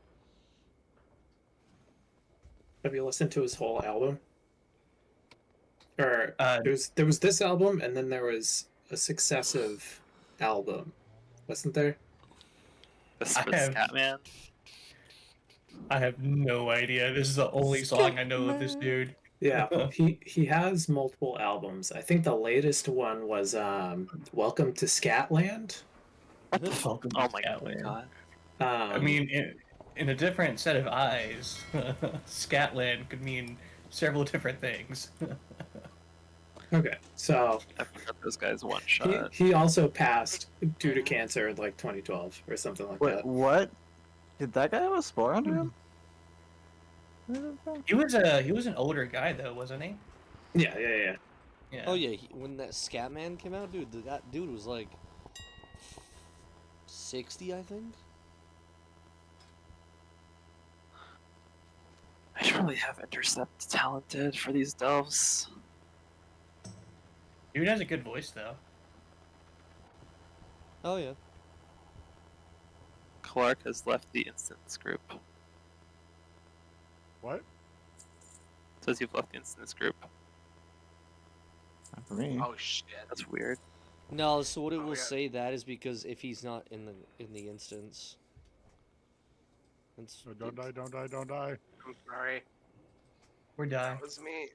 Have you listened to his whole album? Or there was this album, and then there was a successive album, wasn't there? Scatman. I have no idea. This is the only song I know of this dude. Yeah, he has multiple albums. I think the latest one was Welcome to Scatland. What the fuck? Oh my god. I mean, in a different set of eyes, Scatland could mean several different things. Okay, so I forgot those guys one shot. he also passed due to cancer in like 2012 or something like Wait, that. what? Did that guy have a spore under him? He was an older guy though, wasn't he? Yeah. Yeah. Oh yeah, when that Scatman came out, dude, that dude was like 60, I think. I should probably have Intercept talented for these delves. Dude has a good voice though. Oh yeah. Clark has left the instance group. What? Says you've left the instance group. Not for me. Oh shit. That's weird. No, so what it will say that is because if he's not in the instance. It's, No, don't die, don't die, don't die. I'm sorry. We're dying. That was me.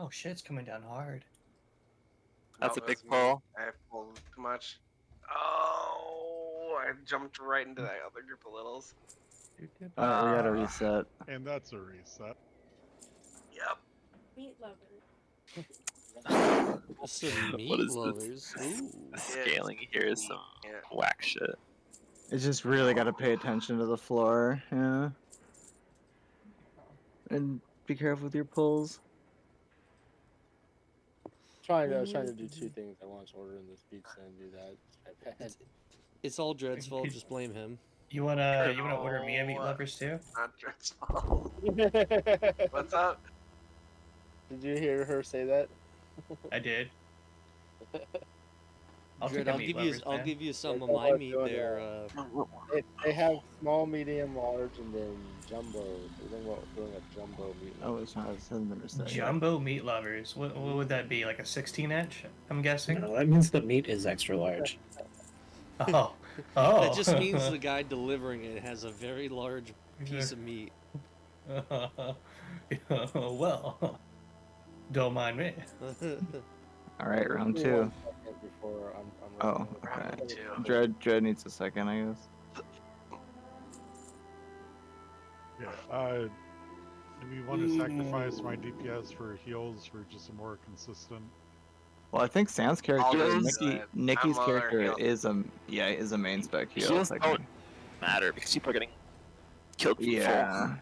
Oh shit, it's coming down hard. That's No, a big it was me. pull. I pulled too much. Oh, I jumped right into that other group of littles. Alright, we gotta reset. And that's a reset. Yep. Meat lover. Some meat What is lovers. this? Ooh. The scaling here is some whack shit. It's just really got to pay attention to the floor, yeah. And be careful with your pulls. I was trying to do two things at once, ordering this pizza and do that. It's all Dread's fault. Just blame him. You wanna order me a meat lovers too? Not dreadful. What's up? Did you hear her say that? I did. Dread, I'll give you some of my meat there. They have small, medium, large, and then jumbo. So then we're doing a jumbo meat. Oh, it's not a cinnamon or something. Jumbo meat lovers. What would that be? Like a 16-inch? I'm guessing. No, that means the meat is extra large. Oh. That just means the guy delivering it has a very large piece of meat. Well, don't mind me. All right, round two. Before I'm Oh, okay. Dread needs a second, I guess. Yeah. Do we want to sacrifice my DPS for heals for just a more consistent? Well, I think Sam's character, Heals, Nikki's I'm lower character heals. is a main spec heal. Heals don't matter because people are getting killed. Yeah.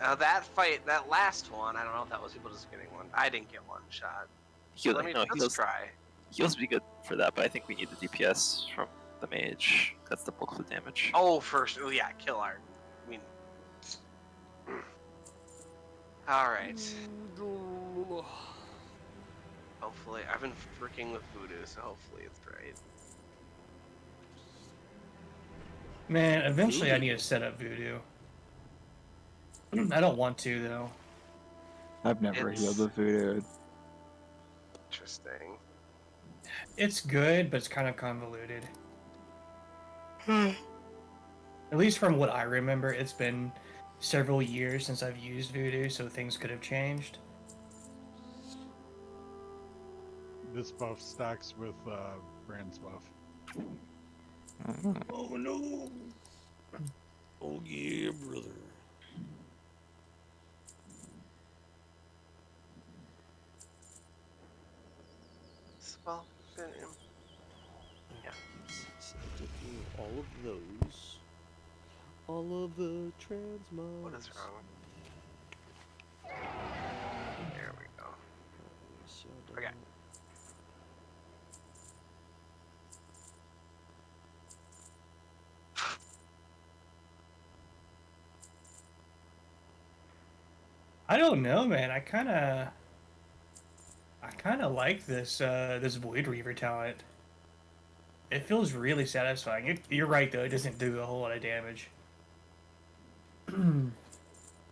That fight, that last one, I don't know if that was people just getting one. I didn't get one shot. Let me just try. Heals would be good for that, but I think we need the DPS from the mage. That's the bulk of the damage. Oh, first. Oh, yeah, kill art. I mean. Alright. Hopefully. I've been freaking with voodoo, so hopefully it's right. Man, eventually I need to set up voodoo. I don't want to, though. I've never healed with voodoo. Interesting. It's good, but it's kind of convoluted. At least from what I remember, it's been several years since I've used voodoo, so things could have changed. This buff stacks with Brand's buff. Oh no! Oh yeah, brother. Well, yeah. All of those. All of the transmogs. What is wrong? There we go. Okay. I don't know, man. I kind of like this this Void Reaver talent. It feels really satisfying. You're right though; it doesn't do a whole lot of damage.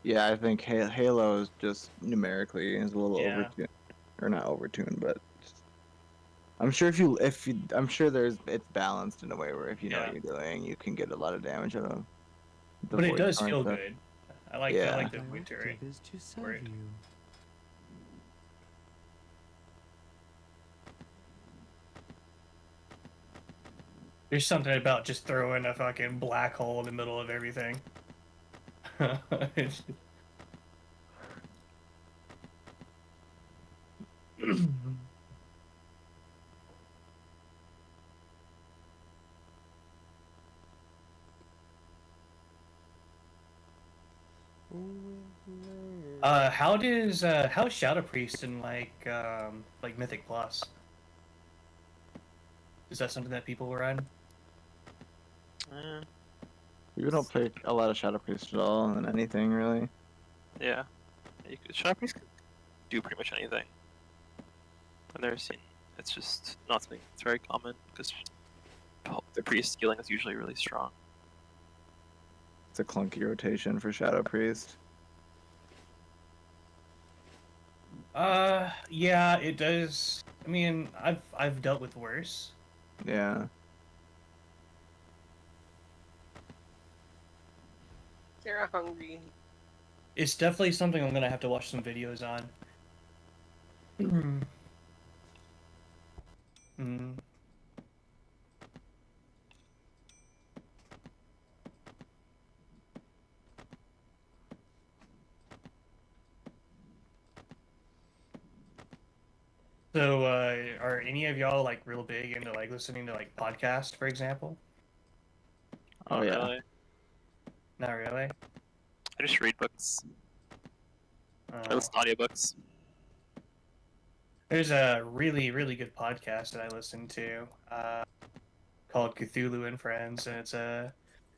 Yeah, I think Halo is just numerically is a little Yeah. overtuned, or not overtuned, but I'm sure I'm sure it's balanced in a way where if you know what you're doing, you can get a lot of damage out of. But it Void does Torrent feel stuff. good. I like the Void Turret for it. There's something about just throwing a fucking black hole in the middle of everything. It's- how's Shadow Priest in like Mythic Plus? Is that something that people run? We don't play a lot of Shadow Priest at all in anything really. Yeah. Shadow Priest can do pretty much anything. I've never seen. It's just not something that's very common because the priest skilling is usually really strong. It's a clunky rotation for Shadow Priest. Yeah, it does. I mean, I've dealt with worse. Yeah. You're hungry. It's definitely something I'm gonna have to watch some videos on. So, are any of y'all like real big into like listening to like podcasts, for example? Oh yeah. Really. Not really. I just read books. I Oh. listen to audiobooks. There's a really, really good podcast that I listen to called Cthulhu and Friends, and it's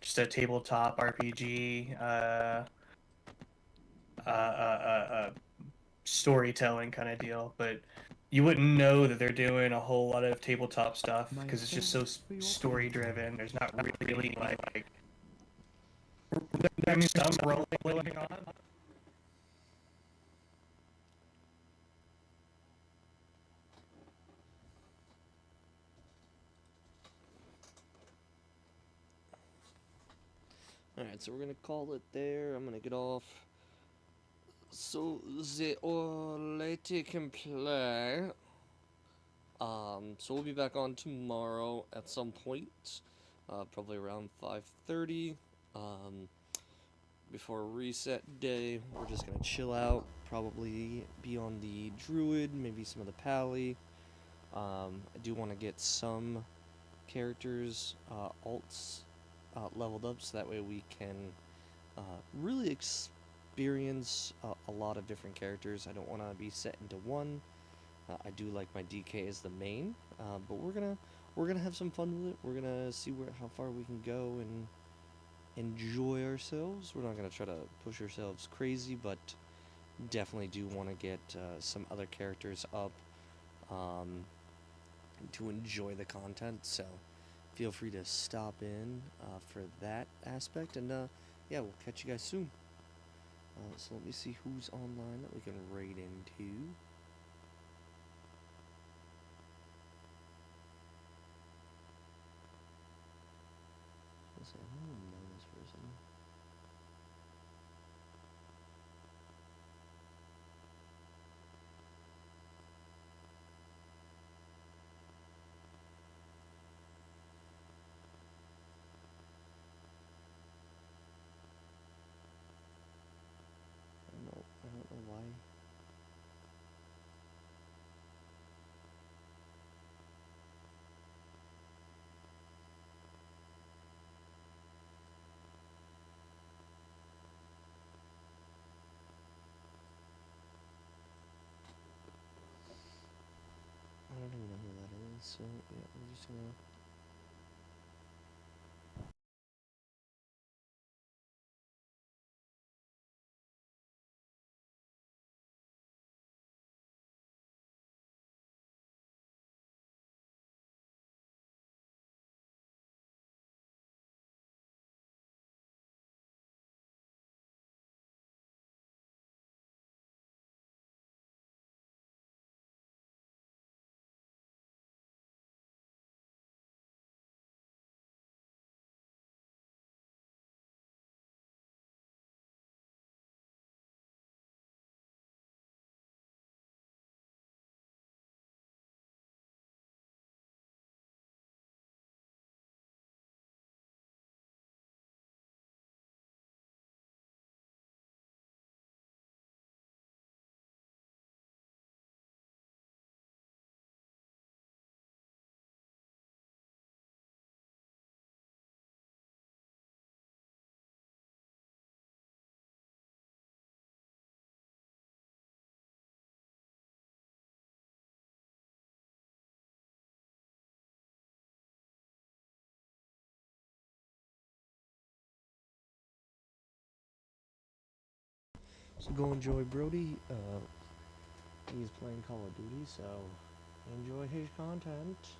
just a tabletop RPG storytelling kind of deal. But you wouldn't know that they're doing a whole lot of tabletop stuff because it's just so story driven. There's not really like I mean, some rolling going on. Alright, so we're gonna call it there. I'm gonna get off. So the lady can play. So we'll be back on tomorrow at some point, probably around 5:30. Before reset day, we're just gonna chill out. Probably be on the Druid, maybe some of the Pally. I do want to get some characters, alts, leveled up, so that way we can really experience a lot of different characters. I don't want to be set into one. I do like my DK as the main, but we're gonna have some fun with it. We're gonna see how far we can go and enjoy ourselves. We're not gonna try to push ourselves crazy, but definitely do want to get some other characters up to enjoy the content. So feel free to stop in for that aspect, and yeah, we'll catch you guys soon. So let me see who's online that we can raid into. Let's see, I don't even know this person. I don't know why. I don't even know who that is, so yeah, we're just gonna... So go enjoy Brody. He's playing Call of Duty, so enjoy his content.